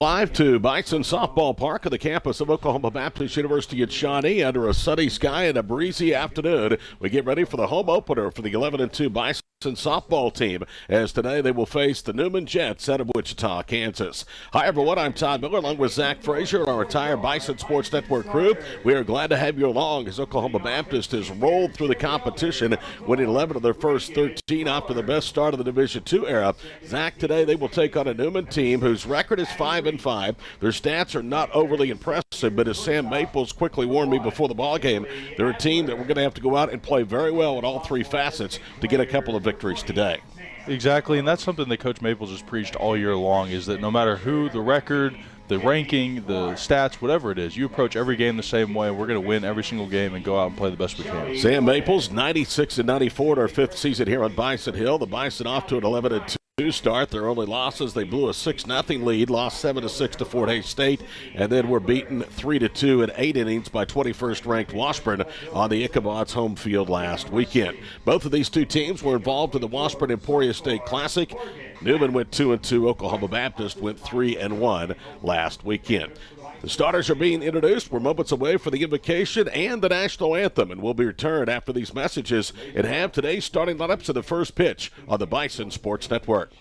Live to Bison Softball Park on the campus of Oklahoma Baptist University at Shawnee under a sunny sky and a breezy afternoon. We get ready for the home opener for the 11-2 Bison softball team, as today they will face the Newman Jets out of Wichita, Kansas. Hi everyone, I'm Todd Miller along with Zach Frazier and our entire Bison Sports Network crew. We are glad to have you along as Oklahoma Baptist has rolled through the competition, winning 11 of their first 13 after the best start of the Division II era. Zach, today they will take on a Newman team whose record is 5-5. Their stats are not overly impressive, but as Sam Maples quickly warned me before the ball game, they're a team that we're going to have to go out and play very well in all three facets to get a couple of victories today. Exactly, and that's something that Coach Maples has preached all year long, is that no matter who, the record, the ranking, the stats, whatever it is, you approach every game the same way. We're going to win every single game and go out and play the best we can. Sam Maples, 96-94 in our fifth season here on Bison Hill. The Bison off to an 11-2 start. Their only losses, they blew a 6-0 lead, lost 7-6 to Fort Hays State, and then were beaten 3-2 in 8 innings by 21st-ranked Washburn on the Ichabod's home field last weekend. Both of these two teams were involved in the Washburn Emporia State Classic. Newman went 2-2. Oklahoma Baptist went 3-1 last weekend. The starters are being introduced. We're moments away for the invocation and the national anthem, and we'll be returned after these messages and have today's starting lineups of the first pitch on the Bison Sports Network.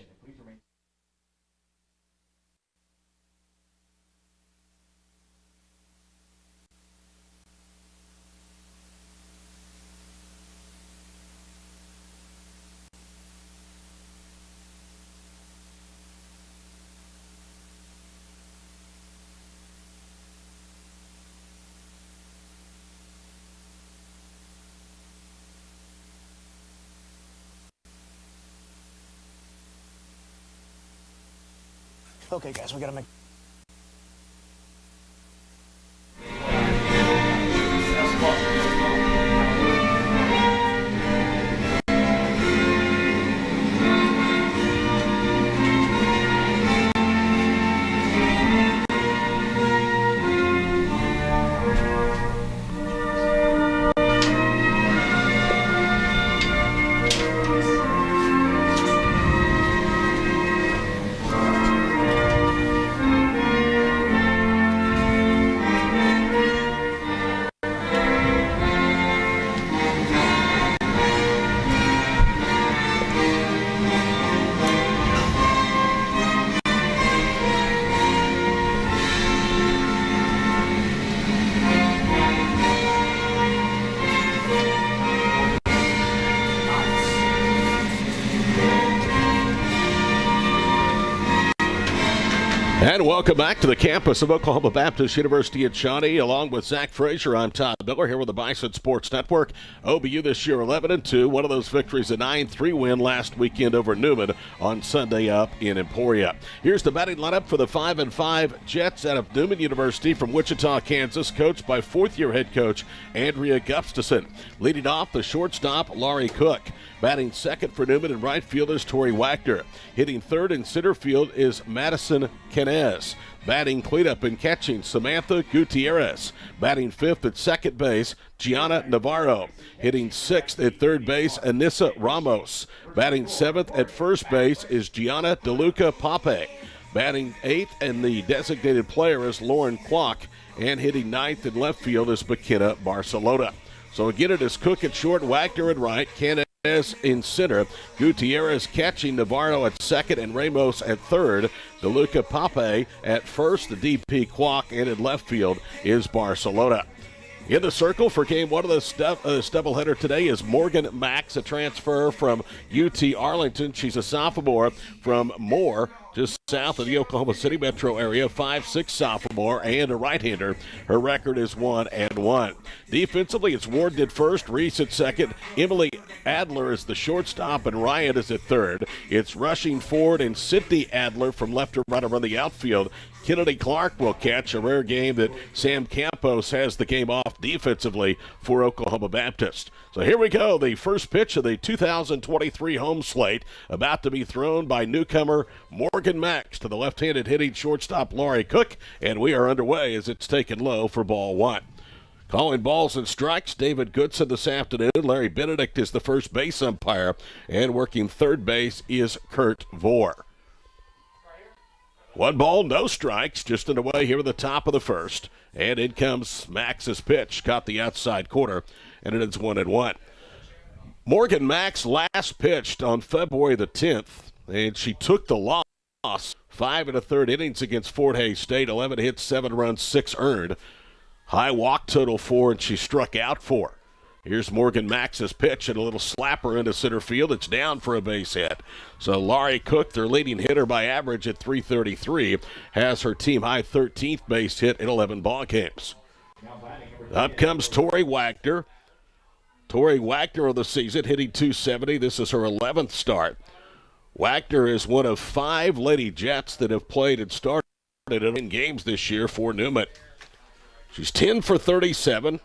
Okay, guys, we gotta make. And welcome back to the campus of Oklahoma Baptist University at Shawnee. Along with Zach Frazier, I'm Todd Miller here with the Bison Sports Network. OBU this year 11-2. One of those victories, a 9-3 win last weekend over Newman on Sunday up in Emporia. Here's the batting lineup for the 5-5 Jets out of Newman University from Wichita, Kansas, coached by fourth-year head coach Andrea Gustafson. Leading off, the shortstop, Laurie Cook. Batting second for Newman in right field is Tori Wagner. Hitting third in center field is Madison Kenez. Batting cleanup and catching, Samantha Gutierrez. Batting fifth at second base, Gianna Navarro. Hitting sixth at third base, Anissa Ramos. Batting seventh at first base is Gianna DeLuca Pape. Batting eighth and the designated player is Lauren Kwok. And hitting ninth in left field is McKenna Barcelona. So again, it is Cook at short, Wagner at right, Kenez in center, Gutierrez catching, Navarro at second, and Ramos at third. DeLuca Pape at first, the DP Kwok, and in left field is Barcelona. In the circle for game one of the doubleheader today is Morgan Max, a transfer from UT Arlington. She's a sophomore from Moore, just south of the Oklahoma City metro area, 5'6" sophomore and a right-hander. Her record is 1-1. Defensively, it's Ward at first, Reese at second, Emily Adler is the shortstop, and Ryan is at third. It's rushing forward and Sydney Adler from left to right around the outfield. Kennedy Clark will catch, a rare game that Sam Campos has the game off defensively for Oklahoma Baptist. So here we go, the first pitch of the 2023 home slate, about to be thrown by newcomer Morgan Max to the left-handed hitting shortstop Laurie Cook, and we are underway as it's taken low for ball one. Calling balls and strikes, David Goodson this afternoon. Larry Benedict is the first base umpire, and working third base is Kurt Vore. 1 ball, no strikes, just underway here at the top of the first. And in comes Max's pitch. Caught the outside corner, and it is 1-1. Morgan Max last pitched on February the 10th, and she took the loss. 5 1/3 innings against Fort Hays State. 11 hits, 7 runs, 6 earned. High walk total 4, and she struck out 4. Here's Morgan Max's pitch and a little slapper into center field. It's down for a base hit. So Laurie Cook, their leading hitter by average at .333, has her team-high 13th base hit in 11 ball games. Up comes Tori Wagner. Tori Wagner of the season, hitting .270. This is her 11th start. Wagner is one of 5 Lady Jets that have played and started in games this year for Newman. She's 10 for 37.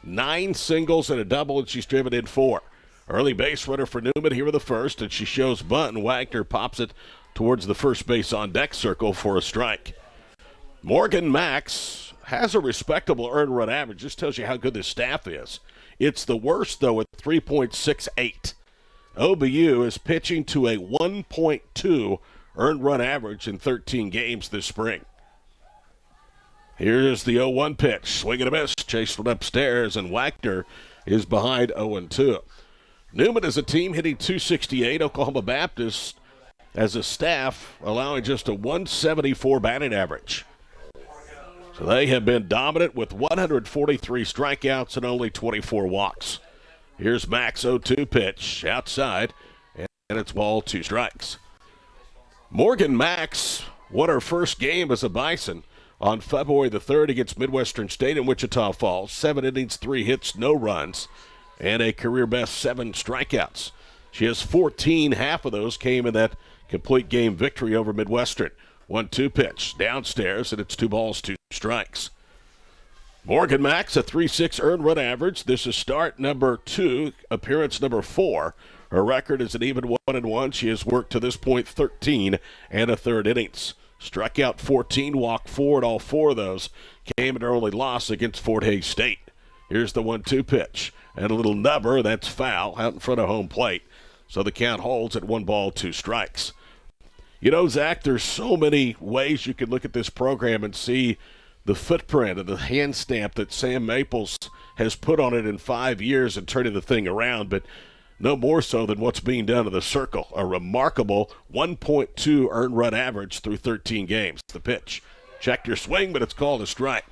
9 singles and a double, and she's driven in 4. Early base runner for Newman here in the first, and she shows bunt, and Wagner pops it towards the first base on deck circle for a strike. Morgan Max has a respectable earned run average. This tells you how good this staff is. It's the worst, though, at 3.68. OBU is pitching to a 1.2 earned run average in 13 games this spring. Here's the 0-1 pitch. Swing and a miss. Chased it upstairs, and Wagner is behind 0-2. Newman is a team hitting .268. Oklahoma Baptist as a staff allowing just a 174 batting average. So they have been dominant with 143 strikeouts and only 24 walks. Here's Max 0-2 pitch outside, and it's ball, 2 strikes. Morgan Max won her first game as a Bison on February the 3rd against Midwestern State in Wichita Falls. 7 innings, 3 hits, no runs, and a career-best 7 strikeouts. She has 14. Half of those came in that complete game victory over Midwestern. 1-2 pitch downstairs, and it's 2 balls, 2 strikes. Morgan Max, a 3.6 earned run average. This is start number 2, appearance number 4. Her record is an even 1-1. She has worked to this point 13 1/3 innings. Struck out 14, walked 4, and all 4 of those came in her only loss against Fort Hays State. Here's the 1-2 pitch. And a little nubber, that's foul, out in front of home plate. So the count holds at 1 ball, 2 strikes. You know, Zach, there's so many ways you can look at this program and see the footprint and the hand stamp that Sam Maples has put on it in 5 years and turning the thing around, but no more so than what's being done in the circle. A remarkable 1.2 earned run average through 13 games. The pitch. Checked your swing, but it's called a strike.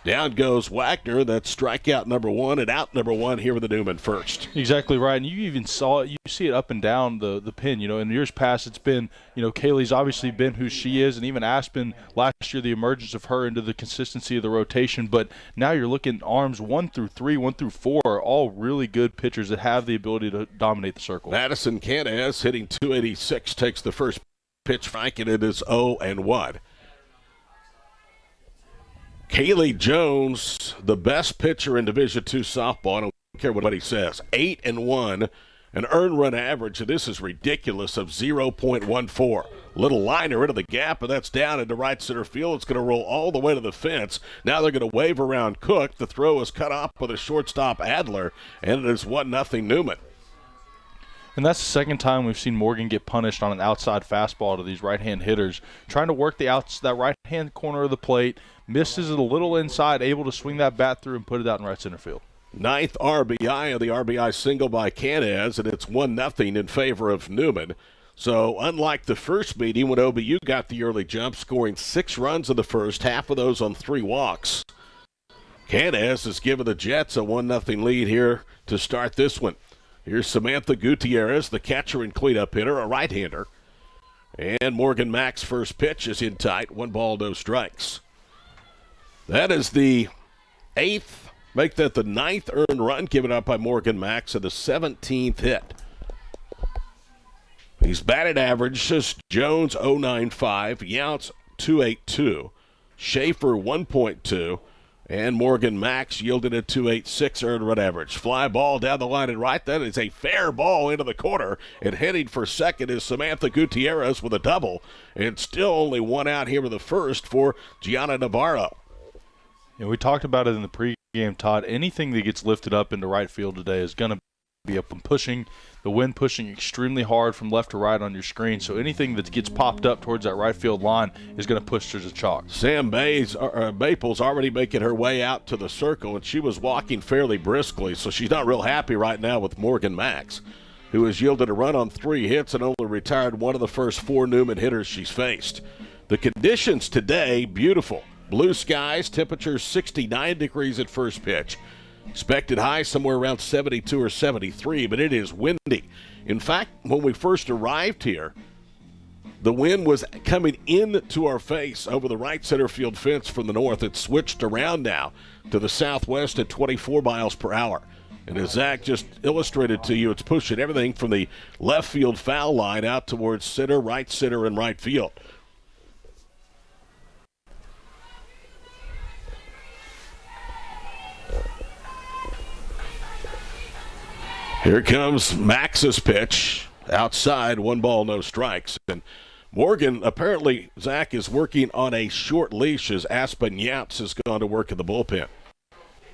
Down goes Wagner. That's strikeout number 1 and out number 1 here with the Newman first. Exactly right. And you even saw it. You see it up and down the pin. You know, in years past, it's been, you know, Kaylee's obviously been who she is, and even Aspen last year, the emergence of her into the consistency of the rotation. But now you're looking arms 1 through 3, 1 through 4 are all really good pitchers that have the ability to dominate the circle. Madison Canaz hitting .286 takes the first pitch strike, and it is 0-1. Kaylee Jones, the best pitcher in Division II softball. I don't care what he says. 8-1, an earned run average, and this is ridiculous, of 0.14. Little liner into the gap, and that's down into right center field. It's going to roll all the way to the fence. Now they're going to wave around Cook. The throw is cut off with a shortstop Adler, and it is 1-0 Newman. And that's the second time we've seen Morgan get punished on an outside fastball to these right-hand hitters. Trying to work that right-hand corner of the plate, misses it a little inside, able to swing that bat through and put it out in right center field. 9th RBI of the RBI single by Canaz, and it's 1-0 in favor of Newman. So unlike the first meeting when OBU got the early jump, scoring 6 runs in the first, half of those on 3 walks, Canaz has given the Jets a 1-0 lead here to start this one. Here's Samantha Gutierrez, the catcher and cleanup hitter, a right-hander. And Morgan Mack's first pitch is in tight, 1 ball, no strikes. That is the 8th, make that the 9th earned run given up by Morgan Max and the 17th hit. He's batted average, Jones 0.95, Youts 2.82, Schaefer 1.2, and Morgan Max yielded a 2.86 earned run average. Fly ball down the line and right. That is a fair ball into the corner. And heading for second is Samantha Gutierrez with a double. And still only 1 out here in the first for Gianna Navarro. We talked about it in the pregame, Todd. Anything that gets lifted up into right field today is going to be up and pushing, the wind pushing extremely hard from left to right on your screen. So anything that gets popped up towards that right field line is going to push towards the chalk. Sam Maples already making her way out to the circle, and she was walking fairly briskly, so she's not real happy right now with Morgan Max, who has yielded a run on 3 hits and only retired one of the first 4 Newman hitters she's faced. The conditions today, beautiful. Blue skies, temperature 69 degrees at first pitch. Expected high somewhere around 72 or 73, but it is windy. In fact, when we first arrived here, the wind was coming into our face over the right center field fence from the north. It's switched around now to the southwest at 24 miles per hour. And as Zach just illustrated to you, it's pushing everything from the left field foul line out towards center, and right field. Here comes Max's pitch. Outside, 1 ball, no strikes. And Morgan, apparently, Zach, is working on a short leash as Aspen Yaps has gone to work in the bullpen.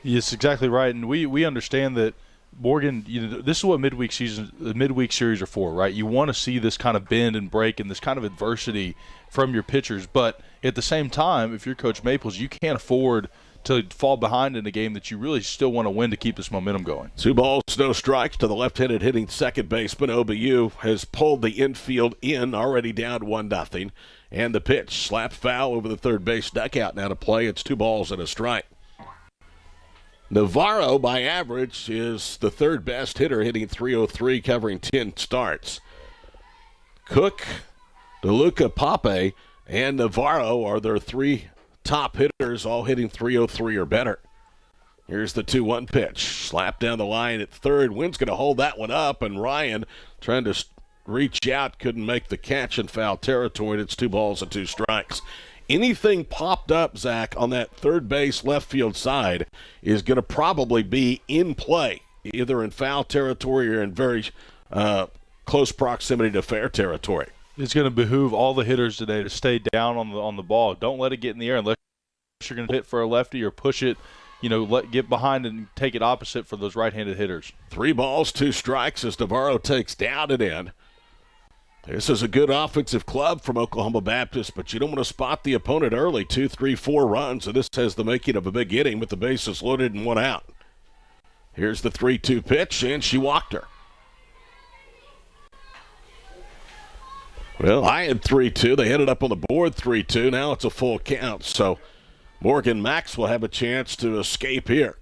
Yes, exactly right. And we understand that Morgan, this is what midweek series are for, right? You want to see this kind of bend and break and this kind of adversity from your pitchers. But at the same time, if you're Coach Maples, you can't afford to fall behind in a game that you really still want to win to keep this momentum going. 2 balls, no strikes to the left-handed hitting second baseman. OBU has pulled the infield in, already down 1-0. And the pitch, slap foul over the third base dugout now to play. It's 2 balls and a strike. Navarro, by average, is the third best hitter, hitting .303, covering 10 starts. Cook, DeLuca, Pape, and Navarro are their 3 top hitters, all hitting .303 or better. Here's the 2-1 pitch. Slap down the line at third. Wynn's going to hold that one up, and Ryan trying to reach out, couldn't make the catch in foul territory. It's 2 balls and 2 strikes. Anything popped up, Zach, on that third base left field side is going to probably be in play, either in foul territory or in very close proximity to fair territory. It's going to behoove all the hitters today to stay down on the ball. Don't let it get in the air unless you're going to hit for a lefty or push it, get behind and take it opposite for those right-handed hitters. 3 balls, 2 strikes as Navarro takes down and in. This is a good offensive club from Oklahoma Baptist, but you don't want to spot the opponent early. 2, 3, 4 runs, and this has the making of a big inning with the bases loaded and 1 out. Here's the 3-2 pitch, and she walked her. Well, I had 3-2. They ended up on the board 3-2. Now it's a full count. So Morgan Max will have a chance to escape here.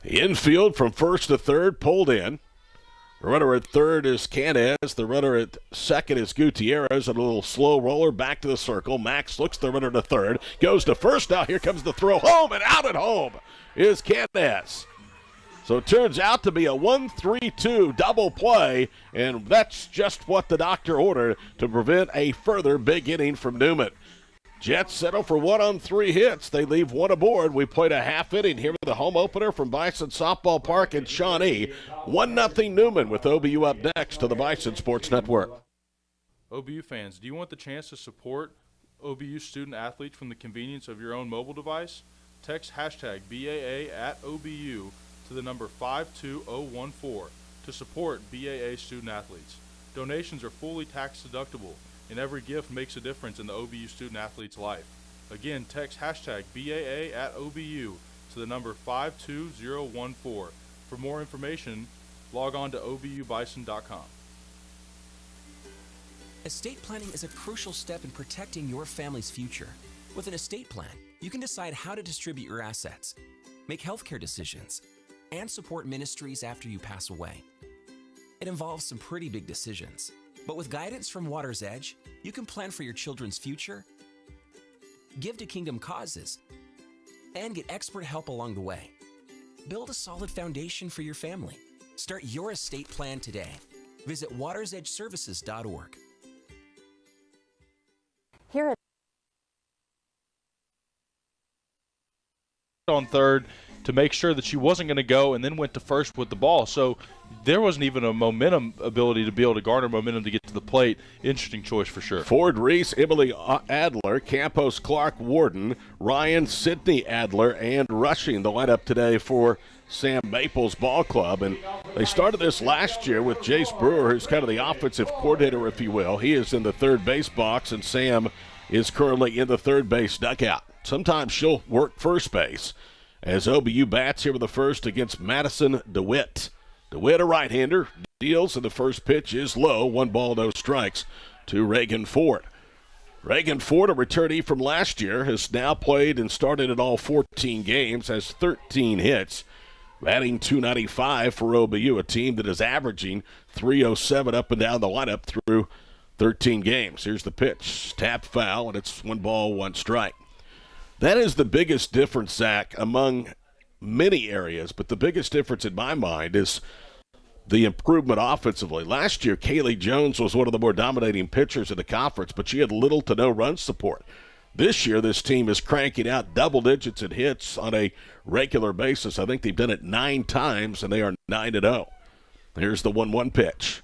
The infield from first to third pulled in. The runner at third is Canez. The runner at second is Gutierrez. And a little slow roller back to the circle. Max looks the runner to third. Goes to first. Now here comes the throw home. And out at home is Canez. So it turns out to be a 1-3-2 double play, and that's just what the doctor ordered to prevent a further big inning from Newman. Jets settle for 1 on 3 hits. They leave 1 aboard. We played a half inning here with the home opener from Bison Softball Park in Shawnee. 1-0 Newman with OBU up next to the Bison Sports Network. OBU fans, do you want the chance to support OBU student athletes from the convenience of your own mobile device? Text hashtag BAA at OBU to the number 52014 to support BAA student athletes. Donations are fully tax deductible, and every gift makes a difference in the OBU student athlete's life. Again, text hashtag BAA at OBU to the number 52014. For more information, log on to obubison.com. Estate planning is a crucial step in protecting your family's future. With an estate plan, you can decide how to distribute your assets, make healthcare decisions, and support ministries after you pass away. It involves some pretty big decisions, but with guidance from Water's Edge, you can plan for your children's future, give to kingdom causes, and get expert help along the way. Build a solid foundation for your family. Start your estate plan today. Visit watersedgeservices.org. Here on third to make sure that she wasn't going to go, and then went to first with the ball. So there wasn't even a momentum ability to be able to garner momentum to get to the plate. Interesting choice for sure. Ford Reese, Emily Adler, Campos, Clark, Warden, Ryan, Sidney Adler, and rushing the lineup today for Sam Maples Ball Club. And they started this last year with Jace Brewer, who's kind of the offensive coordinator, if you will. He is in the third base box, and Sam is currently in the third base dugout. Sometimes she'll work first base as OBU bats here with the first against Madison DeWitt. DeWitt, a right-hander, deals, and the first pitch is low. 1 ball, no strikes to Reagan Ford. Reagan Ford, a returnee from last year, has now played and started in all 14 games, has 13 hits, batting .295 for OBU, a team that is averaging .307 up and down the lineup through 13 games. Here's the pitch, tapped foul, and it's 1 ball, 1 strike. That is the biggest difference, Zach, among many areas, but the biggest difference in my mind is the improvement offensively. Last year, Kaylee Jones was one of the more dominating pitchers in the conference, but she had little to no run support. This year, this team is cranking out double digits in hits on a regular basis. I think they've done it 9 times, and they are 9-0. Here's the 1-1 pitch.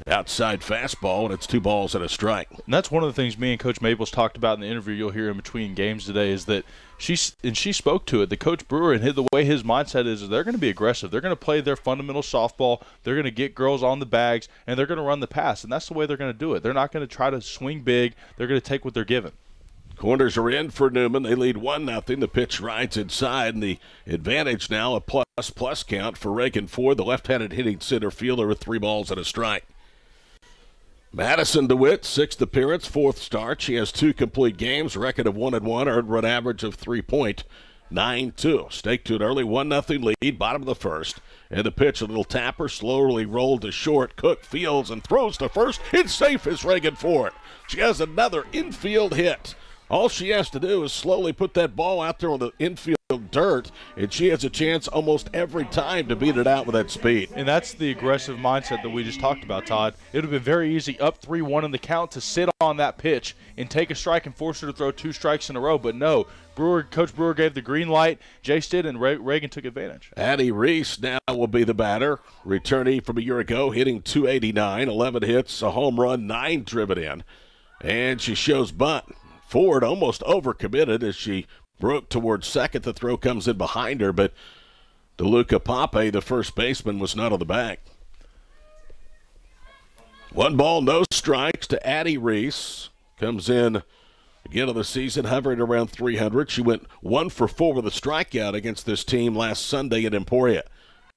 Outside fastball, and it's 2 balls and a strike. And that's one of the things me and Coach Maples talked about in the interview you'll hear in between games today is that she spoke to it. The Coach Brewer, and the way his mindset is they're going to be aggressive. They're going to play their fundamental softball. They're going to get girls on the bags, and they're going to run the pass. And that's the way they're going to do it. They're not going to try to swing big. They're going to take what they're given. Corners are in for Newman. They lead 1-0. The pitch rides inside, and the advantage now a plus count for Reagan Ford, the left-handed hitting center fielder with 3 balls and a strike. Madison DeWitt, 6th appearance, 4th start. She has 2 complete games, record of 1-1, earned run average of 3.92. Stake to an early 1-0 lead, bottom of the first. And the pitch, a little tapper, slowly rolled to short. Cook fields and throws to first. It's safe as Reagan Ford. She has another infield hit. All she has to do is slowly put that ball out there on the infield dirt, and she has a chance almost every time to beat it out with that speed. And that's the aggressive mindset that we just talked about, Todd. It would have been very easy up 3-1 in the count to sit on that pitch and take a strike and force her to throw 2 strikes in a row. But no, Coach Brewer gave the green light. Jace did, and Reagan took advantage. Addie Reese now will be the batter. Returnee from a year ago, hitting .289, 11 hits, a home run, 9 driven in. And she shows bunt. Ford almost overcommitted as she broke towards second. The throw comes in behind her, but DeLuca Pape, the first baseman, was not on the bag. 1 ball, no strikes to Addie Reese. Comes in again of the season, hovering around 300. She went 1 for 4 with a strikeout against this team last Sunday in Emporia.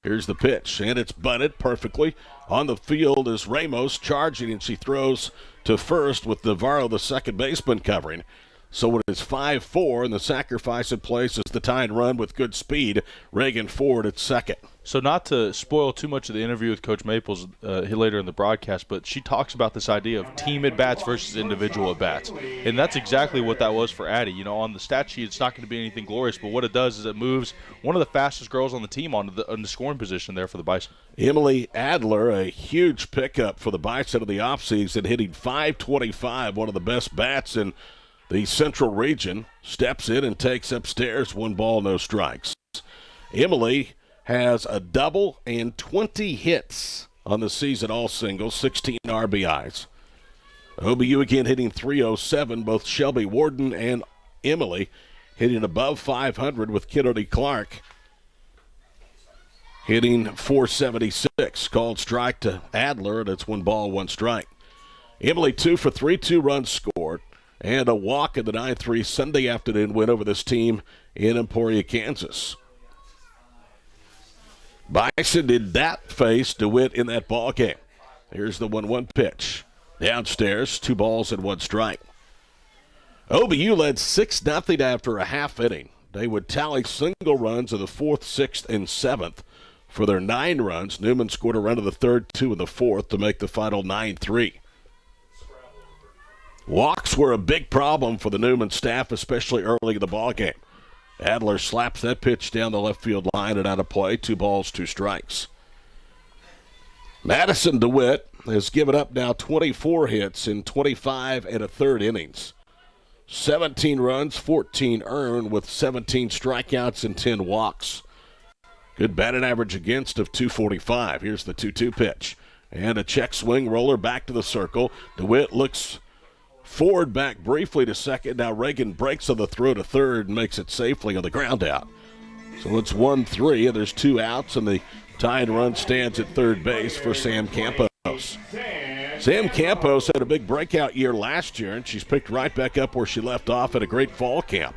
Here's the pitch, and it's bunted perfectly. On the field is Ramos charging, and she throws to first with Navarro, the second baseman, covering. So it is 5-4, and the sacrifice in place is the tying run with good speed. Reagan Ford at second. So not to spoil too much of the interview with Coach Maples later in the broadcast, but she talks about this idea of team at-bats versus individual at-bats. And that's exactly what that was for Addie. You know, on the stat sheet, it's not going to be anything glorious, but what it does is it moves one of the fastest girls on the team on the scoring position there for the Bison. Emily Adler, a huge pickup for the Bison of the offseason, hitting .525, one of the best bats in the Central region, steps in and takes upstairs. 1 ball, no strikes. Emily has a double and 20 hits on the season, all singles, 16 RBIs. OBU again hitting .307, both Shelby Warden and Emily hitting above 500 with Kennedy Clark hitting .476. Called strike to Adler, and it's 1 ball, 1 strike. Emily 2 for 3, 2 runs scored, and a walk in the 9-3 Sunday afternoon win over this team in Emporia, Kansas. Bison did not face DeWitt in that ball game. Here's the 1-1 pitch. Downstairs, 2 balls and 1 strike. OBU led 6-0 after a half inning. They would tally single runs in the 4th, 6th, and 7th. For their 9 runs, Newman scored a run in the 3rd, 2 in the 4th to make the final 9-3. Walks were a big problem for the Newman staff, especially early in the ballgame. Adler slaps that pitch down the left field line and out of play. 2 balls, 2 strikes. Madison DeWitt has given up now 24 hits in 25 1/3 innings. 17 runs, 14 earned with 17 strikeouts and 10 walks. Good batting average against of .245. Here's the 2-2 pitch. And a check swing roller back to the circle. DeWitt looks forward back briefly to second. Now Reagan breaks on the throw to third and makes it safely on the ground out. So it's 1-3, and there's 2 outs, and the tying run stands at third base for Sam Campos. Sam Campos had a big breakout year last year, and she's picked right back up where she left off at a great fall camp,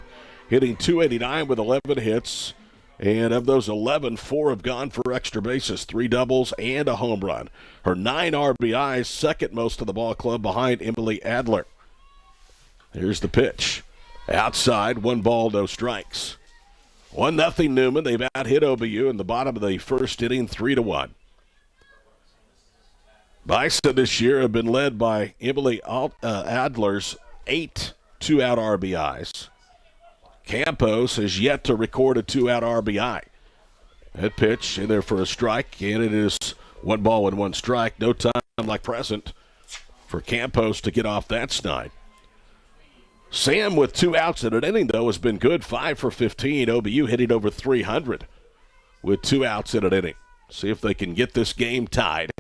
hitting .289 with 11 hits. And of those 11, 4 have gone for extra bases, 3 doubles and a home run. Her 9 RBIs, second most of the ball club behind Emily Adler. Here's the pitch. Outside, 1 ball, no strikes. 1-0 Newman. They've out-hit OBU in the bottom of the first inning, 3-1. Bison this year have been led by Emily Adler's 8 two-out RBIs. Campos has yet to record a 2-out RBI. That pitch in there for a strike, and it is 1 ball and 1 strike. No time like present for Campos to get off that snide. Sam with 2 outs in an inning, though, has been good. 5 for 15. OBU hitting over 300 with 2 outs in an inning. See if they can get this game tied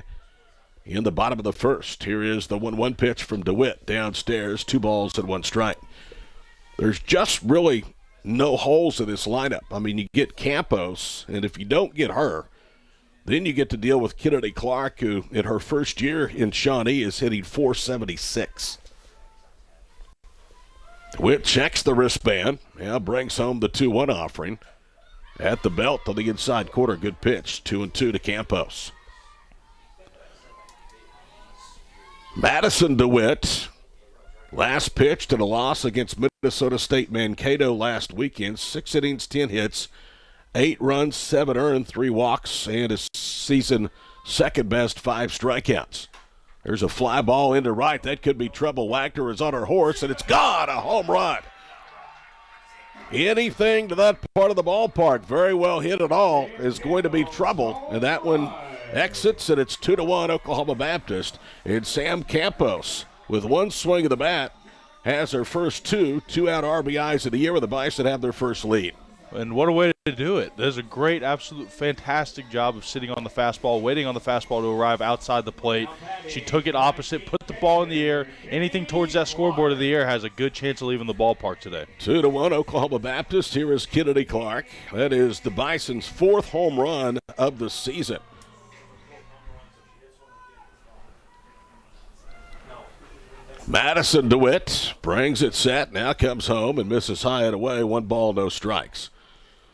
in the bottom of the first. Here is the 1-1 pitch from DeWitt downstairs. 2 balls and 1 strike. There's just really no holes in this lineup. I mean, you get Campos, and if you don't get her, then you get to deal with Kennedy Clark, who in her first year in Shawnee is hitting .476. DeWitt checks the wristband, brings home the 2-1 offering. At the belt on the inside corner, good pitch. 2-2 to Campos. Madison DeWitt, last pitch to the loss against Minnesota State Mankato last weekend. 6 innings, 10 hits, 8 runs, 7 earned, 3 walks, and his season second best 5 strikeouts. There's a fly ball into right. That could be trouble. Wagner is on her horse, and it's gone. A home run. Anything to that part of the ballpark, very well hit at all, is going to be trouble. And that one exits, and it's 2-1 Oklahoma Baptist. And Sam Campos, with 1 swing of the bat, has her first 2 two-out RBIs of the year, where the Bison have their first lead. And what a way to do it. There's a great, absolute fantastic job of sitting on the fastball, waiting on the fastball to arrive outside the plate. She took it opposite, put the ball in the air. Anything towards that scoreboard of the air has a good chance of leaving the ballpark today. 2-1 Oklahoma Baptist. Here is Kennedy Clark. That is the Bison's 4th home run of the season. Madison DeWitt brings it set, now comes home and misses high and away. 1 ball, no strikes.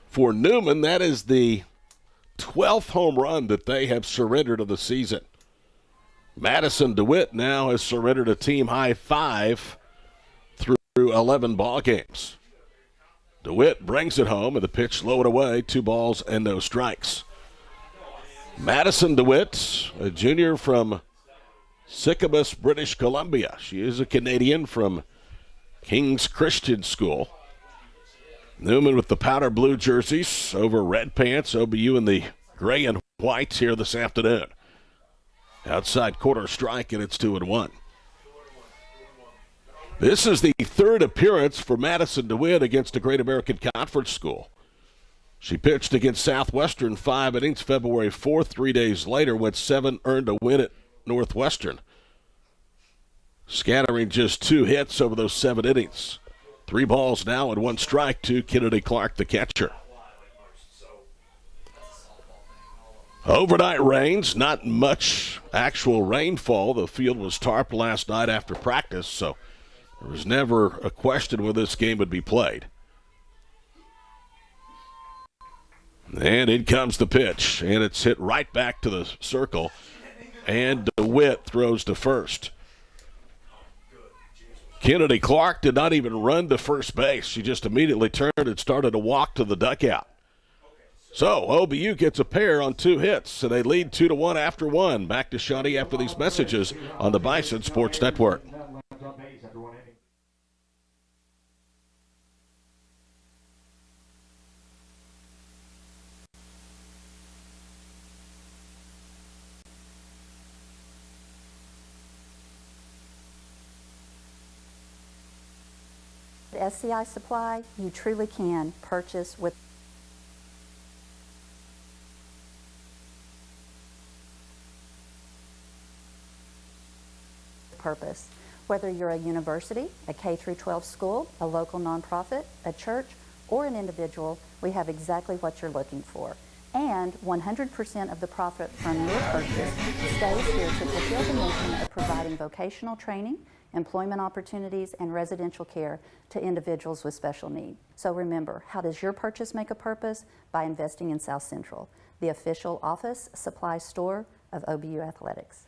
For Newman, that is the 12th home run that they have surrendered of the season. Madison DeWitt now has surrendered a team-high 5 through 11 ball games. DeWitt brings it home, and the pitch low and away, 2 balls and no strikes. Madison DeWitt, a junior from Sycamore, British Columbia. She is a Canadian from King's Christian School. Newman with the powder blue jerseys over red pants. OBU in the gray and whites here this afternoon. Outside corner strike, and it's 2-1. This is the 3rd appearance for Madison DeWitt against a Great American Conference school. She pitched against Southwestern 5 innings February 4th. 3 days later, went 7, earned a win at Northwestern, scattering just 2 hits over those 7 innings. 3 balls now and 1 strike to Kennedy Clark, the catcher. Overnight rains, not much actual rainfall. The field was tarped last night after practice, so there was never a question whether this game would be played. And in comes the pitch, and it's hit right back to the circle. And DeWitt throws to first. Kennedy Clark did not even run to first base. She just immediately turned and started to walk to the dugout. So OBU gets a pair on 2 hits, so they lead 2-1 after 1. Back to Shawnee after these messages on the Bison Sports Network. At SCI Supply, you truly can purchase with purpose. Whether you're a university, a K-12 school, a local nonprofit, a church, or an individual, we have exactly what you're looking for. And 100% of the profit from your purchase stays here to fulfill the mission of providing vocational training, employment opportunities, and residential care to individuals with special need. So remember, how does your purchase make a purpose? By investing in South Central, the official office supply store of OBU Athletics.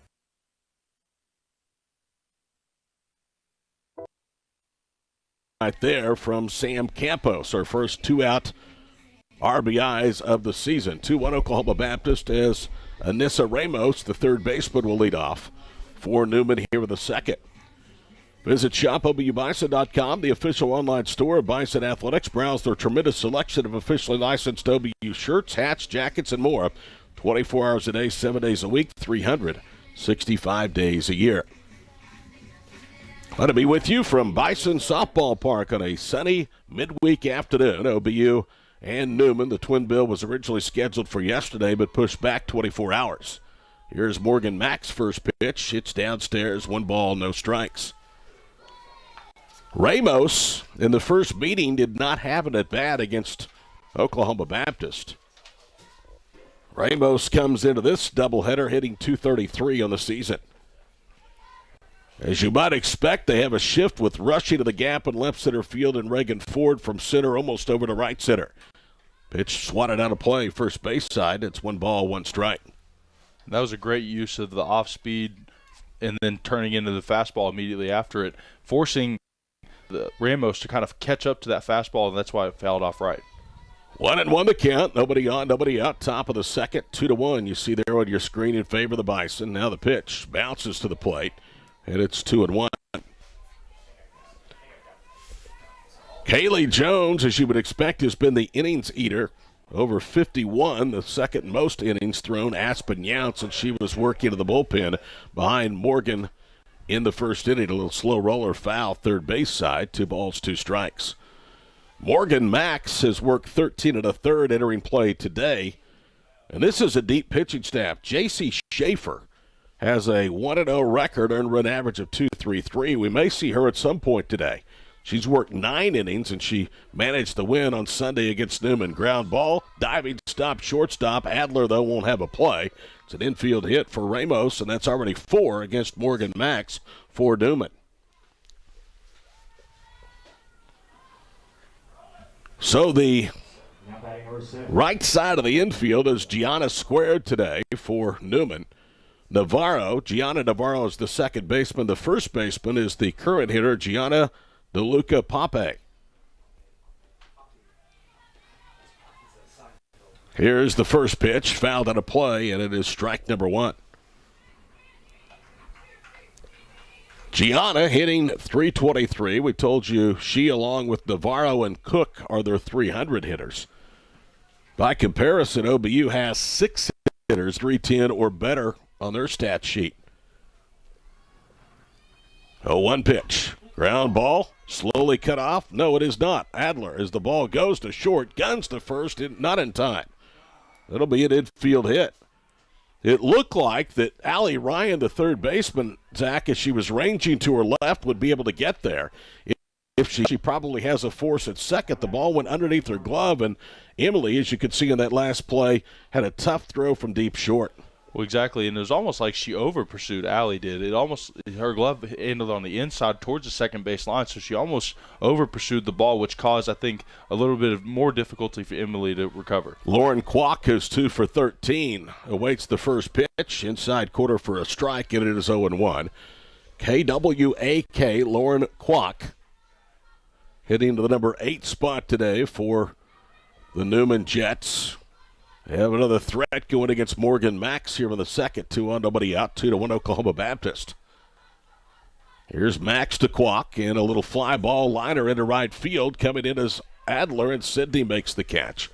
Right there from Sam Campos, our first two-out RBIs of the season. 2-1 Oklahoma Baptist as Anissa Ramos, the third baseman, will lead off for Newman here with the second. Visit shopobubison.com, the official online store of Bison Athletics. Browse their tremendous selection of officially licensed OBU shirts, hats, jackets, and more. 24 hours a day, 7 days a week, 365 days a year. Glad to be with you from Bison Softball Park on a sunny midweek afternoon. OBU and Newman. The twin bill was originally scheduled for yesterday but pushed back 24 hours. Here's Morgan Mack's first pitch. It's downstairs, 1 ball, no strikes. Ramos in the first meeting did not have it at bat against Oklahoma Baptist. Ramos comes into this doubleheader hitting .233 on the season. As you might expect, they have a shift with Rushy to the gap in left center field and Reagan Ford from center almost over to right center. Pitch swatted out of play, first base side. It's 1 ball, 1 strike. That was a great use of the off-speed and then turning into the fastball immediately after it, forcing the Ramos to kind of catch up to that fastball, and that's why it fouled off right. 1-1 the count. Nobody on, nobody out. Top of the second, 2-1. You see there on your screen in favor of the Bison. Now the pitch bounces to the plate, and it's 2-1. Kaylee Jones, as you would expect, has been the innings eater. Over 51, the second most innings thrown. Aspen Yount, since she was working to the bullpen behind Morgan in the first inning. A little slow roller foul, third base side. 2 balls, 2 strikes. Morgan Max has worked 13 1/3 entering play today. And this is a deep pitching staff. J.C. Schaefer has a 1-0 record, earned run average of .233. We may see her at some point today. She's worked 9 innings, and she managed the win on Sunday against Newman. Ground ball, diving stop, shortstop. Adler, though, won't have a play. It's an infield hit for Ramos, and that's already 4 against Morgan Max for Newman. So the right side of the infield is Gianna squared today for Newman. Gianna Navarro is the second baseman. The first baseman is the current hitter, Gianna DeLuca Pape. Here's the first pitch, fouled out of play, and it is strike number 1. Gianna hitting .323. We told you she, along with Navarro and Cook, are their .300 hitters. By comparison, OBU has 6 hitters, .310 or better on their stat sheet. 0-1 pitch. Ground ball, slowly cut off. No, it is not. Adler, as the ball goes to short, guns to first, not in time. It'll be an infield hit. It looked like that Allie Ryan, the third baseman, Zach, as she was ranging to her left, would be able to get there. If she probably has a force at second. The ball went underneath her glove, and Emily, as you could see in that last play, had a tough throw from deep short. Well, exactly, and it was almost like she over-pursued. Allie did. Her glove ended on the inside towards the second base line, so she almost over-pursued the ball, which caused, I think, a little bit of more difficulty for Emily to recover. Lauren Kwok is 2 for 13. Awaits the first pitch. Inside quarter for a strike, and it is 0-1. KWAK, Lauren Kwok, hitting to the number 8 spot today for the Newman Jets. They have another threat going against Morgan Max here in the second. 2-on, nobody out. 2-1 Oklahoma Baptist. Here's Max to Kwok, and a little fly ball liner into right field. Coming in as Adler, and Sidney makes the catch.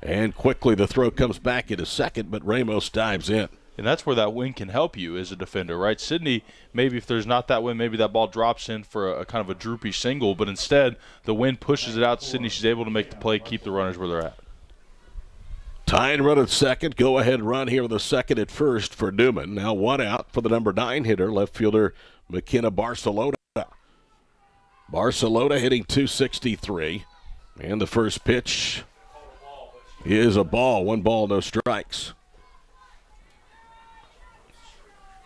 And quickly the throw comes back into second, but Ramos dives in. And that's where that wind can help you as a defender, right? Sidney, maybe if there's not that wind, maybe that ball drops in for a kind of a droopy single, but instead the wind pushes it out to Sidney. She's able to make the play, keep the runners where they're at. Tying run at second. Go-ahead run here with the second at first for Newman. Now 1 out for the number 9 hitter, left fielder McKenna Barcelona. Barcelona hitting .263. And the first pitch is a ball. 1 ball, no strikes.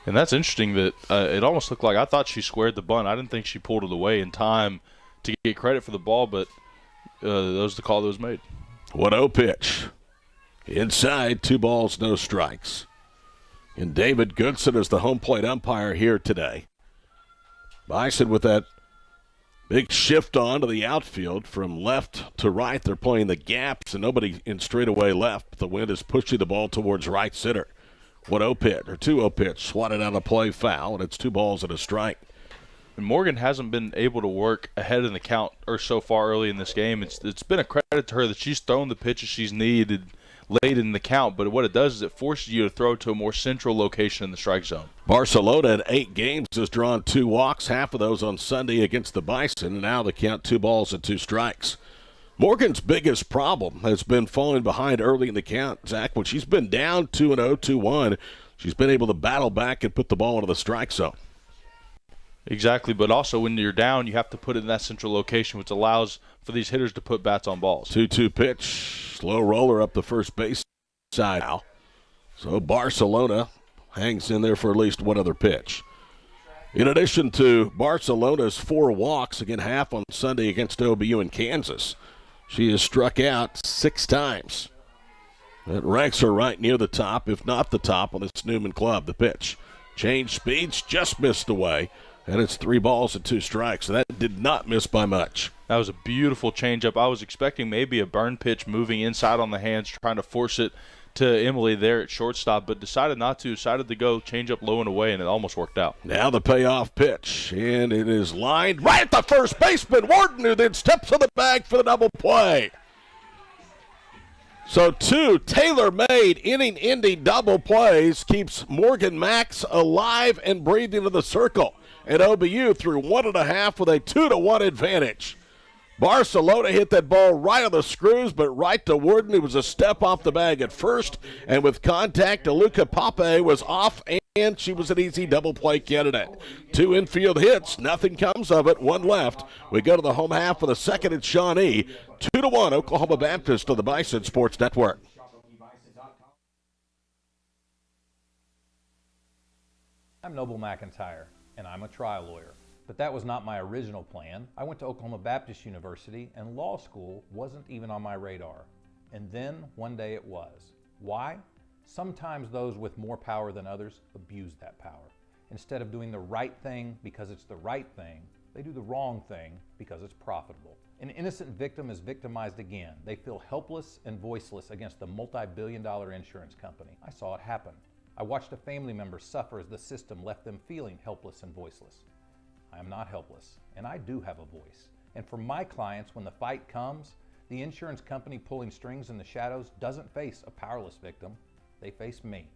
And that's interesting that it almost looked like I thought she squared the bunt. I didn't think she pulled it away in time to get credit for the ball, but that was the call that was made. 1-0 pitch. Inside, 2 balls, no strikes. And David Goodson is the home plate umpire here today. Bison with that big shift on to the outfield from left to right. They're playing the gaps and nobody in straightaway left. The wind is pushing the ball towards right center. 1-0 pitch, or 2-0 pitch, swatted out of play, foul, and it's 2 balls and a strike. And Morgan hasn't been able to work ahead in the count or so far early in this game. It's been a credit to her that she's thrown the pitches she's needed late in the count, but what it does is it forces you to throw to a more central location in the strike zone. Barcelona in 8 games has drawn 2 walks, half of those on Sunday against the Bison, and now the count 2 balls and 2 strikes. Morgan's biggest problem has been falling behind early in the count, Zach. When she's been down 2-0, 2-1, she's been able to battle back and put the ball into the strike zone. Exactly, but also when you're down, you have to put it in that central location, which allows for these hitters to put bats on balls. 2-2 pitch, slow roller up the first base side now. So Barcelona hangs in there for at least one other pitch. In addition to Barcelona's 4 walks, again half on Sunday against OBU in Kansas, she has struck out 6 times. That ranks her right near the top, if not the top, on this Newman club. The pitch. Change speeds, just missed away, and it's 3 balls and 2 strikes. So that did not miss by much. That was a beautiful changeup. I was expecting maybe a burn pitch moving inside on the hands, trying to force it to Emily there at shortstop, but decided not to. Decided to go changeup low and away, and it almost worked out. Now the payoff pitch, and it is lined right at the first baseman, Warden, who then steps on the bag for the double play. So 2 tailor-made inning-ending double plays keeps Morgan Max alive and breathing in the circle. And OBU through 1.5 with a 2-1 advantage. Barcelona hit that ball right on the screws, but right to Warden, who was a step off the bag at first. And with contact, DeLuca Pape was off, and she was an easy double play candidate. 2 infield hits, nothing comes of it, 1 left. We go to the home half for the second at Shawnee. 2-1, Oklahoma Baptist on the Bison Sports Network. I'm Noble McIntyre, and I'm a trial lawyer. But that was not my original plan. I went to Oklahoma Baptist University, and law school wasn't even on my radar. And then, one day it was. Why? Sometimes those with more power than others abuse that power. Instead of doing the right thing because it's the right thing, they do the wrong thing because it's profitable. An innocent victim is victimized again. They feel helpless and voiceless against the multi-billion-dollar insurance company. I saw it happen. I watched a family member suffer as the system left them feeling helpless and voiceless. I am not helpless, and I do have a voice. And for my clients, when the fight comes, the insurance company pulling strings in the shadows doesn't face a powerless victim, they face me.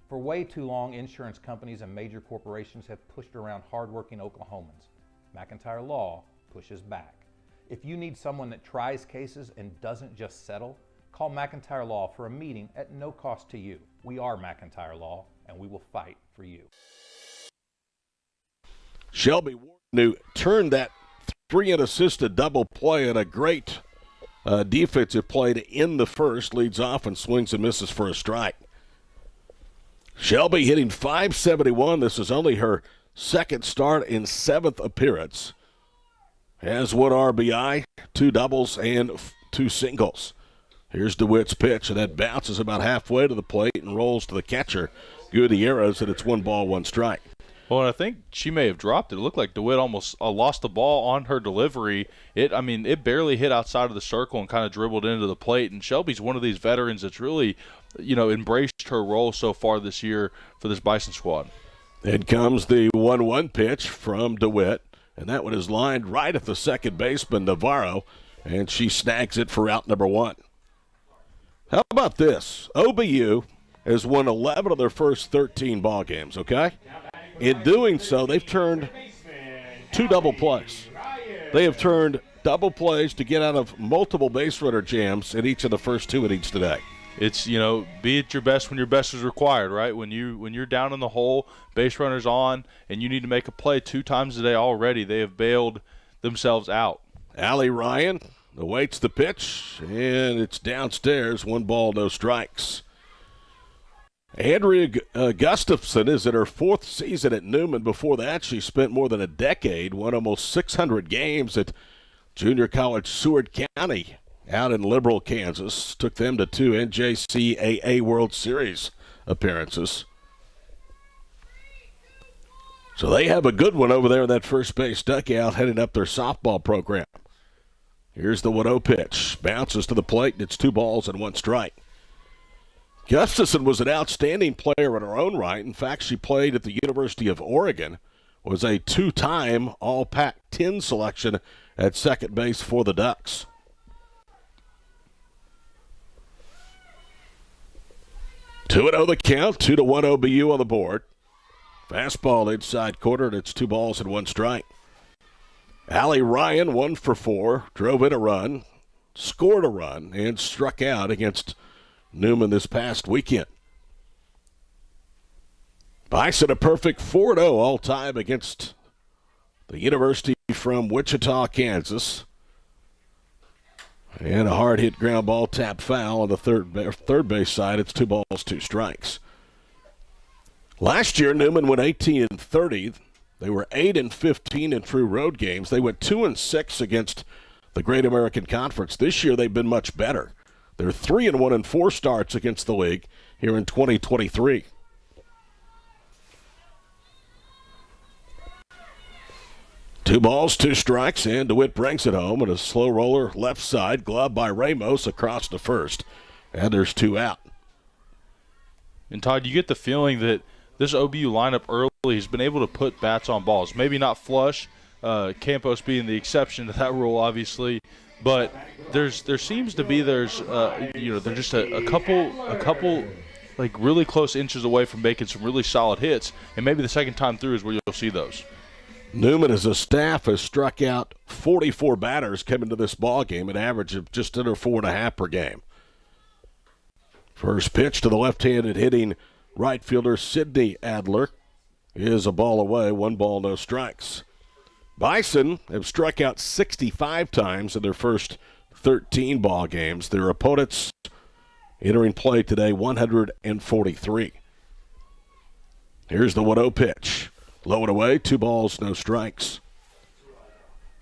For way too long, insurance companies and major corporations have pushed around hardworking Oklahomans. McIntyre Law pushes back. If you need someone that tries cases and doesn't just settle, call McIntyre Law for a meeting at no cost to you. We are McIntyre Law, and we will fight for you. Shelby Warden, who turned that 3-in assisted double play and a great defensive play to end the first, leads off and swings and misses for a strike. Shelby hitting .571. This is only her second start and 7th appearance. Has 1 RBI, 2 doubles, and 2 singles. Here's DeWitt's pitch, and that bounces about halfway to the plate and rolls to the catcher, Gutierrez, and it's 1 ball, 1 strike. Well, and I think she may have dropped it. It looked like DeWitt almost lost the ball on her delivery. It barely hit outside of the circle and kind of dribbled into the plate. And Shelby's one of these veterans that's really, embraced her role so far this year for this Bison squad. In comes the 1-1 pitch from DeWitt, and that one is lined right at the second baseman, Navarro, and she snags it for out number 1. How about this? OBU has won 11 of their first 13 ball games, okay? In doing so, they've turned 2 double plays. They have turned double plays to get out of multiple base runner jams in each of the first 2 innings today. It's, be at your best when your best is required, right? When you're down in the hole, base runner's on, and you need to make a play 2 times a day already, they have bailed themselves out. Allie Ryan, awaits the pitch, and it's downstairs. 1 ball, no strikes. Andrea Gustafson is in her 4th season at Newman. Before that, she spent more than a decade, won almost 600 games at Junior College Seward County out in Liberal, Kansas. Took them to 2 NJCAA World Series appearances. So they have a good one over there in that first base dugout heading up their softball program. Here's the 1-0 pitch. Bounces to the plate, and it's 2 balls and 1 strike. Gustafson was an outstanding player in her own right. In fact, she played at the University of Oregon, was a 2-time All-Pac-10 selection at second base for the Ducks. Two and 0 the count, 2-1 OBU on the board. Fastball inside corner, and it's 2 balls and 1 strike. Allie Ryan, 1 for 4, drove in a run, scored a run, and struck out against Newman this past weekend. Bison a perfect 4-0 all-time against the University from Wichita, Kansas. And a hard-hit ground ball tap foul on the third base side. It's 2 balls, 2 strikes. Last year, Newman went 18-30. They were 8-15 in true road games. They went 2-6 against the Great American Conference. This year, they've been much better. They're 3-1 in 4 starts against the league here in 2023. Two balls, 2 strikes, and DeWitt brings it home, and a slow roller left side, glove by Ramos across to first. And there's 2 out. And Todd, you get the feeling that this OBU lineup early has been able to put bats on balls. Maybe not flush, Campos being the exception to that rule, obviously. But there seems to be they're just a couple like really close inches away from making some really solid hits, and maybe the second time through is where you'll see those. Newman as a staff has struck out 44 batters coming to this ball game, an average of just under 4.5 per game. First pitch to the left-handed hitting right fielder Sidney Adler is a ball away, 1 ball, no strikes. Bison have struck out 65 times in their first 13 ball games. Their opponents entering play today 143. Here's the 1-0 pitch. Low and away, 2 balls, no strikes.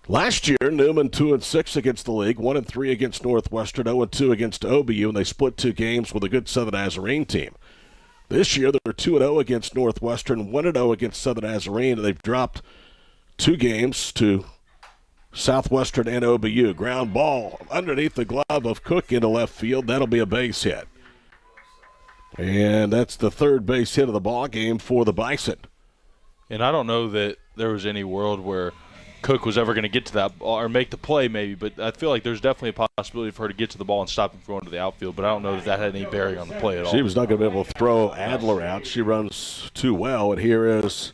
Last year, Newman 2-6 against the league, 1-3 against Northwestern, 0-2 against OBU, and they split 2 games with a good Southern Nazarene team. This year, they're 2-0 against Northwestern, 1-0 against Southern Nazarene, and they've dropped 2 games to Southwestern and OBU. Ground ball underneath the glove of Cook into left field. That'll be a base hit. And that's the 3rd base hit of the ball game for the Bison. And I don't know that there was any world where Cook was ever going to get to that or make the play maybe, but I feel like there's definitely a possibility for her to get to the ball and stop him from going to the outfield, but I don't know that that had any bearing on the play at all. She was not going to be able to throw Adler out. She runs too well, and here is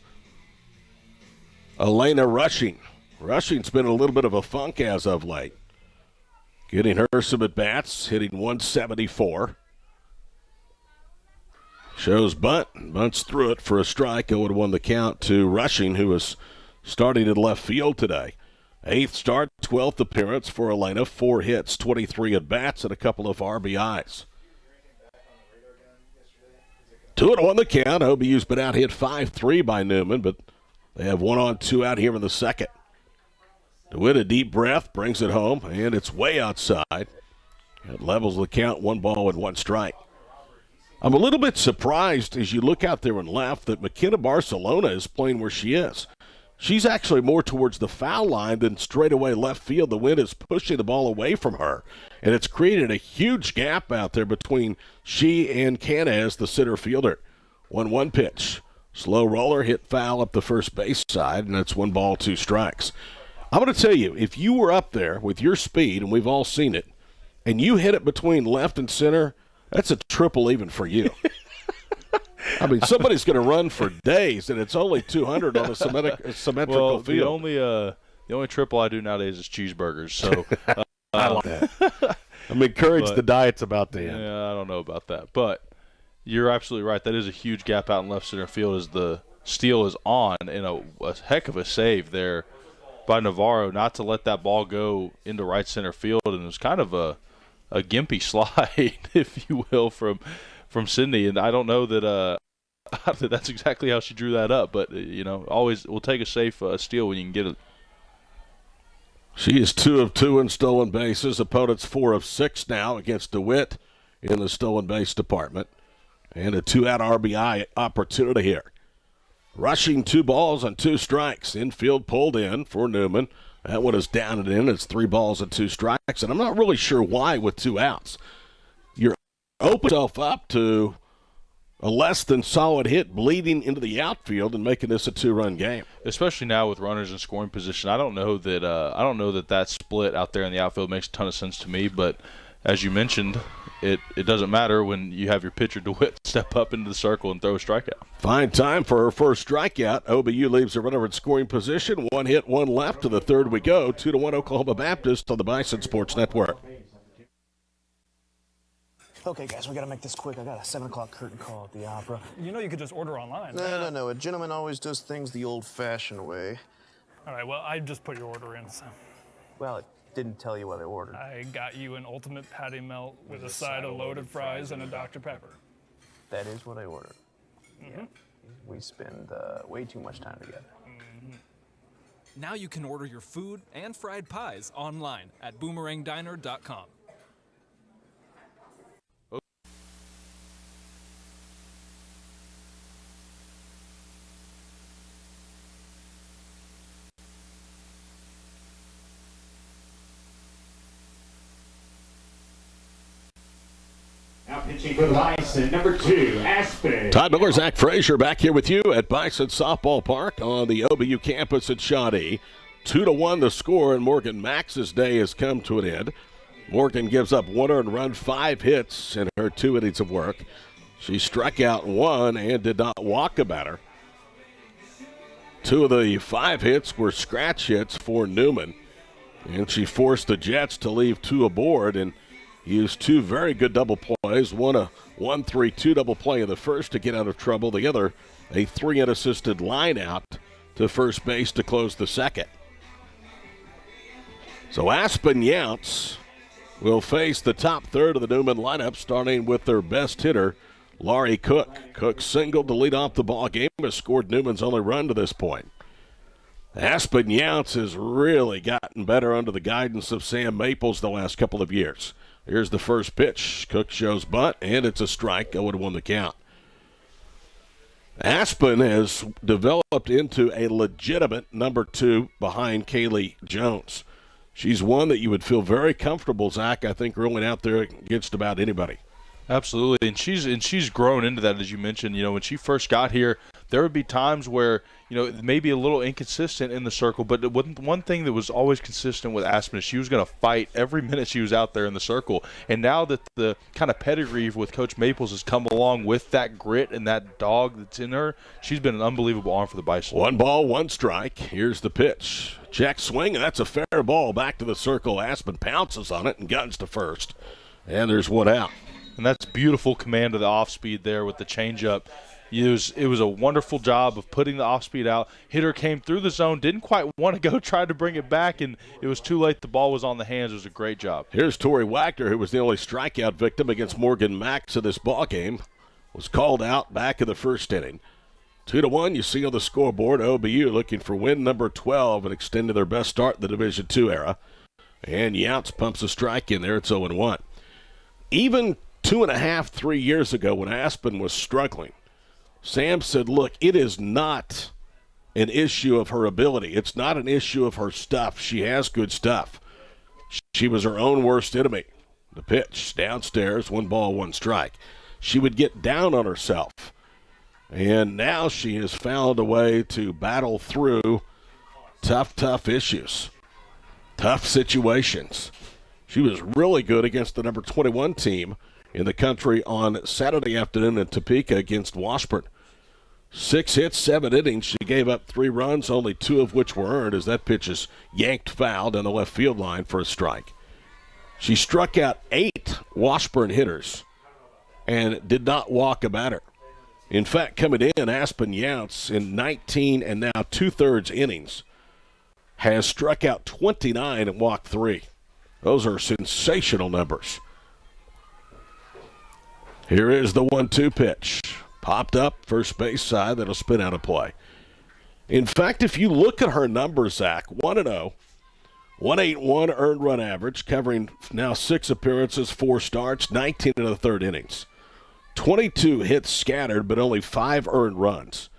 Elena Rushing. Rushing's been in a little bit of a funk as of late. Getting her some at-bats, hitting 174. Shows bunt, bunts through it for a strike. 0-1 the count to Rushing, who is starting in left field today. 8th start, 12th appearance for Elena. 4 hits, 23 at-bats, and a couple of RBIs. 2-1 the count. OBU's been out hit 5-3 by Newman, but they have 1 on 2 out here in the second. DeWitt, a deep breath, brings it home, and it's way outside. It levels the count, 1 ball and 1 strike. I'm a little bit surprised as you look out there and left that McKenna Barcelona is playing where she is. She's actually more towards the foul line than straight away left field. The wind is pushing the ball away from her, and it's created a huge gap out there between she and Canez, the center fielder. 1-1 pitch. Slow roller, hit foul up the first base side, and that's 1 ball, 2 strikes. I'm going to tell you, if you were up there with your speed, and we've all seen it, and you hit it between left and center, that's a triple even for you. I mean, somebody's going to run for days, and it's only 200 on a symmetrical field. The only triple I do nowadays is cheeseburgers. So I like that. I'm encouraged the diet's about to end. Yeah, I don't know about that. But you're absolutely right. That is a huge gap out in left center field as the steal is on, and a heck of a save there by Navarro not to let that ball go into right center field, and it was kind of a gimpy slide, if you will, from Sydney. And I don't know that that's exactly how she drew that up, but always will take a safe steal when you can get it. She is 2 of 2 in stolen bases. Opponents 4 of 6 now against DeWitt in the stolen base department. And a 2-out RBI opportunity here. Rushing 2 balls and 2 strikes. Infield pulled in for Newman. That one is down and in. It's 3 balls and 2 strikes. And I'm not really sure why with 2 outs. You're opening yourself up to a less than solid hit bleeding into the outfield and making this a 2-run game. Especially now with runners in scoring position. I don't know that that split out there in the outfield makes a ton of sense to me, but as you mentioned, it doesn't matter when you have your pitcher DeWitt step up into the circle and throw a strikeout. Fine time for her first strikeout. OBU leaves a runner in scoring position. 1 hit, 1 left. To the third we go. 2-1 Oklahoma Baptist on the Bison Sports Network. Okay, guys, we gotta make this quick. I got a 7 o'clock curtain call at the opera. You know you could just order online. No. A gentleman always does things the old-fashioned way. All right, well, I just put your order in, so. Well, it didn't tell you what I ordered. I got you an ultimate patty melt with a side of loaded fries and a Dr. Pepper. That is what I ordered. Yeah. We spend way too much time together. Now you can order your food and fried pies online at boomerangdiner.com. Now pitching for the Bison, number 2, Aspen. Todd Miller, Zach Frazier back here with you at Bison Softball Park on the OBU campus at Shawnee. 2-1 the score, and Morgan Max's day has come to an end. Morgan gives up 1 earned run, 5 hits in her 2 innings of work. She struck out 1 and did not walk a batter. 2 of the 5 hits were scratch hits for Newman, and she forced the Jets to leave 2 aboard and used 2 very good double plays. One a 1-3-2 double play in the first to get out of trouble. The other, a 3 unassisted line out to first base to close the second. So Aspen Younts will face the top third of the Newman lineup, starting with their best hitter, Laurie Cook. Cook singled to lead off the ball game, has scored Newman's only run to this point. Aspen Younts has really gotten better under the guidance of Sam Maples the last couple of years. Here's the first pitch. Cook shows bunt, and it's a strike. 0-1 the count. Aspen has developed into a legitimate number 2 behind Kaylee Jones. She's one that you would feel very comfortable, Zach, I think, rolling out there against about anybody. Absolutely, and she's grown into that, as you mentioned. When she first got here, there would be times where maybe a little inconsistent in the circle, but one thing that was always consistent with Aspen is she was going to fight every minute she was out there in the circle. And now that the kind of pedigree with Coach Maples has come along with that grit and that dog that's in her, she's been an unbelievable arm for the Bison. 1 ball, 1 strike. Here's the pitch. Check swing, and that's a fair ball back to the circle. Aspen pounces on it and guns to first. And there's 1 out. And that's beautiful command of the off-speed there with the changeup. It was a wonderful job of putting the off-speed out. Hitter came through the zone, didn't quite want to go, tried to bring it back, and it was too late. The ball was on the hands. It was a great job. Here's Tori Wagner, who was the only strikeout victim against Morgan Max in this ballgame. Was called out back in the first inning. 2-1, you see on the scoreboard, OBU looking for win number 12 and extending their best start in the Division II era. And Younts pumps a strike in there. It's 0-1. Even 2.5, 3 years ago when Aspen was struggling, Sam said, look, it is not an issue of her ability. It's not an issue of her stuff. She has good stuff. She was her own worst enemy. The pitch, downstairs, 1 ball, 1 strike. She would get down on herself. And now she has found a way to battle through tough issues, tough situations. She was really good against the number 21 team in the country on Saturday afternoon in Topeka against Washburn. 6 hits, 7 innings. She gave up 3 runs, only 2 of which were earned as that pitch is yanked foul down the left field line for a strike. She struck out 8 Washburn hitters and did not walk a batter. In fact, coming in, Aspen Younts in 19 and now 2/3 innings has struck out 29 and walked 3. Those are sensational numbers. Here is the 1-2 pitch. Popped up, first base side, that'll spin out of play. In fact, if you look at her numbers, Zach, 1-0, 181 earned run average, covering now 6 appearances, 4 starts, 19 in the third innings. 22 hits scattered, but only 5 earned runs.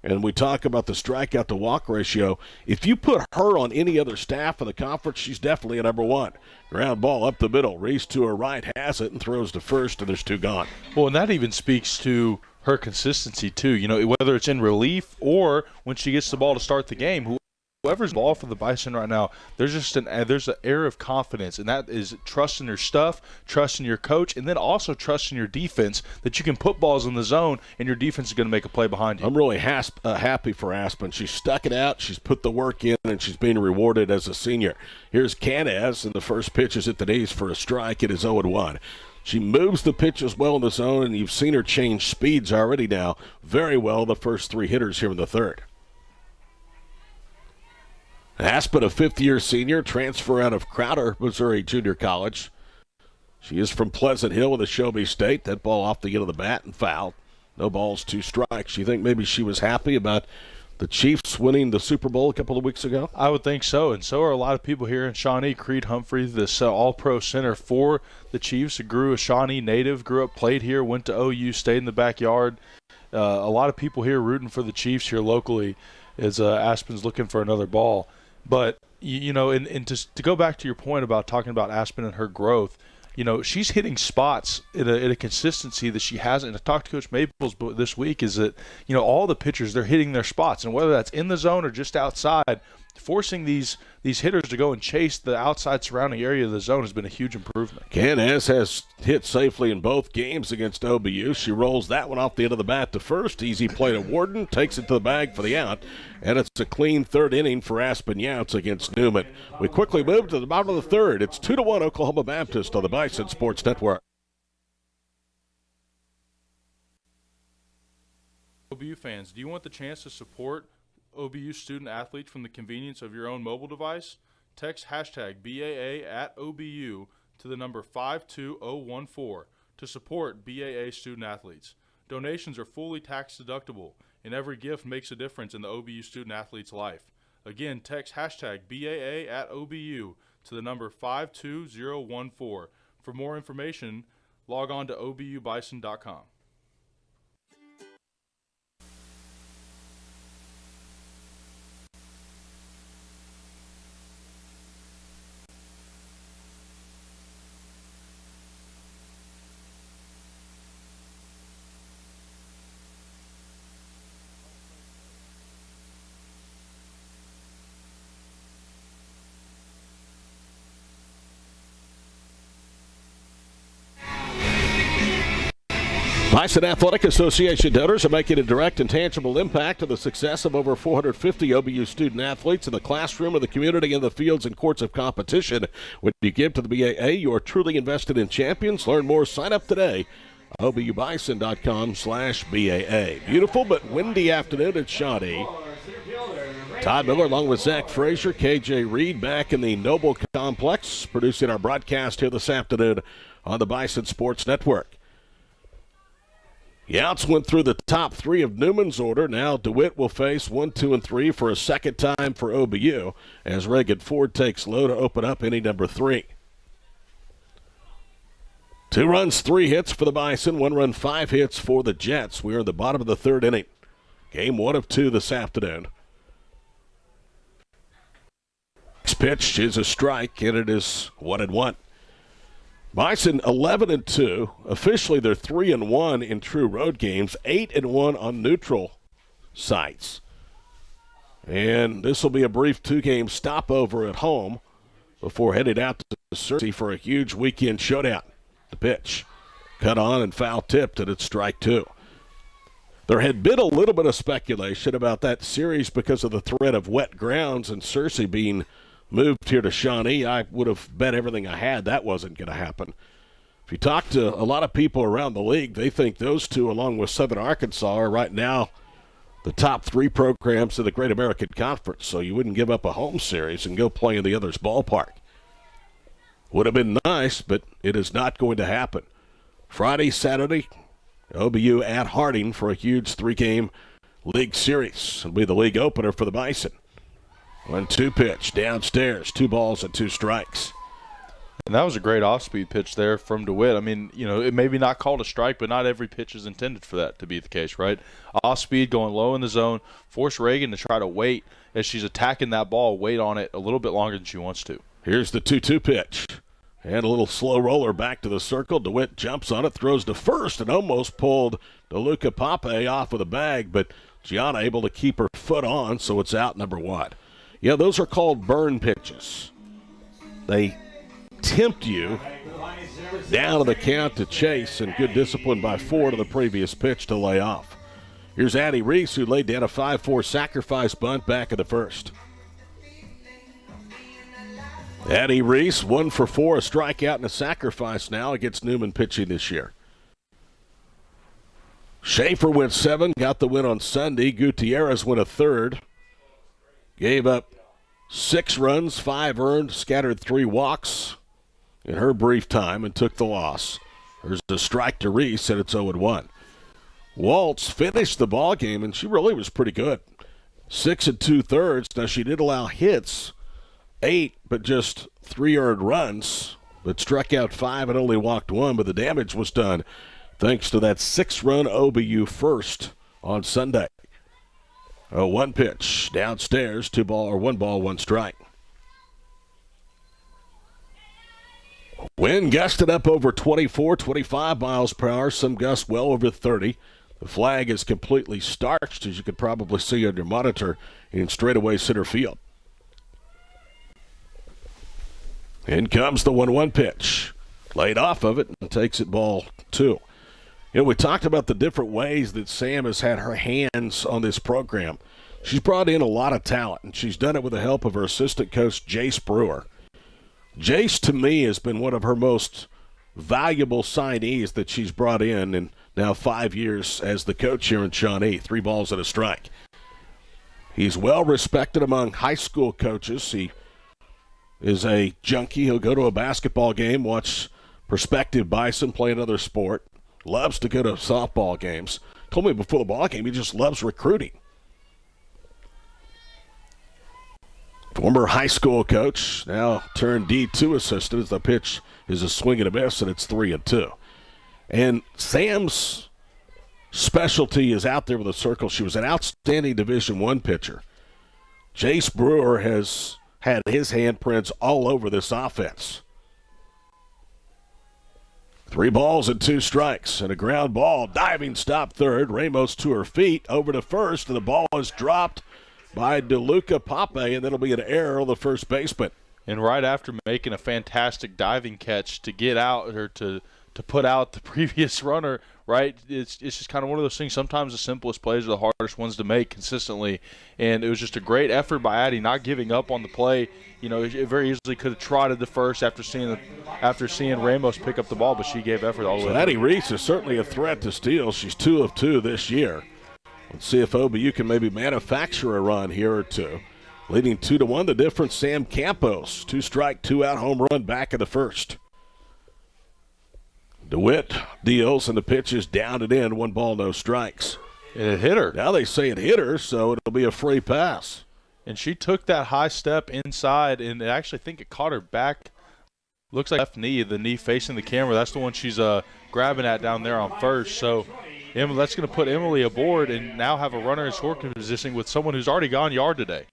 And we talk about the strikeout to walk ratio. If you put her on any other staff of the conference, she's definitely a number 1. Ground ball up the middle. Reese to her right has it and throws to first, and there's 2 gone. Well, and that even speaks to her consistency, too. You know, whether it's in relief or when she gets the ball to start the game, whoever's ball for the Bison right now, there's just there's an air of confidence, and that is trusting your stuff, trusting your coach, and then also trusting your defense that you can put balls in the zone and your defense is going to make a play behind you. I'm really happy for Aspen. She's stuck it out, she's put the work in, and she's being rewarded as a senior. Here's Canez, and the first pitch is at the knees for a strike. It is 0-1. She moves the pitches well in the zone, and you've seen her change speeds already now very well the first 3 hitters here in the third. Aspen, a fifth-year senior, transfer out of Crowder, Missouri Junior College. She is from Pleasant Hill in the Shelby State. That ball off the end of the bat and fouled. No balls, 2 strikes. You think maybe she was happy about the Chiefs winning the Super Bowl a couple of weeks ago? I would think so, and so are a lot of people here in Shawnee. Creed Humphrey, this all-pro center for the Chiefs, grew a Shawnee native, grew up, played here, went to OU, stayed in the backyard. A lot of people here rooting for the Chiefs here locally as Aspen's looking for another ball. But, you know, and to go back to your point about talking about Aspen and her growth, you know, she's hitting spots at a consistency that she hasn't. And I talked to Coach Maples this week is that, you know, all the pitchers, they're hitting their spots. And whether that's in the zone or just outside, forcing these hitters to go and chase the outside surrounding area of the zone has been a huge improvement. Canez has hit safely in both games against OBU. She rolls that one off the end of the bat to first. Easy play to Warden, takes it to the bag for the out, and it's a clean third inning for Aspen Youts against Newman. We quickly move to the bottom of the third. It's 2-1 Oklahoma Baptist on the Bison Sports Network. OBU fans, do you want the chance to support OBU student athletes from the convenience of your own mobile device? Text hashtag BAA at OBU to the number 52014 to support BAA student athletes. Donations are fully tax deductible, and every gift makes a difference in the OBU student athlete's life. Again, text hashtag BAA at OBU to the number 52014. For more information, log on to obubison.com. Bison Athletic Association donors are making a direct and tangible impact on the success of over 450 OBU student athletes in the classroom, of the community, and the fields and courts of competition. When you give to the BAA, you are truly invested in champions. Learn more. Sign up today. obubison.com/BAA. Beautiful but windy afternoon at Shawnee. Todd Miller along with Zach Frazier, KJ Reed back in the Noble Complex, producing our broadcast here this afternoon on the Bison Sports Network. Youts went through the top 3 of Newman's order. Now DeWitt will face 1, 2, and 3 for a second time for OBU as Reagan Ford takes low to open up inning number 3. 2 runs, 3 hits for the Bison, 1 run, 5 hits for the Jets. We are in the bottom of the third inning. Game 1 of 2 this afternoon. Next pitch is a strike, and it is 1-1. Bison 11-2. Officially, they're 3-1 in true road games, 8-1 on neutral sites. And this will be a brief 2-game stopover at home before heading out to Searcy for a huge weekend showdown. The pitch cut on and foul tipped, and it's strike 2. There had been a little bit of speculation about that series because of the threat of wet grounds and Searcy being moved here to Shawnee. I would have bet everything I had that wasn't going to happen. If you talk to a lot of people around the league, they think those two, along with Southern Arkansas, are right now the top 3 programs in the Great American Conference, so you wouldn't give up a home series and go play in the other's ballpark. Would have been nice, but it is not going to happen. Friday, Saturday, OBU at Harding for a huge 3-game league series. It'll be the league opener for the Bison. 1-2 pitch, downstairs, 2 balls and 2 strikes. And that was a great off-speed pitch there from DeWitt. I mean, it may be not called a strike, but not every pitch is intended for that to be the case, right? Off-speed, going low in the zone, force Reagan to try to wait as she's attacking that ball, wait on it a little bit longer than she wants to. Here's the 2-2 pitch. And a little slow roller back to the circle. DeWitt jumps on it, throws to first, and almost pulled DeLuca Pape off of the bag, but Gianna able to keep her foot on, so it's out number 1. Yeah, those are called burn pitches. They tempt you down to the count to chase, and good discipline by 4 to the previous pitch to lay off. Here's Addie Reese, who laid down a 5-4 sacrifice bunt back in the first. Addie Reese, 1 for 4, a strikeout and a sacrifice now against Newman pitching this year. Schaefer went 7, got the win on Sunday. Gutierrez went a third. Gave up 6 runs, 5 earned, scattered 3 walks in her brief time and took the loss. There's a strike to Reese, and it's 0-1. Waltz finished the ball game, and she really was pretty good. 6 2/3. Now, she did allow hits, 8, but just 3 earned runs, but struck out 5 and only walked 1, but the damage was done thanks to that 6-run OBU first on Sunday. 1 pitch, downstairs, 1 ball, 1 strike. Wind gusted up over 24, 25 miles per hour, some gusts well over 30. The flag is completely starched, as you could probably see on your monitor, in straightaway center field. In comes the 1-1 pitch. Laid off of it and takes it ball 2. We talked about the different ways that Sam has had her hands on this program. She's brought in a lot of talent, and she's done it with the help of her assistant coach, Jace Brewer. Jace, to me, has been one of her most valuable signees that she's brought in now 5 years as the coach here in Shawnee. 3 balls and a strike. He's well respected among high school coaches. He is a junkie. He'll go to a basketball game, watch prospective Bison play another sport. Loves to go to softball games. Told me before the ball game he just loves recruiting. Former high school coach, now turned D2 assistant, as the pitch is a swing and a miss, and it's 3-2. And Sam's specialty is out there with a circle. She was an outstanding Division I pitcher. Jace Brewer has had his handprints all over this offense. 3 balls and 2 strikes, and a ground ball, diving stop third. Ramos to her feet, over to first, and the ball is dropped by DeLuca Pape, and that'll be an error on the first baseman. And right after making a fantastic diving catch to get out, or to put out the previous runner, right? It's just kind of one of those things. Sometimes the simplest plays are the hardest ones to make consistently, and it was just a great effort by Addie, not giving up on the play. It very easily could have trotted to first after seeing Ramos pick up the ball, but she gave effort all the way. Addie Reese is certainly a threat to steal. She's 2 of 2 this year. Let's see if OBU can maybe manufacture a run here or two. Leading 2-1, the difference, Sam Campos. 2 strike, 2 out home run back in the first. DeWitt deals, and the pitch is down and in. 1 ball, no strikes. And it hit her. Now they say it hit her, so it'll be a free pass. And she took that high step inside, and I actually think it caught her back. Looks like left knee, the knee facing the camera. That's the one she's grabbing at down there on first. So that's going to put Emily aboard and now have a runner in scoring position with someone who's already gone yard today.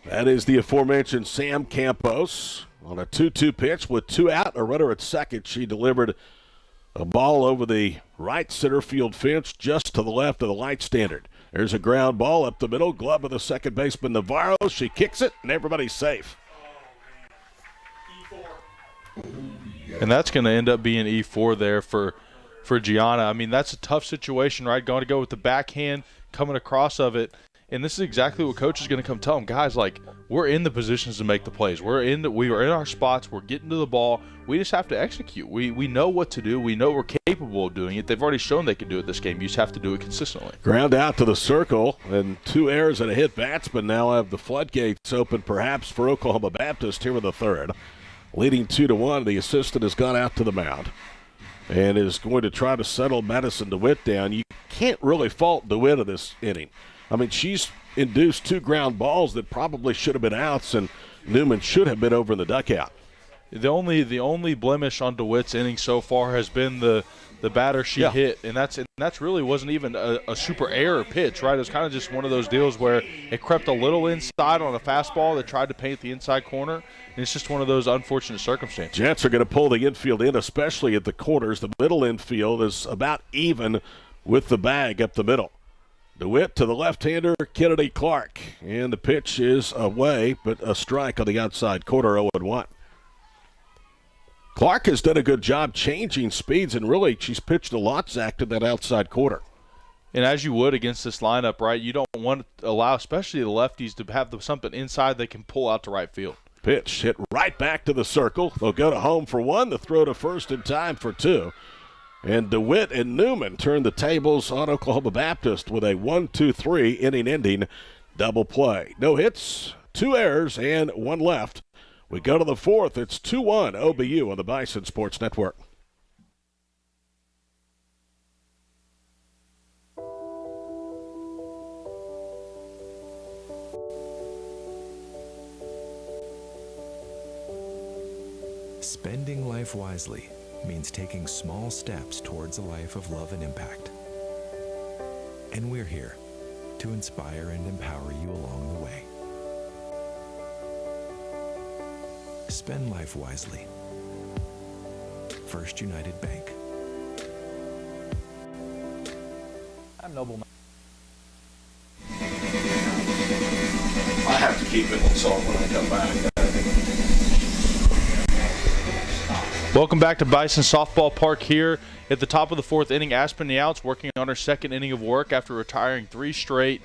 That is the aforementioned Sam Campos on a 2-2 pitch with 2 out, a runner at second. She delivered a ball over the right center field fence just to the left of the light standard. There's a ground ball up the middle, glove of the second baseman Navarro. She kicks it, and everybody's safe. And that's going to end up being E4 there for Gianna. I mean, that's a tough situation, right? Going to go with the backhand coming across of it. And this is exactly what coach is going to come tell them, guys, like, we're in the positions to make the plays. We are in our spots. We're getting to the ball. We just have to execute. We know what to do. We know we're capable of doing it. They've already shown they can do it this game. You just have to do it consistently. Ground out to the circle, and 2 errors and a hit batsman now have the floodgates open perhaps for Oklahoma Baptist here in the third. Leading 2-1, the assistant has gone out to the mound and is going to try to settle Madison DeWitt down. You can't really fault DeWitt in this inning. I mean, she's induced 2 ground balls that probably should have been outs, and Newman should have been over in the dugout. The only blemish on DeWitt's inning so far has been the batter she hit, and that's really wasn't even a super error pitch, right? It was kind of just one of those deals where it crept a little inside on a fastball that tried to paint the inside corner, and it's just one of those unfortunate circumstances. Jets are going to pull the infield in, especially at the corners. The middle infield is about even with the bag up the middle. DeWitt to the left-hander, Kennedy Clark. And the pitch is away, but a strike on the outside corner, 0-1. Clark has done a good job changing speeds, and really she's pitched a lot, Zach, to that outside corner. And as you would against this lineup, right, you don't want to allow, especially the lefties, to have something inside they can pull out to right field. Pitch hit right back to the circle. They'll go to home for 1, the throw to first in time for 2. And DeWitt and Newman turn the tables on Oklahoma Baptist with a 1-2-3 inning-ending double play. No hits, 2 errors, and 1 left. We go to the 4th. It's 2-1 OBU on the Bison Sports Network. Spending life wisely means taking small steps towards a life of love and impact. And we're here to inspire and empower you along the way. Spend life wisely. First United Bank. I'm Noble. I have to keep it on salt when I come back. Welcome back to Bison Softball Park here at the top of the 4th inning. Aspen Youts working on her 2nd inning of work after retiring 3 straight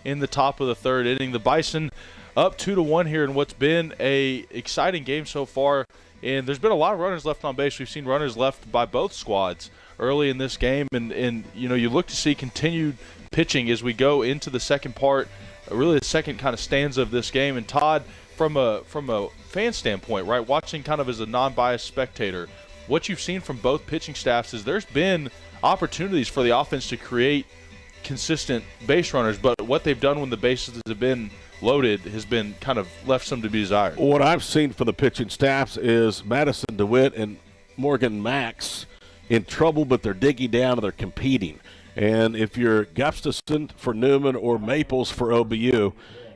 in the top of the 3rd inning. The Bison up 2-1 here in what's been a exciting game so far, and there's been a lot of runners left on base. We've seen runners left by both squads early in this game, and you know, you look to see continued pitching as we go into the second part, really the second kind of stanza of this game. And Todd, from a fan standpoint, right, watching kind of as a non-biased spectator, what you've seen from both pitching staffs is there's been opportunities for the offense to create consistent base runners, but what they've done when the bases have been loaded has been kind of left some to be desired. What I've seen from the pitching staffs is Madison DeWitt and Morgan Max in trouble, but they're digging down and they're competing. And if you're Gustafson for Newman or Maples for OBU,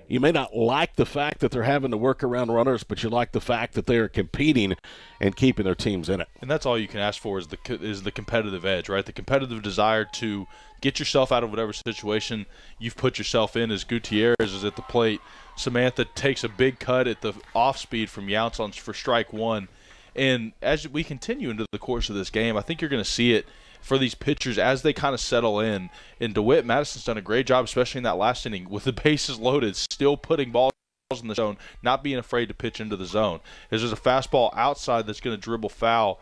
you may not like the fact that they're having to work around runners, but you like the fact that they are competing and keeping their teams in it. And that's all you can ask for is the competitive edge, right? The competitive desire to get yourself out of whatever situation you've put yourself in. As Gutierrez is at the plate, Samantha takes a big cut at the off speed from Youts for strike 1. And as we continue into the course of this game, I think you're going to see it for these pitchers as they kind of settle in. And DeWitt, Madison's done a great job, especially in that last inning, with the bases loaded, still putting balls in the zone, not being afraid to pitch into the zone. There's a fastball outside that's going to dribble foul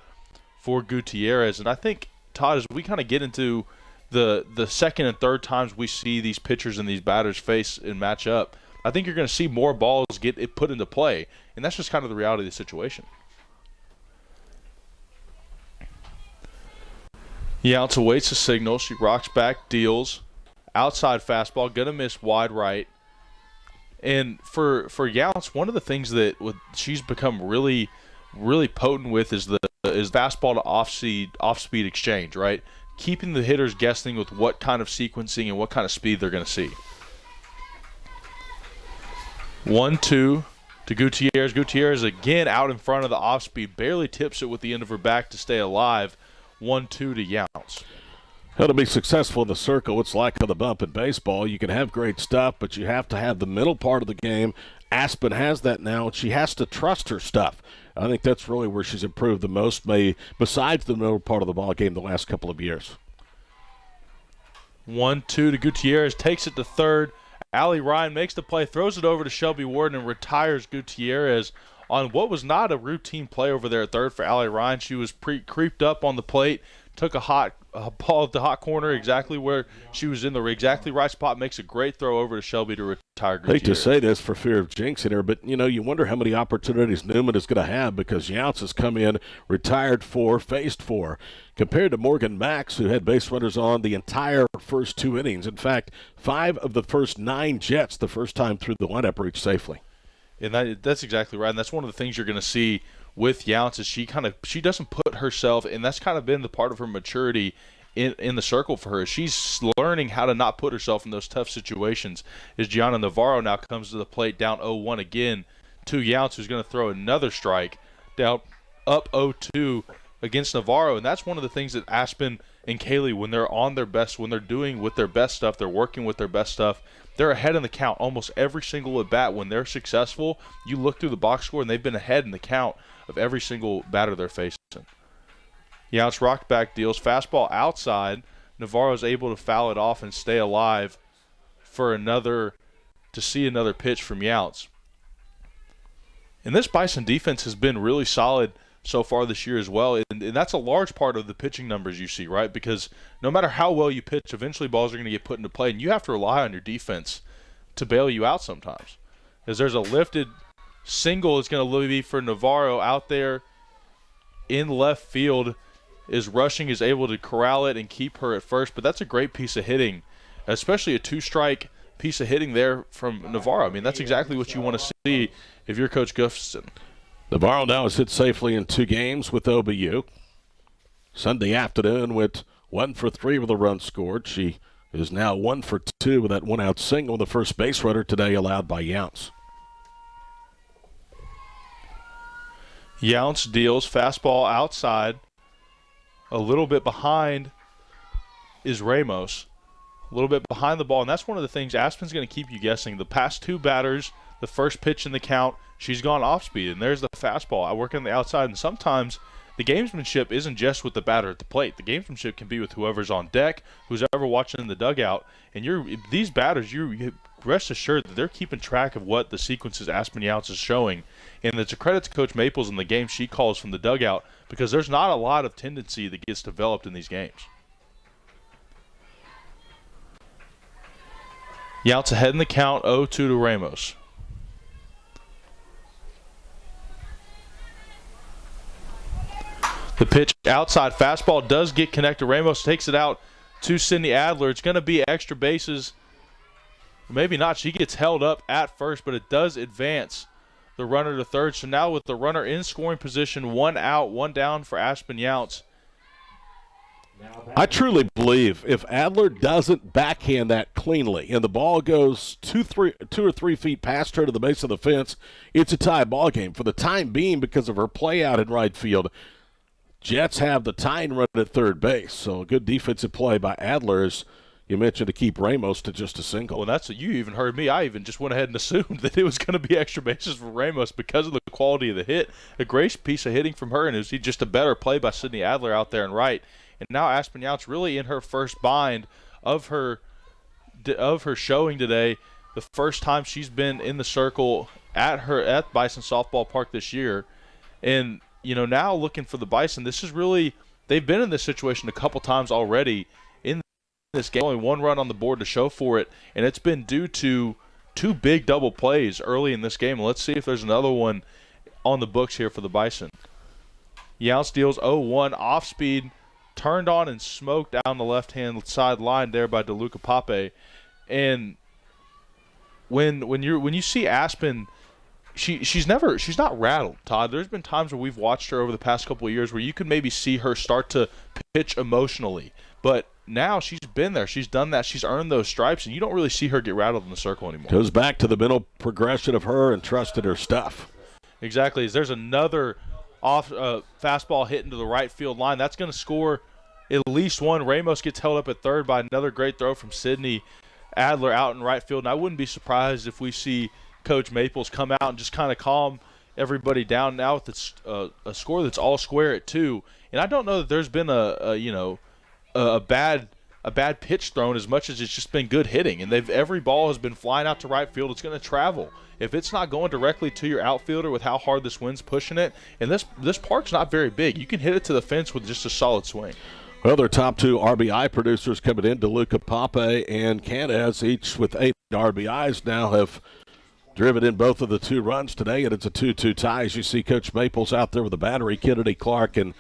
for Gutierrez. And I think, Todd, as we kind of get into the second and third times we see these pitchers and these batters face and match up, I think you're going to see more balls get it put into play. And that's just kind of the reality of the situation. Youts awaits the signal. She rocks back, deals. Outside fastball, going to miss wide right. And for Youts, one of the things that she's become really, really potent with is fastball to off speed exchange, right? Keeping the hitters guessing with what kind of sequencing and what kind of speed they're going to see. 1-2 to Gutierrez. Gutierrez again out in front of the off speed, barely tips it with the end of her back to stay alive. 1-2 to Youts. How to be successful in the circle, it's like on the bump in baseball. You can have great stuff, but you have to have the middle part of the game. Aspen has that now, and she has to trust her stuff. I think that's really where she's improved the most, besides the middle part of the ball game the last couple of years. 1-2 to Gutierrez, takes it to third Allie Ryan makes the play, throws it over to Shelby Warden, and retires Gutierrez on what was not a routine play over there at third for Allie Ryan. She was creeped up on the plate, took a ball at the hot corner exactly where she was in the exactly right spot, makes a great throw over to Shelby to retire Gutierrez. I hate to say this for fear of jinxing her, but, you wonder how many opportunities Newman is going to have because Younts has come in, retired 4, faced 4, compared to Morgan Max, who had base runners on the entire first 2 innings. In fact, 5 of the first 9 Jets the first time through the lineup reached safely. And that's exactly right, and that's one of the things you're going to see with Younts is she doesn't put herself, and that's kind of been the part of her maturity in the circle for her. She's learning how to not put herself in those tough situations. As Gianna Navarro now comes to the plate down 0-1 again to Younts, who's going to throw another strike down up 0-2 against Navarro. And that's one of the things that Aspen and Kaylee, when they're on their best, when they're doing with their best stuff, they're working with their best stuff, they're ahead in the count almost every single at bat. When they're successful, you look through the box score and they've been ahead in the count of every single batter they're facing. Younts rocked back deals, fastball outside. Navarro's able to foul it off and stay alive to see another pitch from Younts. And this Bison defense has been really solid so far this year as well, and that's a large part of the pitching numbers you see, right? Because no matter how well you pitch, eventually balls are going to get put into play, and you have to rely on your defense to bail you out sometimes. As there's a lifted single, it's going to be for Navarro out there in left field. Rushing is able to corral it and keep her at first, but that's a great piece of hitting, especially a 2-strike piece of hitting there from Navarro. I mean, that's exactly what you want to see if you're Coach Gustafson. Navarro now has hit safely in 2 games with OBU. Sunday afternoon went 1 for 3 with a run scored. She is now 1 for 2 with that 1-out single, the first base runner today allowed by Younts. Younts deals fastball outside. A little bit behind is Ramos. A little bit behind the ball, and that's one of the things Aspen's going to keep you guessing. The past 2 batters, the first pitch in the count, she's gone off speed, and there's the fastball. I work on the outside, and sometimes the gamesmanship isn't just with the batter at the plate. The gamesmanship can be with whoever's on deck, who's ever watching in the dugout. And these batters, you rest assured that they're keeping track of what the sequences Aspen Younts is showing. And it's a credit to Coach Maples and the game she calls from the dugout, because there's not a lot of tendency that gets developed in these games. Younts ahead in the count, 0-2 to Ramos. The pitch outside fastball does get connected. Ramos takes it out to Sydney Adler. It's going to be extra bases. Maybe not. She gets held up at first, but it does advance the runner to third. So now with the runner in scoring position, 1 out, 1 down for Aspen Younts. I truly believe if Adler doesn't backhand that cleanly and the ball goes 2 or 3 feet past her to the base of the fence, it's a tie ball game. For the time being, because of her play out in right field, Jets have the tying run at third base. So a good defensive play by Adler, as you mentioned, to keep Ramos to just a single. Well, that's you even heard me. I even just went ahead and assumed that it was going to be extra bases for Ramos because of the quality of the hit. A great piece of hitting from her, and it was just a better play by Sydney Adler out there and right. And now Aspen Younts really in her first bind of her showing today, the first time she's been in the circle at Bison Softball Park this year. And now looking for the Bison, this is really, they've been in this situation a couple times already in this game. Only 1 run on the board to show for it, and it's been due to 2 big double plays early in this game. Let's see if there's another one on the books here for the Bison. Younts deals 0-1 off speed, turned on and smoked down the left-hand side line there by DeLuca Pape. And when you see Aspen, she's not rattled, Todd. There's been times where we've watched her over the past couple of years where you could maybe see her start to pitch emotionally, but now she's been there, she's done that, she's earned those stripes, and you don't really see her get rattled in the circle anymore. Goes back to the mental progression of her and trusted her stuff. Exactly. There's another off fastball hit into the right field line. That's going to score at least 1. Ramos gets held up at third by another great throw from Sydney Adler out in right field. And I wouldn't be surprised if we see Coach Maples come out and just kind of calm everybody down now with a score that's all square at 2. And I don't know that there's been a bad a bad pitch thrown as much as it's just been good hitting. And every ball has been flying out to right field. It's going to travel. If it's not going directly to your outfielder with how hard this wind's pushing it, and this park's not very big, you can hit it to the fence with just a solid swing. Well, their top 2 RBI producers coming in, DeLuca Pape and Canez, each with 8 RBIs, now have driven in both of the 2 runs today, and it's a 2-2 tie. As you see Coach Maples out there with the battery, Kennedy Clark and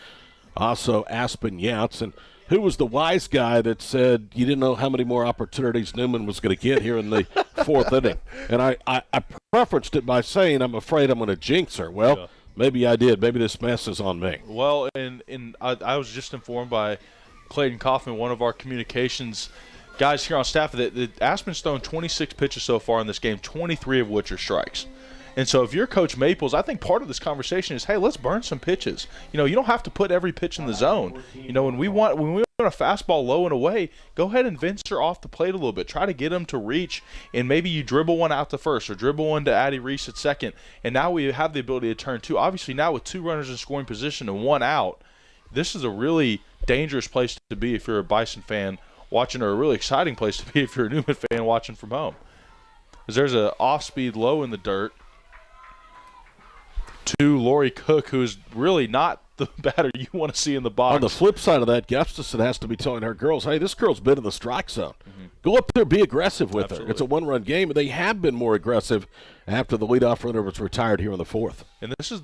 also Aspen Younts. And who was the wise guy that said you didn't know how many more opportunities Newman was going to get here in the 4th inning? And I preferenced it by saying I'm afraid I'm going to jinx her. Well, yeah. Maybe I did. Maybe this mess is on me. Well, and I was just informed by Clayton Kaufman, one of our communications guys here on staff, that Aspen's thrown 26 pitches so far in this game, 23 of which are strikes. And so if you're Coach Maples, I think part of this conversation is, hey, let's burn some pitches. You know, you don't have to put every pitch in the zone. You know, when we want a fastball low and away, go ahead and venture off the plate a little bit. Try to get them to reach, and maybe you dribble one out to first or dribble one to Addie Reese at second. And now we have the ability to turn 2. Obviously, now with 2 runners in scoring position and 1 out, this is a really dangerous place to be if you're a Bison fan watching, or a really exciting place to be if you're a Newman fan watching from home. Because there's an off-speed low in the dirt to Lori Cook, who's really not the batter you want to see in the box. On the flip side of that, Gustafson has to be telling her girls, hey, this girl's been in the strike zone. Mm-hmm. Go up there, be aggressive with her. It's a 1-run game, and they have been more aggressive after the leadoff runner was retired here in the 4th. And this is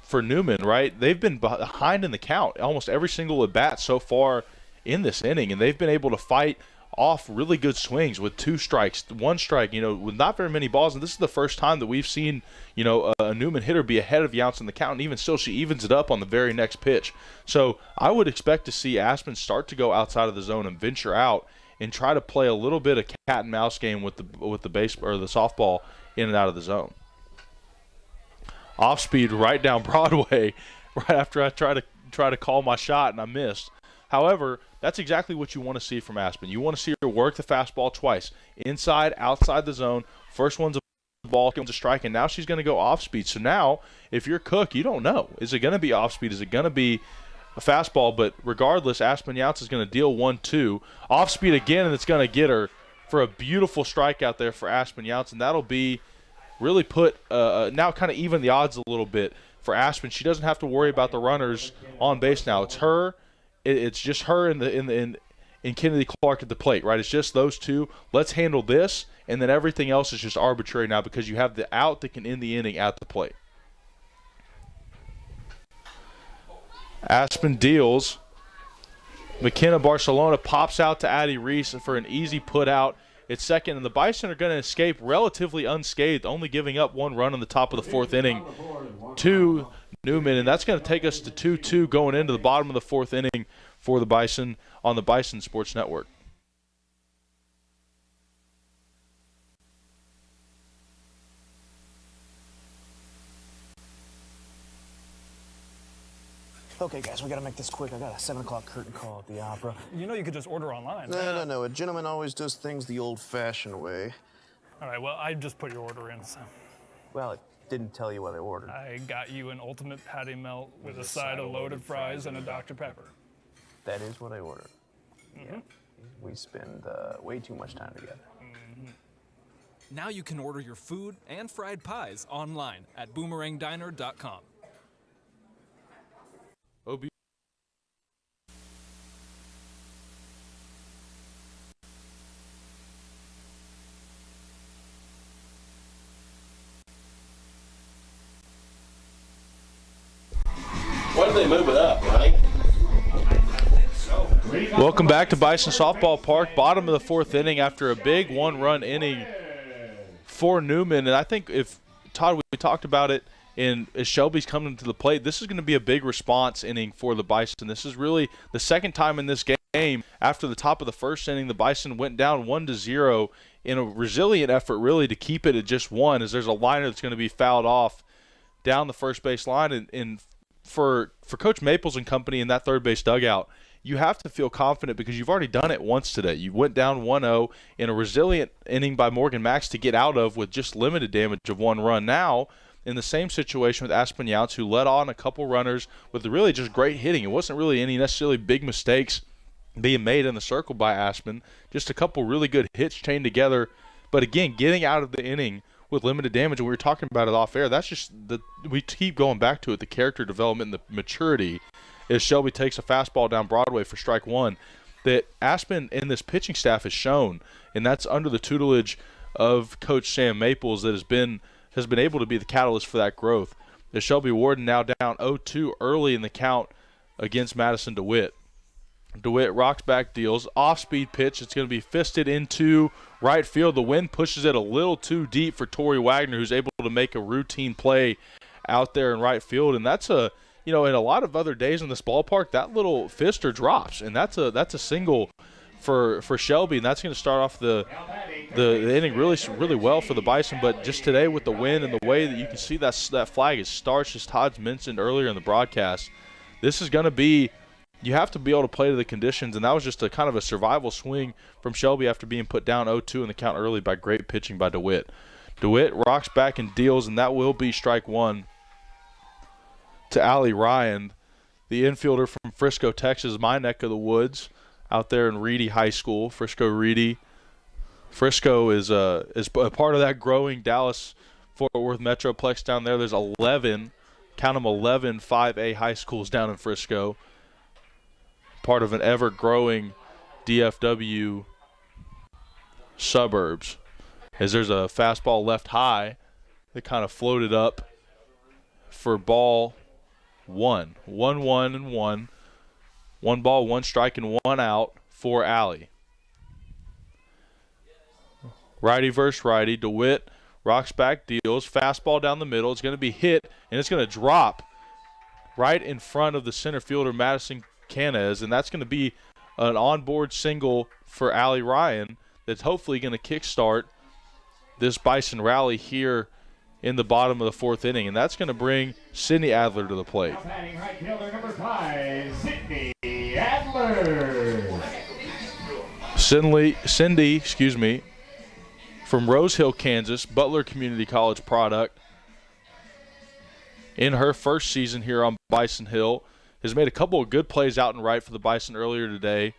for Newman, right? They've been behind in the count almost every single at bat so far in this inning, and they've been able to fight off really good swings with 2 strikes, 1 strike, you know, with not very many balls. And this is the first time that we've seen, you know, a Newman hitter be ahead of Younts in the count, and even still she evens it up on the very next pitch. So I would expect to see Aspen start to go outside of the zone and venture out and try to play a little bit of cat and mouse game with the base or the softball in and out of the zone. Off speed right down Broadway right after I try to call my shot and I missed. However, that's exactly what you want to see from Aspen. You want to see her work the fastball twice, inside, outside the zone. First one's a ball, comes a strike, and now she's going to go off speed. So now, if you're Cook, you don't know. Is it going to be off speed? Is it going to be a fastball? But regardless, Aspen Younts is going to deal 1-2. Off speed again, and it's going to get her for a beautiful strikeout there for Aspen Younts, and that'll be really put now kind of even the odds a little bit for Aspen. She doesn't have to worry about the runners on base now. It's her. It's just her and Kennedy Clark at the plate, right? It's just those 2. Let's handle this, and then everything else is just arbitrary now because you have the out that can end the inning at the plate. Aspen deals. McKenna Barcelona pops out to Addie Reese for an easy put out at second, and the Bison are going to escape relatively unscathed, only giving up 1 run in the top of the 4th inning to Newman, and that's going to take us to 2-2 going into the bottom of the 4th inning for the Bison on the Bison Sports Network. Okay, guys, we got to make this quick. I got a 7 o'clock curtain call at the opera. You know you could just order online. No. A gentleman always does things the old-fashioned way. All right, well, I just put your order in, so. Well, it didn't tell you what I ordered. I got you an ultimate patty melt with a side of loaded fries and a Dr. Pepper. That is what I ordered. Mm-hmm. Yeah. We spend way too much time together. Mm-hmm. Now you can order your food and fried pies online at boomerangdiner.com. Why did they move it up, right? Welcome back to Bison Softball Park. Bottom of the 4th inning after a big 1-run inning for Newman. And I think if, Todd, we talked about it, and as Shelby's coming to the plate, this is going to be a big response inning for the Bison. This is really the second time in this game after the top of the 1st inning, the Bison went down 1-0 in a resilient effort really to keep it at just 1, as there's a liner that's going to be fouled off down the first base line. And for Coach Maples and company in that third base dugout, you have to feel confident because you've already done it once today. You went down 1-0 in a resilient inning by Morgan Max to get out of with just limited damage of 1 run. Now, in the same situation with Aspen Younts, who led on a couple runners with really just great hitting. It wasn't really any necessarily big mistakes being made in the circle by Aspen. Just a couple really good hits chained together. But again, getting out of the inning with limited damage, and we were talking about it off air, that's just we keep going back to it, the character development and the maturity as Shelby takes a fastball down Broadway for strike one that Aspen and this pitching staff has shown, and that's under the tutelage of Coach Sam Maples that has been able to be the catalyst for that growth. As Shelby Warden now down 0-2 early in the count against Madison DeWitt. DeWitt rocks back, deals off-speed pitch. It's going to be fisted into right field. The wind pushes it a little too deep for Torrey Wagner, who's able to make a routine play out there in right field. And that's in a lot of other days in this ballpark, that little fister drops, and that's a single for Shelby, and that's going to start off the inning really well for the Bison. But just today with the wind and the way that you can see that flag is starched, as Todd's mentioned earlier in the broadcast, this is going to be, you have to be able to play to the conditions, and that was just a kind of a survival swing from Shelby after being put down 0-2 in the count early by great pitching by DeWitt. DeWitt rocks back and deals, and that will be strike one to Allie Ryan, the infielder from Frisco, Texas, my neck of the woods, out there in Reedy High School, Frisco-Reedy. Frisco is a part of that growing Dallas-Fort Worth Metroplex down there. There's 11, count them 11 5A high schools down in Frisco, part of an ever-growing DFW suburbs. As there's a fastball left high that kind of floated up for ball one. 1-1-1. One ball, one strike, and one out for Allie. Righty versus righty. DeWitt rocks back, deals. Fastball down the middle. It's going to be hit, and it's going to drop right in front of the center fielder, Madison Canez, and that's going to be an onboard single for Allie Ryan that's hopefully going to kickstart this Bison rally here in the bottom of the fourth inning, and that's going to bring Sydney Adler to the plate. Now batting right fielder number 5, Sydney Adler. Cindy, from Rose Hill, Kansas, Butler Community College product. In her first season here on Bison Hill, has made a couple of good plays out and right for the Bison earlier today.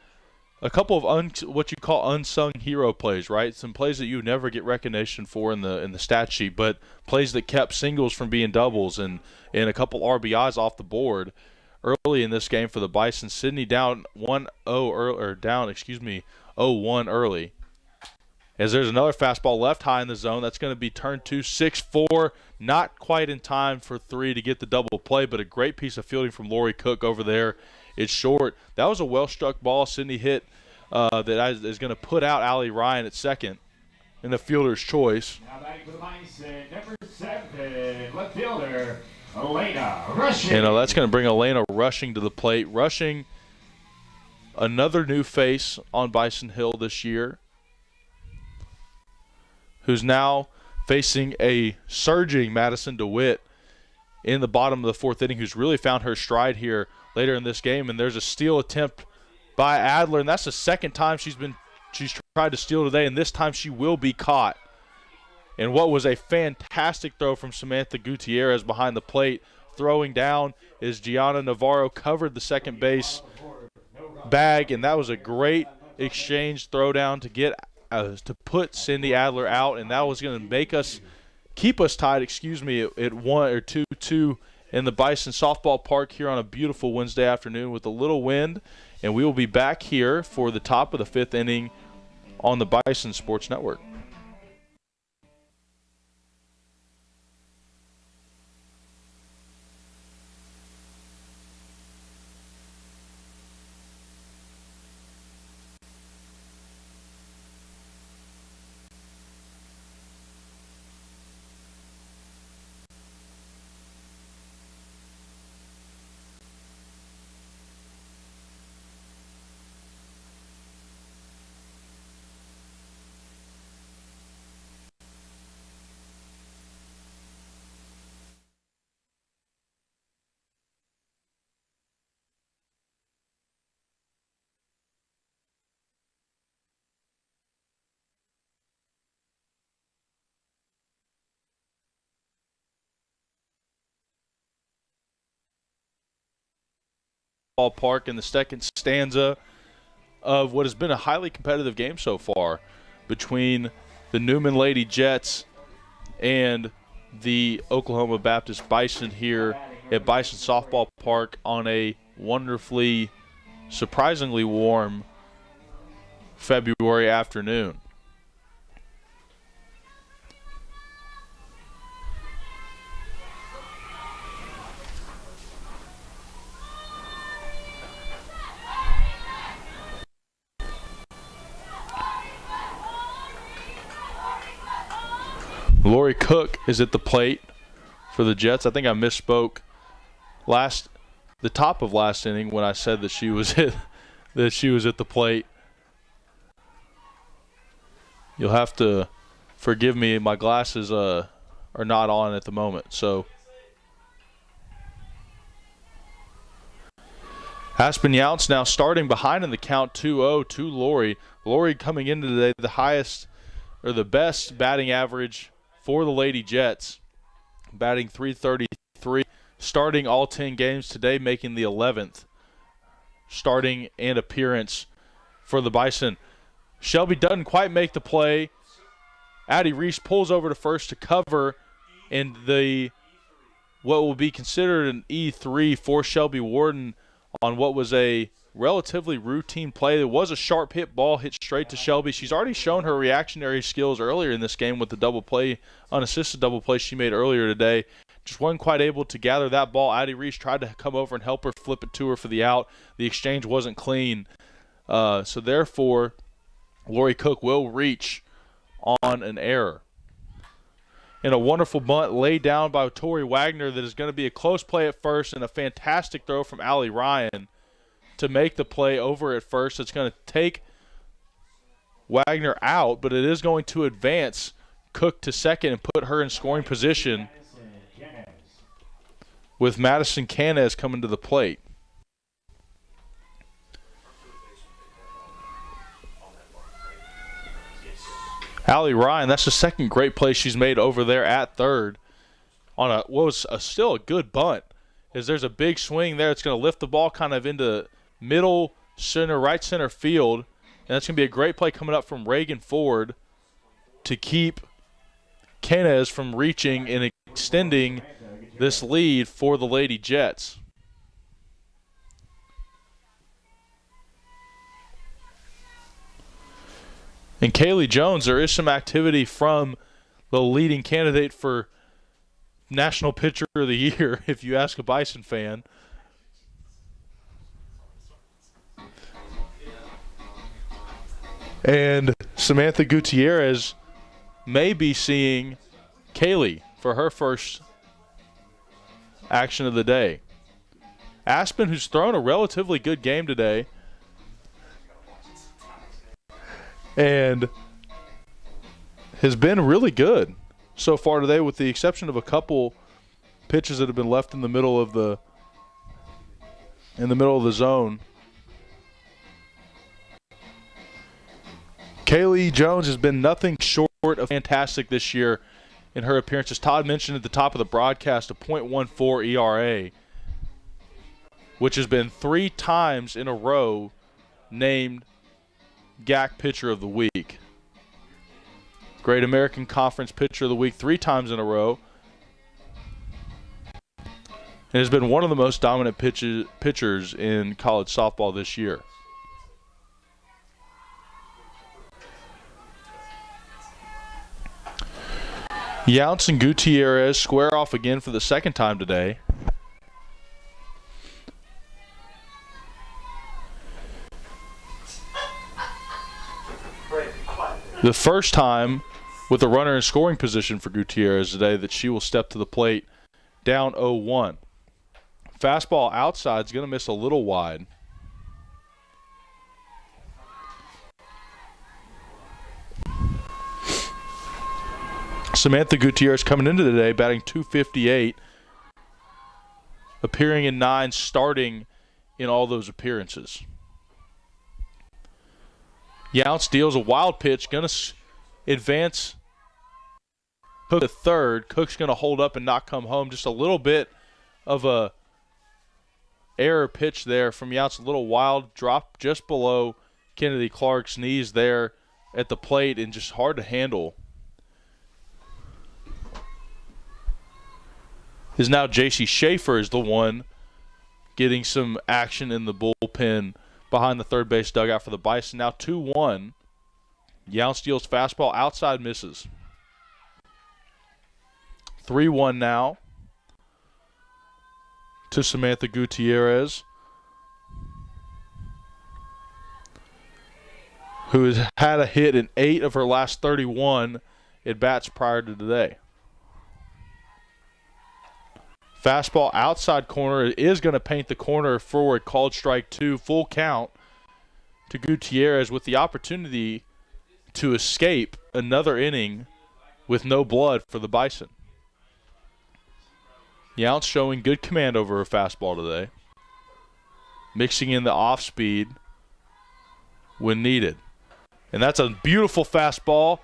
A couple of what you call unsung hero plays, right? Some plays that you never get recognition for in the stat sheet, but plays that kept singles from being doubles and a couple RBIs off the board early in this game for the Bison. Sydney down 0-1 early. As there's another fastball left high in the zone, that's going to be turned to 6-4, not quite in time for 3 to get the double play, but a great piece of fielding from Lori Cook over there. It's short. That was a well-struck ball Sydney hit that is going to put out Allie Ryan at second in the fielder's choice. Now batting for the Bison, number 7, left fielder, Elena Rushing. And that's going to bring Elena Rushing to the plate. Rushing, another new face on Bison Hill this year, who's now facing a surging Madison DeWitt in the bottom of the fourth inning, who's really found her stride here later in this game. And there's a steal attempt by Adler, and that's the second time she's tried to steal today, and this time she will be caught. And what was a fantastic throw from Samantha Gutierrez behind the plate, throwing down as Gianna Navarro covered the second base bag, and that was a great exchange throw down to put Cindy Adler out, and that was going to keep us tied, at 1 or 2-2 in the Bison softball park here on a beautiful Wednesday afternoon with a little wind. And we will be back here for the top of the fifth inning on the Bison Sports Network. Park in the second stanza of what has been a highly competitive game so far between the Newman Lady Jets and the Oklahoma Baptist Bison here at Bison Softball Park on a wonderfully, surprisingly warm February afternoon. Lori Cook is at the plate for the Jets. I think I misspoke the top of last inning when I said that she was at the plate. You'll have to forgive me. My glasses are not on at the moment. So Aspen Younts now starting behind in the count 2-0 to Lori. Lori coming into today the best batting average for the Lady Jets, batting .333, starting all 10 games today, making the 11th starting and appearance for the Bison. Shelby doesn't quite make the play. Addie Reese pulls over to first to cover, and what will be considered an E3 for Shelby Warden on what was a relatively routine play. There was a sharp hit ball hit straight to Shelby. She's already shown her reactionary skills earlier in this game with the double play, unassisted double play she made earlier today. Just wasn't quite able to gather that ball. Addie Reese tried to come over and help her flip it to her for the out. The exchange wasn't clean. So therefore, Lori Cook will reach on an error. And a wonderful bunt laid down by Tori Wagner that is going to be a close play at first, and a fantastic throw from Allie Ryan to make the play over at first. It's going to take Wagner out, but it is going to advance Cook to second and put her in scoring position with Madison Canez coming to the plate. Allie Ryan, that's the second great play she's made over there at third on what was still a good bunt. There's a big swing there. It's going to lift the ball kind of into middle center, right center field, and that's going to be a great play coming up from Reagan Ford to keep Canez from reaching and extending this lead for the Lady Jets. And Kaylee Jones, there is some activity from the leading candidate for National Pitcher of the Year, if you ask a Bison fan. And Samantha Gutierrez may be seeing Kaylee for her first action of the day. Aspen, who's thrown a relatively good game today, and has been really good so far today, with the exception of a couple pitches that have been left in the middle of the zone. Kaylee Jones has been nothing short of fantastic this year in her appearances. Todd mentioned at the top of the broadcast a .14 ERA, which has been 3 times in a row named GAC Pitcher of the Week. Great American Conference Pitcher of the Week 3 times in a row. And has been one of the most dominant pitchers in college softball this year. Younts and Gutierrez square off again for the second time today. The first time with a runner in scoring position for Gutierrez today that she will step to the plate down 0-1. Fastball outside is going to miss a little wide. Samantha Gutierrez coming into today batting .258, appearing in 9, starting in all those appearances. Younts deals a wild pitch, going to advance Cook to third. Cook's going to hold up and not come home. Just a little bit of a error pitch there from Younts, a little wild drop just below Kennedy Clark's knees there at the plate and just hard to handle. Is now J.C. Schaefer is the one getting some action in the bullpen behind the third base dugout for the Bison. Now 2-1. Young steals fastball outside, misses. 3-1 now to Samantha Gutierrez, who has had a hit in 8 of her last 31 at bats prior to today. Fastball outside corner is going to paint the corner for a called strike 2, full count to Gutierrez with the opportunity to escape another inning with no blood for the Bison. Yount showing good command over her fastball today, mixing in the off speed when needed. And that's a beautiful fastball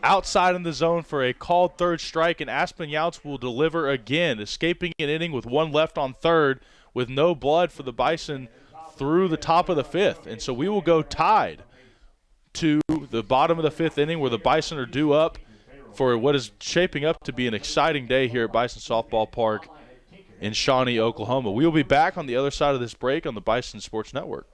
outside in the zone for a called third strike, and Aspen Younts will deliver again, escaping an inning with 1 left on third with no blood for the Bison through the top of the 5th. And so we will go tied to the bottom of the 5th inning where the Bison are due up for what is shaping up to be an exciting day here at Bison Softball Park in Shawnee, Oklahoma. We will be back on the other side of this break on the Bison Sports Network.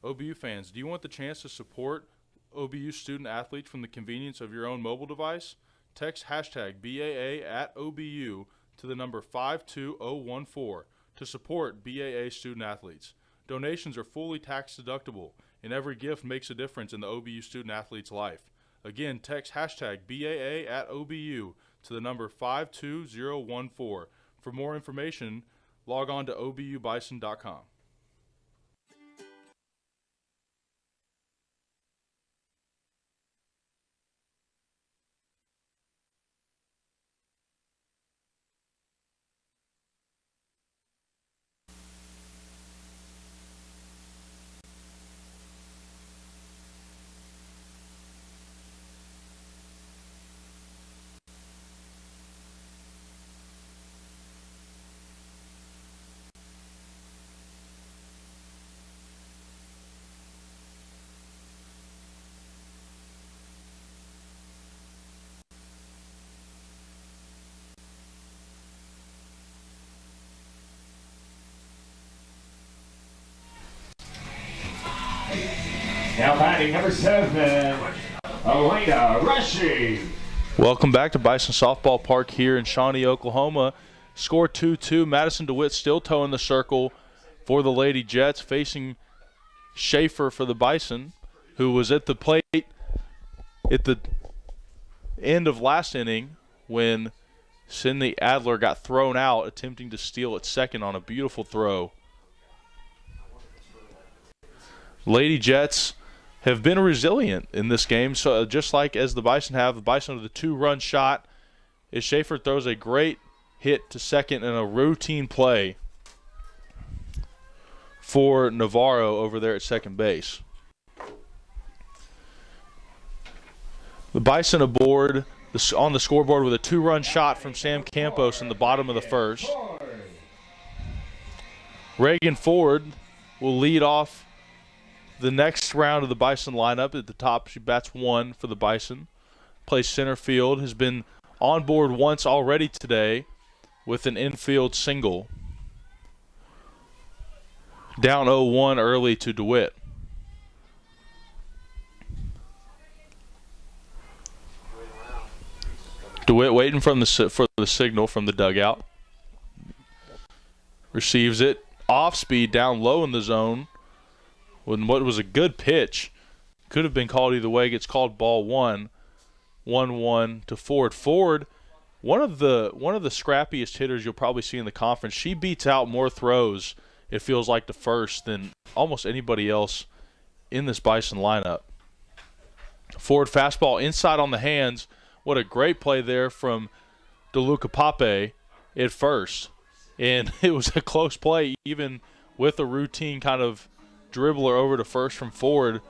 OBU fans, do you want the chance to support OBU student athletes from the convenience of your own mobile device? Text hashtag BAA at OBU to the number 52014 to support BAA student athletes. Donations are fully tax deductible, and every gift makes a difference in the OBU student athlete's life. Again, text hashtag BAA at OBU to the number 52014. For more information, log on to obubison.com. Now batting number 7, Elena Rushing. Welcome back to Bison Softball Park here in Shawnee, Oklahoma. Score 2-2. Madison DeWitt still toeing the circle for the Lady Jets, facing Schaefer for the Bison, who was at the plate at the end of last inning when Sydney Adler got thrown out attempting to steal at second on a beautiful throw. Lady Jets have been resilient in this game, so just like as the Bison have, the Bison with a 2-run shot as Schaefer throws a great hit to second in a routine play for Navarro over there at second base. The Bison aboard on the scoreboard with a 2-run shot from Sam Campos in the bottom of the first. Reagan Ford will lead off the next round of the Bison lineup. At the top, she bats 1 for the Bison. Plays center field. Has been on board once already today with an infield single. Down 0-1 early to DeWitt. DeWitt waiting for the signal from the dugout. Receives it. Off speed down low in the zone. When what was a good pitch, could have been called either way, gets called ball 1. 1-1 to Ford. Ford, one of the scrappiest hitters you'll probably see in the conference. She beats out more throws, it feels like, to first than almost anybody else in this Bison lineup. Ford fastball inside on the hands. What a great play there from DeLuca Pape at first. And it was a close play, even with a routine kind of dribbler over to first from Ford.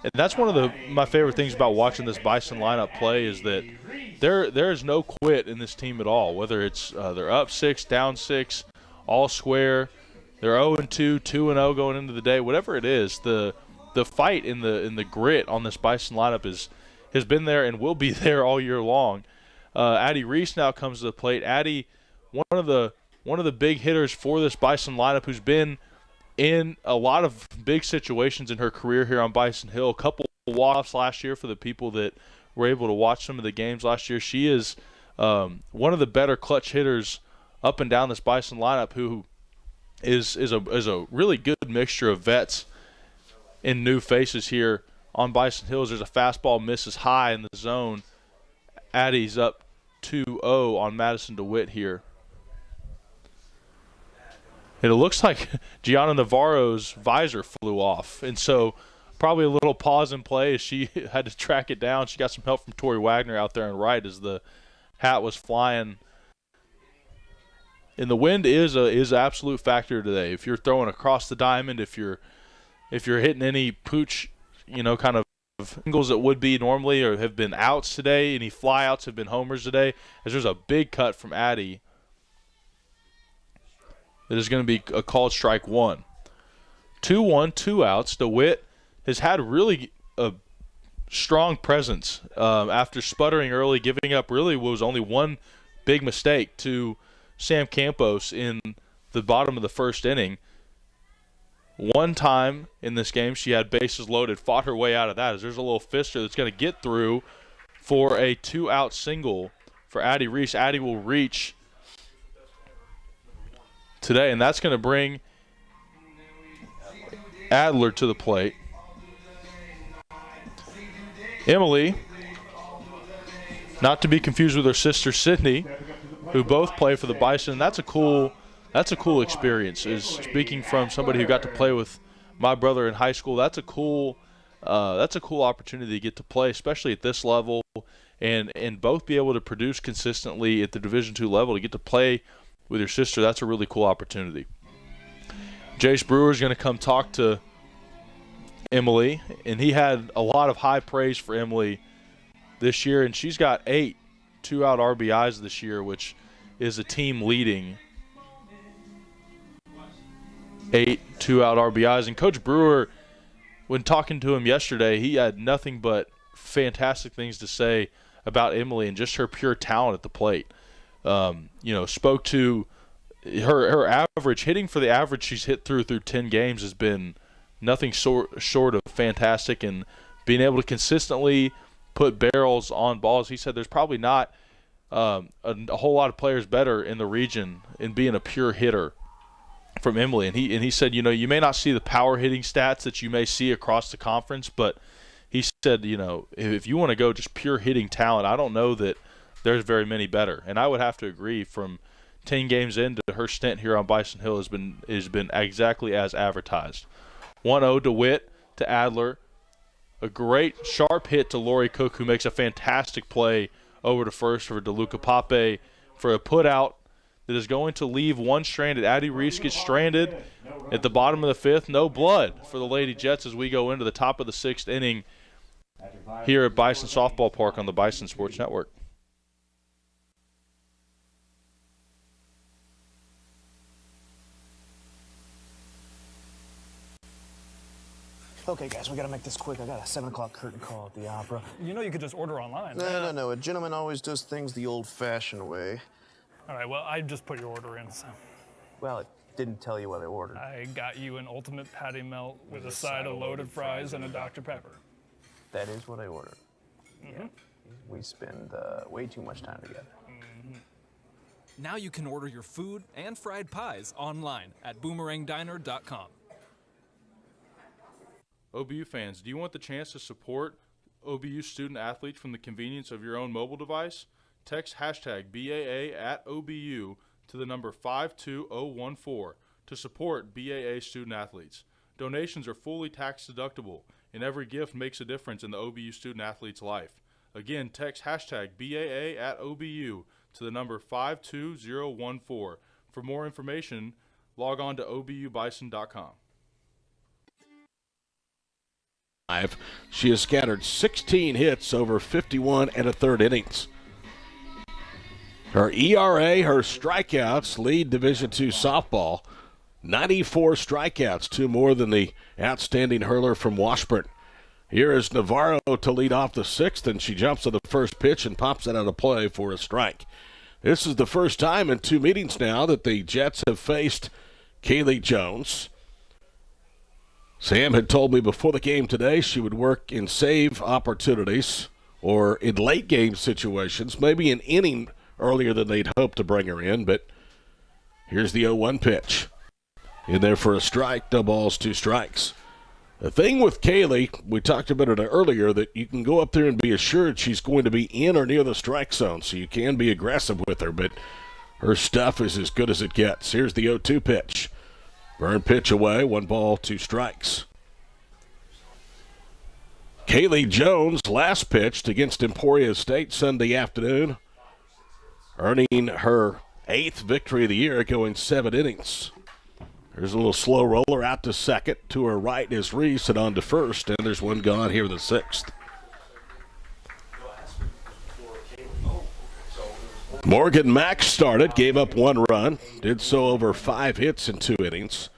And that's one of my favorite things about watching this Bison lineup play is that there is no quit in this team at all. Whether it's they're up 6, down 6, all square, they're 0-2, 2-0 going into the day, whatever it is, the the fight in the grit on this Bison lineup has been there and will be there all year long. Addie Reese now comes to the plate. Addie, one of the big hitters for this Bison lineup, who's been in a lot of big situations in her career here on Bison Hill. A couple walk-offs last year for the people that were able to watch some of the games last year. She is one of the better clutch hitters up and down this Bison lineup, who is a really good mixture of vets and new faces here on Bison Hills. There's a fastball misses high in the zone. Addie's up 2-0 on Madison DeWitt here. And it looks like Gianna Navarro's visor flew off. And so probably a little pause in play as she had to track it down. She got some help from Tori Wagner out there and right as the hat was flying. And the wind is an absolute factor today. If you're throwing across the diamond, if you're hitting any pooch, kind of angles that would be normally or have been outs today, any flyouts have been homers today, as there's a big cut from Addie. That is going to be a called strike one. 2-1, 2 outs. DeWitt has had really a strong presence after sputtering early, giving up really was only one big mistake to Sam Campos in the bottom of the first inning. One time in this game she had bases loaded, fought her way out of that as there's a little fister that's going to get through for a 2-out single for Addie Reese. Addie will reach today, and that's going to bring Adler to the plate. Emily, not to be confused with her sister Sydney, who both play for the Bison. That's a cool experience. Is speaking from somebody who got to play with my brother in high school. That's a cool opportunity to get to play, especially at this level, and both be able to produce consistently at the Division II level. To get to play with your sister, that's a really cool opportunity. Jace Brewer is going to come talk to Emily, and he had a lot of high praise for Emily this year, and she's got 8 2-out RBIs this year, which is a team leading 8 2-out RBIs. And Coach Brewer, when talking to him yesterday, he had nothing but fantastic things to say about Emily and just her pure talent at the plate. Spoke to her average, hitting for the average she's hit through 10 games has been nothing short of fantastic, and being able to consistently put barrels on balls. He said there's probably not a whole lot of players better in the region in being a pure hitter from Emily. And he said, you may not see the power hitting stats that you may see across the conference, but he said, if you want to go just pure hitting talent, I don't know that there's very many better. And I would have to agree, from 10 games into her stint here on Bison Hill has been exactly as advertised. 1-0 DeWitt to Adler. A great sharp hit to Lori Cook, who makes a fantastic play over to first for DeLuca Pape for a put out that is going to leave one stranded. Addie Reese gets stranded at the bottom of the fifth. No blood for the Lady Jets as we go into the top of the sixth inning here at Bison Softball Park on the Bison Sports Network. Okay, guys, we gotta make this quick. I got a 7 o'clock curtain call at the opera. You could just order online. No. A gentleman always does things the old-fashioned way. All right, well, I just put your order in, so. Well, it didn't tell you what I ordered. I got you an ultimate patty melt with a side of loaded fries and a Dr. Pepper. That is what I ordered. Yeah. We spend way too much time together. Now you can order your food and fried pies online at boomerangdiner.com. OBU fans, do you want the chance to support OBU student athletes from the convenience of your own mobile device? Text hashtag BAA at OBU to the number 52014 to support BAA student athletes. Donations are fully tax deductible, and every gift makes a difference in the OBU student athlete's life. Again, text hashtag BAA at OBU to the number 52014. For more information, log on to obubison.com. She has scattered 16 hits over 51 and a third innings. Her ERA, her strikeouts lead Division II softball. 94 strikeouts, 2 more than the outstanding hurler from Washburn. Here is Navarro to lead off the 6th, and she jumps to the first pitch and pops it out of play for a strike. This is the first time in 2 meetings now that the Jets have faced Kaylee Jones. Sam had told me before the game today she would work in save opportunities or in late game situations, maybe an inning earlier than they'd hoped to bring her in, but here's the 0-1 pitch. In there for a strike, no balls, 2 strikes. The thing with Kaylee, we talked about it earlier, that you can go up there and be assured she's going to be in or near the strike zone, so you can be aggressive with her, but her stuff is as good as it gets. Here's the 0-2 pitch. Burn pitch away, 1 ball, 2 strikes. Kaylee Jones last pitched against Emporia State Sunday afternoon, earning her 8th victory of the year, going 7 innings. There's a little slow roller out to second. To her right is Reese and on to first, and there's 1 gone here in the 6th. Morgan Mack started, gave up 1 run, did so over 5 hits in 2 innings.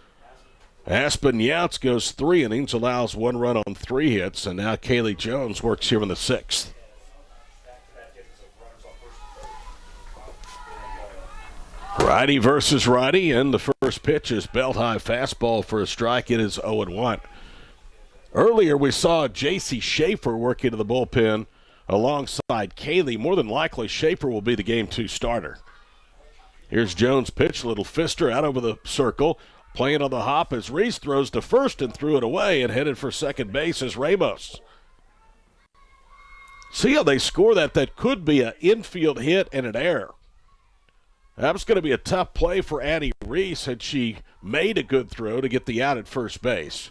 Aspen Yautz goes 3 innings, allows 1 run on 3 hits, and now Kaylee Jones works here in the 6th. Righty versus righty, and the first pitch is belt-high fastball for a strike. It is 0-1. Earlier we saw J.C. Schaefer work into the bullpen alongside Kaylee. More than likely, Schaefer will be the Game 2 starter. Here's Jones' pitch, little fister out over the circle. Playing on the hop as Reese throws to first and threw it away, and headed for second base is Ramos. See how they score that? That could be an infield hit and an error. That was going to be a tough play for Addie Reese had she made a good throw to get the out at first base.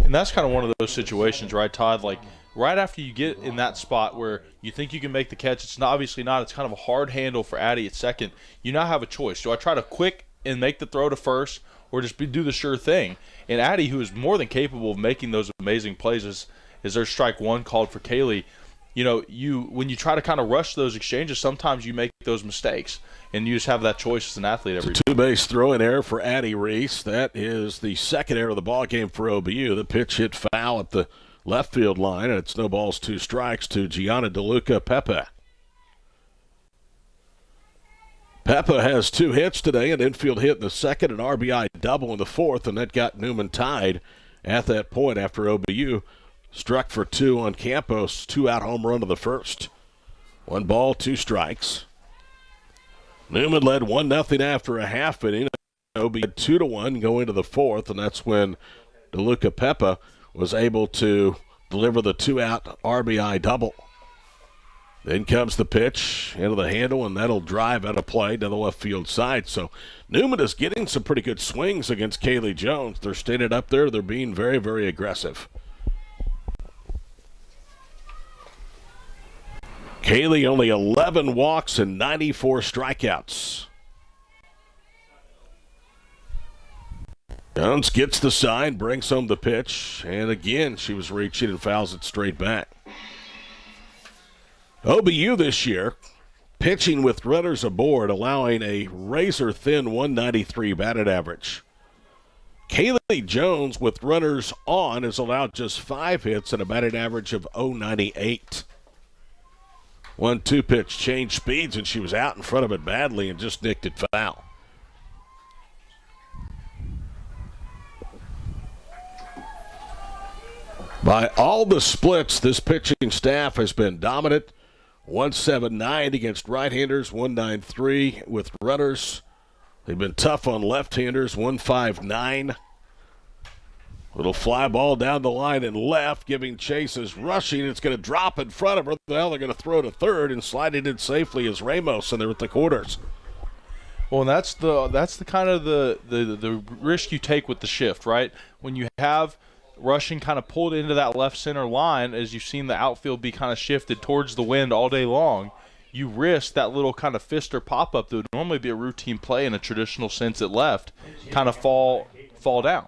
And that's kind of one of those situations, right, Todd? Like, right after you get in that spot where you think you can make the catch, it's not, obviously not. It's kind of a hard handle for Addie at second. You now have a choice. Do I try to quick and make the throw to first or just do the sure thing? And Addie, who is more than capable of making those amazing plays, is their strike 1 called for Kaylee. You know, when you try to kind of rush those exchanges, sometimes you make those mistakes, and you just have that choice as an athlete every time. 2-base throw-in error for Addie Reese. That is the second error of the ball game for OBU. The pitch hit foul at the left field line, and it's no balls, 2 strikes to Gianna DeLuca Pepe. Pepe has 2 hits today, an infield hit in the second, an RBI double in the 4th, and that got Newman tied at that point after OBU struck for 2 on Campos, 2-out home run to the 1st. 1 ball, 2 strikes. Newman led 1-0 after a half inning. OBU had 2-1 going to the 4th, and that's when DeLuca Pepe was able to deliver the 2-out RBI double. Then comes the pitch into the handle, and that'll drive out of play to the left field side. So Newman is getting some pretty good swings against Kaylee Jones. They're standing up there. They're being very, very aggressive. Kaylee only 11 walks and 94 strikeouts. Jones gets the sign, brings home the pitch, and again she was reaching and fouls it straight back. OBU this year, pitching with runners aboard, allowing a razor-thin 193 batted average. Kaylee Jones with runners on has allowed just 5 hits and a batted average of 098. 1-2 pitch changed speeds, and she was out in front of it badly and just nicked it foul. By all the splits, this pitching staff has been dominant. 179 against right-handers, 193 with runners. They've been tough on left-handers, 159. Little fly ball down the line and left, giving Chase's rushing. It's going to drop in front of her. Now they're going to throw to third, and sliding in safely is Ramos, and they're at the quarters. Well, and that's the kind of the risk you take with the shift, right? When you have rushing kind of pulled into that left center line, as you've seen the outfield be kind of shifted towards the wind all day long, you risk that little kind of fist or pop-up that would normally be a routine play in a traditional sense at left kind of fall down.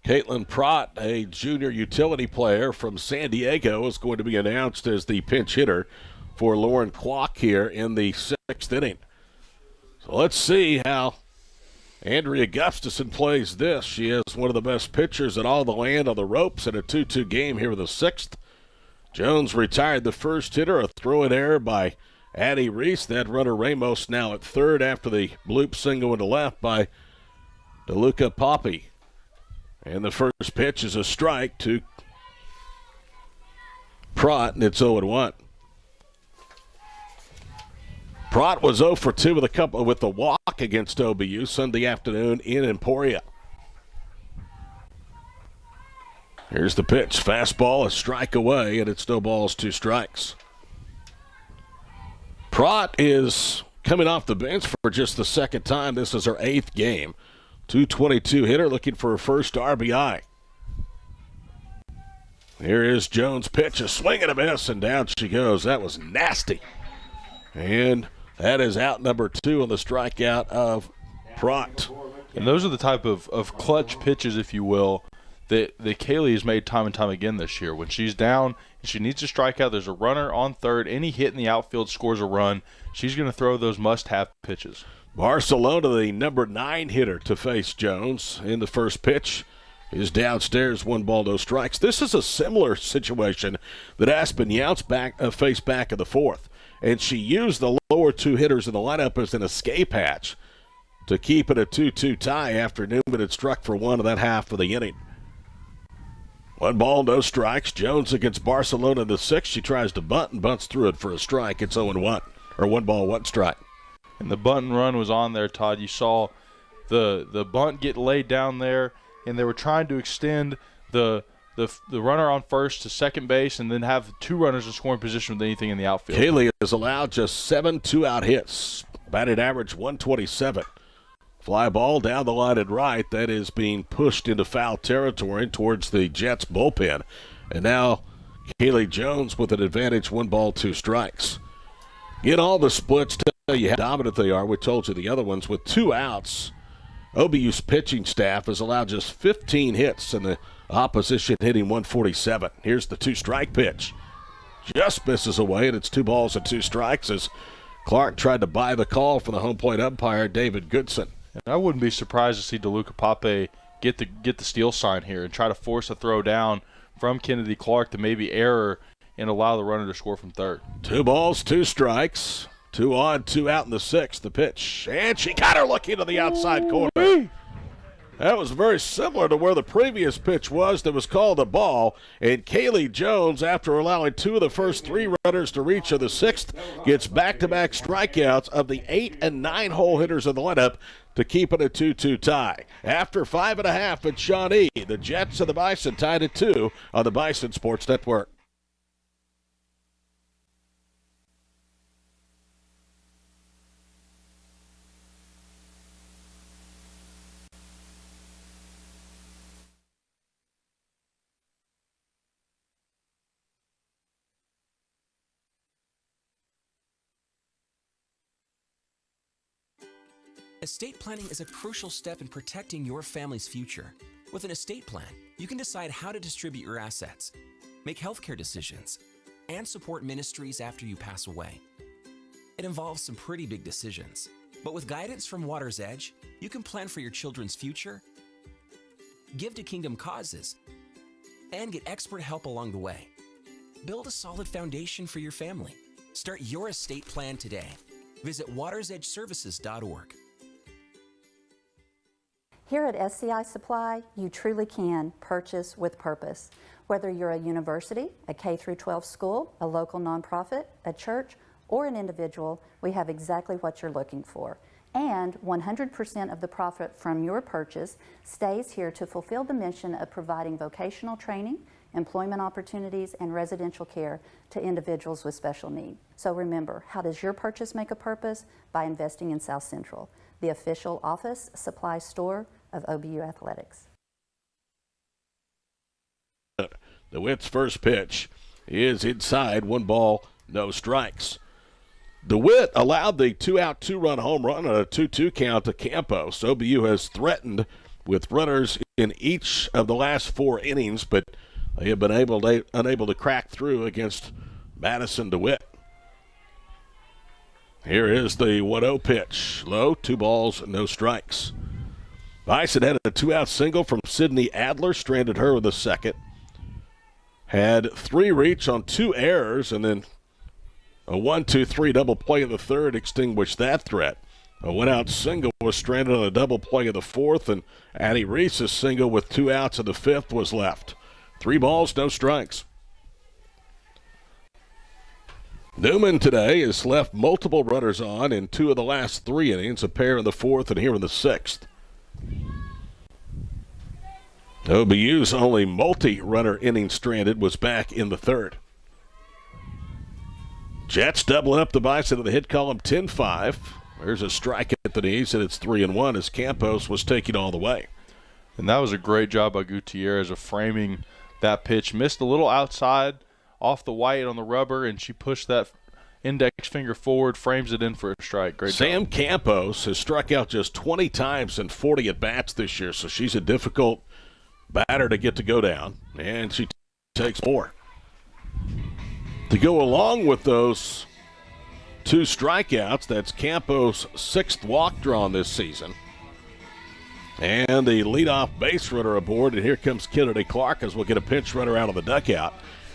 Caitlin Pratt, a junior utility player from San Diego, is going to be announced as the pinch hitter for Lauren Kwok here in the 6th inning. So let's see how Andrea Gustafson plays this. She is one of the best pitchers in all the land on the ropes in a 2-2 game here in the sixth. Jones retired the first hitter, a throw-in error by Addie Reese. That runner Ramos now at third after the bloop single into left by DeLuca Poppy. And the first pitch is a strike to Prott, and it's 0-1. Prott was 0 for 2 with a walk against OBU Sunday afternoon in Emporia. Here's the pitch. Fastball, a strike away, and it's no balls, 2 strikes. Prott is coming off the bench for just the second time. This is her 8th game. 222 hitter looking for her first RBI. Here is Jones' pitch, a swing and a miss, and down she goes. That was nasty. And that is out number 2 on the strikeout of Prott. And those are the type of clutch pitches, if you will, that Kaylee has made time and time again this year. When she's down and she needs to strike out, there's a runner on third, any hit in the outfield scores a run. She's going to throw those must-have pitches. Barcelona, the number 9 hitter to face Jones in the first pitch, is downstairs, 1 ball, no strikes. This is a similar situation that Aspen Yount's faced back in the 4th. And she used the lower 2 hitters in the lineup as an escape hatch to keep it a 2-2 tie after Newman had struck for 1 of that half of the inning. 1 ball, no strikes. Jones against Barcelona in the 6th. She tries to bunt and bunts through it for a strike. It's 0-1, or 1 ball, 1 strike. And the bunt and run was on there, Todd. You saw the bunt get laid down there, and they were trying to extend the runner on first to second base and then have 2 runners in scoring position with anything in the outfield. Kaylee has allowed just 7 2-out hits. Batted average 127. Fly ball down the line at right. That is being pushed into foul territory towards the Jets bullpen. And now Kaylee Jones with an advantage, 1 ball, 2 strikes. Get all the splits, tell you how dominant they are. We told you the other ones. With 2 outs, OBU's pitching staff has allowed just 15 hits and the opposition hitting 147. Here's the 2-strike pitch. Just misses away, and it's 2 balls and 2 strikes as Clark tried to buy the call from the home plate umpire, David Goodson. And I wouldn't be surprised to see DeLuca Pape get the steal sign here and try to force a throw down from Kennedy Clark to maybe error and allow the runner to score from third. 2 balls, 2 strikes. 2 on, 2 out in the 6th. The pitch, and she got her looking to the outside corner. That was very similar to where the previous pitch was that was called a ball. And Kaylee Jones, after allowing 2 of the first 3 runners to reach in the 6th, gets back-to-back strikeouts of the 8 and 9 hole hitters in the lineup to keep it a 2-2 tie. After 5.5 at Shawnee, the Jets and the Bison tied at 2 on the Bison Sports Network. Estate planning is a crucial step in protecting your family's future. With an estate plan, you can decide how to distribute your assets, make healthcare decisions, and support ministries after you pass away. It involves some pretty big decisions, but with guidance from Water's Edge, you can plan for your children's future, give to kingdom causes, and get expert help along the way. Build a solid foundation for your family. Start your estate plan today. Visit watersedgeservices.org. Here at SCI Supply, you truly can purchase with purpose. Whether you're a university, a K-12 school, a local nonprofit, a church, or an individual, we have exactly what you're looking for. And 100% of the profit from your purchase stays here to fulfill the mission of providing vocational training, employment opportunities, and residential care to individuals with special need. So remember, how does your purchase make a purpose? By investing in South Central, the official office supply store of OBU Athletics. DeWitt's first pitch is inside, 1 ball, no strikes. DeWitt allowed the 2-out, 2-run home run on a 2-2 count to Campos. OBU has threatened with runners in each of the last 4 innings, but they have been unable to crack through against Madison DeWitt. Here is the 1-0 pitch. Low, 2 balls, no strikes. Bison had a 2-out single from Sydney Adler, stranded her with a second. Had 3 reach on 2 errors, and then a 1-2-3 double play in the third extinguished that threat. A 1-out single was stranded on a double play of the fourth, and Addie Reese's single with 2 outs in the fifth was left. 3 balls, no strikes. Newman today has left multiple runners on in 2 of the last 3 innings, a pair in the fourth and here in the sixth. OBU's only multi-runner inning stranded was back in the third. Jets doubling up the Bison of the hit column 10-5. There's a strike at the knees, and it's 3-1 as Campos was taking all the way. And that was a great job by Gutierrez of framing that pitch. Missed a little outside off the white on the rubber, and she pushed that index finger forward, frames it in for a strike. Great Sam job. Campos has struck out just 20 times in 40 at-bats this year, so she's a difficult batter to get to go down, and she takes 4. To go along with those 2 strikeouts, that's Campos' 6th walk drawn this season. And the leadoff base runner aboard, and here comes Kennedy Clark as we'll get a pinch runner out of the dugout.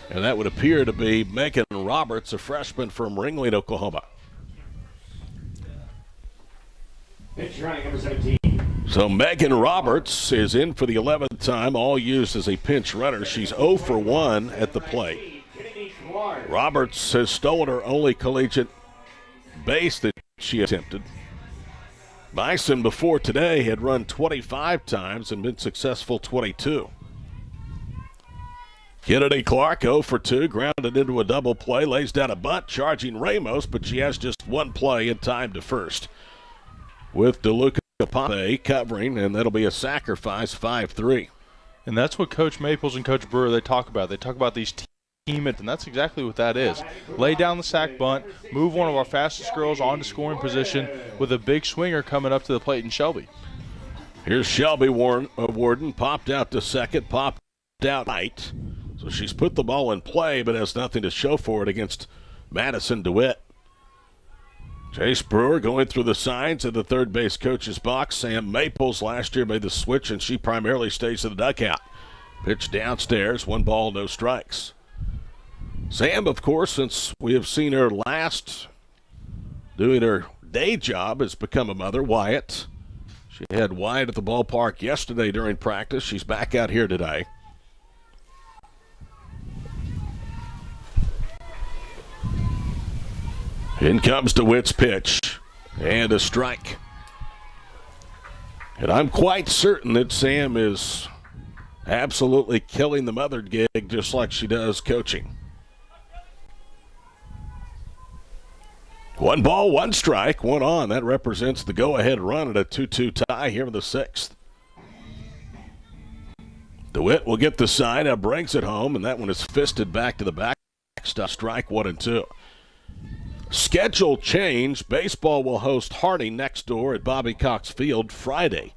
And that would appear to be Megan Roberts, a freshman from Ringling, Oklahoma. Pitch running number 17. So Megan Roberts is in for the 11th time, all used as a pinch runner. She's 0 for 1 at the plate. Roberts has stolen her only collegiate base that she attempted. Bison before today had run 25 times and been successful 22. Kennedy Clark 0 for 2, grounded into a double play, lays down a bunt, charging Ramos, but she has just 1 play in time to first. With DeLuca Pompey covering, and that'll be a sacrifice, 5-3. And that's what Coach Maples and Coach Brewer, they talk about. They talk about these team, and that's exactly what that is. Lay down the sack bunt, move one of our fastest girls onto scoring position with a big swinger coming up to the plate in Shelby. Here's Shelby Warden, popped out to second, popped out right. So she's put the ball in play, but has nothing to show for it against Madison DeWitt. Chase Brewer going through the signs at the third base coach's box. Sam Maples last year made the switch, and she primarily stays in the dugout. Pitch downstairs, 1 ball, no strikes. Sam, of course, since we have seen her last doing her day job, has become a mother. Wyatt. She had Wyatt at the ballpark yesterday during practice. She's back out here today. In comes DeWitt's pitch, and a strike. And I'm quite certain that Sam is absolutely killing the mother gig just like she does coaching. 1 ball, 1 strike, 1 on. That represents the go-ahead run at a 2-2 tie here in the 6th. DeWitt will get the side, now brings it home, and that one is fisted back to the backstop. Strike 1 and 2. Schedule change. Baseball will host Harding next door at Bobby Cox Field Friday.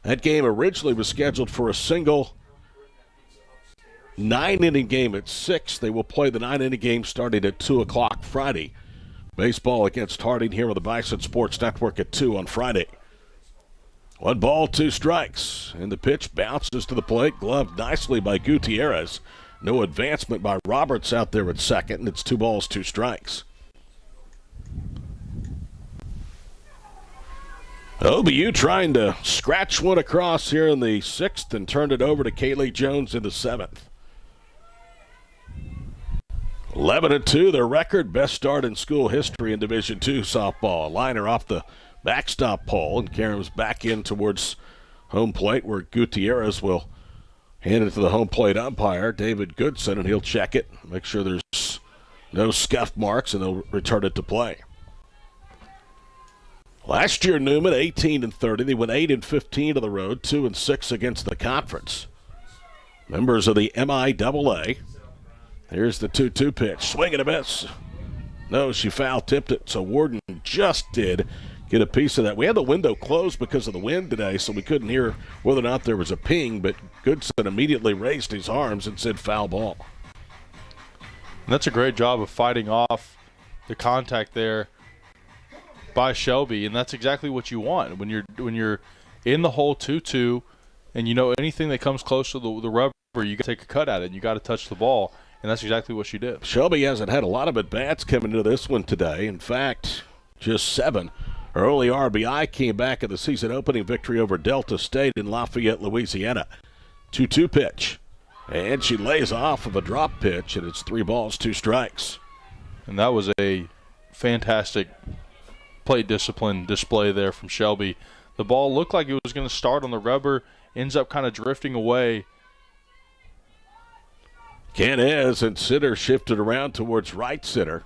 That game originally was scheduled for a single 9-inning game at 6. They will play the 9-inning game starting at 2 o'clock Friday. Baseball against Harding here on the Bison Sports Network at 2 on Friday. 1 ball, 2 strikes. And the pitch bounces to the plate, gloved nicely by Gutierrez. No advancement by Roberts out there at second, and it's 2 balls, 2 strikes. OBU trying to scratch one across here in the 6th and turned it over to Kaylee Jones in the 7th. 11-2, their record, best start in school history in Division II softball. A liner off the backstop pole, and Karen's back in towards home plate where Gutierrez will hand it to the home plate umpire, David Goodson, and he'll check it, make sure there's no scuff marks, and they'll return it to play. Last year, Newman, 18-30. They went 8-15 to the road, 2-6 against the conference. Members of the MIAA. Here's the 2-2 pitch. Swing and a miss. No, she foul-tipped it, so Warden just did get a piece of that. We had the window closed because of the wind today, so we couldn't hear whether or not there was a ping, but Goodson immediately raised his arms and said foul ball. And that's a great job of fighting off the contact there by Shelby, and that's exactly what you want when you're in the hole 2-2, and you know anything that comes close to the rubber, you got to take a cut at it, and you got to touch the ball, and that's exactly what she did. Shelby hasn't had a lot of at-bats coming into this one today. In fact, just 7. Her only RBI came back at the season opening victory over Delta State in Lafayette, Louisiana. 2-2 pitch. And she lays off of a drop pitch, and it's 3 balls, 2 strikes. And that was a fantastic plate discipline display there from Shelby. The ball looked like it was going to start on the rubber, ends up kind of drifting away. Canez and center shifted around towards right center.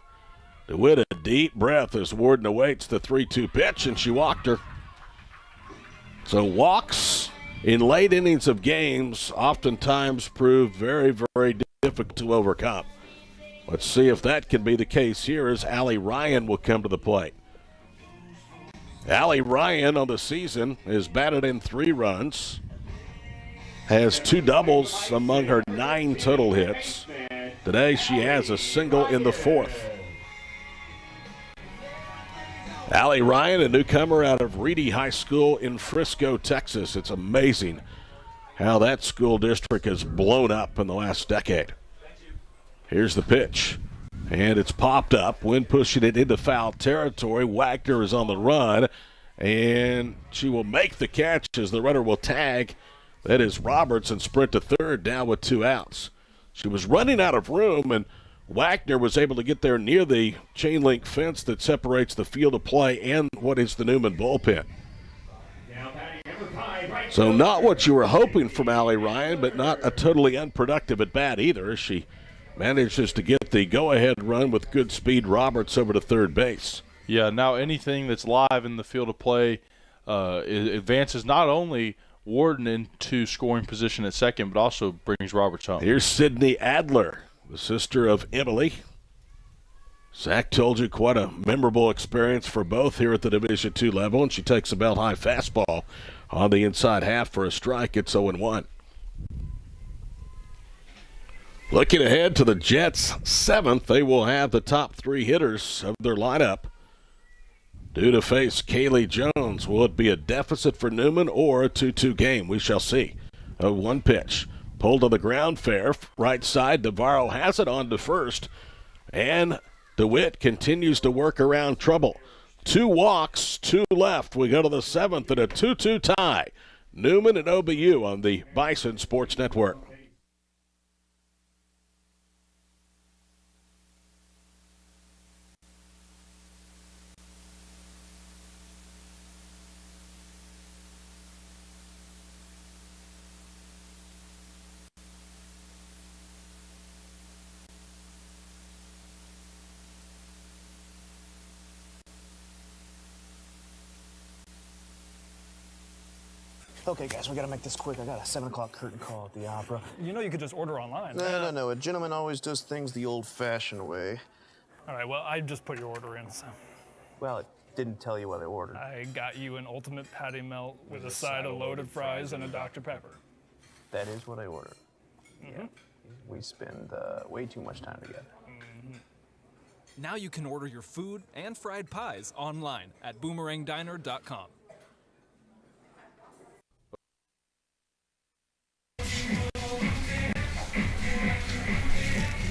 DeWitt a deep breath as Warden awaits the 3-2 pitch, and she walked her. So walks in late innings of games oftentimes prove very, very difficult to overcome. Let's see if that can be the case here as Allie Ryan will come to the plate. Allie Ryan on the season has batted in 3 runs, has 2 doubles among her 9 total hits. Today she has a single in the 4th. Allie Ryan, a newcomer out of Reedy High School in Frisco, Texas. It's amazing how that school district has blown up in the last decade. Here's the pitch, and it's popped up. Wind pushing it into foul territory. Wagner is on the run, and she will make the catch as the runner will tag. That is Roberts and sprint to third, down with 2 outs. She was running out of room, and Wagner was able to get there near the chain link fence that separates the field of play and what is the Newman bullpen. So not what you were hoping from Allie Ryan, but not a totally unproductive at bat either. She manages to get the go-ahead run with good speed. Roberts over to third base. Yeah, now anything that's live in the field of play advances not only Warden into scoring position at second, but also brings Roberts home. Here's Sydney Adler, the sister of Emily. Zach told you quite a memorable experience for both here at the Division II level, and she takes a belt-high fastball on the inside half for a strike. It's 0-1. Looking ahead to the Jets' 7th, they will have the top 3 hitters of their lineup due to face Kaylee Jones. Will it be a deficit for Newman or a 2-2 game? We shall see. A 1 pitch. Pulled to the ground fair. Right side, Navarro has it on to first. And DeWitt continues to work around trouble. 2 walks, 2 left. We go to the 7th and a 2-2 tie. Newman and OBU on the Bison Sports Network. Okay, guys, we gotta make this quick. I got a 7 o'clock curtain call at the opera. You know you could just order online. No. A gentleman always does things the old-fashioned way. All right, well, I just put your order in, so. Well, it didn't tell you what I ordered. I got you an ultimate patty melt with a side of loaded fries and a Dr. Pepper. That is what I ordered. Yeah. We spend way too much time together. Now you can order your food and fried pies online at boomerangdiner.com.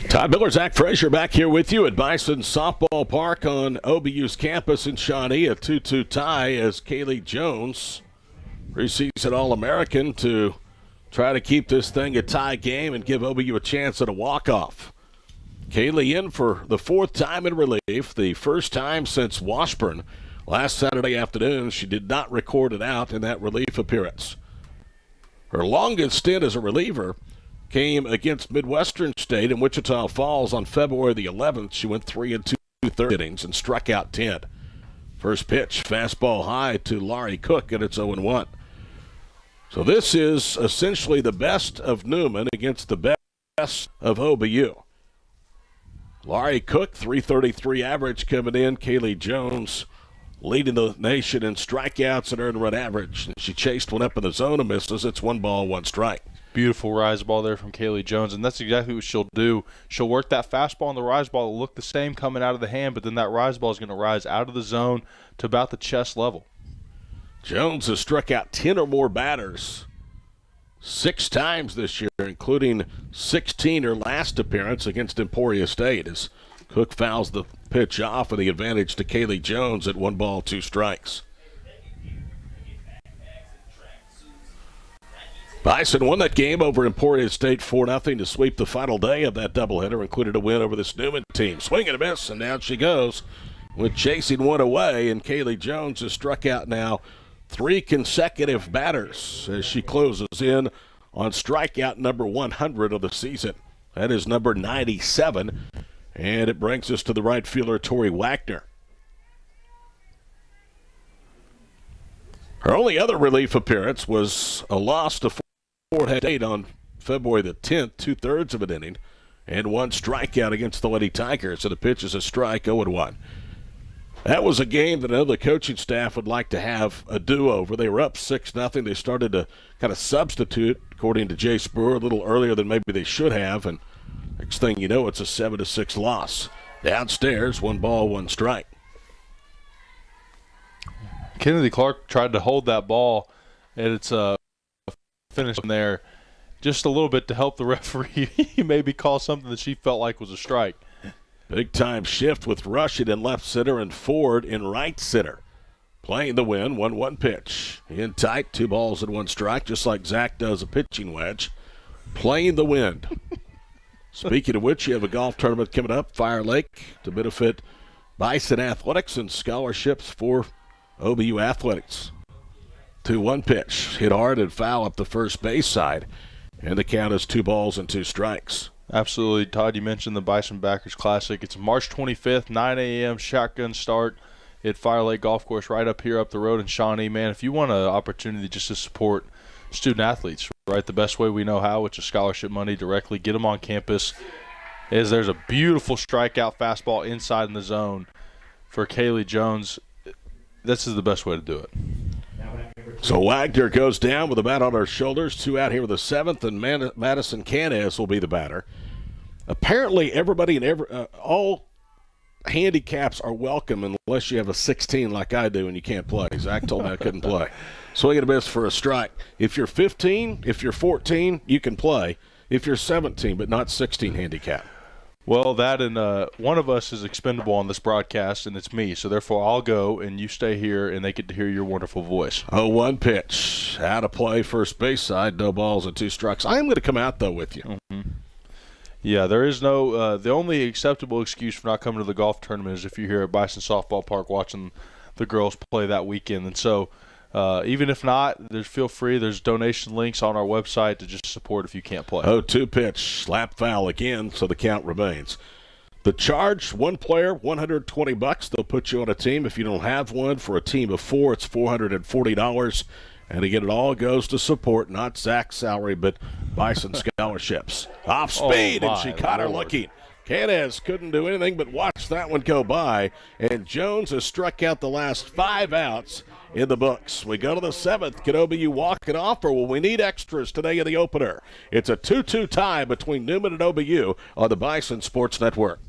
Todd Miller, Zach Frazier back here with you at Bison Softball Park on OBU's campus in Shawnee. A 2-2 tie as Kaylee Jones, preseason All-American, to try to keep this thing a tie game and give OBU a chance at a walk-off. Kaylee in for the 4th time in relief, the first time since Washburn. Last Saturday afternoon, she did not record it out in that relief appearance. Her longest stint as a reliever came against Midwestern State in Wichita Falls on February the 11th. She went 3 2/3 innings and struck out 10. First pitch, fastball high to Laurie Cook, and it's 0-1. So this is essentially the best of Newman against the best of OBU. Laurie Cook, 333 average coming in. Kaylee Jones leading the nation in strikeouts and earned run average. She chased one up in the zone and misses. It's 1 ball, 1 strike. Beautiful rise ball there from Kaylee Jones, and that's exactly what she'll do. She'll work that fastball and the rise ball will look the same coming out of the hand, but then that rise ball is going to rise out of the zone to about the chest level. Jones has struck out 10 or more batters 6 times this year, including 16 her last appearance against Emporia State, as Cook fouls the pitch off with the advantage to Kaylee Jones at 1 ball, 2 strikes. Bison won that game over Emporia State 4-0 to sweep the final day of that doubleheader, included a win over this Newman team. Swing and a miss, and down she goes with chasing one away, and Kaylee Jones has struck out now 3 consecutive batters as she closes in on strikeout number 100 of the season. That is number 97, and it brings us to the right fielder, Tori Wagner. Her only other relief appearance was a loss to Fort Hays State on February the 10th, 2/3 of an inning, and 1 strikeout against the Lady Tigers. So the pitch is a strike, 0-1. That was a game that another coaching staff would like to have a do-over. They were up 6-0. They started to kind of substitute, according to Jay Spur, a little earlier than maybe they should have, and next thing you know, it's a 7-6 loss. Downstairs, 1 ball, 1 strike. Kennedy Clark tried to hold that ball, and it's finished from there just a little bit to help the referee maybe call something that she felt like was a strike. Big time shift with Rushing in left center and Ford in right center. Playing the win, 1-1 pitch. In tight, 2 balls and 1 strike, just like Zach does a pitching wedge. Playing the wind. Speaking of which, you have a golf tournament coming up, Fire Lake, to benefit Bison Athletics and scholarships for OBU Athletics. 2-1 pitch. Hit hard and foul up the first base side. And the count is 2 balls and 2 strikes. Absolutely. Todd, you mentioned the Bison Backers Classic. It's March 25th, 9 a.m., shotgun start at Fire Lake Golf Course right up here up the road in Shawnee. Man, if you want an opportunity just to support student athletes, right, the best way we know how, which is scholarship money directly, get them on campus, is there's a beautiful strikeout fastball inside in the zone for Kaylee Jones. This is the best way to do it. So Wagner goes down with a bat on her shoulders. 2 out here with the 7th, and Madison Canez will be the batter. Apparently, everybody and all handicaps are welcome unless you have a 16 like I do and you can't play. Zach told me I couldn't play. Swing and a miss for a strike. If you're 15, if you're 14, you can play. If you're 17, but not 16 handicap. Well, that and one of us is expendable on this broadcast, and it's me. So, therefore, I'll go, and you stay here, and they get to hear your wonderful voice. 0-1 pitch. Out of play, first base side, no balls and 2 strikes. I am going to come out, though, with you. Mm-hmm. Yeah, there is no the only acceptable excuse for not coming to the golf tournament is if you're here at Bison Softball Park watching the girls play that weekend. And so, even if not, feel free. There's donation links on our website to just support if you can't play. 0-2 pitch, slap foul again, so the count remains. The charge, 1 player, $120. They'll put you on a team. If you don't have one, for a team of 4, it's $440. And again, it all goes to support not Zach's salary, but Bison scholarships. Off speed, and she caught her looking. Canez couldn't do anything but watch that one go by, and Jones has struck out the last 5 outs in the books. We go to the 7th. Can OBU walk it off, or will we need extras today in the opener? It's a 2-2 tie between Newman and OBU on the Bison Sports Network.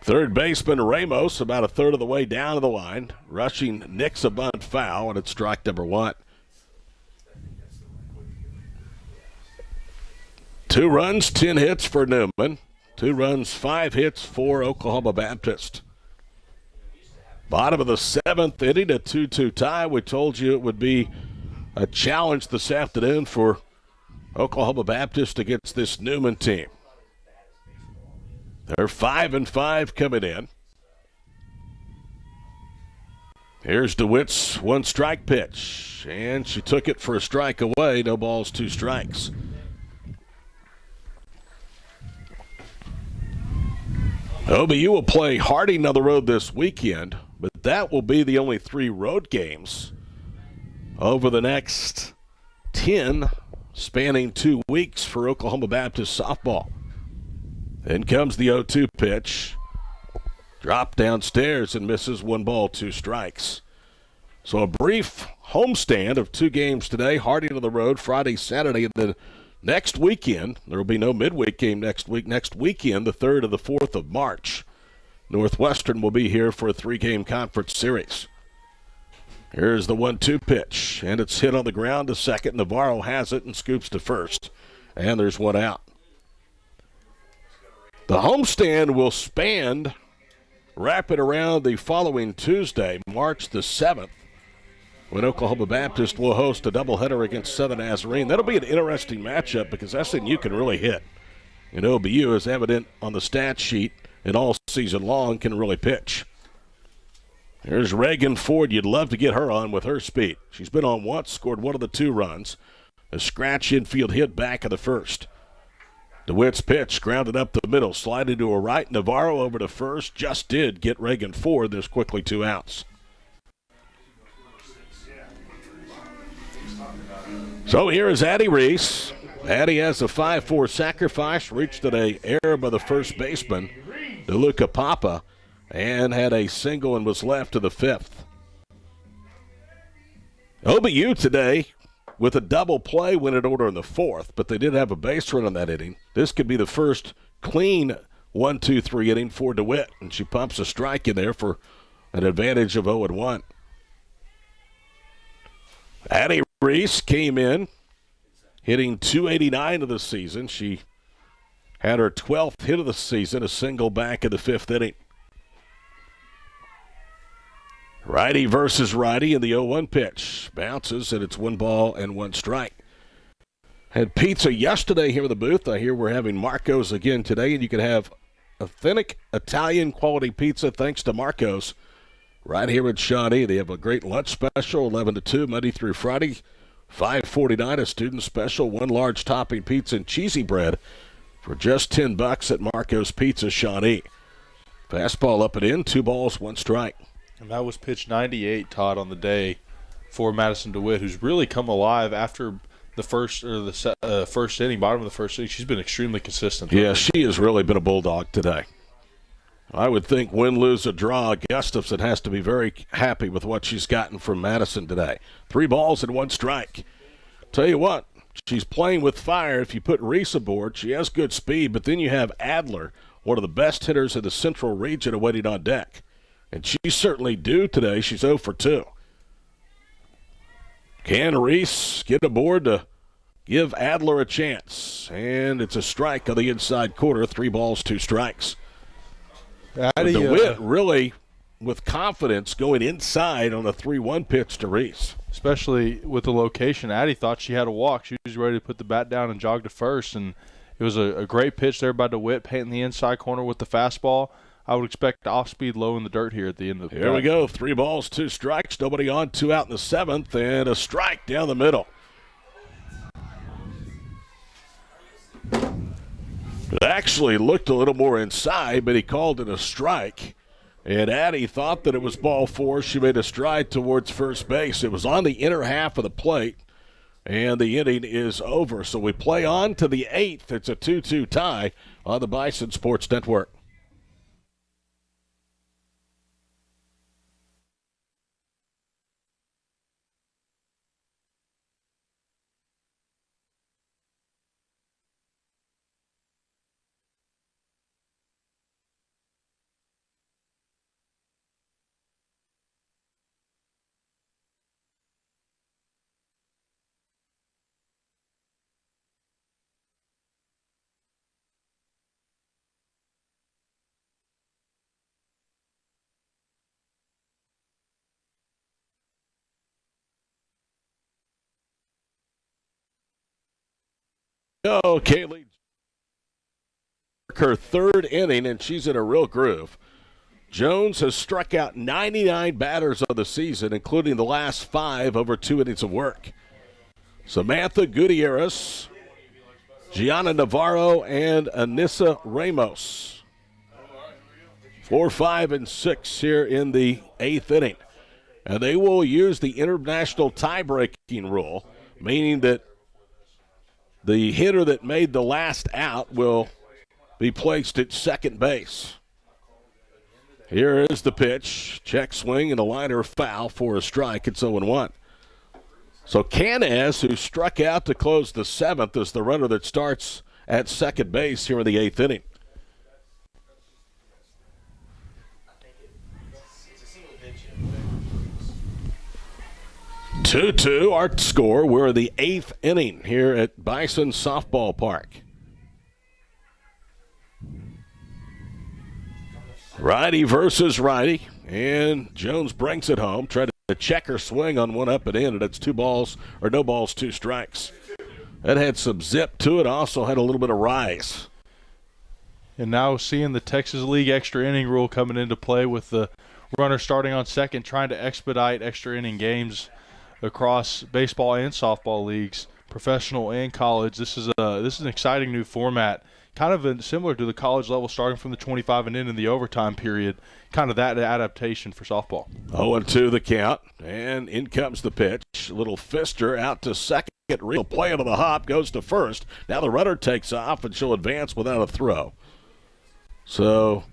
Third baseman Ramos about a third of the way down to the line. Rushing nicks a bunt foul, and it's strike number 1. 2 runs, 10 hits for Newman. 2 runs, 5 hits for Oklahoma Baptist. Bottom of the 7th inning, a 2-2 tie. We told you it would be a challenge this afternoon for Oklahoma Baptist against this Newman team. They're 5-5 coming in. Here's DeWitt's 1-strike pitch, and she took it for a strike away. No balls, 2 strikes. OBU will play Harding on the road this weekend, but that will be the only 3 road games over the next 10, spanning 2 weeks for Oklahoma Baptist softball. Then comes the 0-2 pitch. Drop downstairs and misses. 1 ball, 2 strikes. So a brief homestand of 2 games today. Harding on the road Friday, Saturday, and then next weekend, there will be no midweek game next week. Next weekend, the 3rd and the 4th of March, Northwestern will be here for a 3-game conference series. Here's the 1-2 pitch, and it's hit on the ground to second. Navarro has it and scoops to first, and there's 1 out. The homestand will span, wrap it around the following Tuesday, March the 7th, when Oklahoma Baptist will host a doubleheader against Southern Nazarene. That'll be an interesting matchup because SNU can really hit. And OBU, is evident on the stat sheet, and all season long can really pitch. Here's Reagan Ford. You'd love to get her on with her speed. She's been on once, scored 1 of the 2 runs. A scratch infield hit back of the first. DeWitt's pitch grounded up the middle, sliding to a right. Navarro over to first. Just did get Reagan Ford. There's quickly 2 outs. So here is Addie Reese. Addie has a 5-4 sacrifice, reached at an error by the first baseman, DeLuca Papa, and had a single and was left to the 5th. OBU today with a double play went in order in the 4th, but they did have a base run on that inning. This could be the first clean 1-2-3 inning for DeWitt, and she pumps a strike in there for an advantage of 0-1. Addie Reese came in hitting .289 of the season. She had her 12th hit of the season, a single back in the 5th inning. Righty versus righty in the 0-1 pitch. Bounces, and it's 1 ball and 1 strike. Had pizza yesterday here in the booth. I hear we're having Marco's again today, and you can have authentic Italian quality pizza thanks to Marco's right here at Shawnee. They have a great lunch special, 11 to 2, Monday through Friday. $5.49 a student special, 1 large topping pizza and cheesy bread for just $10 at Marco's Pizza, Shawnee. Fastball up and in, 2 balls, 1 strike. And that was pitch 98, Todd, on the day for Madison DeWitt, who's really come alive after the first inning, bottom of the first inning. She's been extremely consistent. Yeah, she has really been a bulldog today. I would think win, lose, or draw, Gustafson has to be very happy with what she's gotten from Madison today. 3 balls and 1 strike. Tell you what, she's playing with fire. If you put Reese aboard, she has good speed, but then you have Adler, one of the best hitters in the Central region, awaiting on deck. And she's certainly due today. She's 0 for 2. Can Reese get aboard to give Adler a chance? And it's a strike on the inside corner. 3 balls, 2 strikes. DeWitt really with confidence going inside on a 3-1 pitch to Reese. Especially with the location. Addie thought she had a walk. She was ready to put the bat down and jog to first. And it was a great pitch there by DeWitt, painting the inside corner with the fastball. I would expect off-speed low in the dirt here at the end of the Here we go. 3 balls, 2 strikes. Nobody on, 2 out in the 7th, and a strike down the middle. It actually looked a little more inside, but he called it a strike. And Addie thought that it was ball 4. She made a stride towards first base. It was on the inner half of the plate, and the inning is over. So we play on to the 8th. It's a 2-2 tie on the Bison Sports Network. go, Kaylee. Her third inning, and she's in a real groove. Jones has struck out 99 batters of the season, including the last 5 over 2 innings of work. Samantha Gutierrez, Gianna Navarro, and Anissa Ramos. 4, 5, and 6 here in the 8th inning. And they will use the international tie-breaking rule, meaning that the hitter that made the last out will be placed at second base. Here is the pitch. Check swing and a liner foul for a strike. It's 0-1. So Canes, who struck out to close the 7th, is the runner that starts at second base here in the 8th inning. Two-two, our score. We're in the 8th inning here at Bison Softball Park. Righty versus righty, and Jones brings it home. Tried to check her swing on one up and in, and it's 2 balls, or no balls, 2 strikes. That had some zip to it, also had a little bit of rise. And now seeing the Texas League extra inning rule coming into play with the runner starting on second, trying to expedite extra inning games across baseball and softball leagues, professional and college. This is an exciting new format, kind of similar to the college level, starting from the 25 and in the overtime period, kind of that adaptation for softball. 0-2 the count, and in comes the pitch. Little fister out to second. Real play into the hop, goes to first. Now the runner takes off, and she'll advance without a throw. So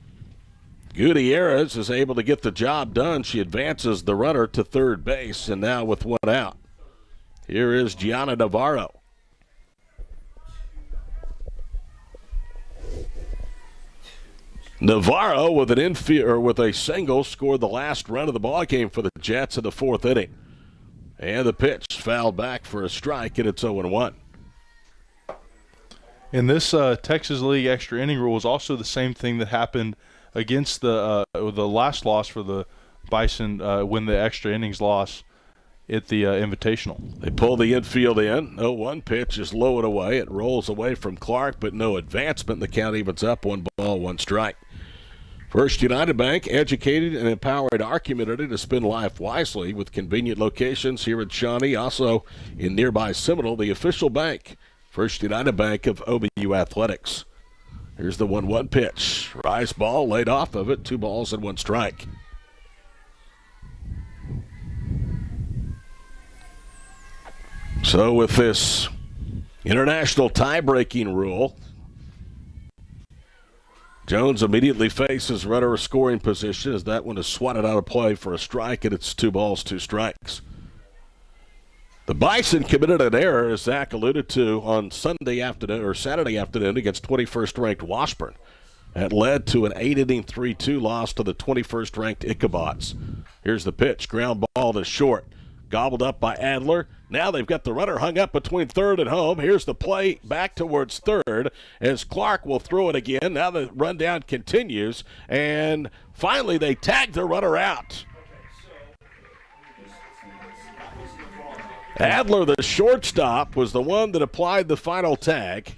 Gutierrez is able to get the job done. She advances the runner to third base, and now with 1 out. Here is Gianna Navarro. Navarro with an infield, or with a single, scored the last run of the ball game for the Jets in the 4th inning. And the pitch fouled back for a strike, and it's 0-1. And this Texas League extra inning rule is also the same thing that happened against the last loss for the Bison when the extra innings loss at the Invitational. They pull the infield in. 0-1 pitch is low and away. It rolls away from Clark, but no advancement. The count evens up. 1 ball, 1 strike. First United Bank educated and empowered our community to spend life wisely with convenient locations here in Shawnee, also in nearby Seminole, the official bank. First United Bank of OBU Athletics. Here's the 1-1 pitch. Rise ball laid off of it. 2 balls and 1 strike. So with this international tie-breaking rule, Jones immediately faces runner scoring position as that one is swatted out of play for a strike, and it's 2 balls, 2 strikes. The Bison committed an error, as Zach alluded to, on Saturday afternoon against 21st-ranked Washburn. That led to an 8-inning 3-2 loss to the 21st-ranked Ichabods. Here's the pitch. Ground ball to short. Gobbled up by Adler. Now they've got the runner hung up between third and home. Here's the play back towards third as Clark will throw it again. Now the rundown continues, and finally they tag the runner out. Adler, the shortstop, was the one that applied the final tag,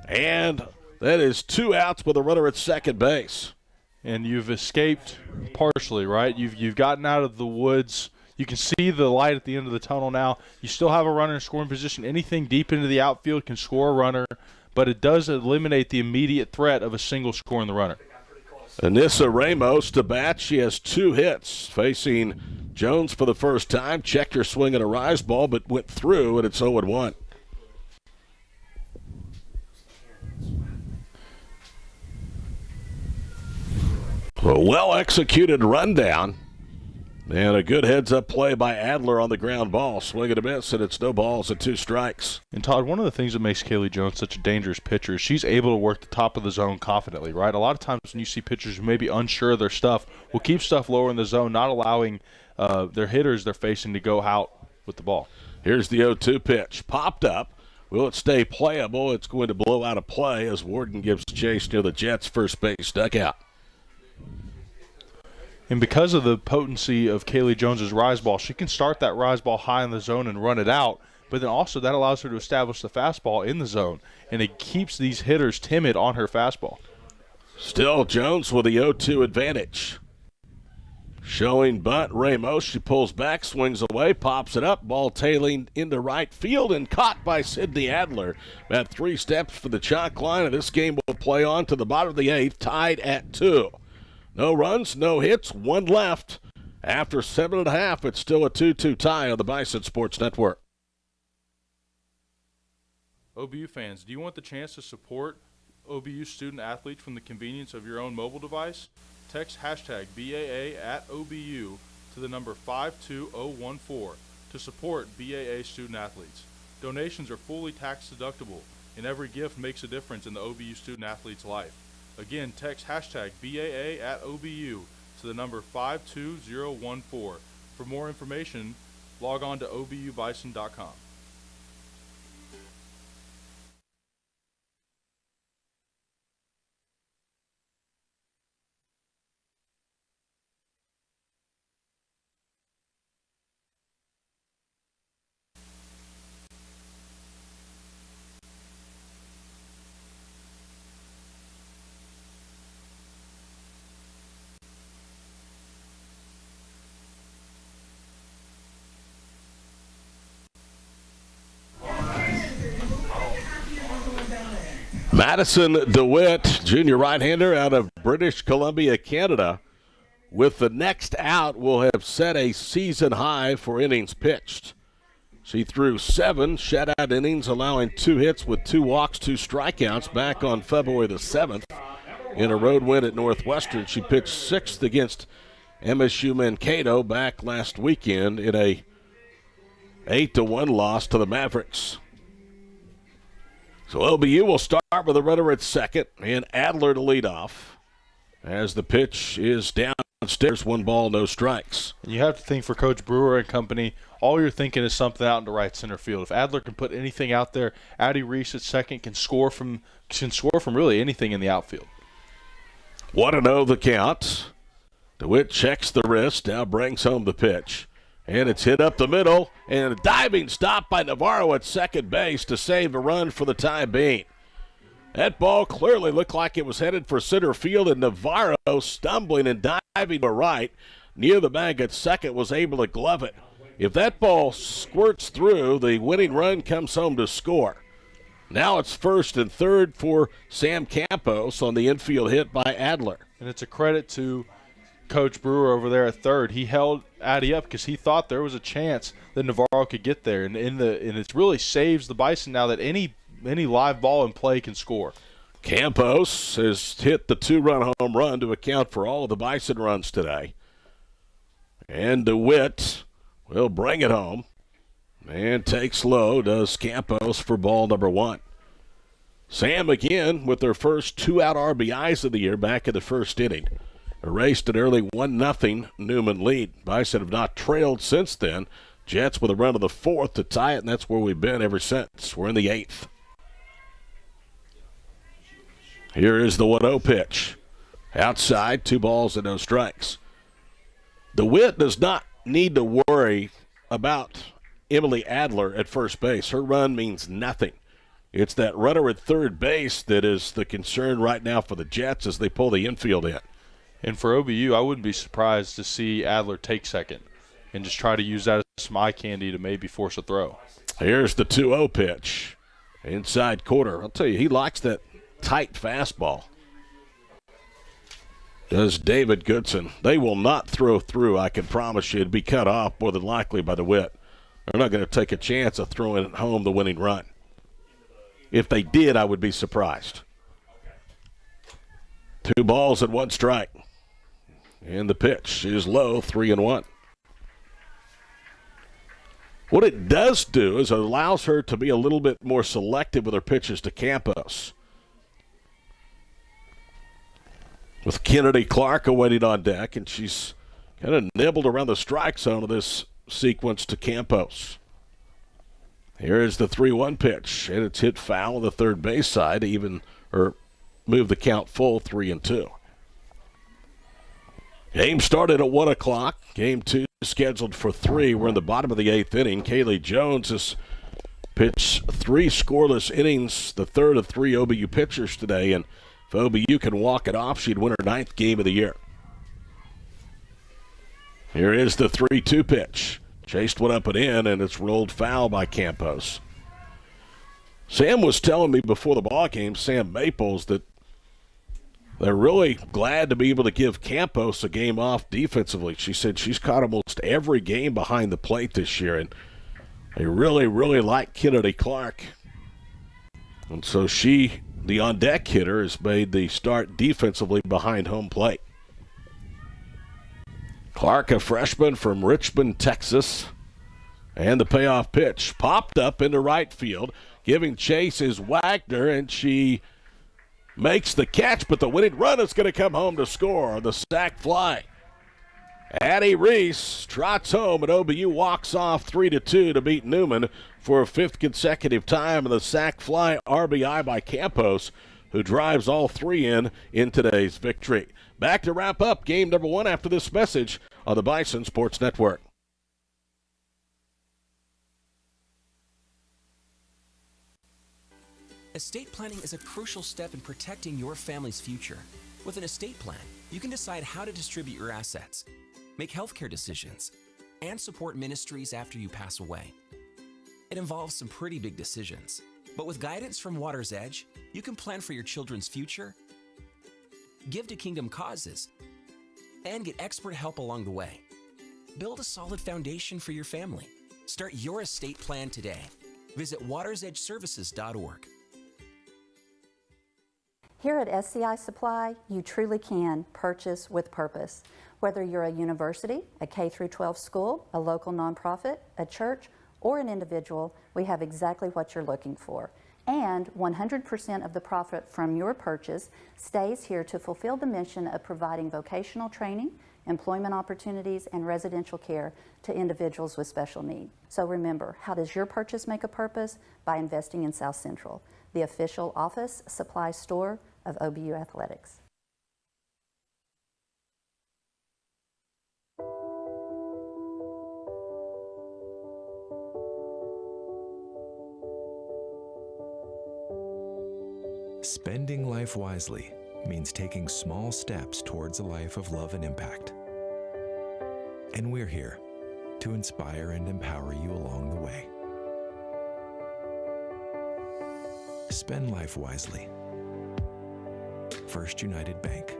and that is 2 outs with a runner at second base. And you've escaped partially, right? You've gotten out of the woods. You can see the light at the end of the tunnel now. You still have a runner in scoring position. Anything deep into the outfield can score a runner, but it does eliminate the immediate threat of a single scoring the runner. Anissa Ramos to bat. She has 2 hits, facing Jones for the first time. Checked her swing at a rise ball, but went through, and it's 0-1. A well-executed rundown. And a good heads-up play by Adler on the ground ball. Swing and a miss, and it's no balls and 2 strikes. And, Todd, one of the things that makes Kaylee Jones such a dangerous pitcher is she's able to work the top of the zone confidently, right? A lot of times when you see pitchers who may be unsure of their stuff will keep stuff lower in the zone, not allowing their hitters they're facing to go out with the ball. Here's the 0-2 pitch. Popped up. Will it stay playable? It's going to blow out of play as Warden gives chase near the Jets' first base dugout. And because of the potency of Kaylee Jones's rise ball, she can start that rise ball high in the zone and run it out. but then also that allows her to establish the fastball in the zone, and it keeps these hitters timid on her fastball. Still Jones with the 0-2 advantage. Showing bunt, Ramos. She pulls back, swings away, pops it up. Ball tailing into right field and caught by Sydney Adler. About 3 steps for the chalk line, and this game will play on to the bottom of the 8th, tied at 2. No runs, no hits, 1 left. After 7.5, it's still a 2-2 tie on the Bison Sports Network. OBU fans, do you want the chance to support OBU student athletes from the convenience of your own mobile device? Text hashtag BAA at OBU to the number 52014 to support BAA student athletes. Donations are fully tax deductible, and every gift makes a difference in the OBU student athlete's life. Again, text hashtag BAA at OBU to the number 52014. For more information, log on to obubison.com. Madison DeWitt, junior right-hander out of British Columbia, Canada, with the next out will have set a season high for innings pitched. She threw 7 shutout innings, allowing 2 hits with 2 walks, 2 strikeouts back on February the 7th. In a road win at Northwestern, she pitched 6th against MSU Mankato back last weekend in a 8-1 loss to the Mavericks. So OBU will start with a runner at second and Adler to lead off as the pitch is downstairs, 1 ball, no strikes. And you have to think for Coach Brewer and company, all you're thinking is something out in the right center field. If Adler can put anything out there, Addie Reese at second can score from really anything in the outfield. 1-0 the count. DeWitt checks the wrist, now brings home the pitch. And it's hit up the middle, and a diving stop by Navarro at second base to save a run for the time being. That ball clearly looked like it was headed for center field, and Navarro, stumbling and diving to right near the bag at second, was able to glove it. If that ball squirts through, the winning run comes home to score. Now it's first and third for Sam Campos on the infield hit by Adler. And it's a credit to Coach Brewer over there at third. He held Addie up because he thought there was a chance that Navarro could get there, and it really saves the Bison now that any live ball in play can score. Campos has hit the 2-run home run to account for all of the Bison runs today. And DeWitt will bring it home and takes low, does Campos for ball number 1. Sam again with their first 2-out RBIs of the year back in the first inning. Erased an early 1-0 Newman lead. Bison have not trailed since then. Jets with a run of the 4th to tie it, and that's where we've been ever since. We're in the 8th. Here is the 1-0 pitch. Outside, 2 balls and no strikes. DeWitt does not need to worry about Emily Adler at first base. Her run means nothing. It's that runner at third base that is the concern right now for the Jets as they pull the infield in. And for OBU, I wouldn't be surprised to see Adler take second and just try to use that as some eye candy to maybe force a throw. Here's the 2-0 pitch. Inside quarter. I'll tell you, he likes that tight fastball. Does David Goodson. They will not throw through, I can promise you. It'd be cut off more than likely by DeWitt. They're not going to take a chance of throwing it home the winning run. If they did, I would be surprised. 2 balls and 1 strike. And the pitch is low, 3-1. What it does do is it allows her to be a little bit more selective with her pitches to Campos. With Kennedy Clark awaiting on deck, and she's kind of nibbled around the strike zone of this sequence to Campos. Here is the 3-1 pitch, and it's hit foul on the third base side to move the count full, 3-2. Game started at 1 o'clock. Game 2 scheduled for 3. We're in the bottom of the 8th inning. Kaylee Jones has pitched 3 scoreless innings, the third of 3 OBU pitchers today, and if OBU can walk it off, she'd win her 9th game of the year. Here is the 3-2 pitch. Chased one up and in, and it's rolled foul by Campos. Sam was telling me before the ball game, Sam Maples, that they're really glad to be able to give Campos a game off defensively. She said she's caught almost every game behind the plate this year, and they really, really like Kennedy Clark. And so she, the on-deck hitter, has made the start defensively behind home plate. Clark, a freshman from Richmond, Texas. And the payoff pitch popped up into right field. Giving chase is Wagner, and she makes the catch, but the winning run is going to come home to score. The sac fly. Addie Reese trots home, and OBU walks off 3-2 to beat Newman for a 5th consecutive time. And the sac fly RBI by Campos, who drives all 3 in today's victory. Back to wrap up game number 1 after this message on the Bison Sports Network. Estate planning is a crucial step in protecting your family's future. With an estate plan, you can decide how to distribute your assets, make healthcare decisions, and support ministries after you pass away. It involves some pretty big decisions, but with guidance from Water's Edge, you can plan for your children's future, give to kingdom causes, and get expert help along the way. Build a solid foundation for your family. Start your estate plan today. Visit watersedgeservices.org. Here at SCI Supply, you truly can purchase with purpose. Whether you're a university, a K-12 school, a local nonprofit, a church, or an individual, we have exactly what you're looking for. And 100% of the profit from your purchase stays here to fulfill the mission of providing vocational training, employment opportunities, and residential care to individuals with special need. So remember, how does your purchase make a purpose? By investing in South Central, the official office supply store of OBU Athletics. Spending life wisely means taking small steps towards a life of love and impact. And we're here to inspire and empower you along the way. Spend life wisely. First United Bank.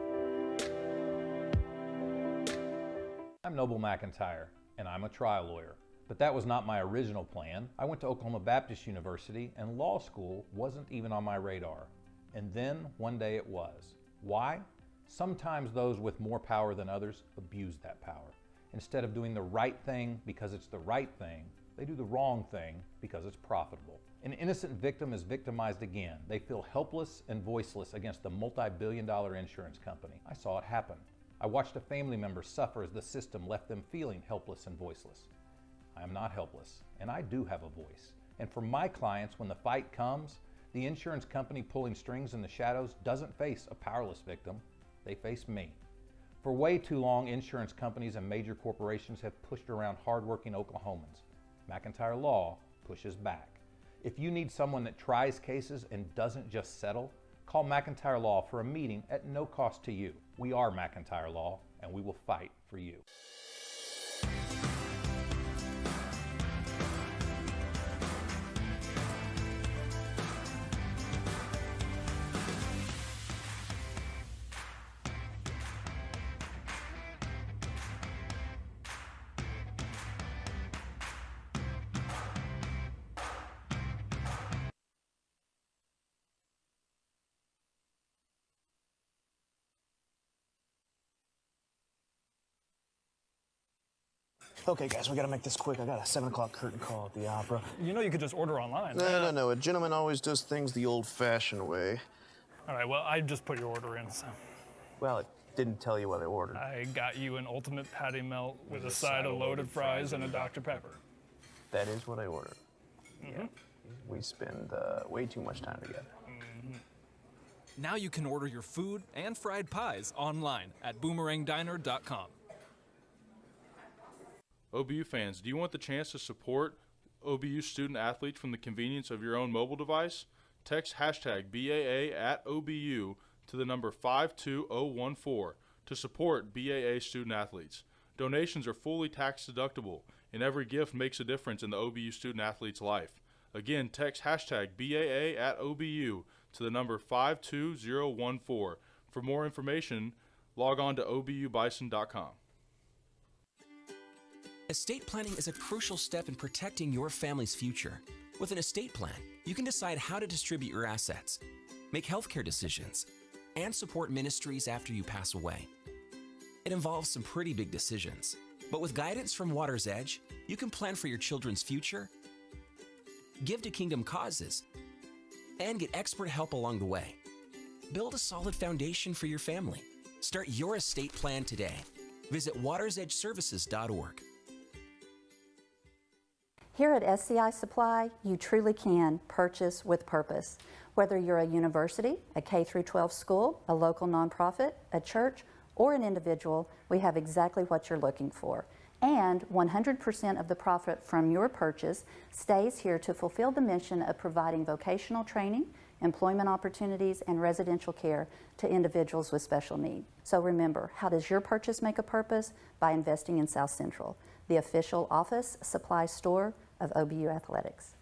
I'm Noble McIntyre, and I'm a trial lawyer. But that was not my original plan. I went to Oklahoma Baptist University, and law school wasn't even on my radar. And then, one day it was. Why? Sometimes those with more power than others abuse that power. Instead of doing the right thing because it's the right thing, they do the wrong thing because it's profitable. An innocent victim is victimized again. They feel helpless and voiceless against the multi-billion-dollar insurance company. I saw it happen. I watched a family member suffer as the system left them feeling helpless and voiceless. I am not helpless, and I do have a voice. And for my clients, when the fight comes, the insurance company pulling strings in the shadows doesn't face a powerless victim. They face me. For way too long, insurance companies and major corporations have pushed around hardworking Oklahomans. McIntyre Law pushes back. If you need someone that tries cases and doesn't just settle, call McIntyre Law for a meeting at no cost to you. We are McIntyre Law, and we will fight for you. Okay, guys, we gotta make this quick. I got a 7 o'clock curtain call at the opera. You know you could just order online. No. A gentleman always does things the old-fashioned way. All right, well, I just put your order in, so. Well, it didn't tell you what I ordered. I got you an ultimate patty melt with a side of loaded fries and a Dr. Pepper. That is what I ordered. Yeah. We spend way too much time together. Now you can order your food and fried pies online at boomerangdiner.com. OBU fans, do you want the chance to support OBU student athletes from the convenience of your own mobile device? Text hashtag BAA at OBU to the number 52014 to support BAA student athletes. Donations are fully tax deductible, and every gift makes a difference in the OBU student athlete's life. Again, text hashtag BAA at OBU to the number 52014. For more information, log on to obubison.com. Estate planning is a crucial step in protecting your family's future. With an estate plan, you can decide how to distribute your assets, make healthcare decisions, and support ministries after you pass away. It involves some pretty big decisions, but with guidance from Water's Edge, you can plan for your children's future, give to kingdom causes, and get expert help along the way. Build a solid foundation for your family. Start your estate plan today. Visit watersedgeservices.org. Here at SCI Supply, you truly can purchase with purpose. Whether you're a university, a K-12 school, a local nonprofit, a church, or an individual, we have exactly what you're looking for. And 100% of the profit from your purchase stays here to fulfill the mission of providing vocational training, employment opportunities, and residential care to individuals with special need. So remember, how does your purchase make a purpose? By investing in South Central, the official office supply store of OBU Athletics.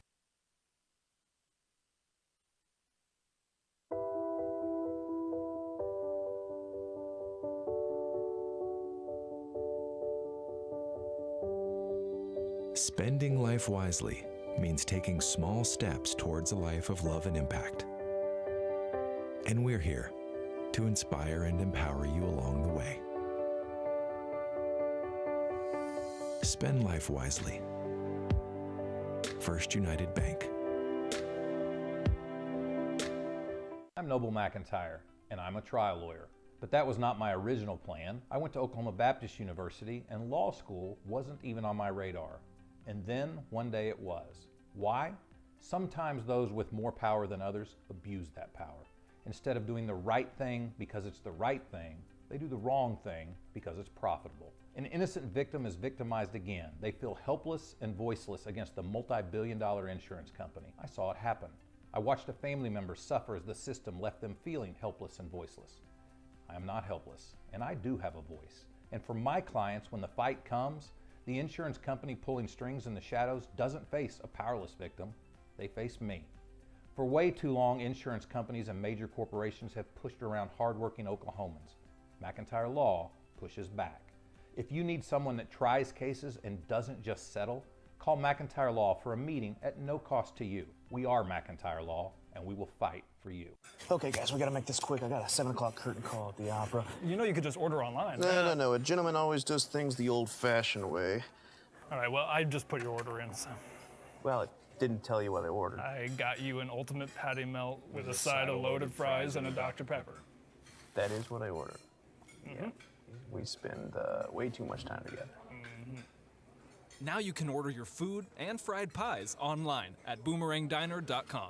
Spending life wisely means taking small steps towards a life of love and impact. And we're here to inspire and empower you along the way. Spend life wisely. First United Bank. I'm Noble McIntyre, and I'm a trial lawyer. But that was not my original plan. I went to Oklahoma Baptist University, and law school wasn't even on my radar. And then, one day it was. Why? Sometimes those with more power than others abuse that power. Instead of doing the right thing because it's the right thing, they do the wrong thing because it's profitable. An innocent victim is victimized again. They feel helpless and voiceless against the multi-billion-dollar insurance company. I saw it happen. I watched a family member suffer as the system left them feeling helpless and voiceless. I am not helpless, and I do have a voice. And for my clients, when the fight comes, the insurance company pulling strings in the shadows doesn't face a powerless victim, they face me. For way too long, insurance companies and major corporations have pushed around hardworking Oklahomans. McIntyre Law pushes back. If you need someone that tries cases and doesn't just settle, call McIntyre Law for a meeting at no cost to you. We are McIntyre Law, and we will fight for you. Okay, guys, we gotta make this quick. I got a 7 o'clock curtain call at the opera. You know you could just order online. No. A gentleman always does things the old-fashioned way. All right, well, I just put your order in, so. Well, it didn't tell you what I ordered. I got you an ultimate patty melt with a side of loaded fries and a Dr. Pepper. That is what I ordered. Yeah. We spend way too much time together. Now you can order your food and fried pies online at boomerangdiner.com.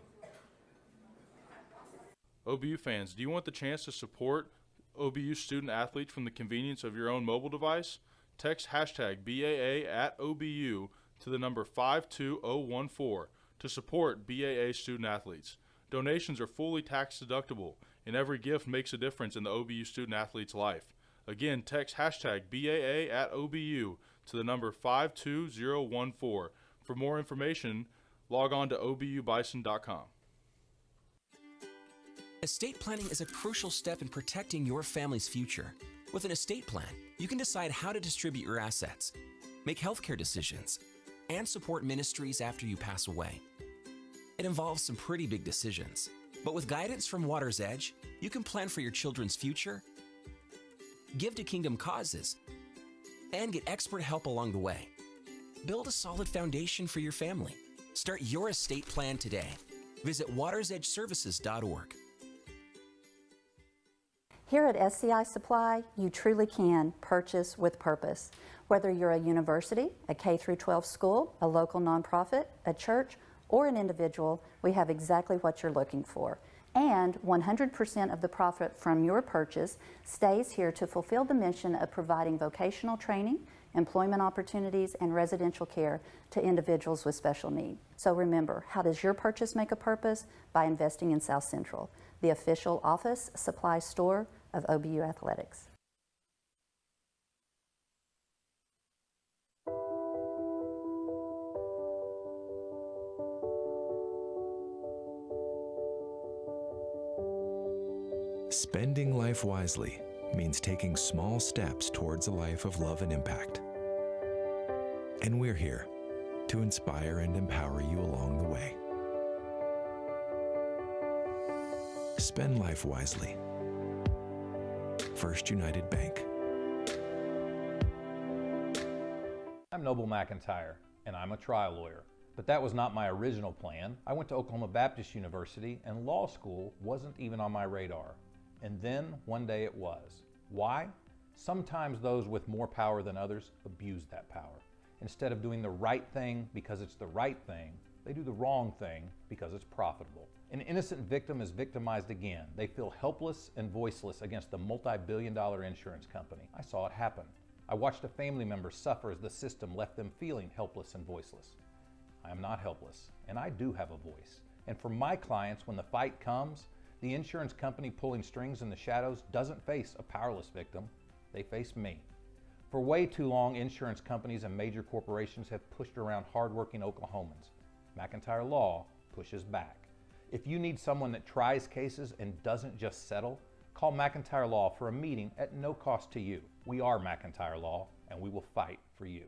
OBU fans, do you want the chance to support OBU student athletes from the convenience of your own mobile device? Text hashtag BAA at OBU to the number 52014 to support BAA student athletes. Donations are fully tax deductible, and every gift makes a difference in the OBU student athlete's life. Again, text hashtag BAA at OBU to the number 52014. For more information, log on to obubison.com. Estate planning is a crucial step in protecting your family's future. With an estate plan, you can decide how to distribute your assets, make healthcare decisions, and support ministries after you pass away. It involves some pretty big decisions, but with guidance from Water's Edge, you can plan for your children's future, give to kingdom causes, and get expert help along the way. Build a solid foundation for your family. Start your estate plan today. Visit watersedgeservices.org. Here at SCI Supply, you truly can purchase with purpose. Whether you're a university, a K-12 school, a local nonprofit, a church, or an individual, we have exactly what you're looking for. And 100% of the profit from your purchase stays here to fulfill the mission of providing vocational training, employment opportunities, and residential care to individuals with special need. So remember, how does your purchase make a purpose? By investing in South Central, the official office supply store of OBU Athletics. Spending life wisely means taking small steps towards a life of love and impact. And we're here to inspire and empower you along the way. Spend life wisely. First United Bank. I'm Noble McIntyre, and I'm a trial lawyer. But that was not my original plan. I went to Oklahoma Baptist University, and law school wasn't even on my radar. And then one day it was. Why? Sometimes those with more power than others abuse that power. Instead of doing the right thing because it's the right thing, they do the wrong thing because it's profitable. An innocent victim is victimized again. They feel helpless and voiceless against the multi-billion-dollar insurance company. I saw it happen. I watched a family member suffer as the system left them feeling helpless and voiceless. I am not helpless, and I do have a voice. And for my clients, when the fight comes, the insurance company pulling strings in the shadows doesn't face a powerless victim, they face me. For way too long, insurance companies and major corporations have pushed around hardworking Oklahomans. McIntyre Law pushes back. If you need someone that tries cases and doesn't just settle, call McIntyre Law for a meeting at no cost to you. We are McIntyre Law, and we will fight for you.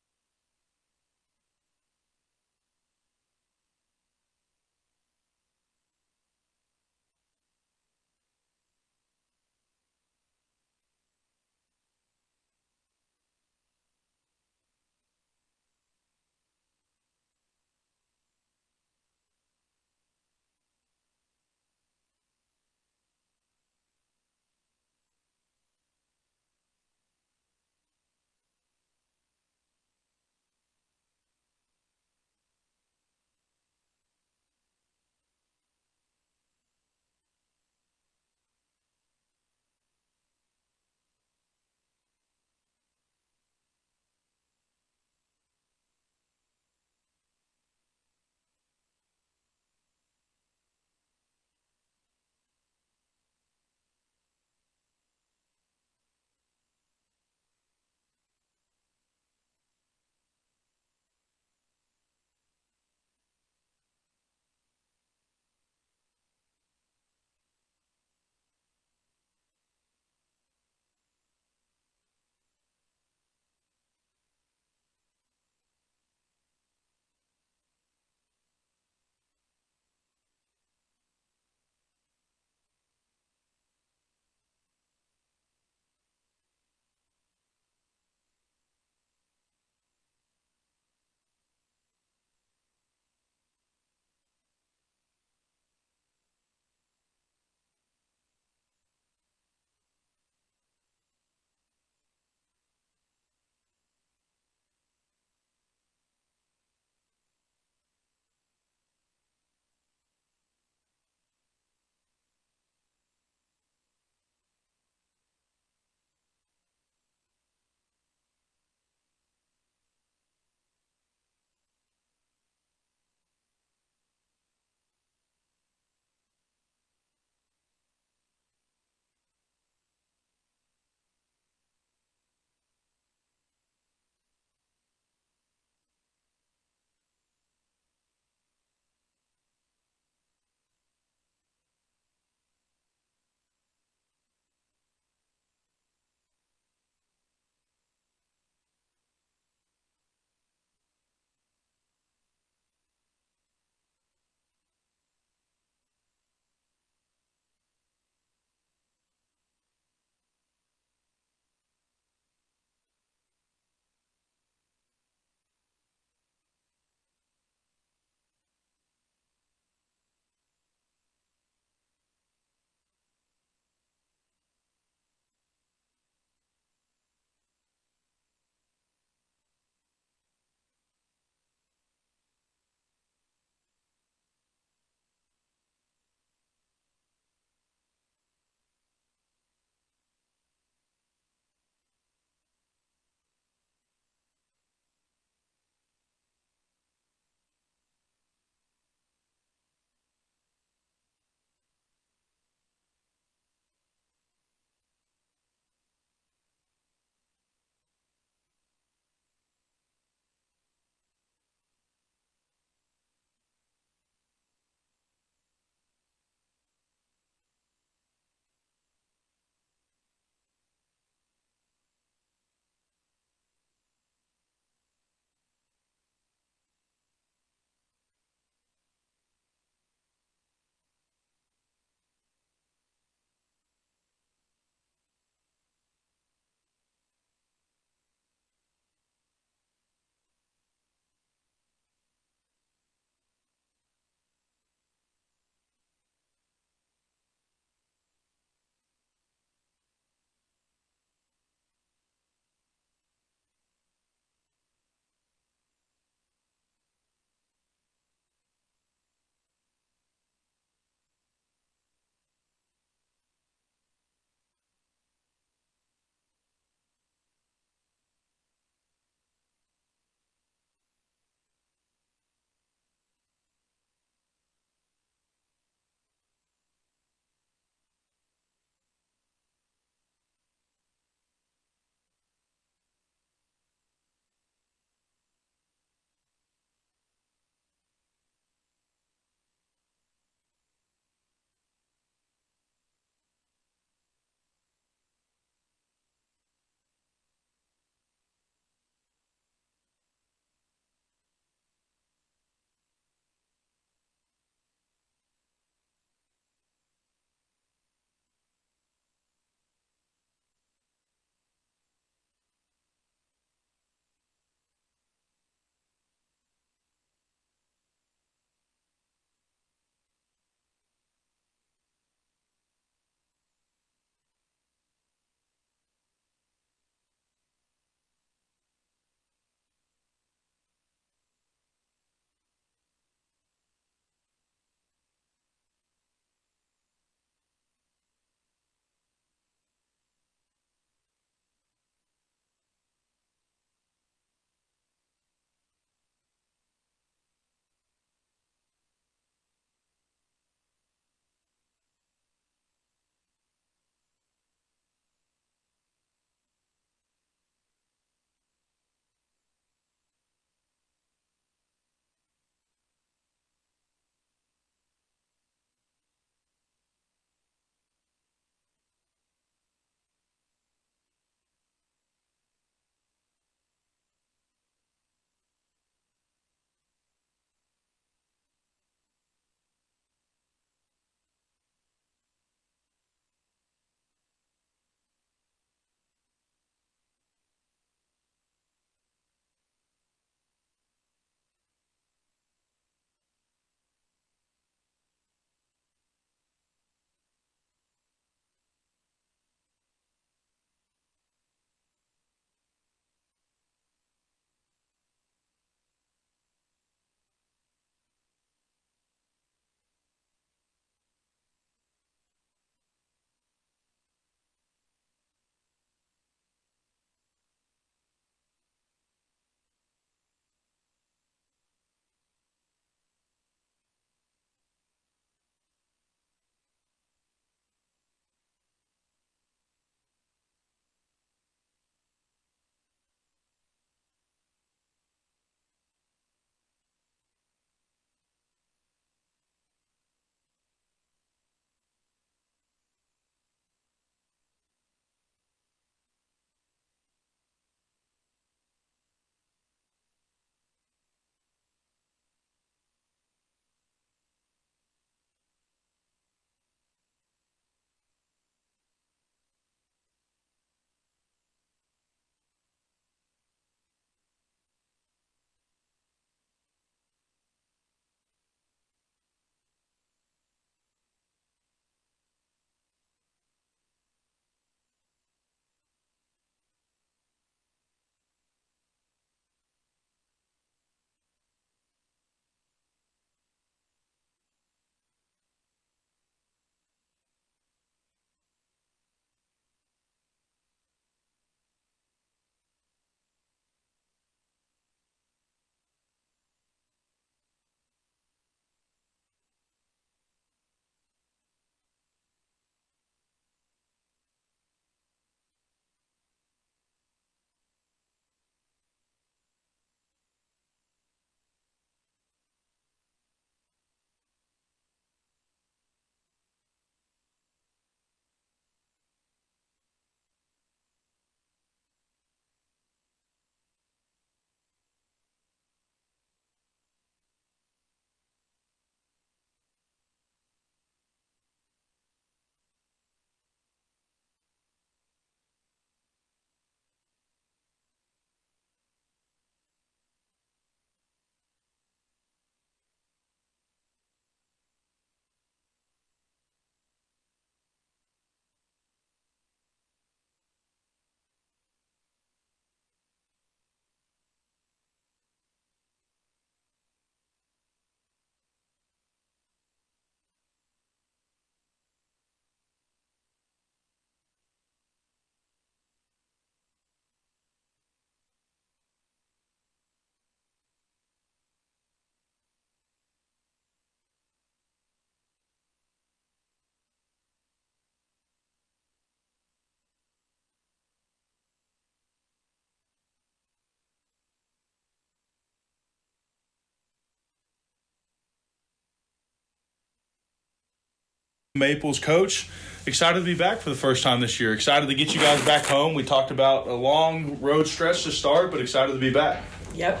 Maples coach. Excited to be back for the first time this year. Excited to get you guys back home. We talked about a long road stretch to start, but excited to be back. Yep.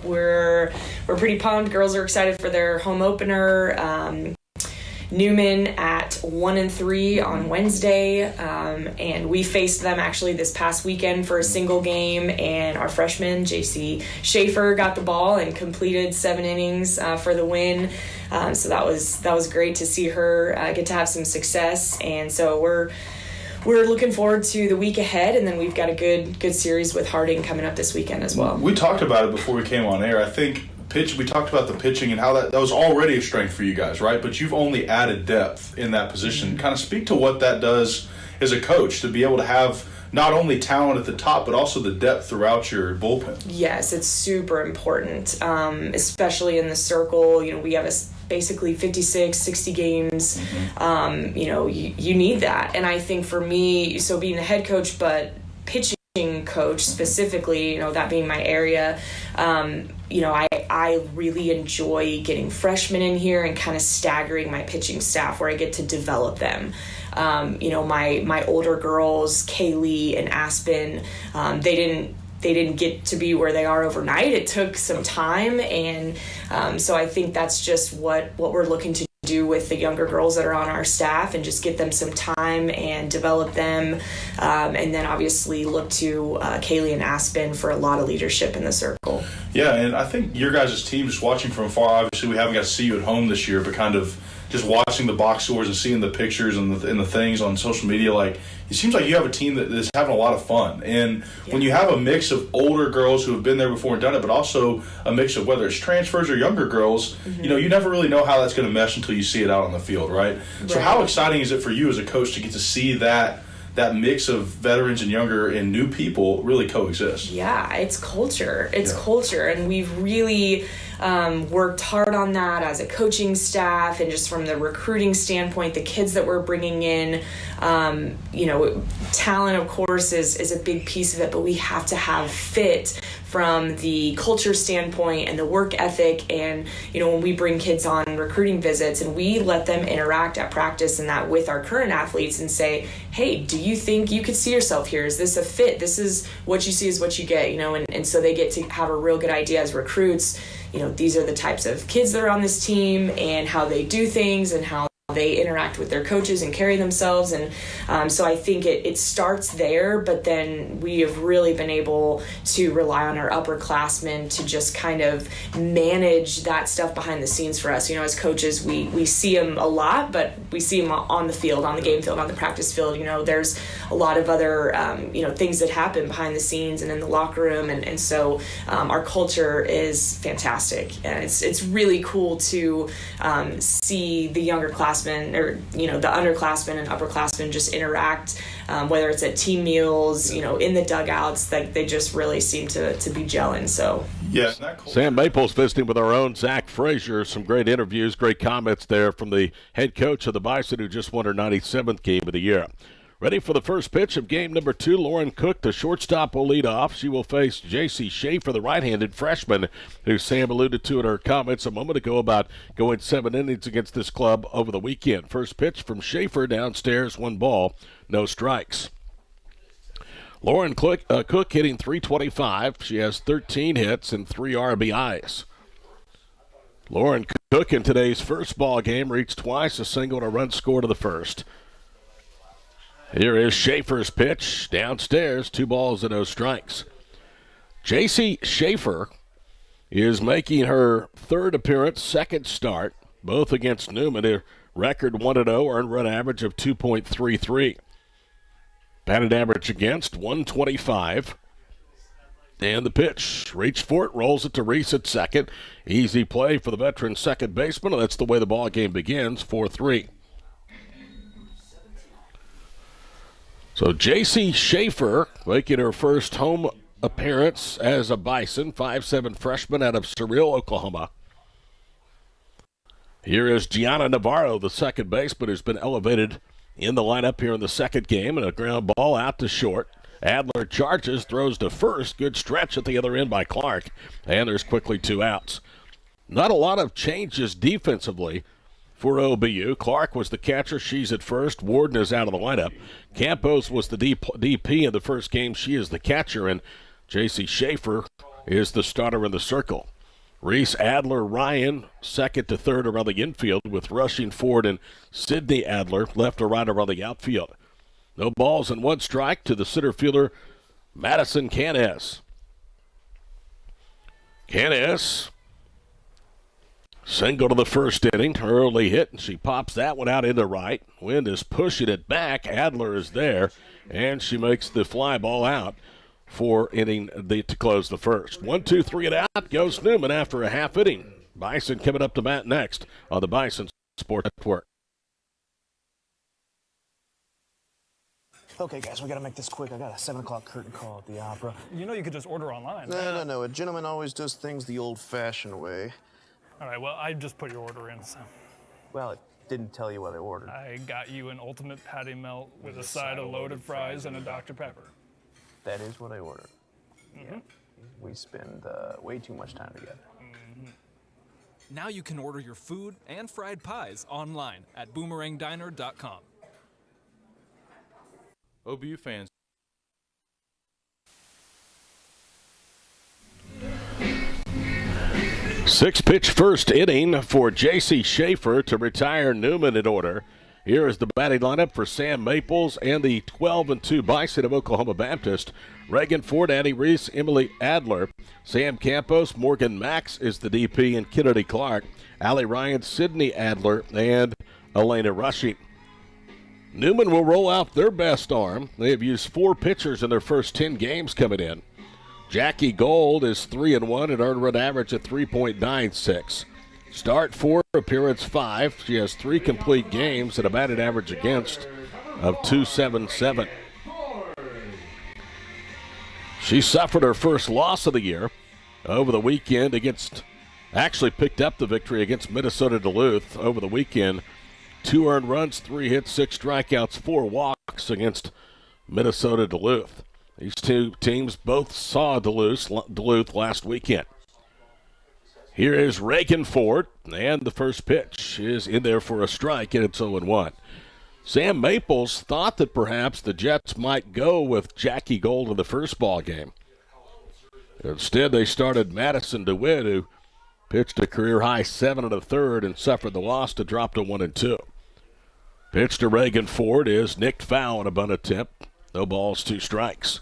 We're pretty pumped. Girls are excited for their home opener. Newman at 1-3 on Wednesday, and we faced them actually this past weekend for a single game, and our freshman JC Schaefer got the ball and completed 7 innings for the win. So that was great to see her get to have some success, and so we're looking forward to the week ahead, and then we've got a good series with Harding coming up this weekend as well. We talked about it before we came on air. I think we talked about the pitching and how that was already a strength for you guys, right? But you've only added depth in that position. Kind of speak to what that does as a coach to be able to have not only talent at the top, but also the depth throughout your bullpen. Yes, it's super important, especially in the circle. We have basically 56, 60 games. You need that. And I think for me, so being the head coach, but pitching coach specifically, that being my area, I really enjoy getting freshmen in here and kind of staggering my pitching staff where I get to develop them. My older girls, Kaylee and Aspen, they didn't get to be where they are overnight. It took some time, and so I think that's just what we're looking to do with the younger girls that are on our staff, and just get them some time and develop them, and then obviously look to Kaylee and Aspen for a lot of leadership in the circle. Yeah, and I think your guys' team, just watching from afar, obviously we haven't got to see you at home this year, but kind of just watching the box scores and seeing the pictures and the things on social media, like, it seems like you have a team that is having a lot of fun. And when you have a mix of older girls who have been there before and done it, but also a mix of whether it's transfers or younger girls, you never really know how that's going to mesh until you see it out on the field, right? So how exciting is it for you as a coach to get to see that mix of veterans and younger and new people really coexist? Yeah, it's culture. It's culture, and we've really worked hard on that as a coaching staff, and just from the recruiting standpoint, the kids that we're bringing in, talent, of course, is a big piece of it, but we have to have fit from the culture standpoint and the work ethic. And when we bring kids on recruiting visits and we let them interact at practice and that with our current athletes and say, hey, do you think you could see yourself here? Is this a fit? This is what you see is what you get, and so they get to have a real good idea as recruits. These are the types of kids that are on this team and how they do things and how they interact with their coaches and carry themselves. And so I think it starts there, but then we have really been able to rely on our upperclassmen to just kind of manage that stuff behind the scenes for us. As coaches, we see them a lot, but we see them on the field, on the game field, on the practice field. There's a lot of other, things that happen behind the scenes and in the locker room. And so our culture is fantastic. And it's really cool to see the younger classmen, or the underclassmen and upperclassmen just interact, whether it's at team meals, in the dugouts. Like, they just really seem to be gelling. So Sam Maples visiting with our own Zach Frazier. Some great interviews, great comments there from the head coach of the Bison, who just won her 97th game of the year. Ready for the first pitch of game number 2. Lauren Cook, the shortstop, will lead off. She will face J.C. Schaefer, the right-handed freshman, who Sam alluded to in her comments a moment ago about going 7 innings against this club over the weekend. First pitch from Schaefer, downstairs, 1 ball, no strikes. Lauren Cook hitting .325. She has 13 hits and 3 RBIs. Lauren Cook in today's first ball game reached twice, a single and a run scored to the first. Here is Schaefer's pitch, downstairs, 2 balls and no strikes. J.C. Schaefer is making her 3rd appearance, 2nd start, both against Newman. Her record 1-0, earned run average of 2.33. Batted average against 125. And the pitch, reached for it, rolls it to Reese at second. Easy play for the veteran second baseman, and that's the way the ball game begins, 4-3. So J.C. Schaefer making her first home appearance as a Bison, 5'7" freshman out of Surreal, Oklahoma. Here is Gianna Navarro, the second baseman, who's been elevated in the lineup here in the second game, and a ground ball out to short. Adler charges, throws to first. Good stretch at the other end by Clark, and there's quickly 2 outs. Not a lot of changes defensively for OBU. Clark was the catcher. She's at first. Warden is out of the lineup. Campos was the DP in the first game. She is the catcher. And J.C. Schaefer is the starter in the circle. Reese, Adler, Ryan, second to third around the infield with Rushing, Ford, and Sydney Adler left or right around the outfield. No balls and one strike to the center fielder, Madison Canes. Canes, single to the first inning, early hit, and she pops that one out into right. Wind is pushing it back. Adler is there, and she makes the fly ball out for inning to close the first. 1, 2, 3 and out goes Newman after a half inning. Bison coming up to bat next on the Bison Sports Network. Okay, guys, we got to make this quick. I got a 7 o'clock curtain call at the opera. You know you could just order online. No. A gentleman always does things the old-fashioned way. All right, well, I just put your order in, so. Well, it didn't tell you what I ordered. I got you an ultimate patty melt with a side of loaded fries and a Dr. Pepper. That is what I ordered. Yeah. We spend way too much time together. Now you can order your food and fried pies online at boomerangdiner.com. OBU fans. Six-pitch first inning for J.C. Schaefer to retire Newman in order. Here is the batting lineup for Sam Maples and the 12-2 Bison of Oklahoma Baptist. Reagan Ford, Addie Reese, Emily Adler, Sam Campos, Morgan Max is the DP, and Kennedy Clark, Allie Ryan, Sydney Adler, and Elena Rushing. Newman will roll out their best arm. They have used 4 pitchers in their first 10 games coming in. Jackie Gold is 3-1 and earned run average at 3.96. Start 4, appearance 5. She has 3 complete games and a batted average against of .277. She suffered her first loss of the year over the weekend actually picked up the victory against Minnesota Duluth over the weekend. 2 earned runs, 3 hits, 6 strikeouts, 4 walks against Minnesota Duluth. These two teams both saw Duluth last weekend. Here is Reagan Ford, and the first pitch is in there for a strike, and it's 0-1. Sam Maples thought that perhaps the Jets might go with Jackie Gold in the first ball game. Instead, they started Madison DeWitt, who pitched a career-high 7 1/3 and suffered the loss to drop to 1-2. Pitch to Reagan Ford is nicked foul on a bunt attempt. No balls, 2 strikes.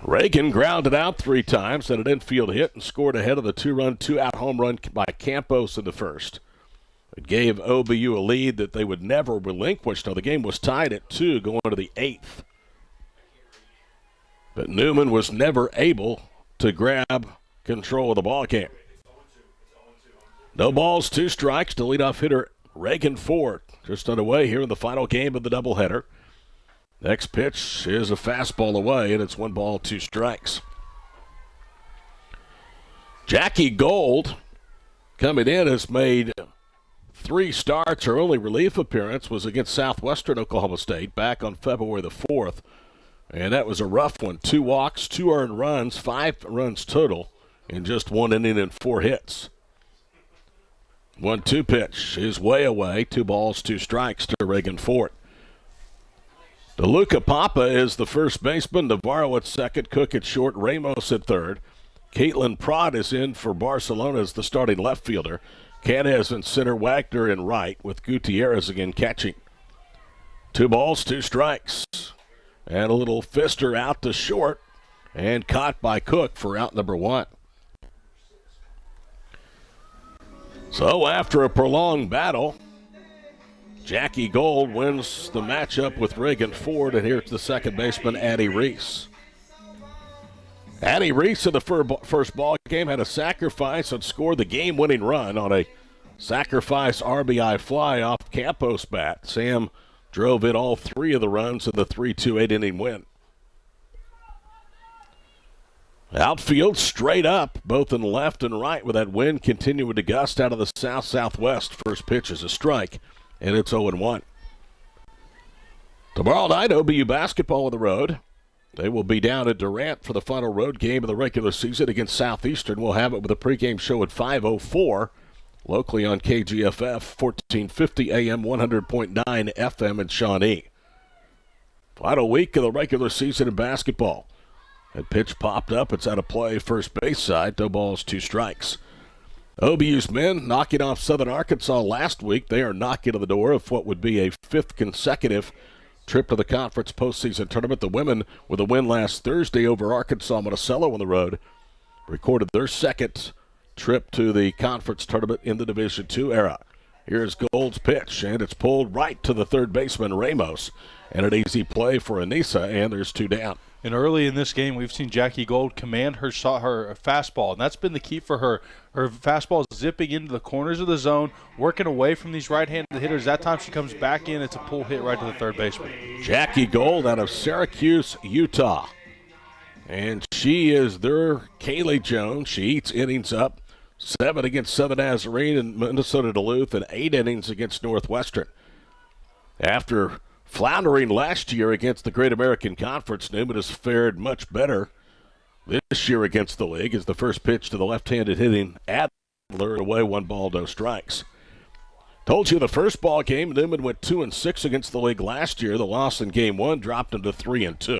Reagan grounded out 3 times and an infield hit and scored ahead of the 2-run, 2-out home run by Campos in the first. It gave OBU a lead that they would never relinquish. Now the game was tied at 2 going to the 8th. But Newman was never able to grab control of the ball game. No balls, 2 strikes to leadoff hitter Reagan Ford. Just underway here in the final game of the doubleheader. Next pitch is a fastball away, and it's 1 ball, 2 strikes. Jackie Gold, coming in, has made 3 starts. Her only relief appearance was against Southwestern Oklahoma State back on February the 4th. And that was a rough one. 2 walks, 2 earned runs, 5 runs total in just 1 inning and 4 hits. 1-2 pitch is way away. 2 balls, 2 strikes to Reagan Ford. DeLuca Papa is the first baseman. Navarro at second, Cook at short, Ramos at third. Caitlin Prott is in for Barcelona as the starting left fielder. Canes in center, Wagner in right, with Gutierrez again catching. 2 balls, 2 strikes. And a little fister out to short and caught by Cook for out number 1. So after a prolonged battle, Jackie Gold wins the matchup with Reagan Ford, and here's the second baseman, Addie Reese. Addie Reese in the first ball game had a sacrifice and scored the game-winning run on a sacrifice RBI fly off Campos' bat. Sam drove in all 3 of the runs in the 3-2 8-inning win. Outfield straight up, both in left and right, with that wind continuing to gust out of the south-southwest. First pitch is a strike, and it's 0-1. Tomorrow night, OBU basketball on the road. They will be down at Durant for the final road game of the regular season against Southeastern. We'll have it with a pregame show at 5:04. locally on KGFF, 1450 AM, 100.9 FM in Shawnee. Final week of the regular season in basketball. That pitch popped up. It's out of play, first base side. No balls, 2 strikes. OBU's men knocking off Southern Arkansas last week. They are knocking on the door of what would be a 5th consecutive trip to the conference postseason tournament. The women, with a win last Thursday over Arkansas Monticello on the road, recorded their 2nd trip to the conference tournament in the Division II era. Here's Gold's pitch, and it's pulled right to the third baseman, Ramos. And an easy play for Anissa, and there's 2 down. And early in this game, we've seen Jackie Gold command her fastball, and that's been the key for her. Her fastball is zipping into the corners of the zone, working away from these right-handed hitters. That time she comes back in, it's a pull hit right to the third baseman. Jackie Gold out of Syracuse, Utah. And she is their Kaylee Jones. She eats innings up. 7 against Southern Nazarene and Minnesota Duluth, and 8 innings against Northwestern. After floundering last year against the Great American Conference, Newman has fared much better this year against the league as the first pitch to the left-handed hitting Adler, away 1 ball, no strikes. Told you the first ball game, Newman went 2-6 against the league last year. The loss in game 1 dropped them to 3-2.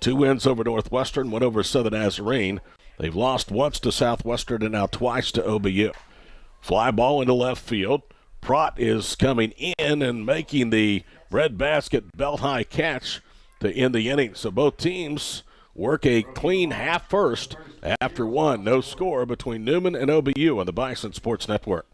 2 wins over Northwestern, 1 over Southern Nazarene. They've lost once to Southwestern and now twice to OBU. Fly ball into left field. Prott is coming in and making the breadbasket belt-high catch to end the inning. So both teams work a clean half first after 1. No score between Newman and OBU on the Bison Sports Network.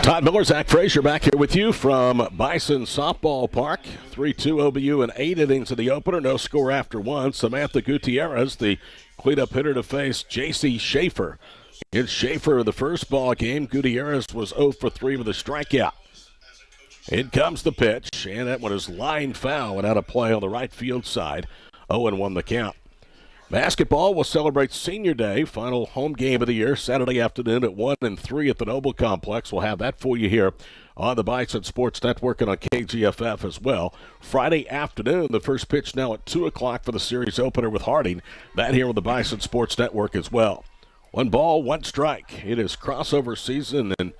Todd Miller, Zach Frazier back here with you from Bison Softball Park. 3-2 OBU and 8 innings in the opener. No score after 1. Samantha Gutierrez, the cleanup hitter, to face J.C. Schaefer. It's Schaefer in the first ball game. Gutierrez was 0 for 3 with a strikeout. In comes the pitch, and that one is line foul and out of play on the right field side. 0-1 the count. Basketball will celebrate Senior Day, final home game of the year, Saturday afternoon at 1 and 3 at the Noble Complex. We'll have that for you here on the Bison Sports Network and on KGFF as well. Friday afternoon, the first pitch now at 2 o'clock for the series opener with Harding. That here on the Bison Sports Network as well. 1 ball, 1 strike. It is crossover season, and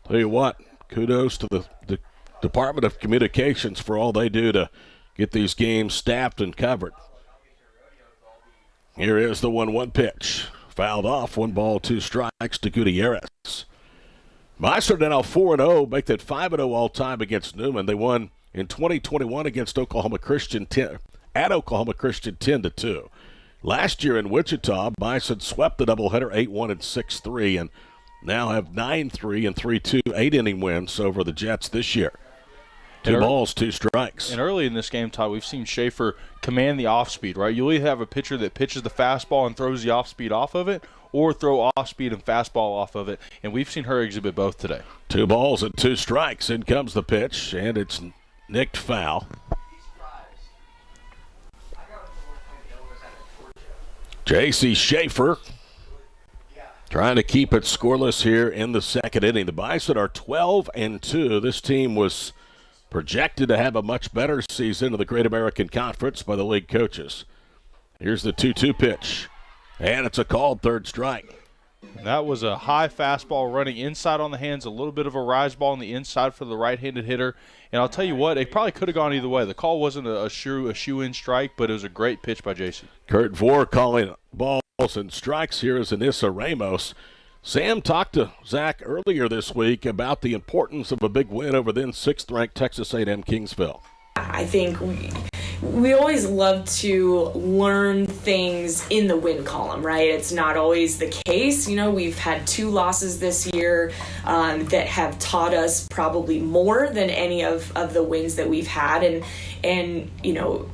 tell you what, kudos to the Department of Communications for all they do to get these games staffed and covered. Here is the 1-1 pitch. Fouled off, 1 ball, 2 strikes to Gutierrez. Bison now 4-0, make that 5-0 all-time against Newman. They won in 2021 against Oklahoma Christian 10-2. Last year in Wichita, Bison swept the doubleheader 8-1 and 6-3, and now have 9-3 and 3-2 8-inning wins over the Jets this year. 2 balls, 2 strikes. And early in this game, Todd, we've seen Schaefer command the off-speed, right? You'll either have a pitcher that pitches the fastball and throws the off-speed off of it, or throw off-speed and fastball off of it, and we've seen her exhibit both today. 2 balls and 2 strikes. In comes the pitch, and it's nicked foul. J.C. Schaefer trying to keep it scoreless here in the second inning. The Bison are 12-2. This team was projected to have a much better season of the Great American Conference by the league coaches. Here's the 2-2 pitch, and it's a called third strike. And that was a high fastball running inside on the hands, a little bit of a rise ball on the inside for the right-handed hitter. And I'll tell you what, it probably could have gone either way. The call wasn't a shoe-in strike, but it was a great pitch by JC. Kurt Vore calling balls and strikes. Here is Anissa Ramos. Sam talked to Zach earlier this week about the importance of a big win over then 6th-ranked Texas A&M Kingsville. I think we always love to learn things in the win column, right? It's not always the case. You know, we've had 2 losses this year that have taught us probably more than any of the wins that we've had. And you know,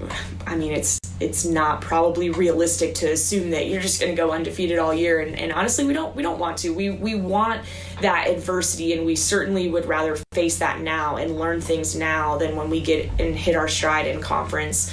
I mean, it's not probably realistic to assume that you're just going to go undefeated all year. And honestly, we don't want to. We want that adversity, and we certainly would rather face that now and learn things now than when we get and hit our stride in conference.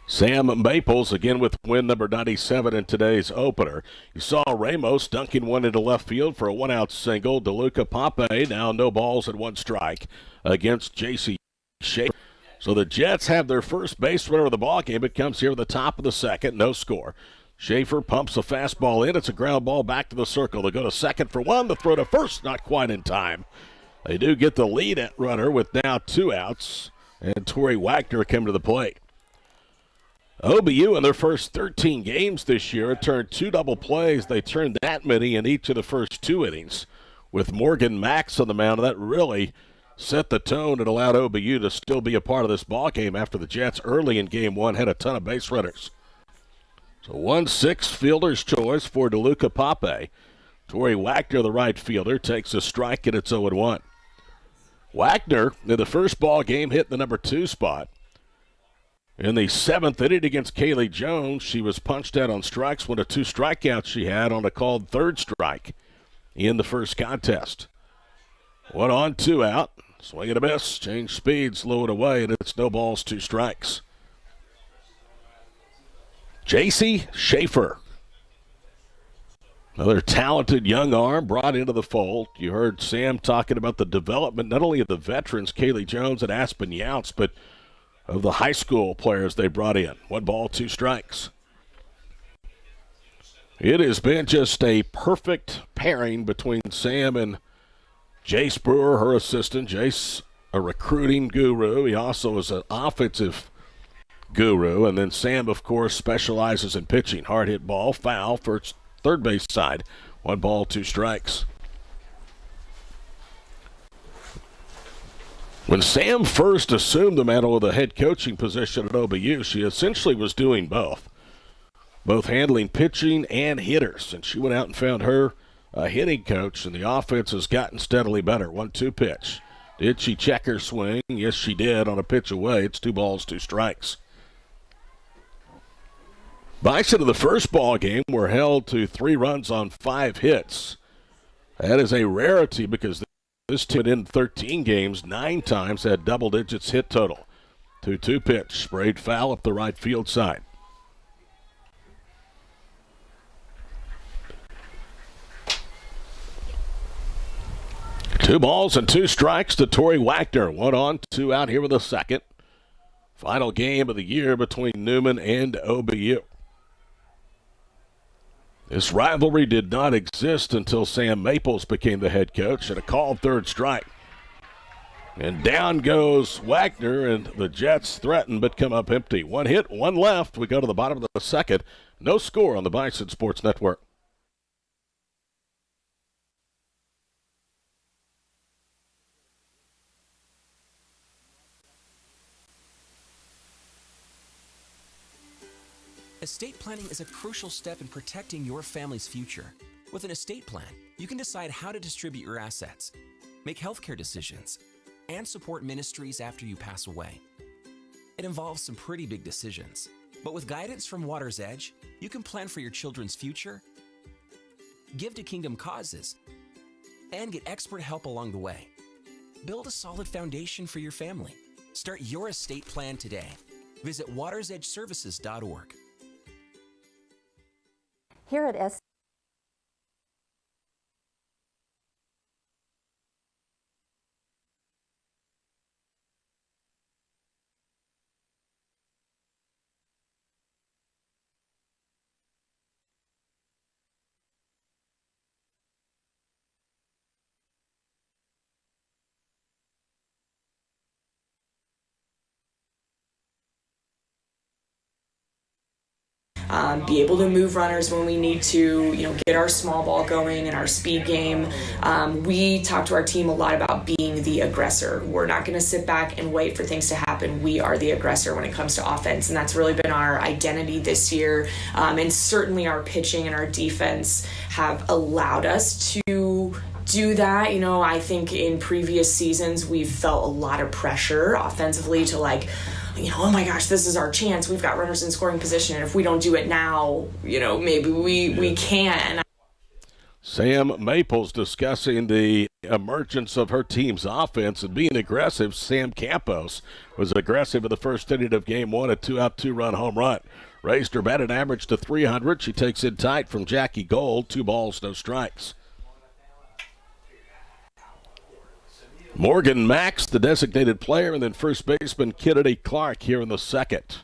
Sam Maples again with win number 97 in today's opener. You saw Ramos dunking one into left field for a 1-out single. DeLuca Pape now no balls and 1 strike against J.C. Schaefer. So the Jets have their first base runner of the ball game. It comes here at the top of the second, no score. Schaefer pumps a fastball in. It's a ground ball back to the circle. They go to second for 1. The throw to first, not quite in time. They do get the lead at runner with now 2 outs, and Torrey Wagner came to the plate. OBU in their first 13 games this year turned 2 double plays. They turned that many in each of the first 2 innings. With Morgan Max on the mound, that really set the tone and allowed OBU to still be a part of this ball game after the Jets early in game 1 had a ton of base runners. So 1-6 fielder's choice for DeLuca Pape. Torrey Wagner, the right fielder, takes a strike and it's 0-1. Wagner, in the first ball game, hit the number 2 spot. In the 7th inning against Kaylee Jones, she was punched out on strikes, one of 2 strikeouts she had on a called 3rd strike in the first contest. 1 on, 2 out. Swing and a miss. Change speeds, low it away, and it's no balls, 2 strikes. J.C. Schaefer. Another talented young arm brought into the fold. You heard Sam talking about the development not only of the veterans, Kaylee Jones and Aspen Younts, but of the high school players they brought in. 1 ball, 2 strikes. It has been just a perfect pairing between Sam and Jace Brewer, her assistant. Jace, a recruiting guru. He also is an offensive guru. And then Sam, of course, specializes in pitching. Hard hit ball, foul for third base side. 1 ball, 2 strikes. When Sam first assumed the mantle of the head coaching position at OBU, she essentially was doing both handling pitching and hitters. And she went out and found her a hitting coach, and the offense has gotten steadily better. 1-2 pitch. Did she check her swing? Yes, she did on a pitch away. It's 2 balls, 2 strikes. Bison of the first ball game were held to 3 runs on 5 hits. That is a rarity because this team in 13 games 9 times had double digits hit total. 2-2 pitch. Sprayed foul up the right field side. Two balls and 2 strikes to Torrey Wagner. 1 on, 2 out here with a second. Final game of the year between Newman and OBU. This rivalry did not exist until Sam Maples became the head coach at a called 3rd strike. And down goes Wagner, and the Jets threaten but come up empty. 1 hit, 1 left. We go to the bottom of the second. No score on the Bison Sports Network. Estate planning is a crucial step in protecting your family's future. With an estate plan, you can decide how to distribute your assets, make healthcare decisions, and support ministries after you pass away. It involves some pretty big decisions, but with guidance from Water's Edge, you can plan for your children's future, give to kingdom causes, and get expert help along the way. Build a solid foundation for your family. Start your estate plan today. Visit watersedgeservices.org. Here at S. be able to move runners when we need to, get our small ball going and our speed game. We talk to our team a lot about being the aggressor. We're not going to sit back and wait for things to happen. We are the aggressor when it comes to offense, and that's really been our identity this year. And certainly our pitching and our defense have allowed us to do that. I think in previous seasons we've felt a lot of pressure offensively to oh my gosh, this is our chance. We've got runners in scoring position, and if we don't do it now, maybe we can't. Sam Maples discussing the emergence of her team's offense and being aggressive. Sam Campos was aggressive in the first inning of Game 1, a 2-out, 2-run home run. Raised her batting average to 300. She takes it tight from Jackie Gold. 2 balls, no strikes. Morgan Max, the designated player, and then first baseman Kennedy Clark here in the second.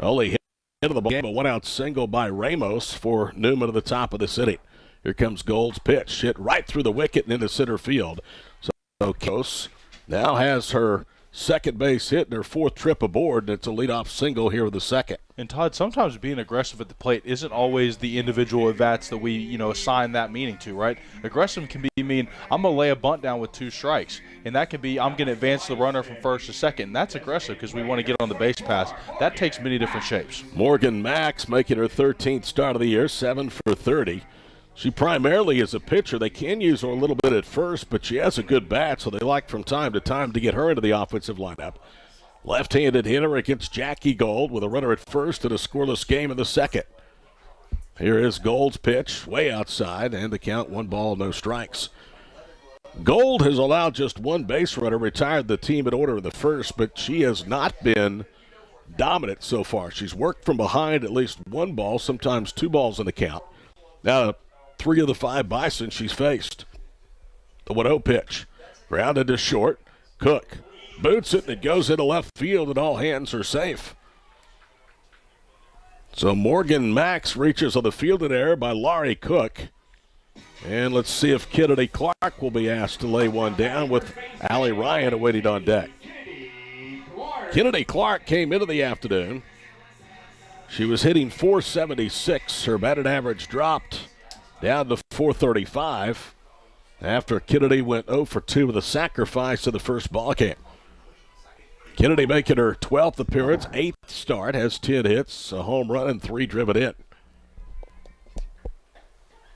Only hit of the game, a 1-out single by Ramos for Newman to the top of the inning. Here comes Gold's pitch, hit right through the wicket and into center field. So Campos now has her second base hit and her 4th trip aboard, and it's a leadoff single here with the second. And Todd, sometimes being aggressive at the plate isn't always the individual at-bats that we, assign that meaning to, right? Aggressive can mean I'm going to lay a bunt down with 2 strikes. And that can be I'm going to advance the runner from first to second. And that's aggressive because we want to get on the base pass. That takes many different shapes. Morgan Max making her 13th start of the year, 7 for 30. She primarily is a pitcher. They can use her a little bit at first, but she has a good bat, so they like from time to time to get her into the offensive lineup. Left-handed hitter against Jackie Gold with a runner at first and a scoreless game in the second. Here is Gold's pitch, way outside, and the count 1 ball, no strikes. Gold has allowed just 1 base runner, retired the team in order in the first, but she has not been dominant so far. She's worked from behind at least 1 ball, sometimes 2 balls in the count. Now, 3 of the 5 Bison she's faced. The 1-0 pitch. Grounded to short. Cook boots it, and it goes into left field, and all hands are safe. So Morgan Max reaches on the fielded error by Laurie Cook. And let's see if Kennedy Clark will be asked to lay one down with Allie Ryan awaiting on deck. Kennedy Clark came into the afternoon. She was hitting .476. Her batted average dropped down to .435 after Kennedy went 0 for 2 with a sacrifice in the first ball game. Kennedy making her 12th appearance, 8th start, has 10 hits, a home run, and 3 driven in.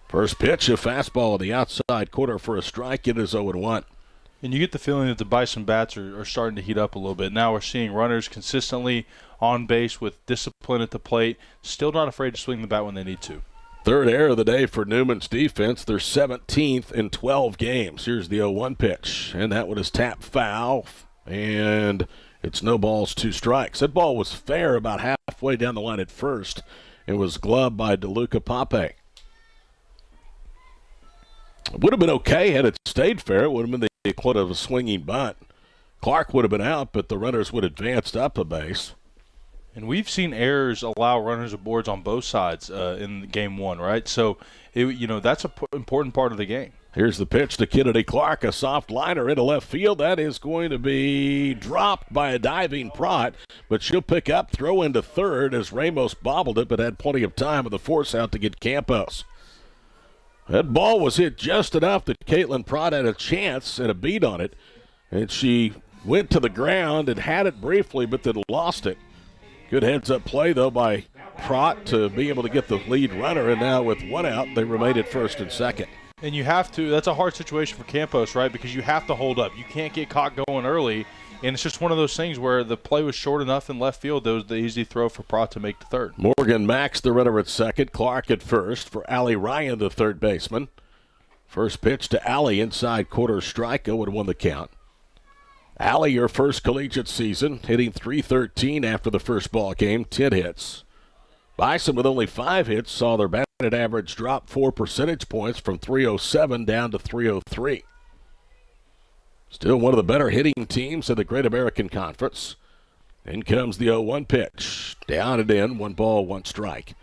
First pitch, a fastball on the outside corner for a strike. It is 0-1. And you get the feeling that the Bison bats are starting to heat up a little bit. Now we're seeing runners consistently on base with discipline at the plate, still not afraid to swing the bat when they need to. 3rd error of the day for Newman's defense. They're 17th in 12 games. Here's the 0-1 pitch, and that one is tapped foul, and it's no balls, 2 strikes. That ball was fair about halfway down the line at first. It was gloved by DeLuca Pape. It would have been okay had it stayed fair. It would have been the equivalent of a swinging bunt. Clark would have been out, but the runners would have advanced up a base. And we've seen errors allow runners aboard on both sides in Game 1, right? So, that's an important part of the game. Here's the pitch to Kennedy Clark, a soft liner into left field. That is going to be dropped by a diving Prott, but she'll pick up, throw into third as Ramos bobbled it, but had plenty of time with the force out to get Campos. That ball was hit just enough that Caitlin Prott had a chance and a beat on it, and she went to the ground and had it briefly, but then lost it. Good heads-up play, though, by Prott to be able to get the lead runner, and now with 1 out, they remain at first and second. And you have to – that's a hard situation for Campos, right, because you have to hold up. You can't get caught going early, and it's just one of those things where the play was short enough in left field. That was the easy throw for Prott to make the third. Morgan Max, the runner at second. Clark at first for Allie Ryan, the third baseman. First pitch to Allie, inside quarter strike, 0-1 the count. Allie, her first collegiate season, hitting .313 after the first ball game, 10 hits. Bison with only 5 hits saw their batted average drop 4 percentage points from .307 down to .303. Still one of the better hitting teams in the Great American Conference. In comes the 0-1 pitch. Down and in, 1 ball, 1 strike.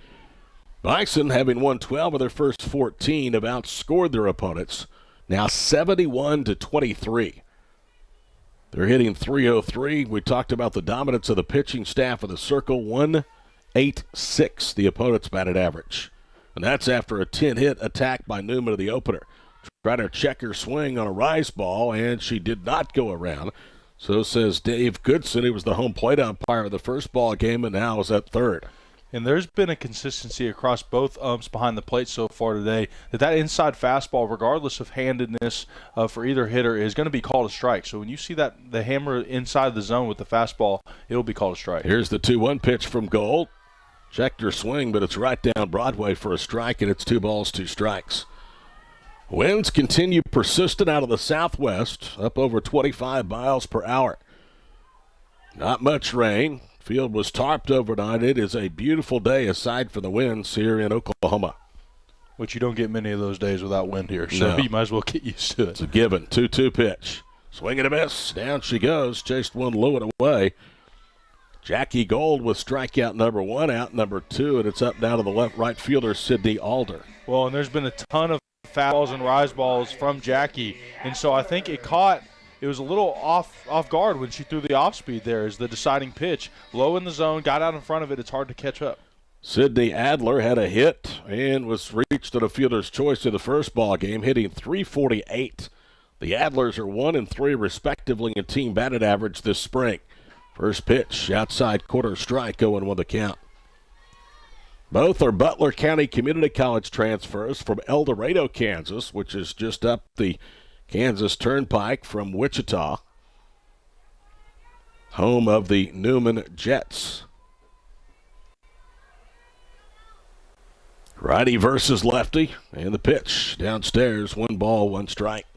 Bison, having won 12 of their first 14, have outscored their opponents, now 71-23. They're hitting .303. We talked about the dominance of the pitching staff of the Circle. 1 .86, the opponent's batted average. And that's after a 10-hit attack by Newman of the opener. Tried to check her swing on a rise ball, and she did not go around. So says Dave Goodson, who was the home plate umpire of the first ball game and now is at third. And there's been a consistency across both umps behind the plate so far today that inside fastball, regardless of handedness for either hitter, is going to be called a strike. So when you see that the hammer inside the zone with the fastball, it'll be called a strike. Here's the 2-1 pitch from Gold. Checked her swing, but it's right down Broadway for a strike, and it's 2 balls, 2 strikes. Winds continue persistent out of the southwest, up over 25 miles per hour. Not much rain. Field was tarped overnight. It is a beautiful day aside from the winds here in Oklahoma. Which you don't get many of those days without wind here, so No. you might as well get used to it. It's a given. 2-2 pitch. Swing and a miss. Down she goes. Chased one low and away. Jackie Gold with strikeout number 1, out number 2, and it's up now to the left right fielder, Sydney Alder. Well, and there's been a ton of fastballs and rise balls from Jackie, and so I think it was a little off guard when she threw the off speed there as the deciding pitch. Low in the zone, got out in front of it. It's hard to catch up. Sydney Adler had a hit and was reached at a fielder's choice in the first ball game, hitting .348. The Adlers are 1 and 3 respectively in team batted average this spring. First pitch, outside quarter strike, 0-1 the count. Both are Butler County Community College transfers from El Dorado, Kansas, which is just up the Kansas Turnpike from Wichita, home of the Newman Jets. Righty versus lefty, and the pitch downstairs, 1 ball, 1 strike.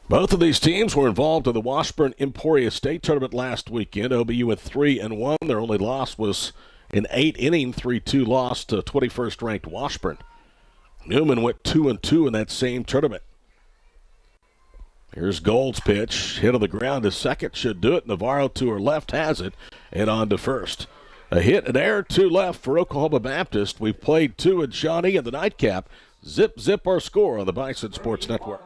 Both of these teams were involved in the Washburn Emporia State Tournament last weekend. OBU went 3-1. Their only loss was an 8-inning 3-2 loss to 21st-ranked Washburn. Newman went 2-2 in that same tournament. Here's Gold's pitch. Hit on the ground to second. Should do it. Navarro to her left has it. And on to first. A hit and error, 2 left for Oklahoma Baptist. We've played 2 in Shawnee in the nightcap. Zip, zip our score on the Bison Sports Network.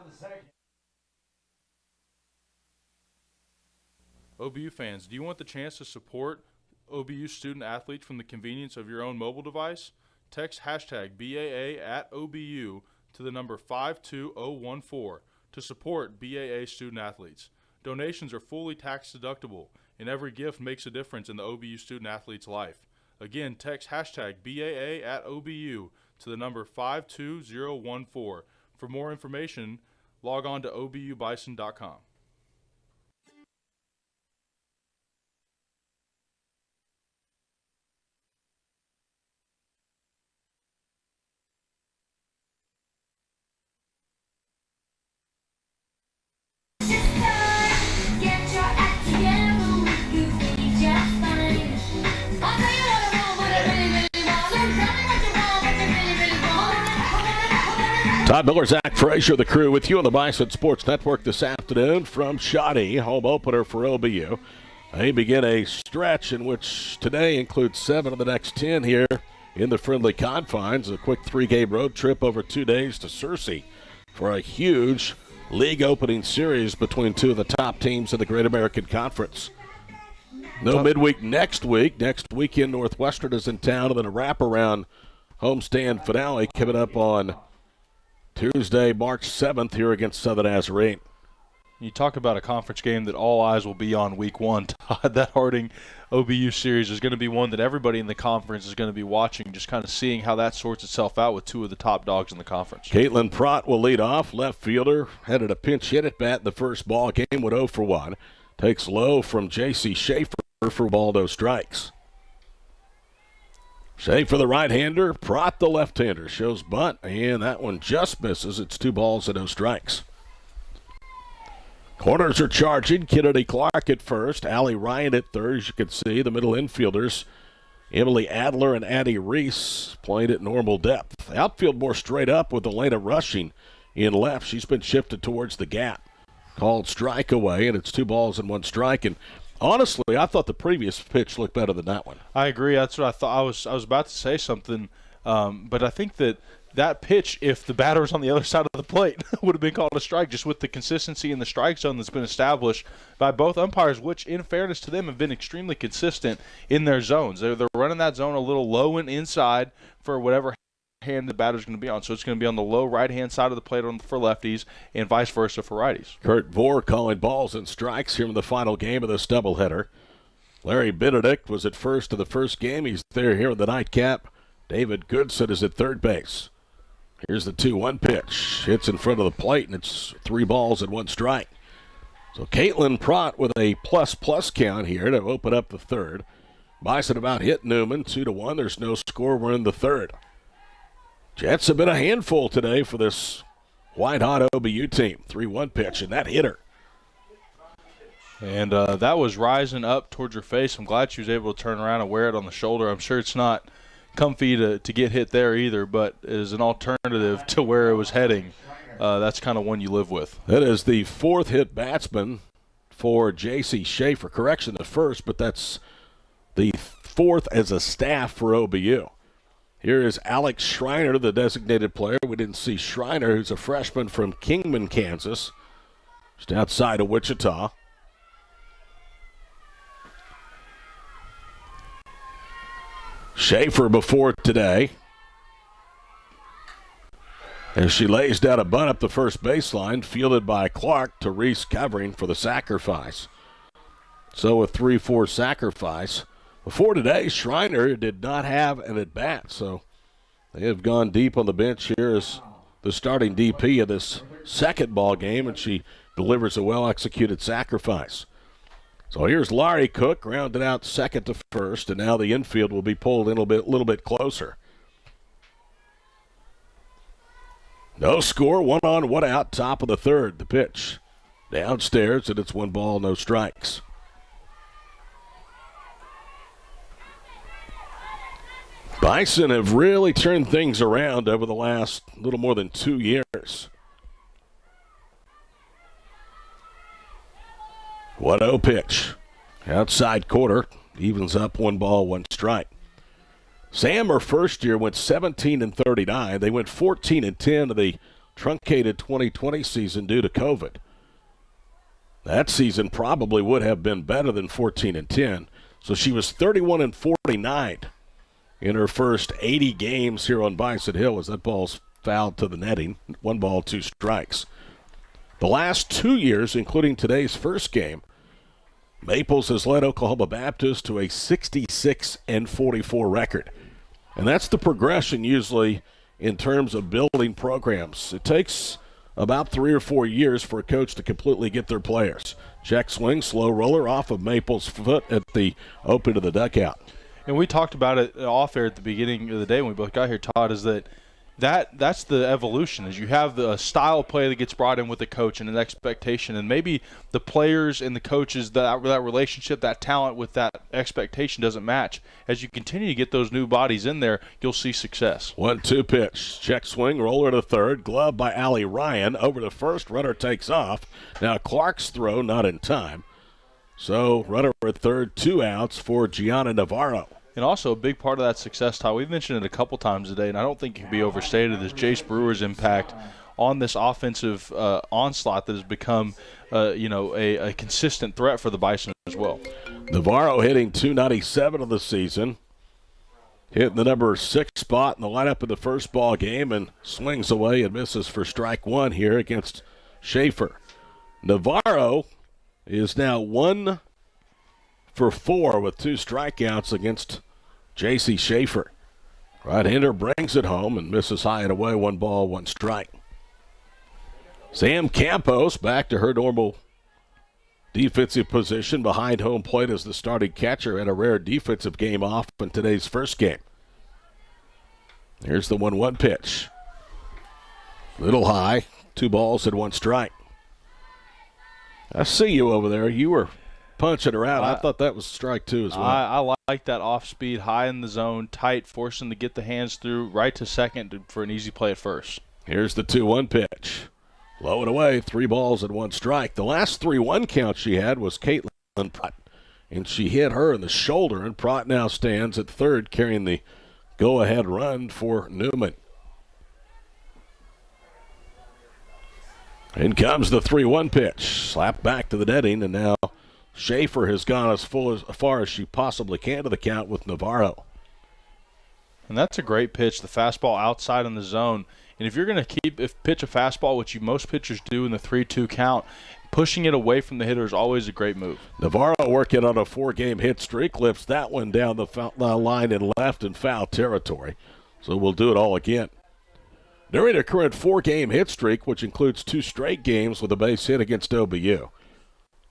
OBU fans, do you want the chance to support OBU student athletes from the convenience of your own mobile device? Text hashtag BAA at OBU to the number 52014 to support BAA student athletes. Donations are fully tax deductible, and every gift makes a difference in the OBU student athlete's life. Again, text hashtag BAA at OBU to the number 52014. For more information, log on to obubison.com. Todd Miller, Zach Frazier, the crew with you on the Bison Sports Network this afternoon from Shawnee, home opener for OBU. They begin a stretch in which today includes 7 of the next 10 here in the friendly confines. A quick 3-game road trip over 2 days to Searcy for a huge league opening series between 2 of the top teams in the Great American Conference. No midweek next week. Next weekend, Northwestern is in town, and then a wraparound homestand finale coming up on Tuesday, March 7th here against Southern Nazarene. You talk about a conference game that all eyes will be on week 1. Todd, that Harding OBU series is going to be one that everybody in the conference is going to be watching, just kind of seeing how that sorts itself out with 2 of the top dogs in the conference. Caitlin Prott will lead off. Left fielder headed a pinch hit at bat in the first ball game, went 0 for 1. Takes low from J.C. Schaefer for Waldo strikes. Schaefer the right-hander, Prott the left-hander. Shows bunt, and that one just misses. It's 2 balls and no strikes. Corners are charging. Kennedy Clark at first. Allie Ryan at third, as you can see. The middle infielders, Emily Adler and Addie Reese, playing at normal depth. Outfield more straight up with Elena Rushing in left. She's been shifted towards the gap. Called strike away, and it's 2 balls and 1 strike. And honestly, I thought the previous pitch looked better than that one. I agree. That's what I thought. I was about to say something, but I think that that pitch, if the batter was on the other side of the plate, would have been called a strike, just with the consistency in the strike zone that's been established by both umpires, which, in fairness to them, have been extremely consistent in their zones. They're running that zone a little low and inside for whatever hand the batter's going to be on. So it's going to be on the low right-hand side of the plate for lefties and vice versa for righties. Kurt Vore calling balls and strikes here in the final game of this doubleheader. Larry Benedict was at first of the first game. He's there here in the nightcap. David Goodson is at third base. Here's the 2-1 pitch. Hits in front of the plate, and it's 3 balls and 1 strike. So Caitlin Prott with a plus count here to open up the third. Bison about hit Newman 2-1. There's no score. We're in the third. Jets have been a handful today for this white-hot OBU team. 3-1 pitch, and that hit her. And that was rising up towards her face. I'm glad she was able to turn around and wear it on the shoulder. I'm sure it's not comfy to get hit there either, but as an alternative to where it was heading, that's kind of one you live with. That is the 4th hit batsman for J.C. Schaefer. Correction, the first, but that's the 4th as a staff for OBU. Here is Alex Schreiner, the designated player. We didn't see Schreiner, who's a freshman from Kingman, Kansas, just outside of Wichita. Schaefer before today, as she lays down a bunt up the first baseline, fielded by Clark to Reese covering for the sacrifice. So a 3-4 sacrifice. Before today, Schreiner did not have an at-bat, so they have gone deep on the bench here as the starting DP of this second ball game, and she delivers a well-executed sacrifice. So here's Laurie Cook, grounded out second to first, and now the infield will be pulled in a little bit closer. No score, 1 on, 1 out, top of the third. The pitch downstairs, and it's 1 ball, no strikes. Bison have really turned things around over the last little more than 2 years. 1-0 pitch. Outside quarter. Evens up 1 ball, 1 strike. Sam, her first year, went 17-39. They went 14-10 to the truncated 2020 season due to COVID. That season probably would have been better than 14-10. So she was 31-49 in her first 80 games here on Bison Hill as that ball's fouled to the netting. 1 ball, 2 strikes. The last 2 years, including today's first game, Maples has led Oklahoma Baptist to a 66-44 record. And that's the progression usually in terms of building programs. It takes about 3 or 4 years for a coach to completely get their players. Check swing, slow roller off of Maples' foot at the open of the dugout. And we talked about it off air at the beginning of the day when we both got here, Todd, is that's the evolution, is you have the style of play that gets brought in with the coach and an expectation, and maybe the players and the coaches, that relationship, that talent with that expectation doesn't match. As you continue to get those new bodies in there, you'll see success. 1-2 pitch. Check swing, roller to third. Glove by Allie Ryan. Over to first, runner takes off. Now Clark's throw not in time. So runner at third, 2 outs for Gianna Navarro. And also a big part of that success, Todd, we've mentioned it a couple times today, and I don't think it can be overstated, is Jace Brewer's impact on this offensive onslaught that has become, a consistent threat for the Bison as well. Navarro hitting .297 of the season. Hitting the number 6 spot in the lineup in the first ball game and swings away and misses for strike 1 here against Schaefer. Navarro is now 1 for 4 with 2 strikeouts against J.C. Schaefer. Right-hander brings it home and misses high and away. 1 ball, 1 strike. Sam Campos back to her normal defensive position behind home plate as the starting catcher, had a rare defensive game off in today's first game. Here's the 1-1 pitch. Little high, 2 balls and 1 strike. I see you over there. You were punching her out. I thought that was strike 2 as well. I like that off-speed, high in the zone, tight, forcing to get the hands through right to second for an easy play at first. Here's the 2-1 pitch. Low and away, 3 balls and 1 strike. The last 3-1 count she had was Caitlin Pratt, and she hit her in the shoulder, and Pratt now stands at third, carrying the go-ahead run for Newman. In comes the 3-1 pitch. Slapped back to the netting, and now Schaefer has gone as far as she possibly can to the count with Navarro. And that's a great pitch, the fastball outside in the zone. And if you're going to pitch a fastball, which most pitchers do in the 3-2 count, pushing it away from the hitter is always a great move. Navarro working on a 4-game hit streak, lifts that one down the line and left in foul territory. So we'll do it all again. During a current 4-game hit streak, which includes 2 straight games with a base hit against OBU,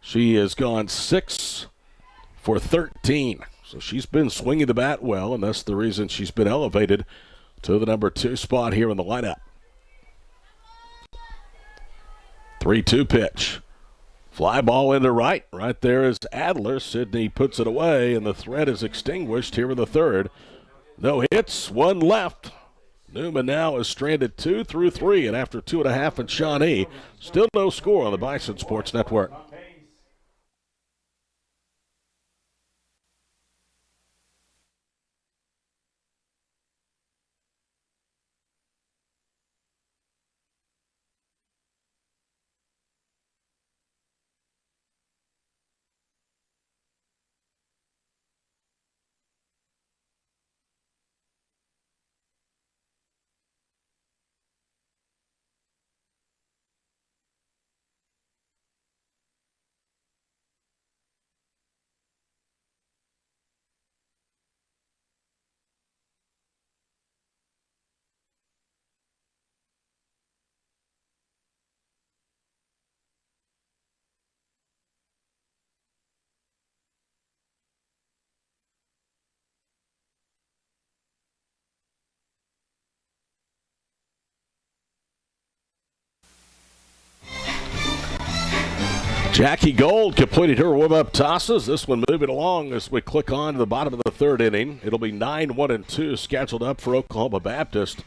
she has gone 6 for 13. So she's been swinging the bat well, and that's the reason she's been elevated to the number 2 spot here in the lineup. 3-2 pitch. Fly ball into right. Right there is Adler. Sidney puts it away, and the threat is extinguished here in the third. No hits, 1 left. Newman now is stranded 2 through 3, and after 2.5 in Shawnee, still no score on the Bison Sports Network. Jackie Gold completed her warm-up tosses. This one moving along as we click on to the bottom of the third inning. It'll be 9-1-2 scheduled up for Oklahoma Baptist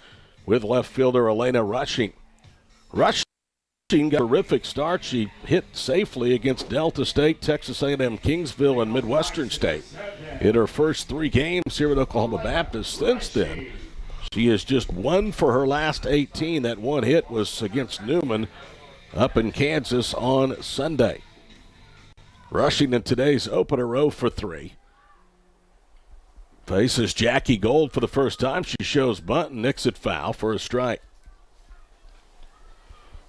with left fielder Elena Rushing. Rushing got a terrific start. She hit safely against Delta State, Texas A&M Kingsville, and Midwestern State. In her first 3 games here at Oklahoma Baptist since then, she has just 1 for her last 18. That 1 hit was against Newman up in Kansas on Sunday. Rushing in today's opener 0 for 3. Faces Jackie Gold for the first time. She shows bunt and nicks it foul for a strike.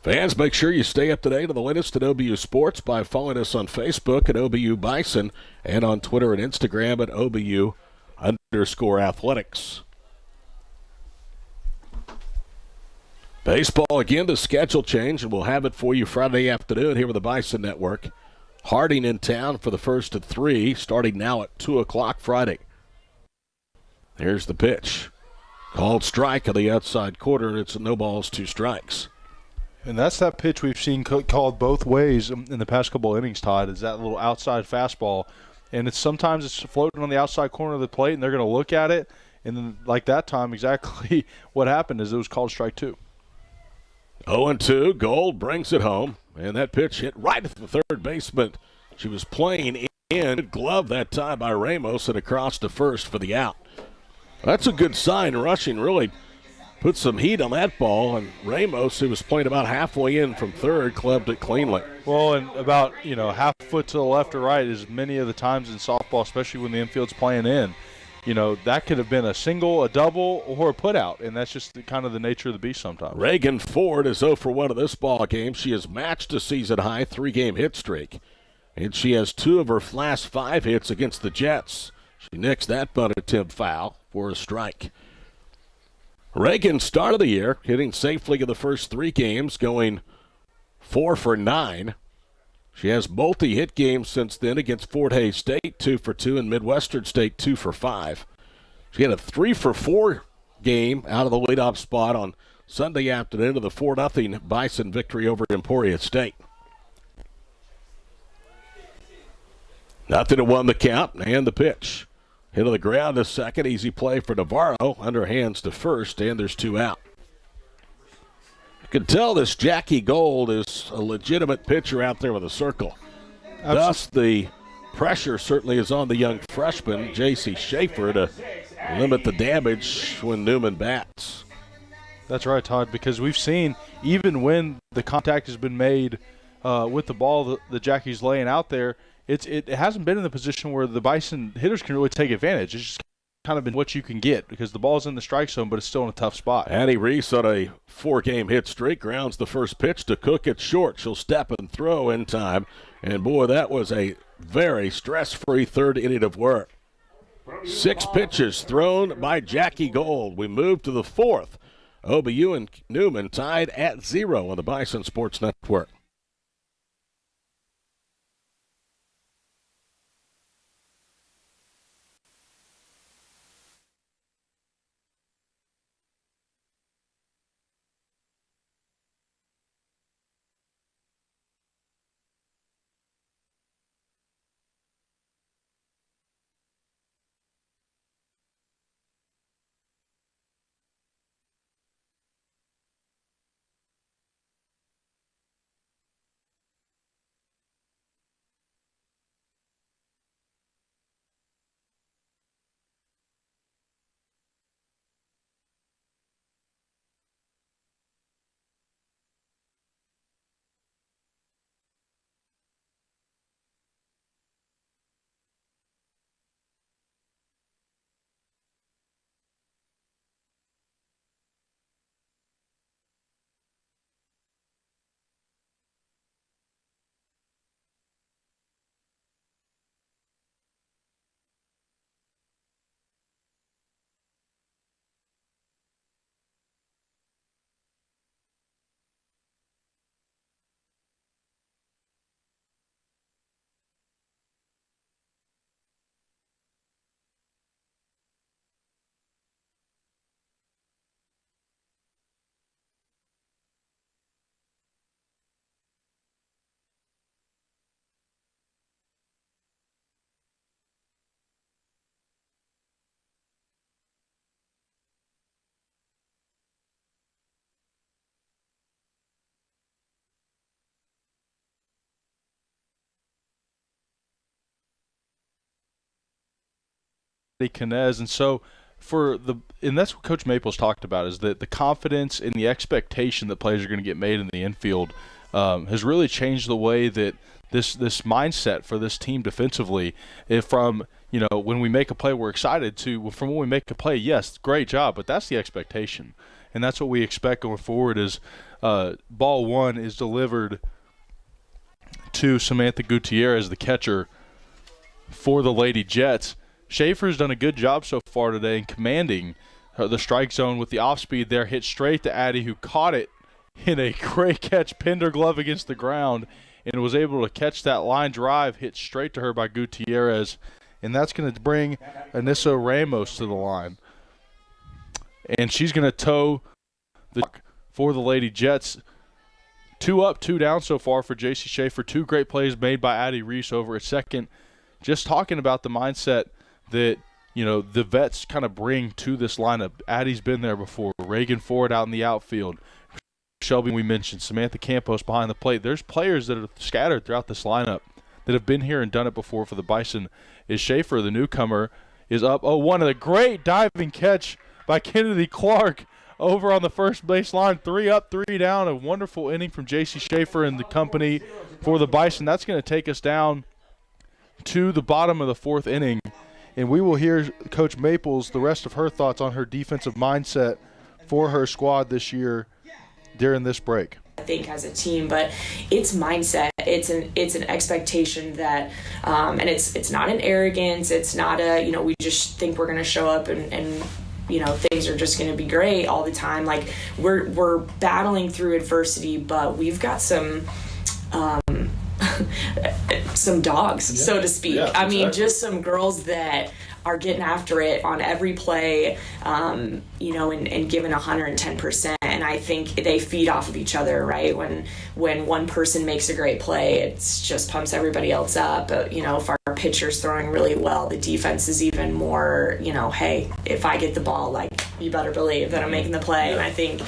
Fans, make sure you stay up to date on the latest at OBU Sports by following us on Facebook at OBU Bison and on Twitter and Instagram at OBU_athletics. Baseball again, the schedule change, and we'll have it for you Friday afternoon here with the Bison Network. Harding in town for the first of 3, starting now at 2 o'clock Friday. Here's the pitch. Called strike on the outside corner, and it's no balls, 2 strikes. And that's that pitch we've seen called both ways in the past couple innings, Todd, is that little outside fastball. And sometimes it's floating on the outside corner of the plate, and they're going to look at it. And then, like that time, exactly what happened is it was called strike 2. 0-2, Gold brings it home, and that pitch hit right at the third baseman. She was playing in, good glove that time by Ramos, and across to first for the out. That's a good sign. Rushing really put some heat on that ball, and Ramos, who was playing about halfway in from third, clubbed it cleanly. Well, and about, half foot to the left or right is many of the times in softball, especially when the infield's playing in. That could have been a single, a double, or a putout, and that's just kind of the nature of the beast sometimes. Reagan Ford is 0 for 1 of this ball game. She has matched a season-high 3-game hit streak, and she has 2 of her last 5 hits against the Jets. She nicks that bunt attempt foul for a strike. Reagan started the year hitting safely in the first 3 games, going 4 for 9. She has multi-hit games since then against Fort Hays State, 2 for 2, and Midwestern State, 2 for 5. She had a 3 for 4 game out of the leadoff spot on Sunday afternoon of the 4-0 Bison victory over Emporia State. 0-1 the count and the pitch. Hit on the ground to second, easy play for Navarro, underhands to first, and there's 2 out. You can tell this Jackie Gold is a legitimate pitcher out there with a circle. Absolutely. Thus, the pressure certainly is on the young freshman, J.C. Schaefer, to limit the damage when Newman bats. That's right, Todd, because we've seen even when the contact has been made with the ball that Jackie's laying out there, it hasn't been in the position where the Bison hitters can really take advantage. It's just kind of been what you can get because the ball's in the strike zone, but it's still in a tough spot. Addie Reese on a 4-game hit streak grounds the first pitch to Cook. It's short. She'll step and throw in time. And, boy, that was a very stress-free third inning of work. 6 pitches thrown by Jackie Gold. We move to the fourth. OBU and Newman tied at 0 on the Bison Sports Network. Canez, and so and that's what Coach Maples talked about, is that the confidence and the expectation that players are going to get made in the infield has really changed the way that this mindset for this team defensively. From when we make a play we're excited to from when we make a play, yes, great job, but that's the expectation, and that's what we expect going forward. Is ball one is delivered to Samantha Gutierrez, the catcher for the Lady Jets. Schaefer's done a good job so far today in commanding the strike zone with the off-speed there, hit straight to Addie, who caught it in a great catch, pinned her glove against the ground, and was able to catch that line drive hit straight to her by Gutierrez. And that's going to bring Anissa Ramos to the line. And she's going to tow the for the Lady Jets. 2 up, 2 down so far for J.C. Schaefer. 2 great plays made by Addie Reese over at second. Just talking about the mindset that, the vets kind of bring to this lineup. Addie's been there before. Reagan Ford out in the outfield. Shelby, we mentioned. Samantha Campos behind the plate. There's players that are scattered throughout this lineup that have been here and done it before for the Bison. Is Schaefer, the newcomer, is up 0-1. And a great diving catch by Kennedy Clark over on the first base line. 3 up, 3 down. A wonderful inning from J.C. Schaefer and the company for the Bison. That's going to take us down to the bottom of the 4th inning. And we will hear Coach Maples, the rest of her thoughts on her defensive mindset for her squad this year during this break. I think as a team, but it's mindset. It's an expectation that, and it's not an arrogance. It's not we just think we're going to show up and things are just going to be great all the time. Like we're battling through adversity, but we've got some dogs, so to speak. Yeah, I mean, just some girls that are getting after it on every play, and giving 110%. And I think they feed off of each other, right? When one person makes a great play, it just pumps everybody else up. But, if our pitcher's throwing really well, the defense is even more, hey, if I get the ball, you better believe that I'm making the play. Yeah. And I think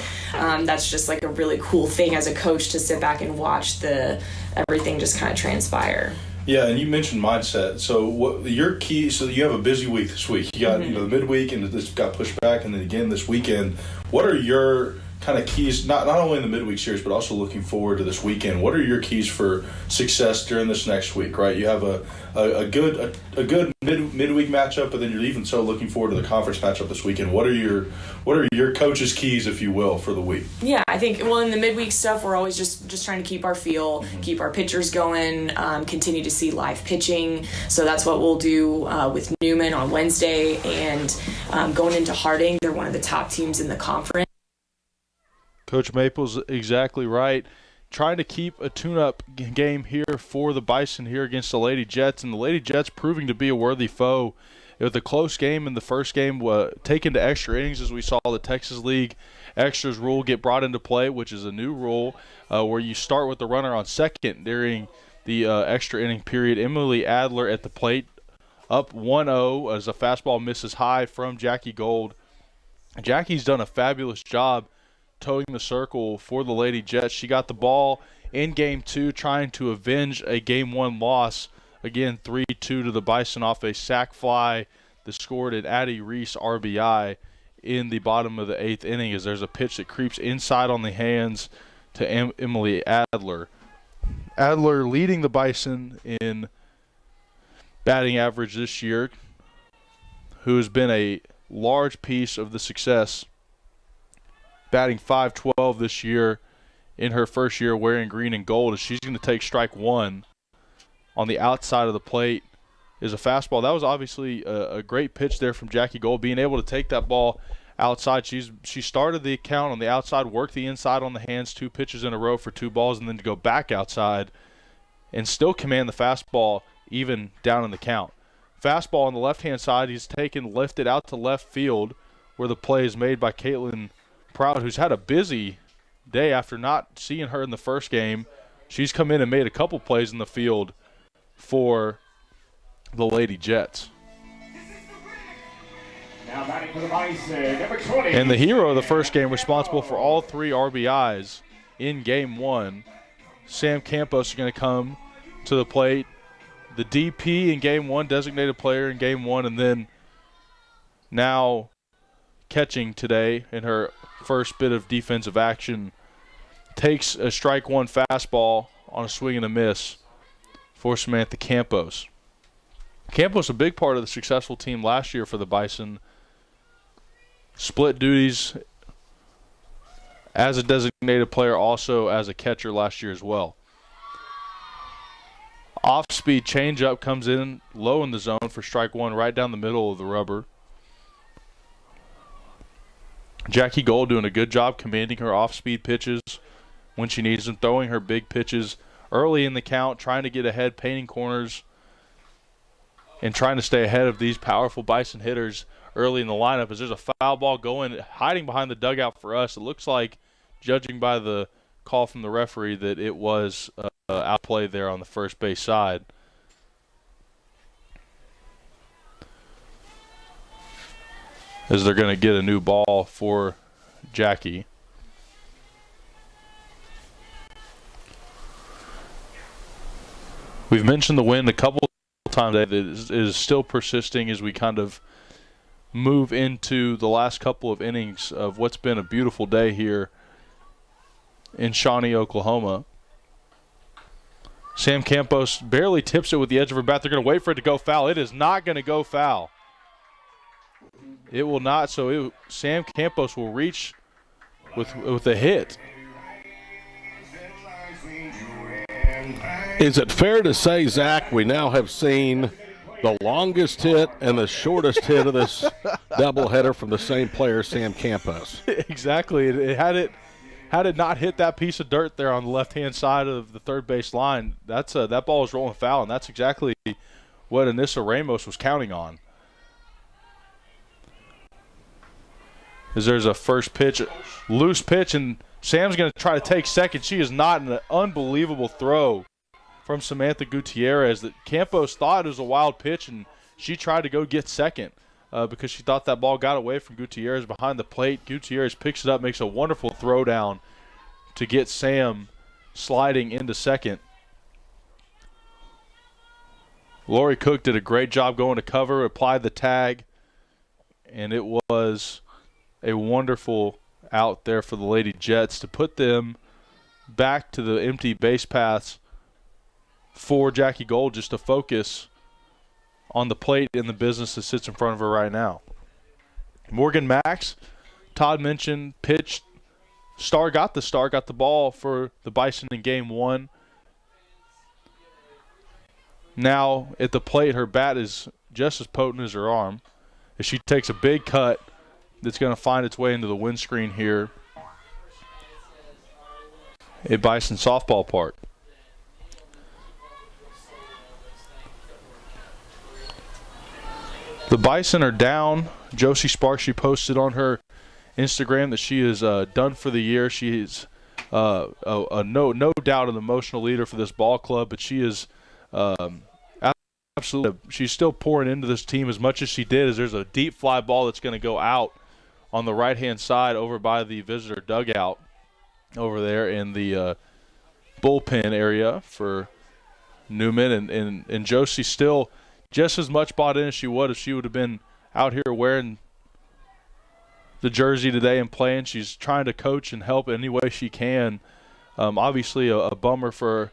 that's just a really cool thing as a coach to sit back and watch everything just kind of transpire. Yeah, and you mentioned mindset. So what your key? So you have a busy week this week. You got the midweek, and this got pushed back, and then again this weekend. What are your kind of keys, not only in the midweek series, but also looking forward to this weekend? What are your keys for success during this next week, right? You have a good midweek matchup, but then you're even so looking forward to the conference matchup this weekend. What are your coach's keys, if you will, for the week? Yeah, I think, well, in the midweek stuff, we're always just trying to keep our feel, keep our pitchers going, continue to see live pitching. So that's what we'll do with Newman on Wednesday. And going into Harding, they're one of the top teams in the conference. Coach Maple's exactly right. Trying to keep a tune-up game here for the Bison here against the Lady Jets, and the Lady Jets proving to be a worthy foe. It was a close game in the first game, taken to extra innings as we saw the Texas League extras rule get brought into play, which is a new rule where you start with the runner on second during the extra inning period. Emily Adler at the plate, up 1-0 as a fastball misses high from Jackie Gold. Jackie's done a fabulous job towing the circle for the Lady Jets. She got the ball in Game 2 trying to avenge a Game 1 loss. Again, 3-2 to the Bison off a sac fly that scored an Addie Reese RBI in the bottom of the 8th inning as there's a pitch that creeps inside on the hands to Emily Adler. Adler leading the Bison in batting average this year, who has been a large piece of the success, batting .512 this year in her first year wearing green and gold, as she's going to take strike one on the outside of the plate is a fastball. That was obviously a great pitch there from Jackie Gold, being able to take that ball outside. She started the count on the outside, worked the inside on the hands, 2 pitches in a row for 2 balls, and then to go back outside and still command the fastball even down in the count. Fastball on the left-hand side, he's lifted out to left field where the play is made by Caitlin Proud, who's had a busy day after not seeing her in the first game. She's come in and made a couple plays in the field for the Lady Jets. Now batting for the Bison, number 20. And the hero of the first game, responsible for all 3 RBIs in Game 1, Sam Campos, is going to come to the plate. The DP in Game 1, designated player in Game 1, and then now catching today in her first bit of defensive action, takes a strike one fastball on a swing and a miss for Samantha Campos. Campos, a big part of the successful team last year for the Bison, split duties as a designated player, also as a catcher last year as well. Off-speed changeup comes in low in the zone for strike one, right down the middle of the rubber. Jackie Gold doing a good job commanding her off-speed pitches when she needs them, throwing her big pitches early in the count, trying to get ahead, painting corners, and trying to stay ahead of these powerful Bison hitters early in the lineup. As there's a foul ball going, hiding behind the dugout for us, it looks like, judging by the call from the referee, that it was outplay there on the first base side. As they're going to get a new ball for Jackie. We've mentioned the wind a couple of times today that is still persisting as we kind of move into the last couple of innings of what's been a beautiful day here in Shawnee, Oklahoma. Sam Campos barely tips it with the edge of her bat. They're going to wait for it to go foul. It is not going to go foul. It will not, so Sam Campos will reach with a hit. Is it fair to say, Zach, we now have seen the longest hit and the shortest hit of this doubleheader from the same player, Sam Campos? Exactly. Had it not hit that piece of dirt there on the left-hand side of the third base line, that ball is rolling foul, and that's exactly what Anissa Ramos was counting on. As there's a first pitch, loose pitch, and Sam's going to try to take second. She is not, an unbelievable throw from Samantha Gutierrez that Campos thought it was a wild pitch, and she tried to go get second because she thought that ball got away from Gutierrez behind the plate. Gutierrez picks it up, makes a wonderful throw down to get Sam sliding into second. Lori Cook did a great job going to cover, applied the tag, and it was a wonderful out there for the Lady Jets to put them back to the empty base paths for Jackie Gold just to focus on the plate and the business that sits in front of her right now. Morgan Max, Todd mentioned, pitched. Got the ball for the Bison in game 1. Now at the plate, her bat is just as potent as her arm as she takes a big cut that's going to find its way into the windscreen here at Bison Softball Park. The Bison are down. Josie Sparks, she posted on her Instagram that she is done for the year. She is no doubt an emotional leader for this ball club, but she is absolutely, she's still pouring into this team as much as she did, as there's a deep fly ball that's going to go out on the right-hand side over by the visitor dugout over there in the bullpen area for Newman. And Josie's still just as much bought in as she would if she would have been out here wearing the jersey today and playing. She's trying to coach and help any way she can. Obviously a bummer for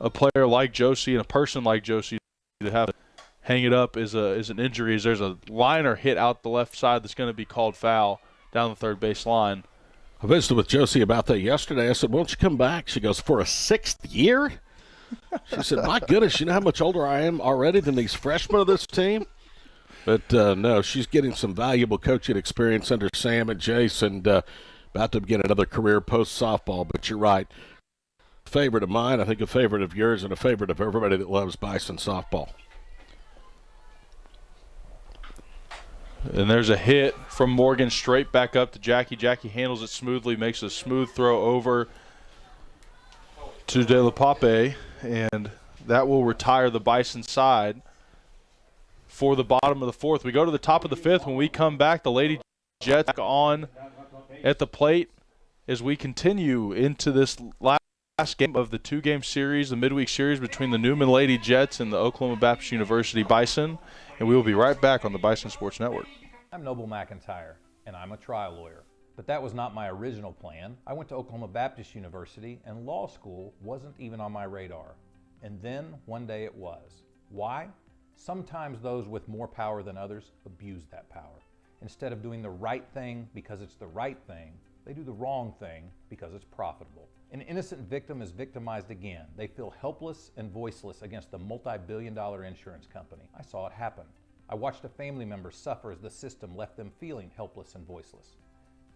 a player like Josie and a person like Josie to have to hang it up as an injury, as there's a liner hit out the left side that's going to be called foul down the third base line. I visited with Josie about that yesterday. I said, won't you come back? She goes, for a 6th year? She said, my goodness, you know how much older I am already than these freshmen of this team? But, no, she's getting some valuable coaching experience under Sam and Jace, and about to begin another career post-softball. But you're right. Favorite of mine, I think a favorite of yours, and a favorite of everybody that loves Bison softball. And there's a hit from Morgan straight back up to Jackie. Jackie handles it smoothly, makes a smooth throw over to De La Pape, and that will retire the Bison side for the bottom of the 4th. We go to the top of the 5th. When we come back, the Lady Jets on at the plate as we continue into this last game of the 2-game series, the midweek series between the Newman Lady Jets and the Oklahoma Baptist University Bison. And we will be right back on the Bison Sports Network. I'm Noble McIntyre, and I'm a trial lawyer. But that was not my original plan. I went to Oklahoma Baptist University, and law school wasn't even on my radar. And then, one day it was. Why? Sometimes those with more power than others abuse that power. Instead of doing the right thing because it's the right thing, they do the wrong thing because it's profitable. An innocent victim is victimized again. They feel helpless and voiceless against the multi-billion-dollar insurance company. I saw it happen. I watched a family member suffer as the system left them feeling helpless and voiceless.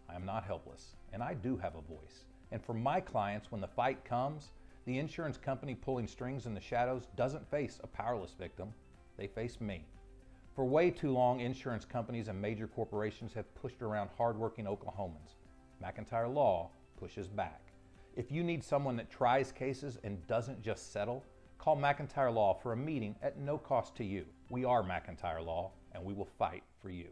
I am not helpless, and I do have a voice. And for my clients, when the fight comes, the insurance company pulling strings in the shadows doesn't face a powerless victim. They face me. For way too long, insurance companies and major corporations have pushed around hardworking Oklahomans. McIntyre Law pushes back. If you need someone that tries cases and doesn't just settle, call McIntyre Law for a meeting at no cost to you. We are McIntyre Law, and we will fight for you.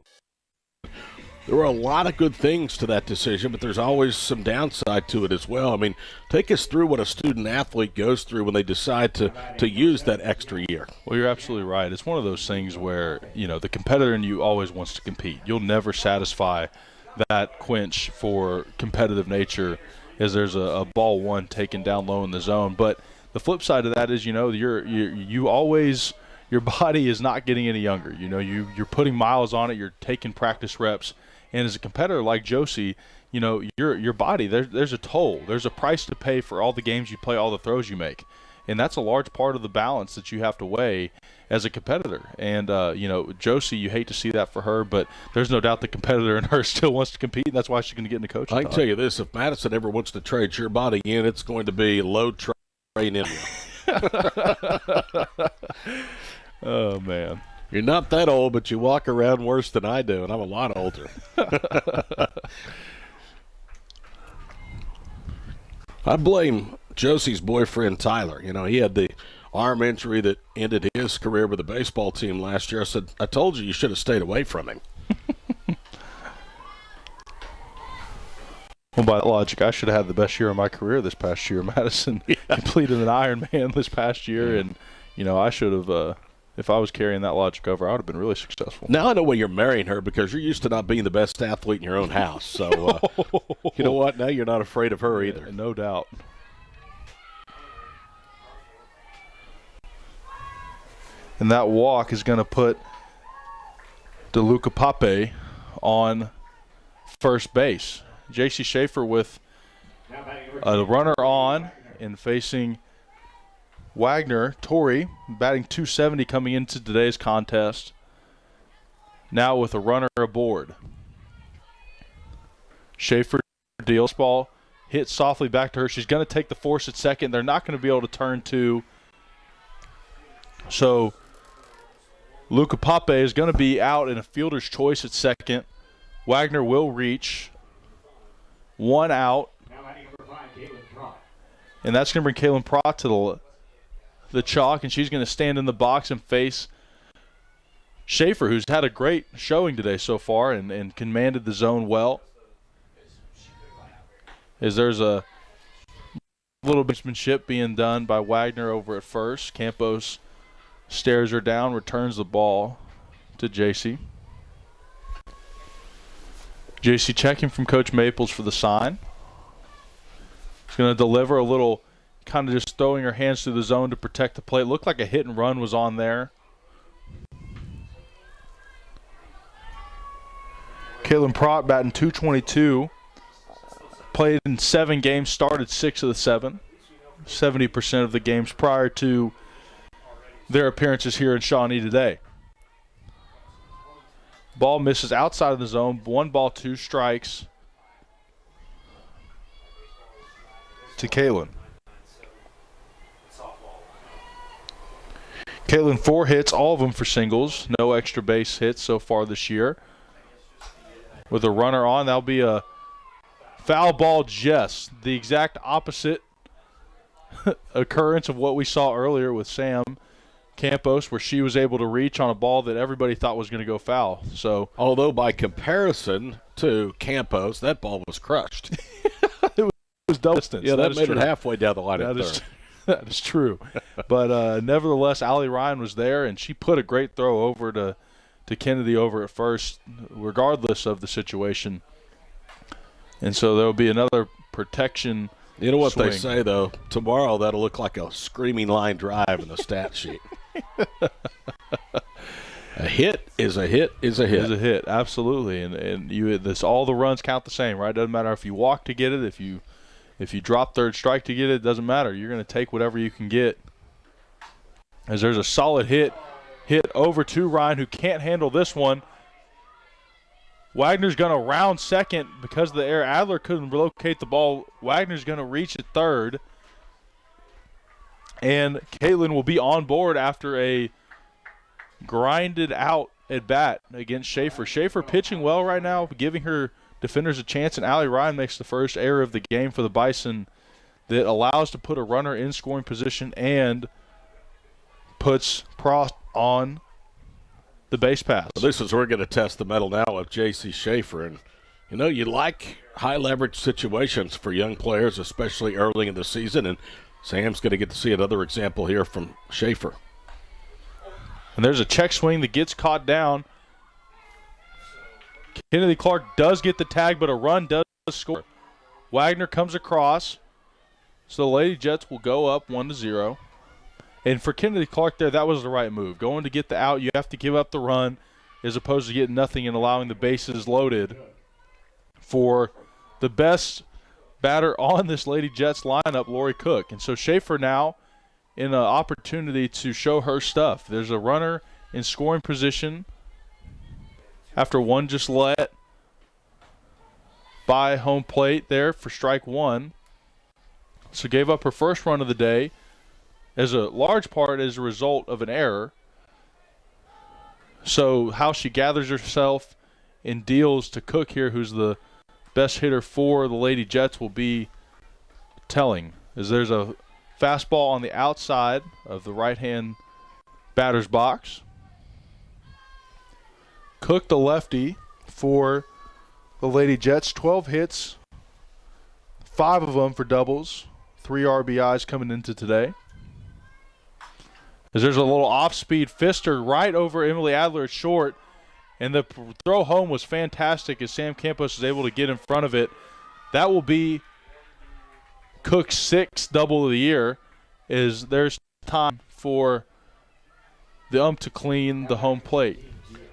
There were a lot of good things to that decision, but there's always some downside to it as well. I mean, take us through what a student athlete goes through when they decide to use that extra year. Well, you're absolutely right. It's one of those things where, you know, the competitor in you always wants to compete. You'll never satisfy that quench for competitive nature as there's a ball one taken down low in the zone. But the flip side of that is, you know, you always – your body is not getting any younger. You know, you're putting miles on it. You're taking practice reps. And as a competitor like Josie, you know, your body, there's a toll. There's a price to pay for all the games you play, all the throws you make. And that's a large part of the balance that you have to weigh as a competitor. And, you know, Josie, you hate to see that for her, but there's no doubt the competitor in her still wants to compete, and that's why she's going to get into coaching. I can tell you this, if Madison ever wants to trade your body in, it's going to be low train in you. Oh, man. You're not that old, but you walk around worse than I do, and I'm a lot older. I blame Josie's boyfriend, Tyler. You know, he had the arm injury that ended his career with the baseball team last year. I said, I told you should have stayed away from him. Well, by that logic, I should have had the best year of my career this past year. Madison completed an Ironman this past year, and, you know, I should have if I was carrying that logic over, I would have been really successful. Now I know why you're marrying her, because you're used to not being the best athlete in your own house. So, you know what? Now you're not afraid of her either. No doubt. And that walk is going to put DeLuca Pape on first base. J.C. Schaefer with a runner on and facing Wagner. Torrey batting .270 coming into today's contest. Now with a runner aboard. Schaefer deals ball, hit softly back to her. She's going to take the force at second. They're not going to be able to turn to. So Luca Pape is going to be out in a fielder's choice at second. Wagner will reach. One out. And that's going to bring Kaylin Pratt to the chalk, and she's going to stand in the box and face Schaefer, who's had a great showing today so far and commanded the zone well. As there's a little basemanship being done by Wagner over at first. Campos stares her down, returns the ball to JC. JC checking from Coach Maples for the sign. She's going to deliver a little, kind of just throwing her hands through the zone to protect the plate. Looked like a hit and run was on there. Kaylin Pratt batting .222. Played in 7 games, started 6 of the 7. 70% of the games prior to their appearances here in Shawnee today. Ball misses outside of the zone. 1 ball, 2 strikes to Kaylin. Kaylin 4 hits, all of them for singles. No extra base hits so far this year. With a runner on, that'll be a foul ball, Jess. The exact opposite occurrence of what we saw earlier with Sam Campos, where she was able to reach on a ball that everybody thought was going to go foul. So, although by comparison to Campos, that ball was crushed. it was double distance. Yeah, that made it halfway down the line at third. That is true. But nevertheless, Allie Ryan was there, and she put a great throw over to Kennedy over at first, regardless of the situation. And so there will be another protection. You know what swing. They say, though? Tomorrow that'll look like a screaming line drive in the stat sheet. A hit is a hit is a hit. Is a hit, absolutely. And all the runs count the same, right? Doesn't matter if you walk to get it, if you drop third strike to get it, doesn't matter. You're going to take whatever you can get. As there's a solid hit over to Ryan, who can't handle this one. Wagner's going to round second because of the air. Adler couldn't locate the ball. Wagner's going to reach at third. And Caitlin will be on board after a grinded out at bat against Schaefer. Schaefer pitching well right now, giving her defenders a chance, and Allie Ryan makes the first error of the game for the Bison that allows to put a runner in scoring position and puts Prost on the base pass. Well, this is where we're going to test the metal now with J.C. Schaefer. And, you know, you like high-leverage situations for young players, especially early in the season, and Sam's going to get to see another example here from Schaefer. And there's a check swing that gets caught down. Kennedy Clark does get the tag, but a run does score. Wagner comes across, so the Lady Jets will go up 1-0. And for Kennedy Clark there, that was the right move. Going to get the out, you have to give up the run as opposed to getting nothing and allowing the bases loaded for the best batter on this Lady Jets lineup, Lori Cook. And so Schaefer now in an opportunity to show her stuff. There's a runner in scoring position after one just let by home plate there for strike one. So gave up her first run of the day, as a large part as a result of an error. So how she gathers herself and deals to Cook here, who's the best hitter for the Lady Jets, will be telling. As there's a fastball on the outside of the right-hand batter's box. Cook, the lefty, for the Lady Jets, 12 hits, 5 of them for doubles, 3 RBIs coming into today. as there's a little off-speed fister right over Emily Adler at short, and the throw home was fantastic as Sam Campos was able to get in front of it. That will be Cook's 6th double of the year. There's time for the ump to clean the home plate.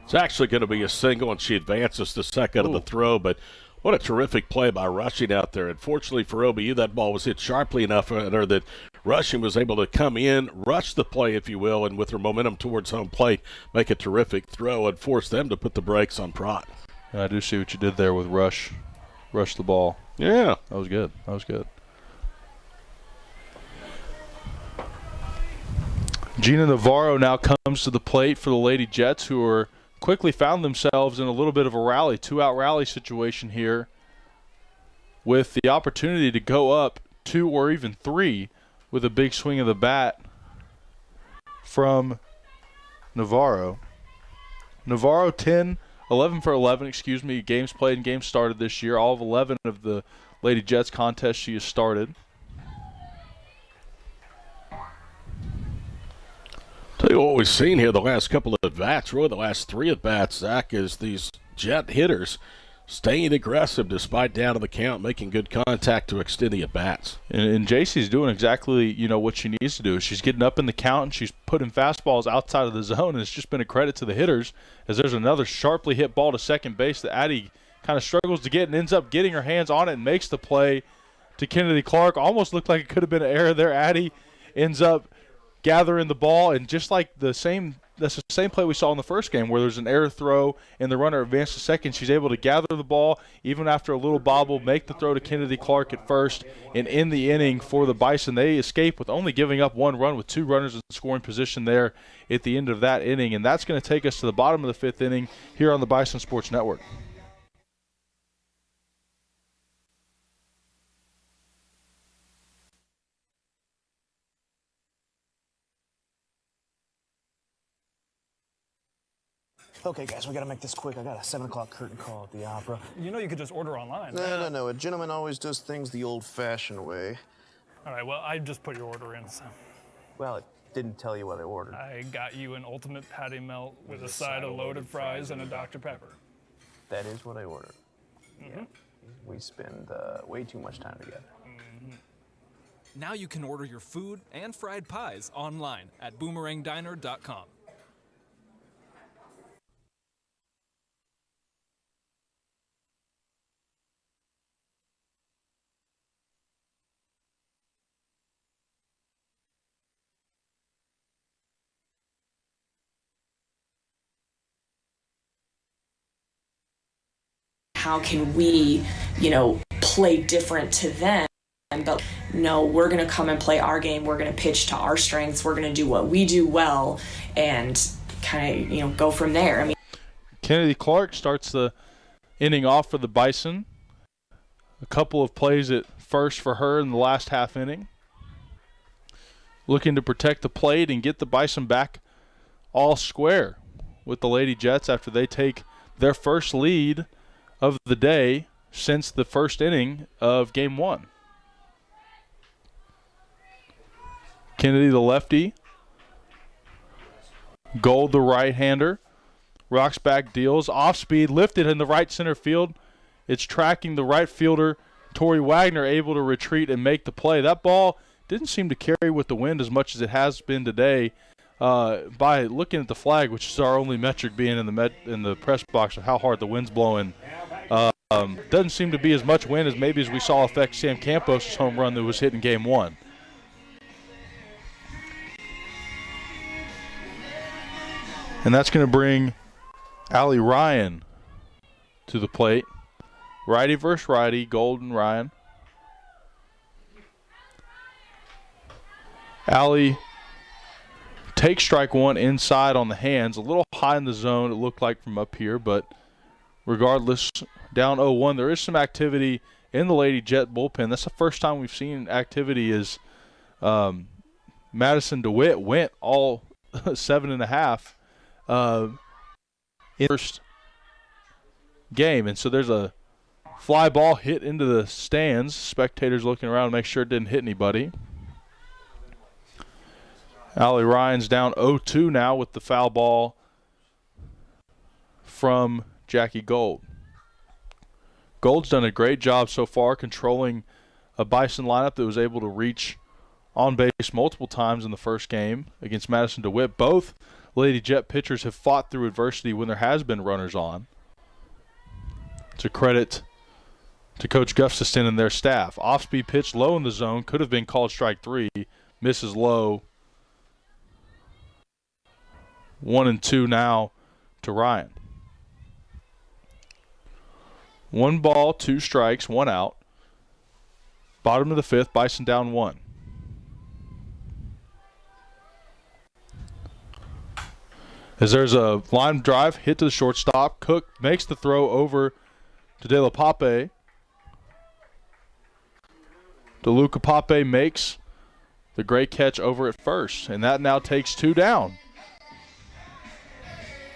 It's actually going to be a single, and she advances to second of the throw, but what a terrific play by Rushing out there. Unfortunately for OBU, that ball was hit sharply enough at her that Rushing was able to come in, rush the play, if you will, and with her momentum towards home plate, make a terrific throw and force them to put the brakes on Prot. I do see what you did there with rush the ball. Yeah. That was good. That was good. Gina Navarro now comes to the plate for the Lady Jets, who are quickly found themselves in a little bit of a rally, 2-out rally situation here, with the opportunity to go up 2 or even 3 with a big swing of the bat from Navarro. Navarro 11 for 11, games played and games started this year. All of 11 of the Lady Jets contests she has started. Tell you what we've seen here the last couple of at-bats, really the last 3 at-bats, Zach, is these Jet hitters staying aggressive despite down in the count, making good contact to extend the at-bats. And JC's doing exactly, what she needs to do. She's getting up in the count, and she's putting fastballs outside of the zone, and it's just been a credit to the hitters, as there's another sharply hit ball to second base that Addie kind of struggles to get and ends up getting her hands on it and makes the play to Kennedy Clark. Almost looked like it could have been an error there. Addie ends up gathering the ball, and just like that's the same play we saw in the first game where there's an error throw and the runner advanced to second. She's able to gather the ball even after a little bobble, make the throw to Kennedy Clark at first, and in the inning for the Bison, they escape with only giving up 1 run with 2 runners in scoring position there at the end of that inning, and that's going to take us to the bottom of the 5th inning here on the Bison Sports Network. Okay, guys, we gotta make this quick. I got a 7 o'clock curtain call at the opera. You could just order online. No. A gentleman always does things the old-fashioned way. All right, well, I just put your order in, so. Well, it didn't tell you what I ordered. I got you an ultimate patty melt with a side of loaded fries and a Dr. Pepper. That is what I ordered. Yeah. We spend way too much time together. Now you can order your food and fried pies online at boomerangdiner.com. How can we, play different to them? But no, we're going to come and play our game. We're going to pitch to our strengths. We're going to do what we do well and kind of, go from there. Kennedy Clark starts the inning off for the Bison. A couple of plays at first for her in the last half inning. Looking to protect the plate and get the Bison back all square with the Lady Jets after they take their first lead of the day since the first inning of Game 1. Kennedy, the lefty. Gold, the right-hander. Rocks back, deals. Off speed, lifted in the right center field. It's tracking the right fielder, Tori Wagner, able to retreat and make the play. That ball didn't seem to carry with the wind as much as it has been today. By looking at the flag, which is our only metric being in the press box of how hard the wind's blowing, doesn't seem to be as much wind as maybe as we saw affect Sam Campos' home run that was hit in Game 1. And that's going to bring Allie Ryan to the plate. Righty versus righty, Golden Ryan. Allie takes strike 1 inside on the hands, a little high in the zone, it looked like from up here, but regardless, down 0-1. There is some activity in the Lady Jet bullpen. That's the first time we've seen activity as Madison DeWitt went all 7.5 in the first game. And so there's a fly ball hit into the stands. Spectators looking around to make sure it didn't hit anybody. Allie Ryan's down 0-2 now with the foul ball from Jackie Gold. Gold's done a great job so far controlling a Bison lineup that was able to reach on base multiple times in the first game against Madison DeWitt. Both Lady Jet pitchers have fought through adversity when there has been runners on. It's a credit to Coach Gustafson and their staff. Off-speed pitch low in the zone, could have been called strike 3, misses low. 1-2 now to Ryan. 1 ball, 2 strikes, 1 out. Bottom of the 5th, Bison down 1. As there's a line drive hit to the shortstop, Cook makes the throw over to De La Pape. DeLuca Pape makes the great catch over at first, and that now takes 2 down.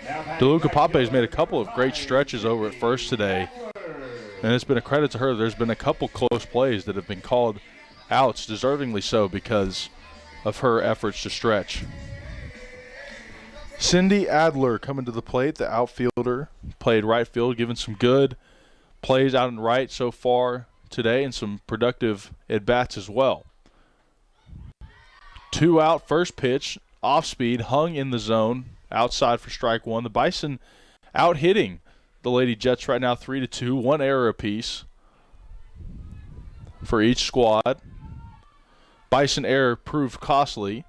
DeLuca Pape has made a couple of great stretches over at first today, and it's been a credit to her. There's been a couple close plays that have been called outs, deservingly so, because of her efforts to stretch. Cindy Adler coming to the plate, the outfielder, played right field, given some good plays out and right so far today and some productive at-bats as well. 2 out, first pitch, off speed, hung in the zone, outside for strike 1. The Bison out hitting the Lady Jets right now 3-2, 1 error apiece for each squad. Bison error proved costly,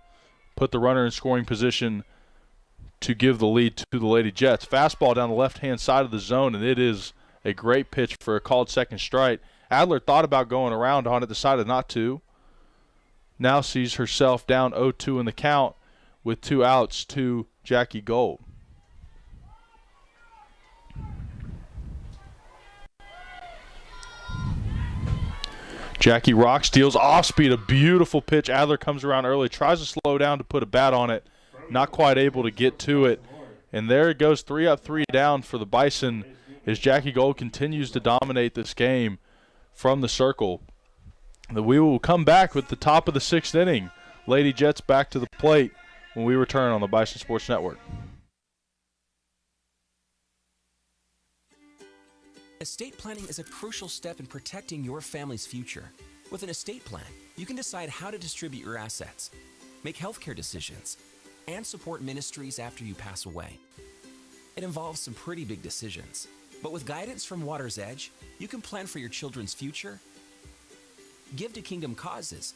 put the runner in scoring position to give the lead to the Lady Jets. Fastball down the left-hand side of the zone, and it is a great pitch for a called second strike. Adler thought about going around on it, decided not to. Now sees herself down 0-2 in the count with 2 outs to Jackie Gold. Jackie Rock steals off speed, a beautiful pitch. Adler comes around early, tries to slow down to put a bat on it. Not quite able to get to it. And there it goes, 3 up, 3 down for the Bison as Jackie Gold continues to dominate this game from the circle. We will come back with the top of the 6th inning. Lady Jets back to the plate when we return on the Bison Sports Network. Estate planning is a crucial step in protecting your family's future. With an estate plan, you can decide how to distribute your assets, make healthcare decisions, and support ministries after you pass away. It involves some pretty big decisions, but with guidance from Water's Edge, you can plan for your children's future, give to kingdom causes,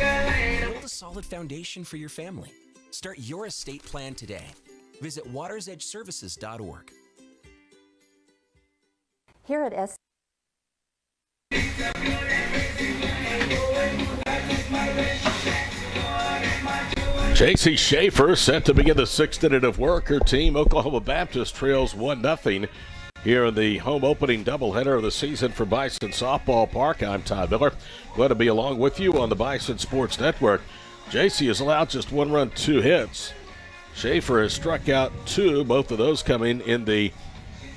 and build a solid foundation for your family. Start your estate plan today. Visit watersedgeservices.org. Here at S. J.C. Schaefer set to begin the 6th inning of work. Her team, Oklahoma Baptist, trails 1-0 here in the home opening doubleheader of the season for Bison Softball Park. I'm Todd Miller. Glad to be along with you on the Bison Sports Network. J.C. has allowed just 1 run, 2 hits. Schaefer has struck out 2, both of those coming in the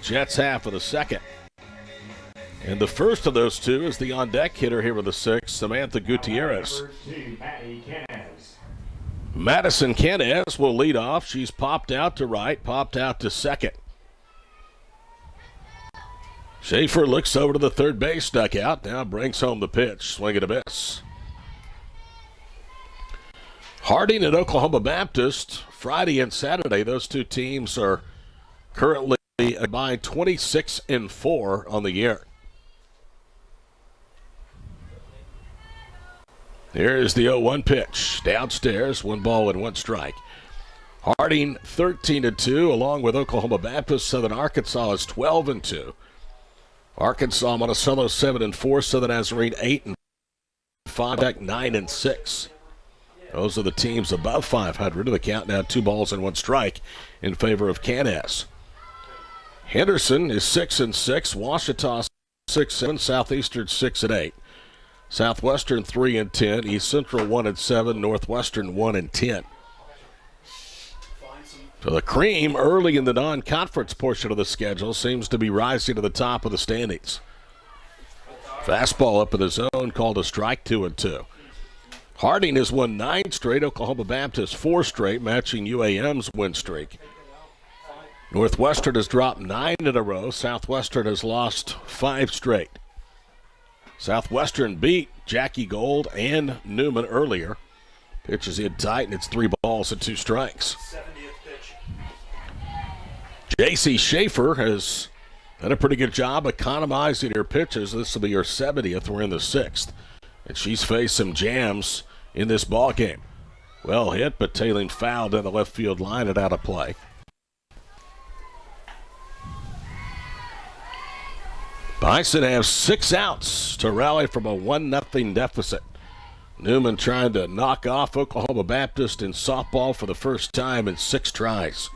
Jets half of the second. And the first of those 2 is the on-deck hitter here with the 6th, Samantha Gutierrez. Madison Canez will lead off. She's popped out to right, popped out to second. Schaefer looks over to the third base dugout, now brings home the pitch, swing and a miss. Harding and Oklahoma Baptist, Friday and Saturday, those 2 teams are currently combined 26-4 on the year. Here is the 0-1 pitch. Downstairs, 1 ball and 1 strike. Harding 13-2, along with Oklahoma Baptist. Southern Arkansas is 12-2. Arkansas, Monticello 7-4. Southern Nazarene 8-5. Tech 9-6. Those are the teams above 500. The count now 2 balls and 1 strike in favor of Canas. Henderson is 6-6. Ouachita 6-7. Southeastern 6-8. Southwestern 3-10, East Central 1-7, Northwestern 1-10. So the cream early in the non-conference portion of the schedule seems to be rising to the top of the standings. Fastball up in the zone, called a strike, 2-2. Harding has won 9 straight. Oklahoma Baptist 4 straight, matching UAM's win streak. Northwestern has dropped 9 in a row. Southwestern has lost 5 straight. Southwestern beat Jackie Gold and Newman earlier. Pitch is in tight, and it's 3 balls and 2 strikes. J.C. Schaefer has done a pretty good job economizing her pitches. This will be her 70th. We're in the 6th. And she's faced some jams in this ball game. Well hit, but tailing foul down the left field line and out of play. Bison have 6 outs to rally from a 1-0 deficit. Newman trying to knock off Oklahoma Baptist in softball for the first time in 6 tries.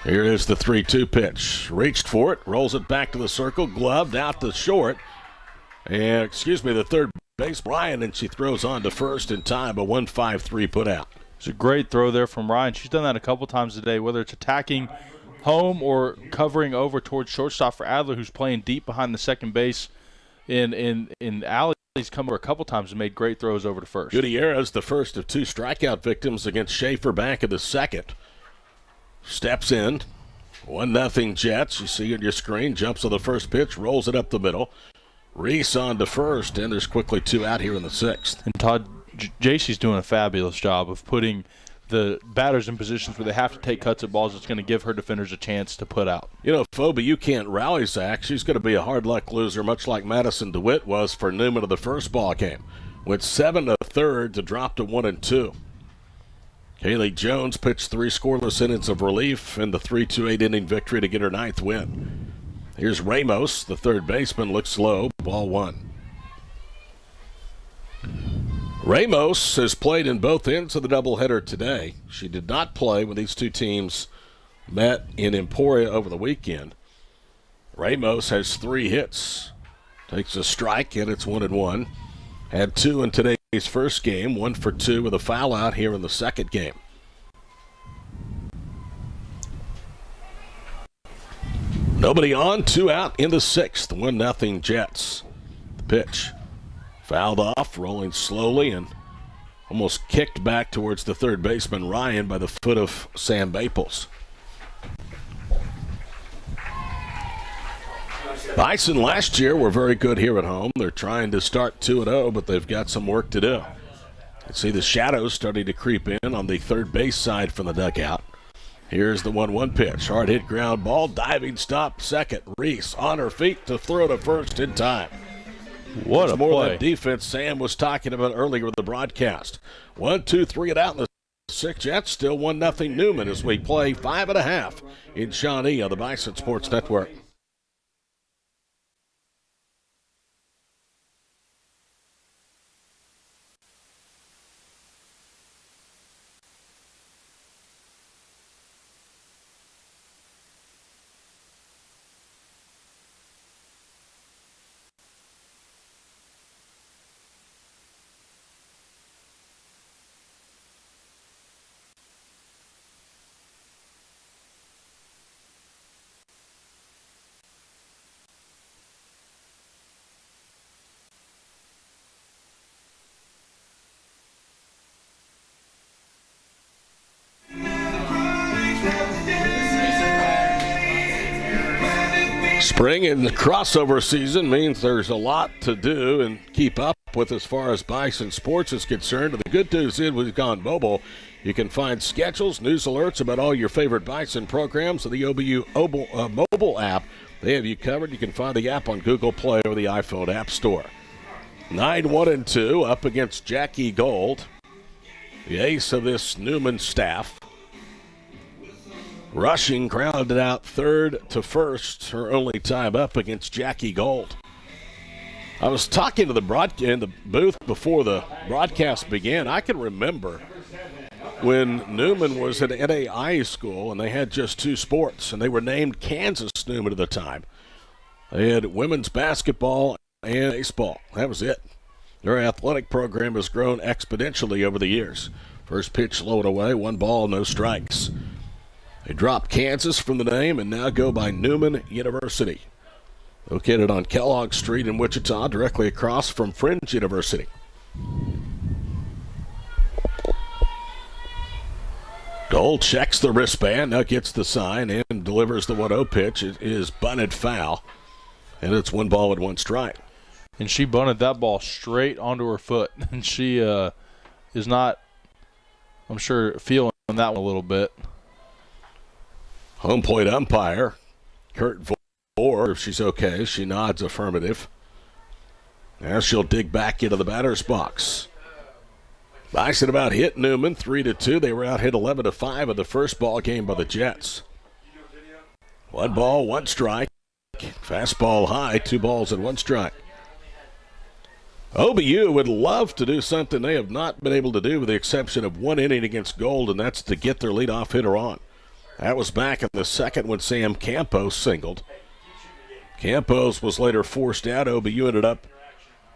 Here is the 3-2 pitch. Reached for it, rolls it back to the circle, gloved out to short. And, the third base, Ryan, and she throws on to first in time, a 1-5-3 put out. It's a great throw there from Ryan. She's done that a couple times today, whether it's attacking home or covering over towards shortstop for Adler, who's playing deep behind the second base in alley. He's come over a couple times and made great throws over to first. Gutierrez, the first of 2 strikeout victims against Schaefer back in the second. Steps in, 1-0 Jets. You see on your screen, jumps on the first pitch, rolls it up the middle. Reese on to first, and there's quickly 2 out here in the 6th. And Todd, JC's doing a fabulous job of putting the batters in positions where they have to take cuts at balls that's going to give her defenders a chance to put out. You know, Phoebe, you can't rally Zach. She's going to be a hard luck loser, much like Madison DeWitt was for Newman of the first ball game. Went 7 1/3 to drop to 1-2. Kaylee Jones pitched 3 scoreless innings of relief in the 3-2 8-inning victory to get her 9th win. Here's Ramos, the third baseman, looks low, ball 1. Ramos has played in both ends of the doubleheader today. She did not play when these 2 teams met in Emporia over the weekend. Ramos has 3 hits, takes a strike, and it's 1-1. Had 2 in today's first game, 1 for 2 with a foul out here in the second game. Nobody on, 2 out in the 6th, 1-0 Jets. The pitch. Fouled off, rolling slowly, and almost kicked back towards the third baseman, Ryan, by the foot of Sam Maples. Bison last year were very good here at home. They're trying to start 2-0, but they've got some work to do. You see the shadows starting to creep in on the third base side from the dugout. Here's the 1-1 pitch. Hard hit ground ball. Diving stop second. Reese on her feet to throw to first in time. What a more play. That defense Sam was talking about earlier with the broadcast. 1, 2, 3 it out in the 6th. Jets still 1-0 Newman as we play 5.5 in Shawnee on the Bison Sports Network. Spring and the crossover season means there's a lot to do and keep up with as far as Bison Sports is concerned. And the good news is we've gone mobile. You can find schedules, news alerts about all your favorite Bison programs on the OBU mobile app. They have you covered. You can find the app on Google Play or the iPhone App Store. 9-1-2 up against Jackie Gold, the ace of this Newman staff. Rushing grounded out third to first, her only time up against Jackie Gold. I was talking to in the booth before the broadcast began. I can remember when Newman was at NAIA school and they had just 2 sports, and they were named Kansas Newman at the time. They had women's basketball and baseball. That was it. Their athletic program has grown exponentially over the years. First pitch lowered away, 1 ball, no strikes. They dropped Kansas from the name and now go by Newman University. Located on Kellogg Street in Wichita, directly across from Fringe University. Gold checks the wristband, now gets the sign and delivers the 1-0 pitch. It is bunted foul, and it's 1 ball and 1 strike. And she bunted that ball straight onto her foot, and she is not, I'm sure, feeling that one a little bit. Home plate umpire, Kurt Vore, if she's okay, she nods affirmative. Now she'll dig back into the batter's box. Bison about hit Newman 3-2. They were out hit 11-5 in the first ball game by the Jets. 1 ball, 1 strike. Fastball high, 2 balls and 1 strike. OBU would love to do something they have not been able to do with the exception of 1 inning against Gold, and that's to get their leadoff hitter on. That was back in the second when Sam Campos singled. Campos was later forced out. OBU ended up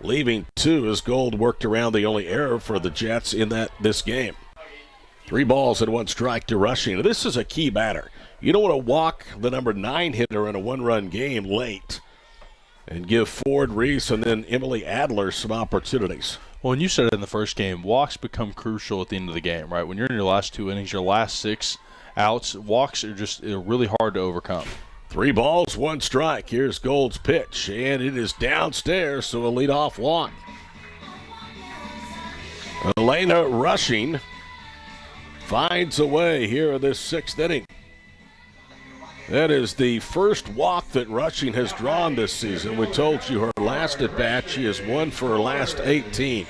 leaving 2 as Gold worked around the only error for the Jets in this game. 3 balls and 1 strike to Rushing. This is a key batter. You don't want to walk the number 9 hitter in a 1-run game late and give Ford, Reese, and then Emily Adler some opportunities. Well, and you said it in the first game, walks become crucial at the end of the game, right? When you're in your last 2 innings, your last 6 outs, walks are just really hard to overcome. 3 balls, 1 strike. Here's Gold's pitch, and it is downstairs, so a leadoff walk. Elena Rushing finds a way here in this 6th inning. That is the first walk that Rushing has drawn this season. We told you her last at bat, she has 1 for her last 18.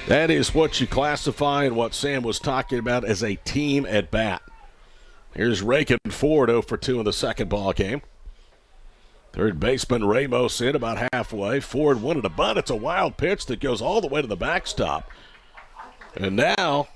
That is what you classify and what Sam was talking about as a team at bat. Here's Reagan Ford 0 for 2 in the second ball game. Third baseman Ramos in about halfway. Ford wanted a bunt. It's a wild pitch that goes all the way to the backstop. And now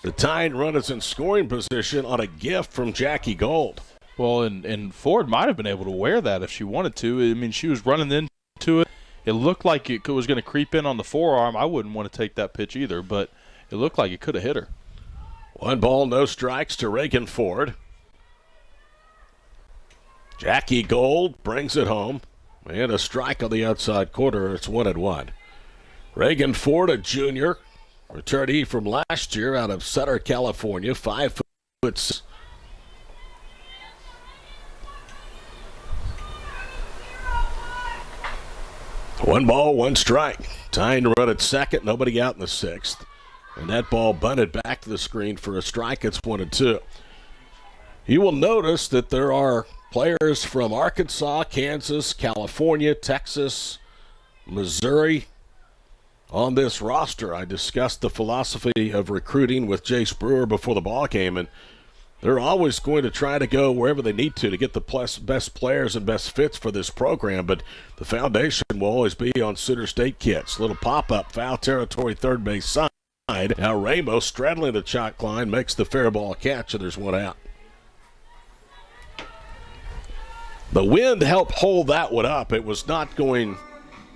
the tying run is in scoring position on a gift from Jackie Gold. Well, and Ford might have been able to wear that if she wanted to. I mean, she was running into it. It looked like it was going to creep in on the forearm. I wouldn't want to take that pitch either, but it looked like it could have hit her. 1 ball, no strikes to Reagan Ford. Jackie Gold brings it home. And a strike on the outside corner. It's 1-1. Reagan Ford, a junior, returnee from last year out of Sutter, California, 5 foot. One ball, 1 strike. Tying run at second, nobody out in the 6th. And that ball bunted back to the screen for a strike. It's 1-2. You will notice that there are players from Arkansas, Kansas, California, Texas, Missouri on this roster. I discussed the philosophy of recruiting with Jace Brewer before the ball game, and they're always going to try to go wherever they need to get the best players and best fits for this program, but the foundation will always be on Center State kids. Little pop-up, foul territory, third base side. Now Ramos straddling the chalk line makes the fair ball catch, and there's 1 out. The wind helped hold that one up. It was not going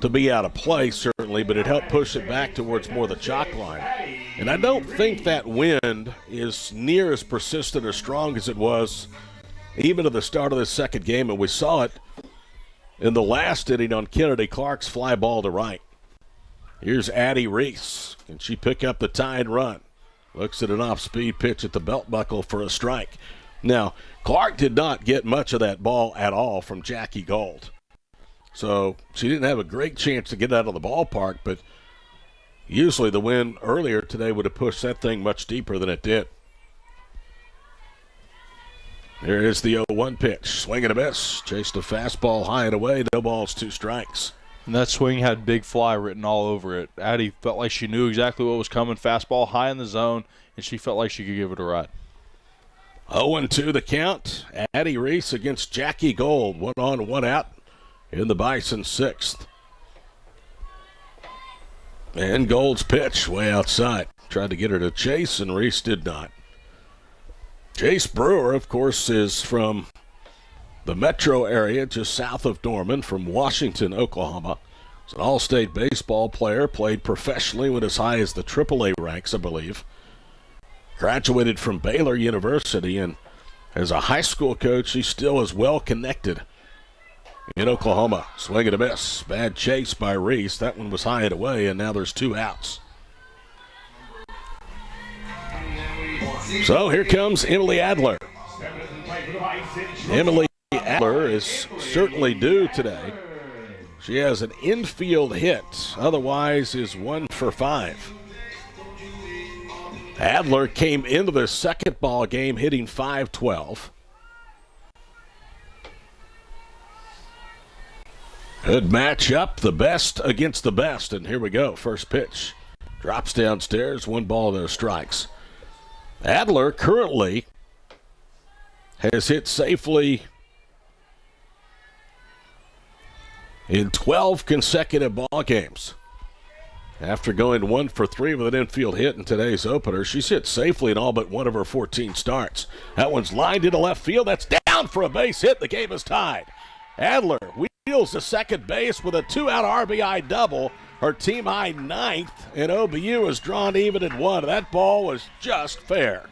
to be out of play, certainly, but it helped push it back towards more the chalk line. And I don't think that wind is near as persistent or strong as it was even at the start of the second game, and we saw it in the last inning on Kennedy Clark's fly ball to right. Here's Addie Reese. Can she pick up the tying run? Looks at an off-speed pitch at the belt buckle for a strike. Now, Clark did not get much of that ball at all from Jackie Gold. So she didn't have a great chance to get out of the ballpark, but usually the wind earlier today would have pushed that thing much deeper than it did. There is the 0-1 pitch. Swing and a miss. Chased a fastball high and away. No balls, 2 strikes. And that swing had big fly written all over it. Addie felt like she knew exactly what was coming. Fastball high in the zone, and she felt like she could give it a ride. 0-2 the count. Addie Reese against Jackie Gold. 1 on, 1 out in the Bison 6th. And Gold's pitch way outside. Tried to get her to chase, and Reese did not. Jace Brewer, of course, is from the metro area just south of Norman, from Washington, Oklahoma. He's an all-state baseball player, played professionally, went as high as the AAA ranks, I believe. Graduated from Baylor University, and as a high school coach, he still is well connected in Oklahoma. Swing and a miss. Bad chase by Reese. That one was high and away, and now there's 2 outs. So here comes Emily Adler. Emily Adler is certainly due today. She has an infield hit, otherwise is 1 for 5. Adler came into the second ball game hitting .512. Good matchup, the best against the best, and here we go. First pitch drops downstairs, 1 ball, no strikes. Adler currently has hit safely in 12 consecutive ball games. After going 1 for 3 with an infield hit in today's opener, she's hit safely in all but one of her 14 starts. That one's lined into left field. That's down for a base hit. The game is tied. Adler wheels to second base with a 2-out RBI double. Her team high 9th, and OBU is drawn even at 1. That ball was just fair.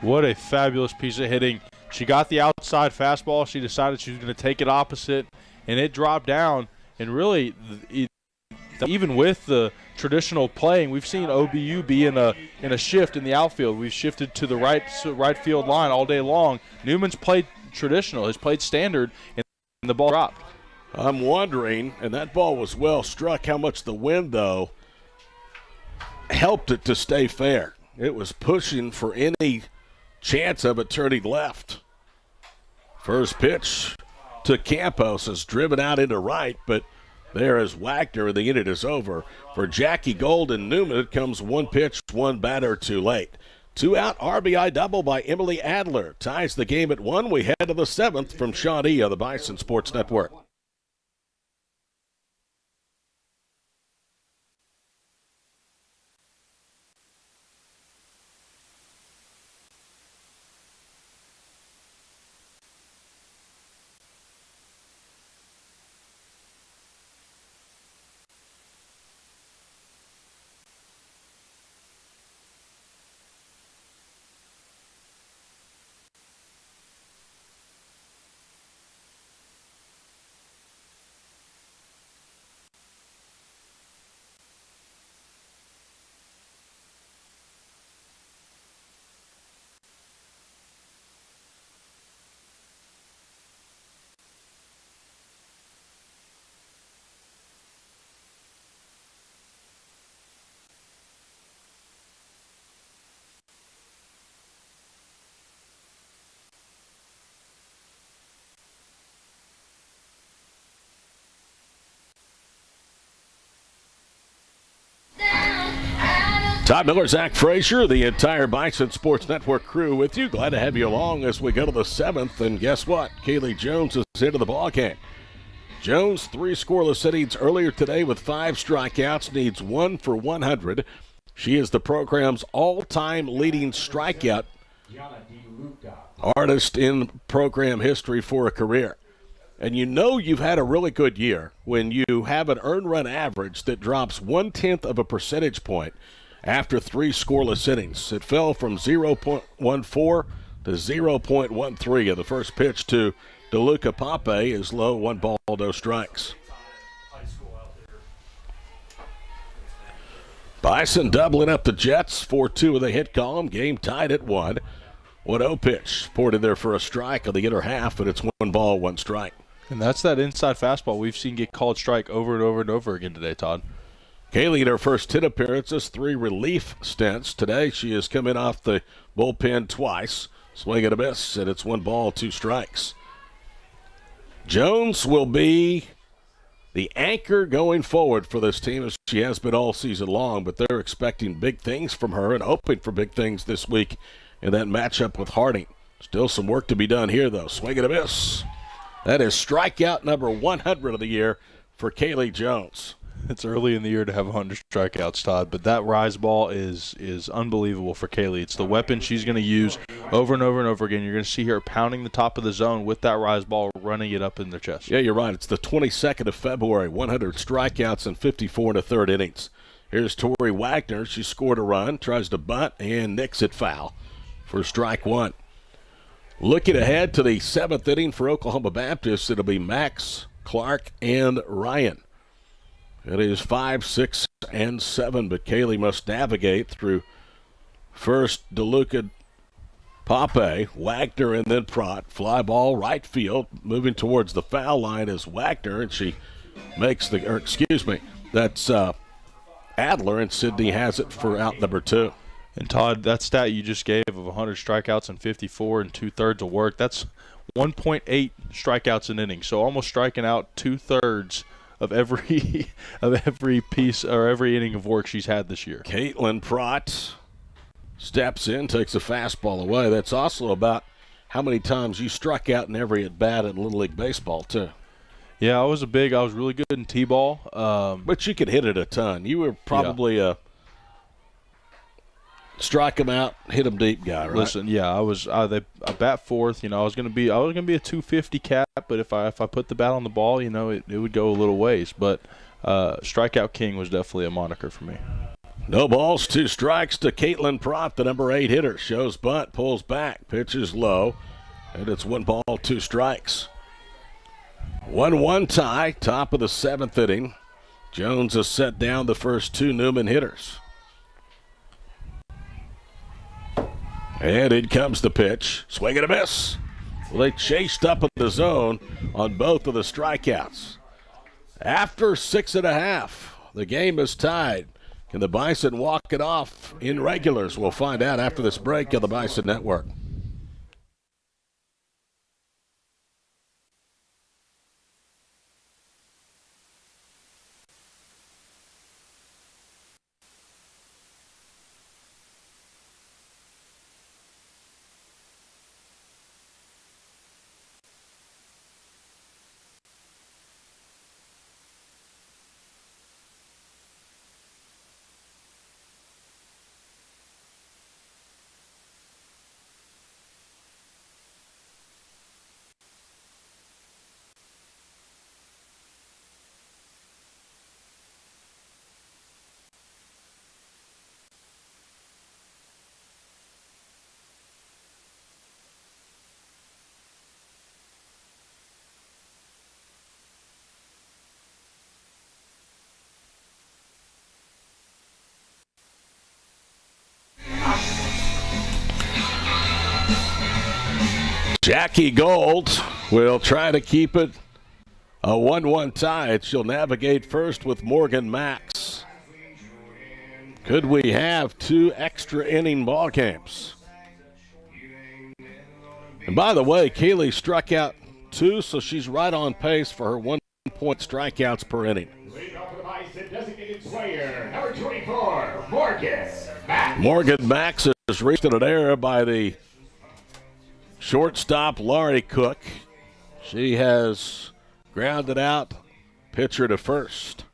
What a fabulous piece of hitting. She got the outside fastball. She decided she was going to take it opposite, and it dropped down. And really, even with the traditional playing, we've seen OBU be in a shift in the outfield. We've shifted to the right field line all day long. Newman's played traditional, has played standard, and the ball dropped. I'm wondering, and that ball was well struck, how much the wind, though, helped it to stay fair. It was pushing for any chance of it turning left. First pitch to Campos is driven out into right, but there is Wagner, and the inning is over. For Jackie Gold and Newman, it comes 1 pitch, 1 batter too late. 2-out RBI double by Emily Adler ties the game at 1. We head to the 7th from Shawnee on the Bison Sports Network. Todd Miller, Zach Frazier, the entire Bison Sports Network crew with you. Glad to have you along as we go to the 7th. And guess what? Kaylee Jones is into the ballgame. Jones, 3 scoreless innings earlier today with 5 strikeouts, needs 1 for 100. She is the program's all-time leading strikeout artist in program history for a career. And you know you've had a really good year when you have an earned run average that drops 1/10 of a percentage point after 3 scoreless innings. It fell from 0.14 to 0.13 of the first pitch to DeLuca Pape is low, 1 ball, no strikes. Bison doubling up the Jets, 4-2 with a hit column. Game tied at 1. 1-0 pitch ported there for a strike on the inner half, and it's 1 ball, 1 strike. And that's that inside fastball we've seen get called strike over and over and over again today, Todd. Kaylee in her first 10 appearances, 3 relief stints. Today she has come in off the bullpen twice. Swing and a miss, and it's 1 ball, 2 strikes. Jones will be the anchor going forward for this team as she has been all season long, but they're expecting big things from her and hoping for big things this week in that matchup with Harding. Still some work to be done here, though. Swing and a miss. That is strikeout number 100 of the year for Kaylee Jones. It's early in the year to have 100 strikeouts, Todd, but that rise ball is unbelievable for Kaylee. It's the weapon she's going to use over and over and over again. You're going to see her pounding the top of the zone with that rise ball, running it up in their chest. Yeah, you're right. It's the 22nd of February, 100 strikeouts and 54 in the 3rd innings. Here's Tori Wagner. She scored a run, tries to bunt, and nicks it foul for strike 1. Looking ahead to the 7th inning for Oklahoma Baptist, it'll be Max, Clark, and Ryan. It is 5, 6, and 7, but Kaylee must navigate through first DeLuca, Pape, Wagner, and then Prott. Fly ball right field. Moving towards the foul line is Wagner, and she makes that's Adler, and Sydney has it for out number 2. And Todd, that stat you just gave of 100 strikeouts and 54 and 2/3 of work, that's 1.8 strikeouts an inning. So almost striking out 2/3 of every piece or every inning of work she's had this year. Caitlin Prott steps in, takes a fastball away. That's also about how many times you struck out in every at-bat in Little League Baseball, too. Yeah, I was really good in T-ball. But you could hit it a ton. You were probably a strike them out, hit them deep guy, right? Listen, yeah, I bat fourth. I was gonna be a 250 cap, but if I put the bat on the ball, it would go a little ways. But strikeout king was definitely a moniker for me. No balls, 2 strikes to Caitlin Prott, the number 8 hitter. Shows bunt, pulls back, pitches low, and it's 1 ball, 2 strikes. 1-1 tie, top of the 7th inning. Jones has set down the first 2 Newman hitters. And in comes the pitch. Swing and a miss. Well, they chased up in the zone on both of the strikeouts. After 6.5, the game is tied. Can the Bison walk it off in regulars? We'll find out after this break on the Bison Network. Jackie Gold will try to keep it a 1-1 tie. She'll navigate first with Morgan Max. Could we have 2 extra inning ball games? And by the way, Kaylee struck out 2, so she's right on pace for her 1-point strikeouts per inning. Designated player, number 24, Morgan Max. Morgan Max is reached an error by the shortstop, Laurie Cook. She has grounded out, pitcher to first.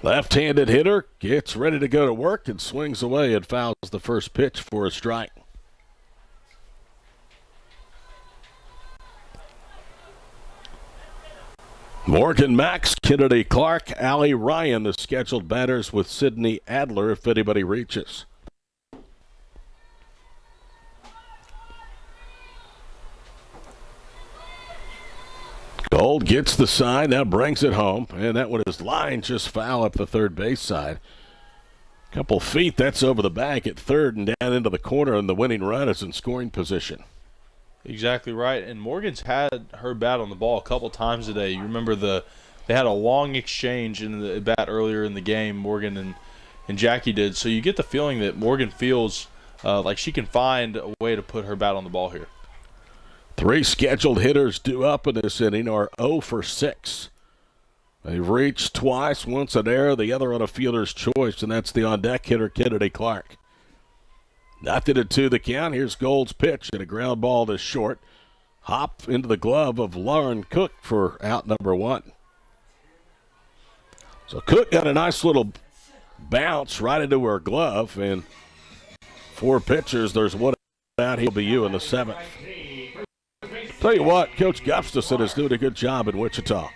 Left-handed hitter gets ready to go to work and swings away and fouls the first pitch for a strike. Morgan Max, Kennedy Clark, Allie Ryan, the scheduled batters with Sydney Adler if anybody reaches. Gold gets the sign, now brings it home, and that one is lined just foul up the third base side. Couple feet, that's over the back at third and down into the corner, and the winning run is in scoring position. Exactly right, and Morgan's had her bat on the ball a couple times today. You remember they had a long exchange in the bat earlier in the game, Morgan and Jackie did, so you get the feeling that Morgan feels like she can find a way to put her bat on the ball here. 3 scheduled hitters due up in this inning are 0 for 6. They've reached twice, once an error, the other on a fielder's choice, and that's the on-deck hitter, Kennedy Clark. Nothing to 2 the count. Here's Gold's pitch and a ground ball to short. Hop into the glove of Lauren Cook for out number 1. So Cook got a nice little bounce right into her glove, and 4 pitchers, there's 1 out. He'll be you in the 7th. Tell you what, Coach Gustafson is doing a good job in Wichita.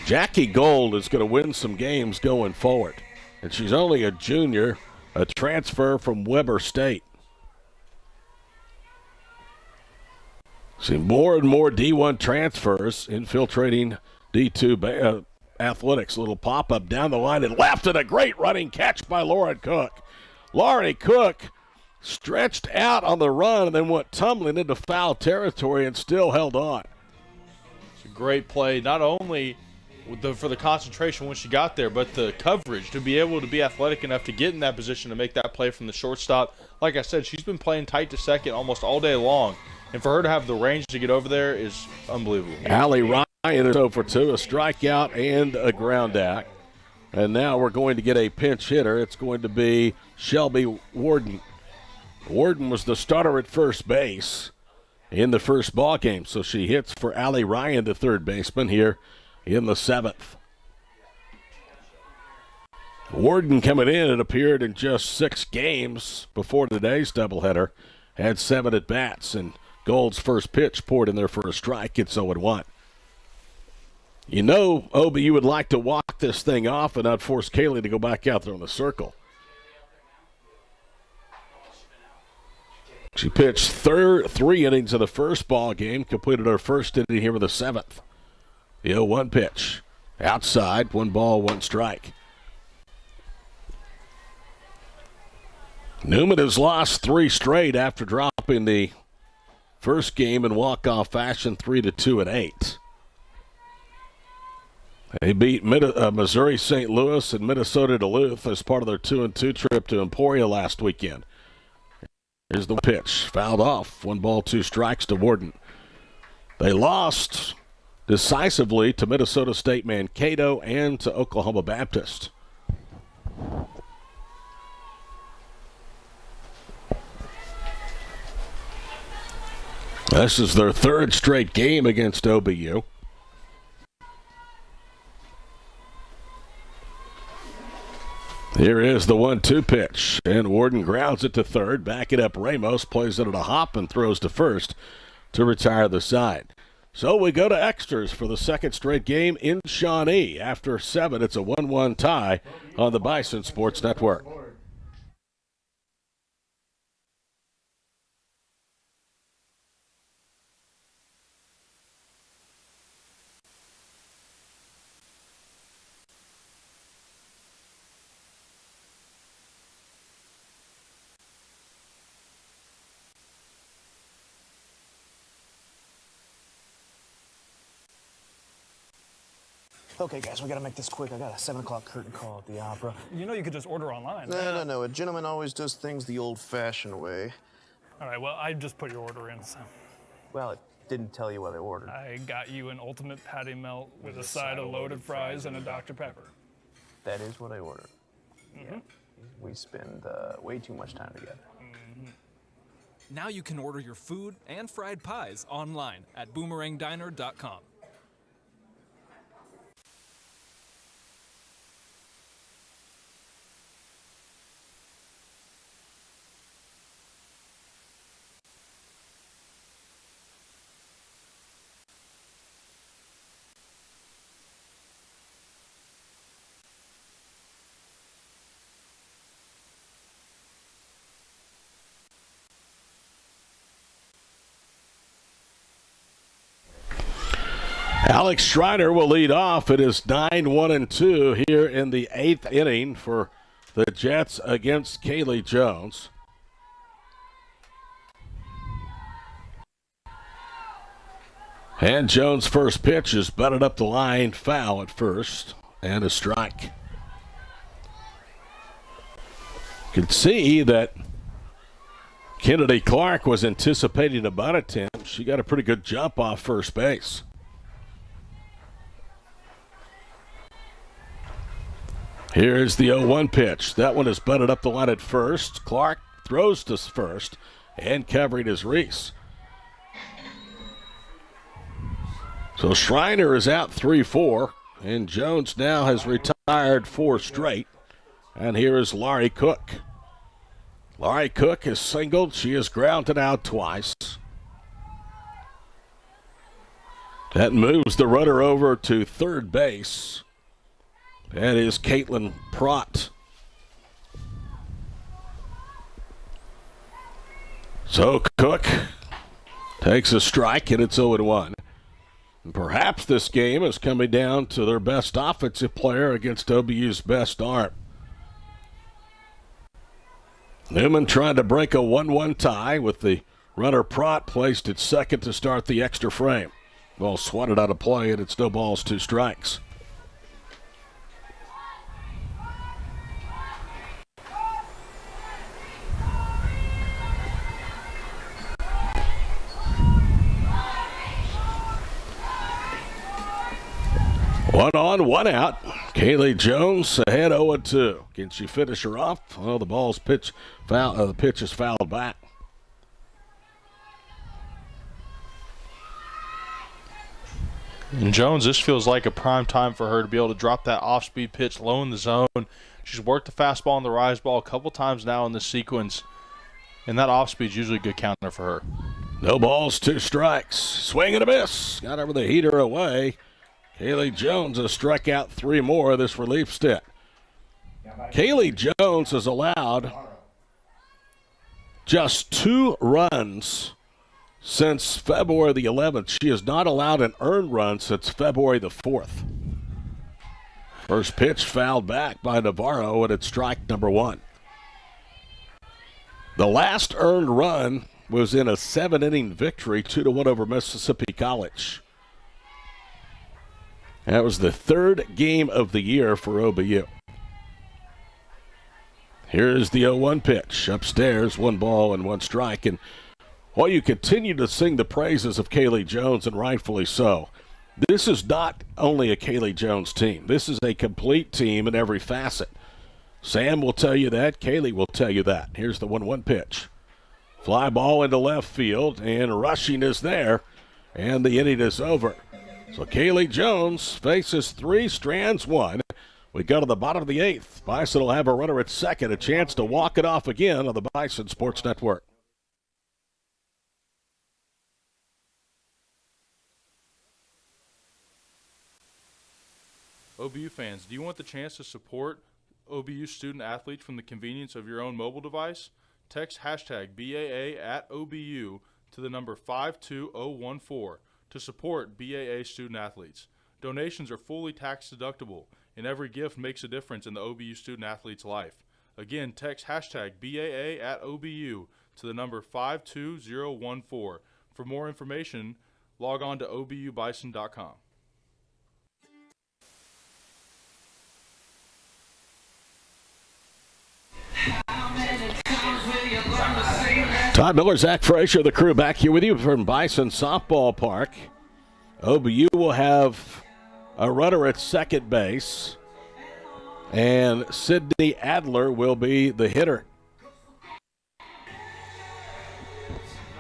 Jackie Gold is going to win some games going forward. And she's only a junior, a transfer from Weber State. See more and more D1 transfers infiltrating D2 athletics. A little pop-up down the line and left, and a great running catch by Lauren Cook. Laurie Cook stretched out on the run and then went tumbling into foul territory and still held on. It's a great play, not only for the concentration when she got there, but the coverage to be able to be athletic enough to get in that position to make that play from the shortstop. Like I said, she's been playing tight to second almost all day long, and for her to have the range to get over there is unbelievable. Allie Ryan is 0 for 2, a strikeout and a ground out. And now we're going to get a pinch hitter. It's going to be Shelby Warden. Warden was the starter at first base in the first ball game, so she hits for Allie Ryan, the third baseman, here in the 7th. Warden coming in, it appeared in just 6 games before today's doubleheader, had 7 at-bats, and Gold's first pitch poured in there for a strike. It's 0-1. You know, OBU would like to walk this thing off and not force Kaylee to go back out there on the circle. She pitched 3 innings of the first ball game, completed her first inning here with the 7th. The 0-1 pitch. Outside, 1 ball, 1 strike. Newman has lost 3 straight after dropping the first game in walk-off fashion 3-2 at 8. They beat Missouri St. Louis and Minnesota Duluth as part of their 2-2 trip to Emporia last weekend. Here's the pitch. Fouled off. 1 ball, 2 strikes to Warden. They lost decisively to Minnesota State Mankato and to Oklahoma Baptist. This is their 3rd straight game against OBU. Here is the 1-2 pitch, and Warden grounds it to third. Back it up, Ramos plays it at a hop and throws to first to retire the side. So we go to extras for the 2nd straight game in Shawnee. After 7, it's a 1-1 tie on the Bison Sports Network. Okay, guys, we gotta make this quick. I got a 7 o'clock curtain call at the opera. You know you could just order online. No. A gentleman always does things the old-fashioned way. All right, well, I just put your order in, so. Well, it didn't tell you what I ordered. I got you an ultimate patty melt with a side of loaded fries and a Dr. Pepper. That is what I ordered. Mm-hmm. Yeah. We spend way too much time together. Mm-hmm. Now you can order your food and fried pies online at boomerangdiner.com. Alex Schreiner will lead off. It is 9-1-2 here in the 8th inning for the Jets against Kaylee Jones. And Jones' first pitch is butted up the line, foul at first, and a strike. You can see that Kennedy Clark was anticipating a bunt attempt. She got a pretty good jump off first base. Here's the 0-1 pitch. That one is butted up the line at first. Clark throws to first, and covering is Reese. So Schreiner is out 3-4, and Jones now has retired 4 straight. And here is Laurie Cook. Laurie Cook has singled. She has grounded out twice. That moves the runner over to third base. That is Caitlin Prott. So Cook takes a strike, and it's 0-1. And perhaps this game is coming down to their best offensive player against OBU's best arm. Newman trying to break a 1-1 tie with the runner Pratt placed at second to start the extra frame. Ball swatted out of play, and it's no balls, 2 strikes. One on, one out. Kaylee Jones ahead 0-2. Can she finish her off? Well, the pitch is fouled back. And Jones, this feels like a prime time for her to be able to drop that off-speed pitch low in the zone. She's worked the fastball and the rise ball a couple times now in this sequence, and that off-speed is usually a good counter for her. No balls, 2 strikes. Swing and a miss. Got over the heater away. Kaylee Jones has struck out 3 more of this relief stint. Kaylee Jones has allowed just 2 runs since February the 11th. She has not allowed an earned run since February the 4th. First pitch fouled back by Navarro, and it's strike number 1. The last earned run was in a 7-inning victory, 2-1 over Mississippi College. That was the 3rd game of the year for OBU. Here's the 0-1 pitch. Upstairs, 1 ball and 1 strike. And while you continue to sing the praises of Kaylee Jones, and rightfully so, this is not only a Kaylee Jones team. This is a complete team in every facet. Sam will tell you that. Kaylee will tell you that. Here's the 1-1 pitch. Fly ball into left field, and rushing is there, and the inning is over. So Kaylee Jones faces 3 strands 1. We go to the bottom of the 8th. Bison will have a runner at second, a chance to walk it off again on the Bison Sports Network. OBU fans, do you want the chance to support OBU student athletes from the convenience of your own mobile device? Text hashtag BAA at OBU to the number 52014 to support BAA student athletes. Donations are fully tax deductible, and every gift makes a difference in the OBU student athlete's life. Again, text hashtag BAA at OBU to the number 52014. For more information, log on to obubison.com. Todd Miller, Zach Frazier, the crew back here with you from Bison Softball Park. OBU will have a runner at second base, and Sydney Adler will be the hitter.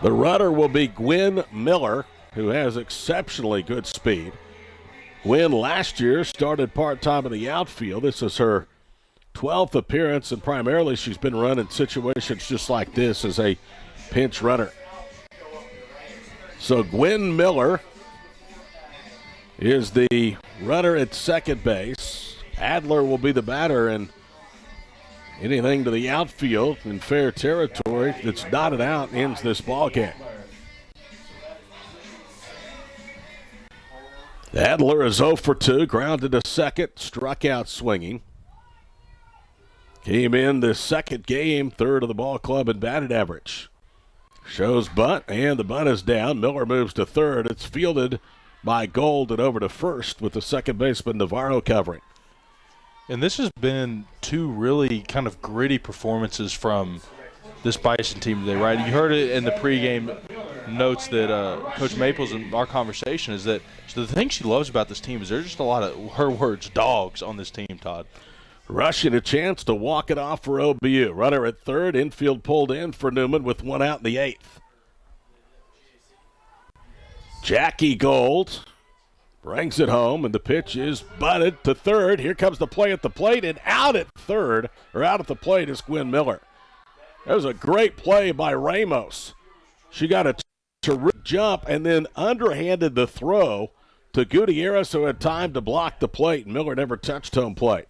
The runner will be Gwen Miller, who has exceptionally good speed. Gwen last year started part-time in the outfield. This is her 12th appearance, and primarily she's been running situations just like this as a pinch runner. So Gwen Miller is the runner at second base. Adler will be the batter, and anything to the outfield in fair territory that's dotted out ends this ball game. Adler is 0 for 2, grounded to second, struck out swinging. Came in the second game, 3rd of the ball club in batted average. Shows bunt, and the bunt is down. Miller moves to 3rd. It's fielded by Gold and over to 1st with the second baseman Navarro covering. And this has been 2 really kind of gritty performances from this Bison team today, right? You heard it in the pregame notes that Coach Maples in our conversation is that the thing she loves about this team is there's just a lot of, her words, dogs on this team, Todd. Rushing a chance to walk it off for OBU. Runner at 3rd, infield pulled in for Newman with 1 out in the 8th. Jackie Gold brings it home, and the pitch is butted to 3rd. Here comes the play at the plate, and out at 3rd, or out at the plate is Gwen Miller. That was a great play by Ramos. She got a terrific jump and then underhanded the throw to Gutierrez, who had time to block the plate, and Miller never touched home plate.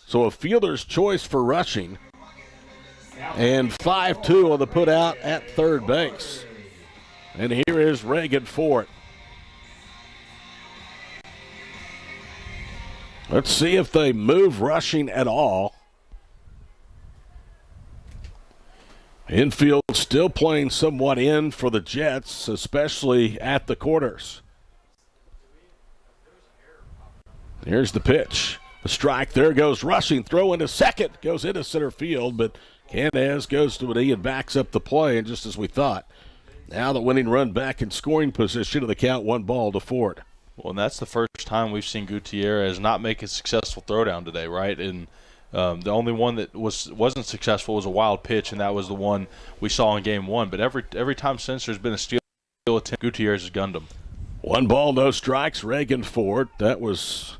So a fielder's choice for rushing. And 5-2 on the put out at third base. And here is Reagan Ford. Let's see if they move rushing at all. Infield still playing somewhat in for the Jets, especially at the corners. Here's the pitch. The strike. There goes rushing. Throw into second. Goes into center field, but Canez goes to an E and backs up the play, and just as we thought. Now the winning run back in scoring position to the count 1 to Ford. Well, and that's the first time we've seen Gutierrez not make a successful throwdown today, right? And the only one that wasn't successful was a wild pitch, and that was the one we saw in Game 1. But every time since there's been a steal attempt, Gutierrez has gunned him. 1 no strikes, Reagan Ford. That was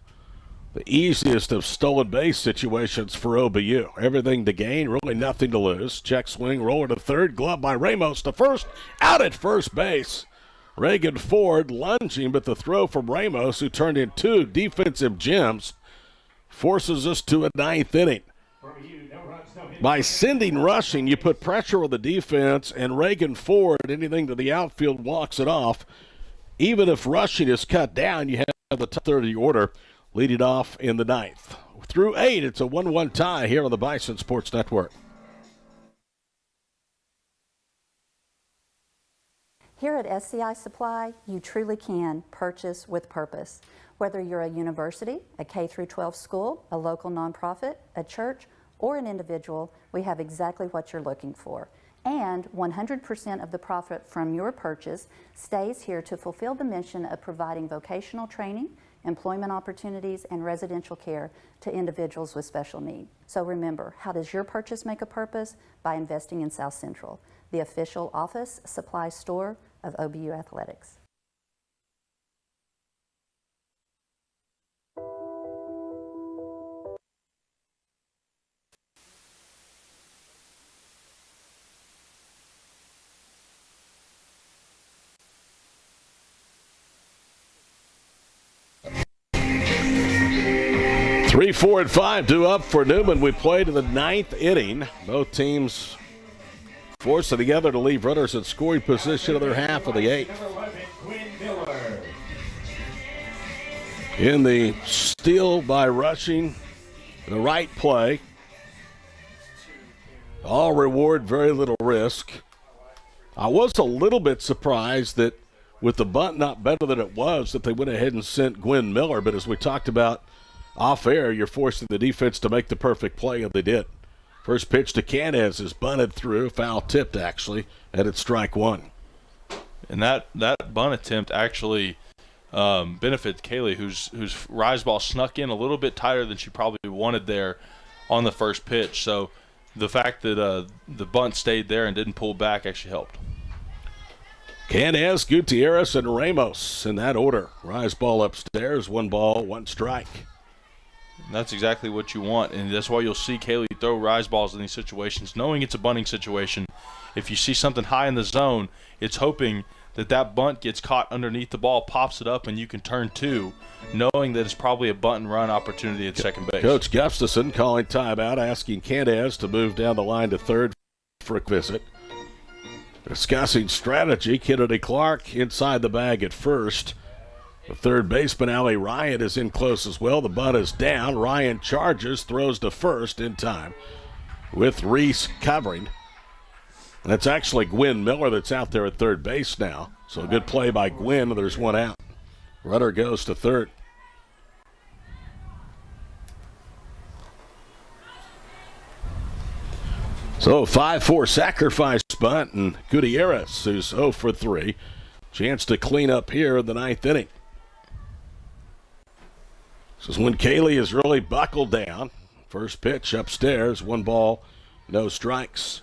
the easiest of stolen base situations for OBU. Everything to gain, really nothing to lose. Check swing, roller to third, glove by Ramos to first, out at first base. Reagan Ford lunging, but the throw from Ramos, who turned in 2 defensive gems, forces us to a 9th inning. By sending rushing, you put pressure on the defense, and Reagan Ford, anything to the outfield, walks it off. Even if rushing is cut down, you have the top third of the order leading off in the 9th. Through 8, it's a 1-1 tie here on the Bison Sports Network. Here at SCI Supply, you truly can purchase with purpose. Whether you're a university, a K-12 school, a local nonprofit, a church, or an individual, we have exactly what you're looking for. And 100% of the profit from your purchase stays here to fulfill the mission of providing vocational training, employment opportunities, and residential care to individuals with special need. So remember, how does your purchase make a purpose? By investing in South Central, the official office supply store of OBU Athletics. Three, 4, and 5 due up for Newman. We played in the 9th inning. Both teams forcing together to leave runners in scoring position of their half of the 8th. In the steal by rushing, the right play. All reward, very little risk. I was a little bit surprised that with the bunt not better than it was, that they went ahead and sent Gwynn Miller. But as we talked about off air, you're forcing the defense to make the perfect play, and they did. First pitch to Canez is bunted through, foul tipped actually, and it's strike 1. And that bunt attempt actually benefited Kaylee, whose rise ball snuck in a little bit tighter than she probably wanted there on the first pitch. So the fact that the bunt stayed there and didn't pull back actually helped. Canez, Gutierrez, and Ramos in that order. Rise ball upstairs, 1 ball, 1 strike. And that's exactly what you want, and that's why you'll see Kaylee throw rise balls in these situations, knowing it's a bunting situation. If you see something high in the zone, it's hoping that bunt gets caught underneath the ball, pops it up, and you can turn 2, knowing that it's probably a bunt and run opportunity at second base. Coach Gustafson calling timeout, asking Canez to move down the line to third for a visit. Discussing strategy, Kennedy Clark inside the bag at first. The third baseman, Allie Ryan, is in close as well. The bunt is down. Ryan charges, throws to first in time with Reese covering. That's actually Gwynn Miller that's out there at third base now. So a good play by Gwynn. There's 1 out. Runner goes to third. So 5-4 sacrifice bunt, and Gutierrez, who's 0 for 3. Chance to clean up here in the 9th inning. This is when Kaylee is really buckled down. First pitch upstairs, 1 ball, no strikes.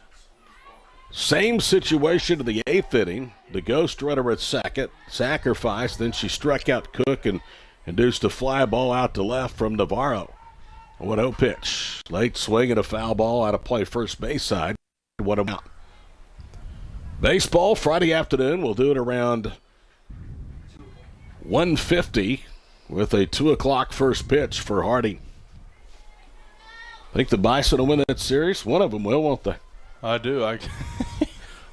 Same situation to the 8th inning. The ghost runner at second, sacrifice. Then she struck out Cook and induced a fly ball out to left from Navarro. 1-0 pitch. Late swing and a foul ball out of play first base side. 1 out. Baseball Friday afternoon. We'll do it around 1:50 with a 2 o'clock first pitch for Harding. I think the Bison will win that series. One of them will, won't they? I do.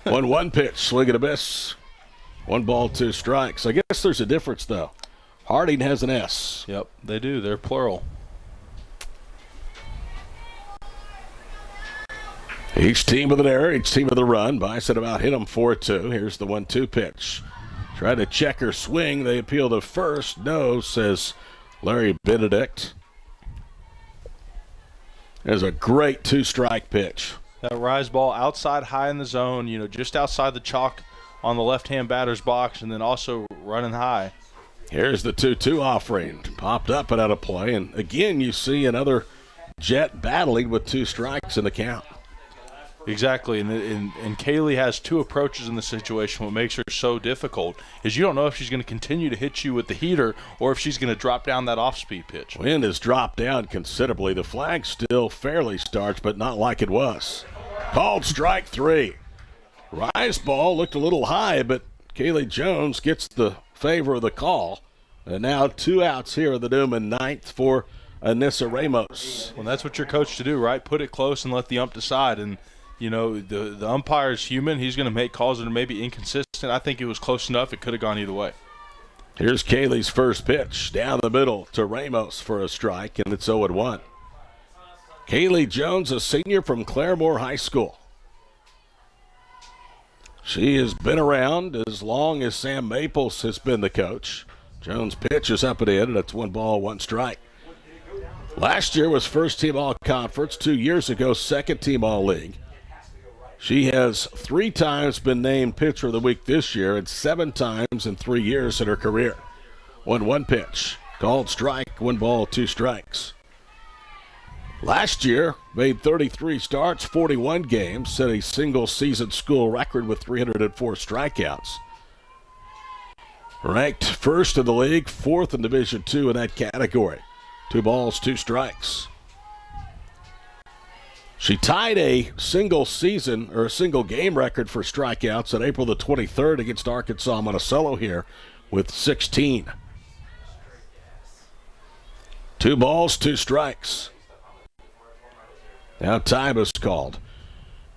1-1 pitch, swing and a miss. 1 ball, 2 strikes. I guess there's a difference, though. Harding has an S. Yep, they do. They're plural. Each team with an error, each team with a run. Bison about hit them 4-2. Here's the 1-2 pitch. Try to check her swing. They appeal to first. No, says Larry Benedict. There's a great 2-strike pitch. That rise ball outside high in the zone, just outside the chalk on the left-hand batter's box, and then also running high. Here's the 2-2 offering. Popped up and out of play. And again, you see another Jet battling with 2 strikes in the count. Exactly, and Kaylee has 2 approaches in the situation. What makes her so difficult is you don't know if she's going to continue to hit you with the heater or if she's going to drop down that off-speed pitch. Wind has dropped down considerably. The flag still fairly starch, but not like it was. Called strike 3. Rise ball looked a little high, but Kaylee Jones gets the favor of the call. And now 2 outs here in the Newman 9th for Anissa Ramos. Well, that's what you're coached to do, right? Put it close and let the ump decide. And the umpire's human. He's going to make calls that are maybe inconsistent. I think it was close enough. It could have gone either way. Here's Kaylee's first pitch down the middle to Ramos for a strike, and it's 0-1. Kaylee Jones, a senior from Claremore High School. She has been around as long as Sam Maples has been the coach. Jones pitches up and in, and it's 1 ball, 1 strike. Last year was first team all-conference. 2 years ago, second team all-league. She has 3 times been named pitcher of the week this year and 7 times in 3 years in her career. 1-1 pitch. Called strike, 1 ball, 2 strikes. Last year, made 33 starts, 41 games, set a single-season school record with 304 strikeouts. Ranked first in the league, 4th in Division II in that category. 2 balls, 2 strikes. She tied a single season or a single game record for strikeouts on April the 23rd against Arkansas Monticello here with 16. 2 balls, 2 strikes. Now time is called.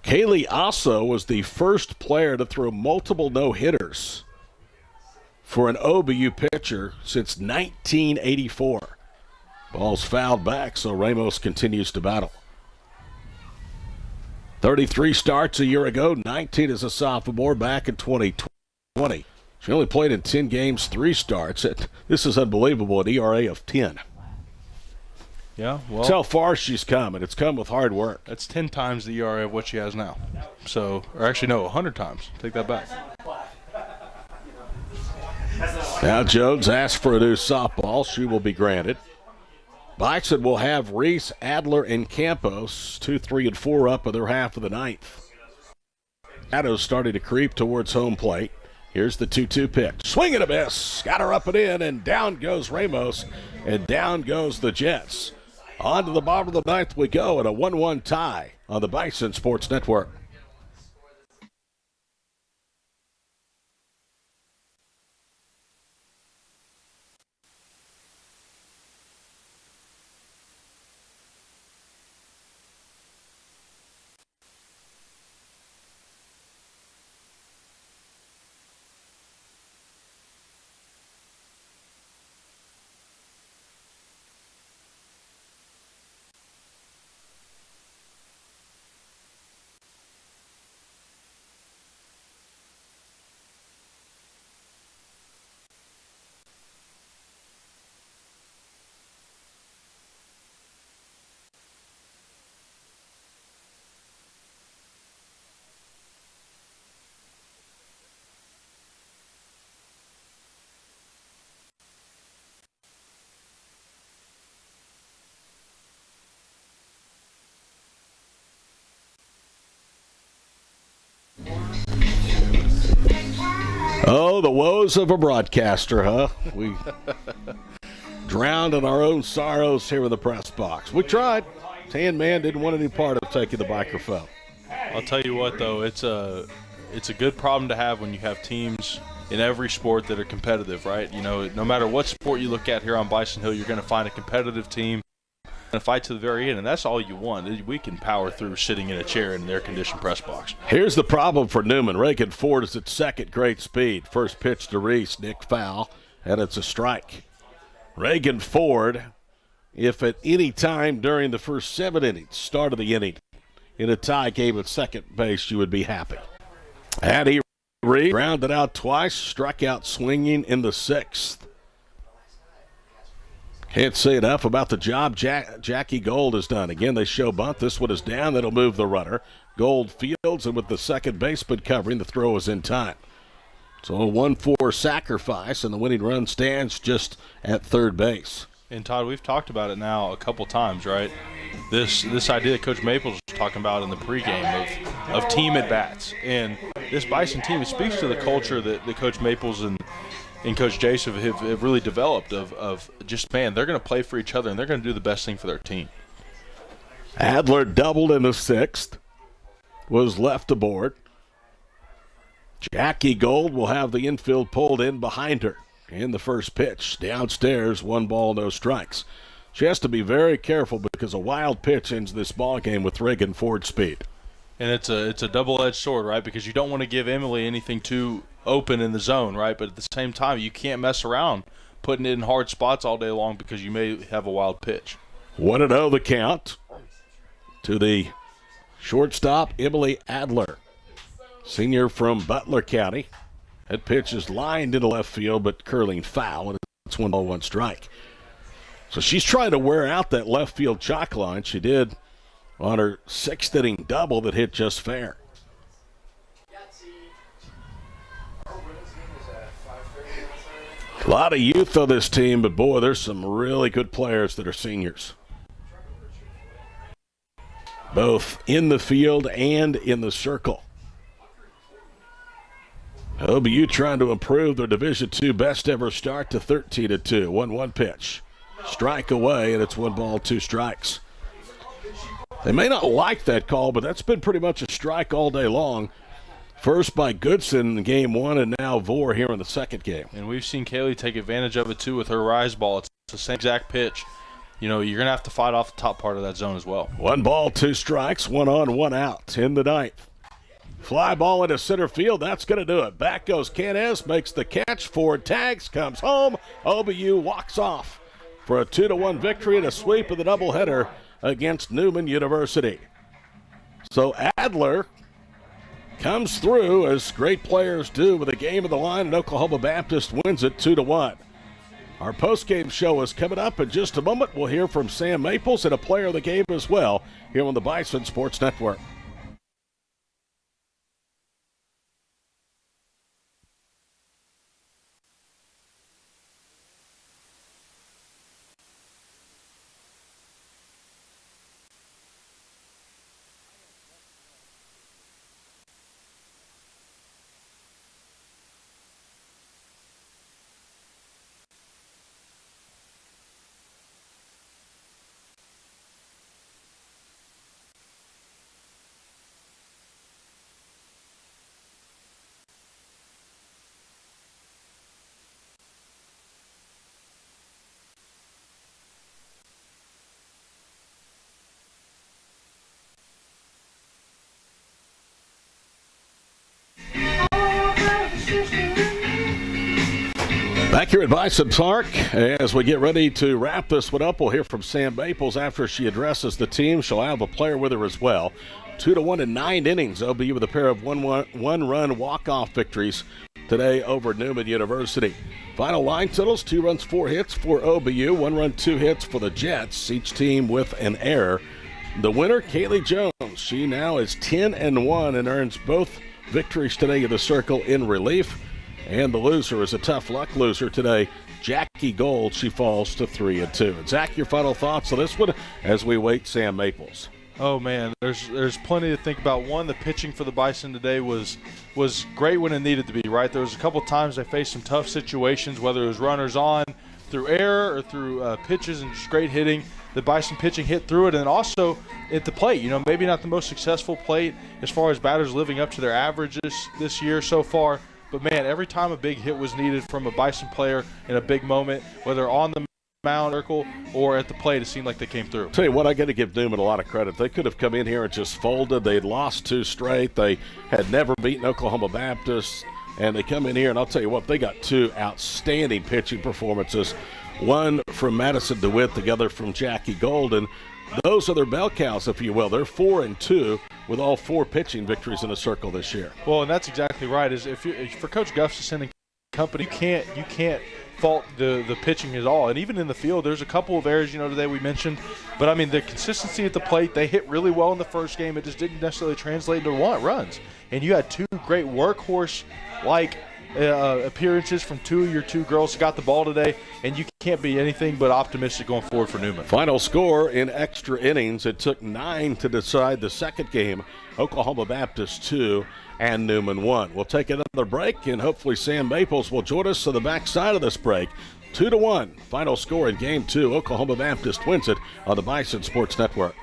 Kaylee Asso was the first player to throw multiple no-hitters for an OBU pitcher since 1984. Ball's fouled back, so Ramos continues to battle. 33 starts a year ago, 19 as a sophomore back in 2020. She only played in 10 games, 3 starts. This is unbelievable, an ERA of 10. Yeah, well. That's how far she's come, and it's come with hard work. That's 10 times the ERA of what she has now. So, or actually, no, 100 times. Take that back. Now Jones asks for a new softball. She will be granted. Bison will have Reese, Adler, and Campos, 2, 3, and 4 up in their half of the 9th. Shadows starting to creep towards home plate. Here's the 2-2 pitch. Swing and a miss. Got her up and in, and down goes Ramos, and down goes the Jets. On to the bottom of the 9th we go, and a 1-1 tie on the Bison Sports Network. Oh, the woes of a broadcaster, huh? We drowned in our own sorrows here in the press box. We tried. Tan Man didn't want any part of taking the microphone. I'll tell you what, though, it's a good problem to have when you have teams in every sport that are competitive, right? You know, no matter what sport you look at here on Bison Hill, you're going to find a competitive team to fight to the very end, and that's all you want. We can power through sitting in a chair in an air-conditioned press box. Here's the problem for Newman. Reagan Ford is at second, great speed. First pitch to Reese, Nick foul, and it's a strike. Reagan Ford, if at any time during the first 7 innings, start of the inning, in a tie game at second base, you would be happy. Addie Reed grounded out twice, struck out swinging in the 6th. Can't say enough about the job Jackie Gold has done. Again, they show bunt. This one is down. That'll move the runner. Gold fields, and with the second baseman covering, the throw is in time. So a 1-4 sacrifice, and the winning run stands just at third base. And, Todd, we've talked about it now a couple times, right? This idea that Coach Maples was talking about in the pregame of team at-bats. And this Bison team, it speaks to the culture that Coach Maples and Coach Jason have really developed of just, man, they're going to play for each other, and they're going to do the best thing for their team. Adler doubled in the 6th, was left aboard. Jackie Gold will have the infield pulled in behind her in the first pitch. Downstairs, 1 ball, no strikes. She has to be very careful because a wild pitch ends this ball game with Reagan Ford speed. And it's a double-edged sword, right? Because you don't want to give Emily anything too open in the zone, right? But at the same time, you can't mess around putting it in hard spots all day long because you may have a wild pitch. 1-0 the count to the shortstop, Emily Adler, senior from Butler County. That pitch is lined into left field, but curling foul, and it's 1 ball, 1 strike. So she's trying to wear out that left field chalk line. She did on her 6th inning double that hit just fair. A lot of youth on this team, but boy, there's some really good players that are seniors, both in the field and in the circle. OBU trying to improve their Division II best ever start to 13-2. 1-1 pitch. Strike away, and it's 1 ball, 2 strikes. They may not like that call, but that's been pretty much a strike all day long. First by Goodson in game 1, and now Vore here in the second game. And we've seen Kaylee take advantage of it, too, with her rise ball. It's the same exact pitch. You know, you're going to have to fight off the top part of that zone as well. 1 ball, 2 strikes, 1 on, 1 out in the 9th. Fly ball into center field. That's going to do it. Back goes Canes, makes the catch. Ford tags, comes home. OBU walks off for a 2-1 victory and a sweep of the doubleheader against Newman University. So Adler comes through, as great players do, with a game of the line, and Oklahoma Baptist wins it 2-1. Our postgame show is coming up in just a moment. We'll hear from Sam Maples and a player of the game as well here on the Bison Sports Network. Back here at Bison Park, as we get ready to wrap this one up, we'll hear from Sam Maples after she addresses the team. She'll have a player with her as well. 2-1 in 9 innings. OBU with a pair of one-run walk-off victories today over Newman University. Final line totals: 2 runs, 4 hits for OBU, 1 run, 2 hits for the Jets, each team with an error. The winner, Kaylee Jones. She now is 10-1 and earns both victories today in the circle in relief. And the loser is a tough luck loser today, Jackie Gold. She falls to 3-2. And Zach, your final thoughts on this one as we wait Sam Maples. Oh, man, there's plenty to think about. One, the pitching for the Bison today was great when it needed to be, right? There was a couple times they faced some tough situations, whether it was runners on through error or through pitches and just great hitting. The Bison pitching hit through it, and also at the plate. You know, maybe not the most successful plate as far as batters living up to their averages this year so far. But, man, every time a big hit was needed from a Bison player in a big moment, whether on the mound, circle, or at the plate, it seemed like they came through. Tell you what, I got to give Newman a lot of credit. They could have come in here and just folded. They'd lost 2 straight. They had never beaten Oklahoma Baptist, and they come in here, and I'll tell you what, they got 2 outstanding pitching performances. One from Madison DeWitt, the other from Jackie Golden. Those are their bell cows, if you will. They're 4-2 with all 4 pitching victories in a circle this year. Well, and that's exactly right. Is if for Coach Gustafson and company, you can't fault the pitching at all. And even in the field, there's a couple of errors, today we mentioned. But, I mean, the consistency at the plate, they hit really well in the first game. It just didn't necessarily translate into runs. And you had 2 great workhorse-like appearances from 2 of your 2 girls who got the ball today, and you can't be anything but optimistic going forward for Newman. Final score in extra innings. It took 9 to decide the second game. Oklahoma Baptist 2 and Newman 1. We'll take another break, and hopefully Sam Maples will join us to the backside of this break. 2-1 final score in game 2. Oklahoma Baptist wins it on the Bison Sports Network.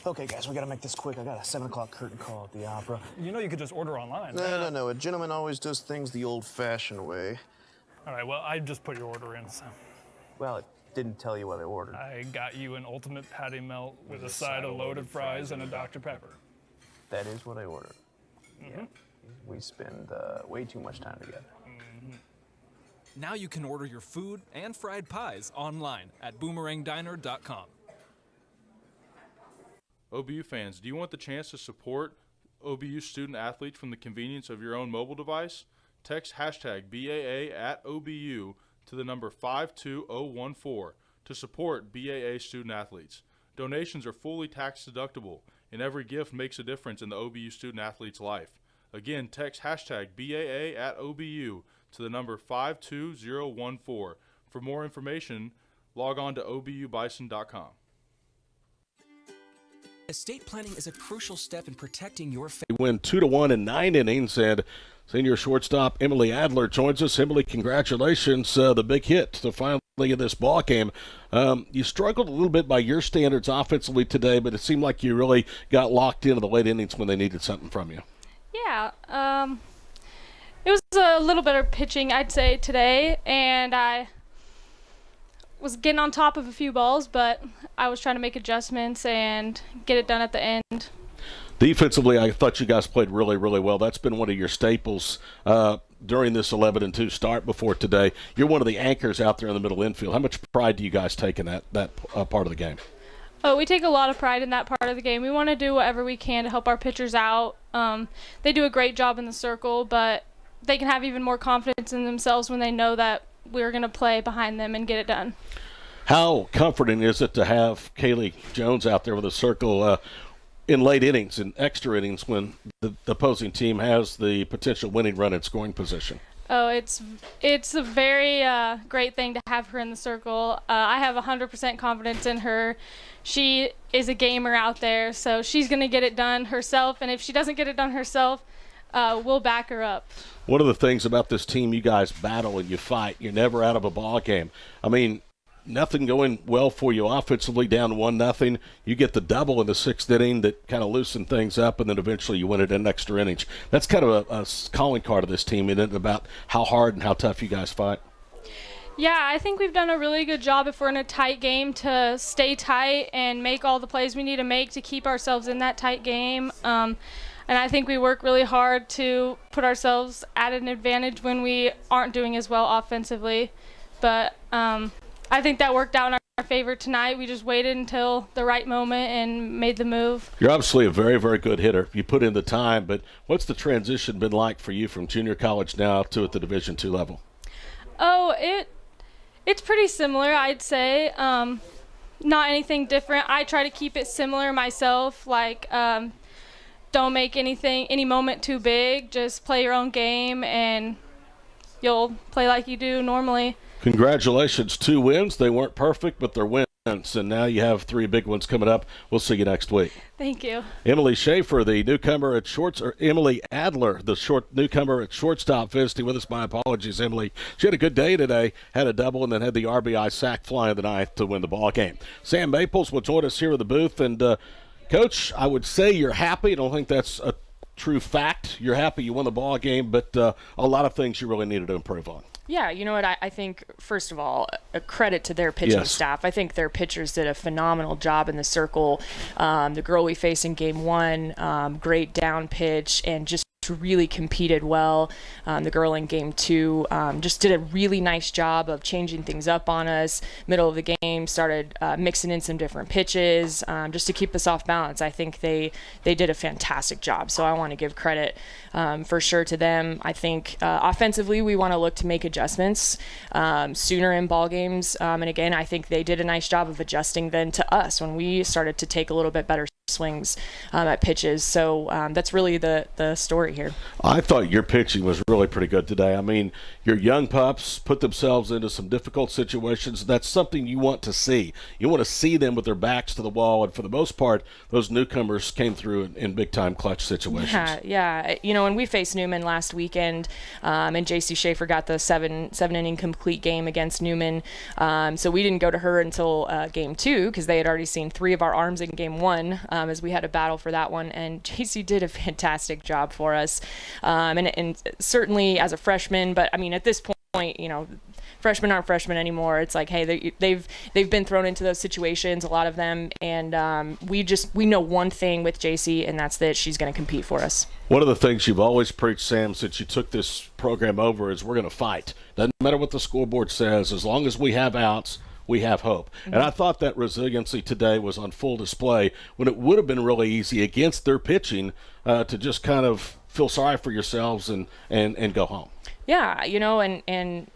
Okay, guys, we gotta make this quick. I got a 7 o'clock curtain call at the opera. You know you could just order online. No. A gentleman always does things the old-fashioned way. All right, well, I just put your order in, so. Well, it didn't tell you what I ordered. I got you an ultimate patty melt with a side of loaded fries and a Dr. Pepper. That is what I ordered. Yeah. We spend way too much time together. Now you can order your food and fried pies online at boomerangdiner.com. OBU fans, do you want the chance to support OBU student athletes from the convenience of your own mobile device? Text hashtag BAA at OBU to the number 52014 to support BAA student athletes. Donations are fully tax deductible, and every gift makes a difference in the OBU student athlete's life. Again, text hashtag BAA at OBU to the number 52014. For more information, log on to obubison.com. Estate planning is a crucial step in protecting your family. They win 2-1 in 9 innings, and senior shortstop Emily Adler joins us. Emily, congratulations, the big hit to finally in this ball game. You struggled a little bit by your standards offensively today, but it seemed like you really got locked into the late innings when they needed something from you. Yeah, it was a little bit of pitching, I'd say, today, and I was getting on top of a few balls, but I was trying to make adjustments and get it done at the end. Defensively, I thought you guys played really, really well. That's been one of your staples during this 11-2 start before today. You're one of the anchors out there in the middle infield. How much pride do you guys take in that part of the game? Oh, we take a lot of pride in that part of the game. We want to do whatever we can to help our pitchers out. They do a great job in the circle, but they can have even more confidence in themselves when they know that we're going to play behind them and get it done. How comforting is it to have Kaylee Jones out there with a circle in late innings and extra innings when the opposing team has the potential winning run in scoring position? Oh, it's a very great thing to have her in the circle. I have 100% confidence in her. She is a gamer out there, so she's going to get it done herself, and if she doesn't get it done herself, we'll back her up. One of the things about this team, you guys battle and you fight. You're never out of a ball game. I mean, nothing going well for you offensively, down 1-0. You get the double in the 6th inning that kind of loosened things up, and then eventually you win it in extra innings. That's kind of a calling card of this team, isn't it, about how hard and how tough you guys fight? Yeah, I think we've done a really good job if we're in a tight game to stay tight and make all the plays we need to make to keep ourselves in that tight game. And I think we work really hard to put ourselves at an advantage when we aren't doing as well offensively. But I think that worked out in our favor tonight. We just waited until the right moment and made the move. You're obviously a very, very good hitter. You put in the time, but what's the transition been like for you from junior college now to at the Division II level? Oh, it's pretty similar, I'd say. Not anything different. I try to keep it similar myself, like don't make any moment too big. Just play your own game, and you'll play like you do normally. Congratulations, 2 wins. They weren't perfect, but they're wins, and now you have 3 big ones coming up. We'll see you next week. Thank you. Emily Schaefer, the newcomer at Emily Adler, the newcomer at shortstop, visiting with us. My apologies, Emily. She had a good day today, had a double, and then had the RBI sack fly in the 9th to win the ball game. Sam Maples will join us here in the booth, and Coach, I would say you're happy. I don't think that's a true fact. You're happy you won the ball game, but a lot of things you really needed to improve on. Yeah, you know what? I think, first of all, a credit to their pitching staff. I think their pitchers did a phenomenal job in the circle. The girl we faced in Game 1, great down pitch, and just really competed well. The girl in Game 2 just did a really nice job of changing things up on us. Middle of the game, started mixing in some different pitches just to keep us off balance. I think they did a fantastic job, so I want to give credit for sure to them. I think offensively we want to look to make adjustments sooner in ball games, and again, I think they did a nice job of adjusting then to us when we started to take a little bit better swings at pitches. So that's really the story here. I thought your pitching was really pretty good today. I mean, your young pups put themselves into some difficult situations. That's something you want to see. You want to see them with their backs to the wall, and for the most part, those newcomers came through in big-time clutch situations. Yeah. You know, when we faced Newman last weekend, and J.C. Schaefer got the seven-inning complete game against Newman, so we didn't go to her until Game 2 because they had already seen 3 of our arms in Game 1 as we had a battle for that one. And JC did a fantastic job for us, and certainly as a freshman. But I mean, at this point, you know, freshmen aren't freshmen anymore. It's like, hey, they've been thrown into those situations, a lot of them, and we know one thing with JC, and that's that she's going to compete for us. One of the things you've always preached, Sam, since you took this program over, is we're going to fight. Doesn't matter what the scoreboard says, as long as we have outs, we have hope. Mm-hmm. And I thought that resiliency today was on full display when it would have been really easy against their pitching to just kind of feel sorry for yourselves and go home. Yeah, you know, and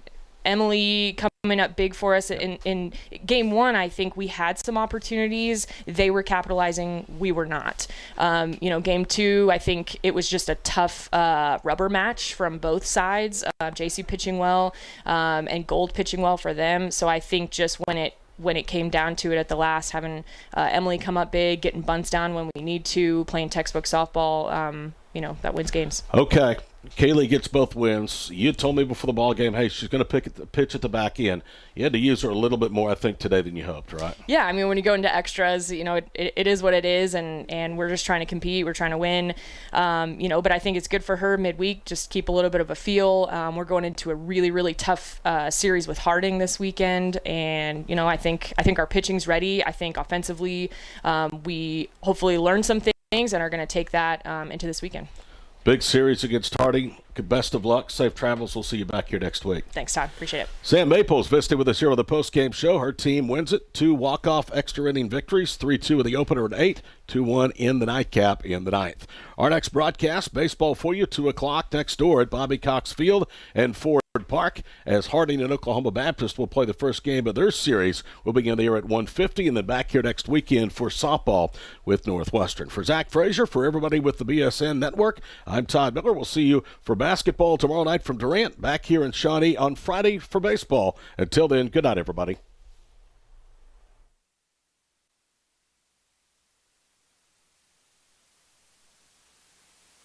Emily coming up big for us in game one. I think we had some opportunities. They were capitalizing. We were not. You know, game two, I think it was just a tough rubber match from both sides. JC pitching well and Gold pitching well for them. So I think just when it came down to it at the last, having Emily come up big, getting bunts down when we need to, playing textbook softball, you know, that wins games. Okay. Kaylee gets both wins. You told me before the ball game, hey, she's going to pitch at the back end. You had to use her a little bit more, I think, today than you hoped, right? Yeah, I mean, when you go into extras, you know, it is what it is, and we're just trying to compete. We're trying to win, you know, but I think it's good for her midweek, just keep a little bit of a feel. We're going into a really, really tough series with Harding this weekend, and, you know, I think our pitching's ready. I think offensively we hopefully learn some things and are going to take that into this weekend. Big series against Harding. Best of luck. Safe travels. We'll see you back here next week. Thanks, Todd. Appreciate it. Sam Maples visiting with us here on the post-game show. Her team wins it. 2 walk-off extra-inning victories. 3-2 in the opener at 8. 2-1 in the nightcap in the 9th. Our next broadcast, baseball for you, 2 o'clock next door at Bobby Cox Field and Ford Park, as Harding and Oklahoma Baptist will play the first game of their series. We'll begin the air at 1:50 and then back here next weekend for softball with Northwestern. For Zach Frazier, for everybody with the BSN Network, I'm Todd Miller. We'll see you for basketball tomorrow night from Durant, back here in Shawnee on Friday for baseball. Until then, good night, everybody.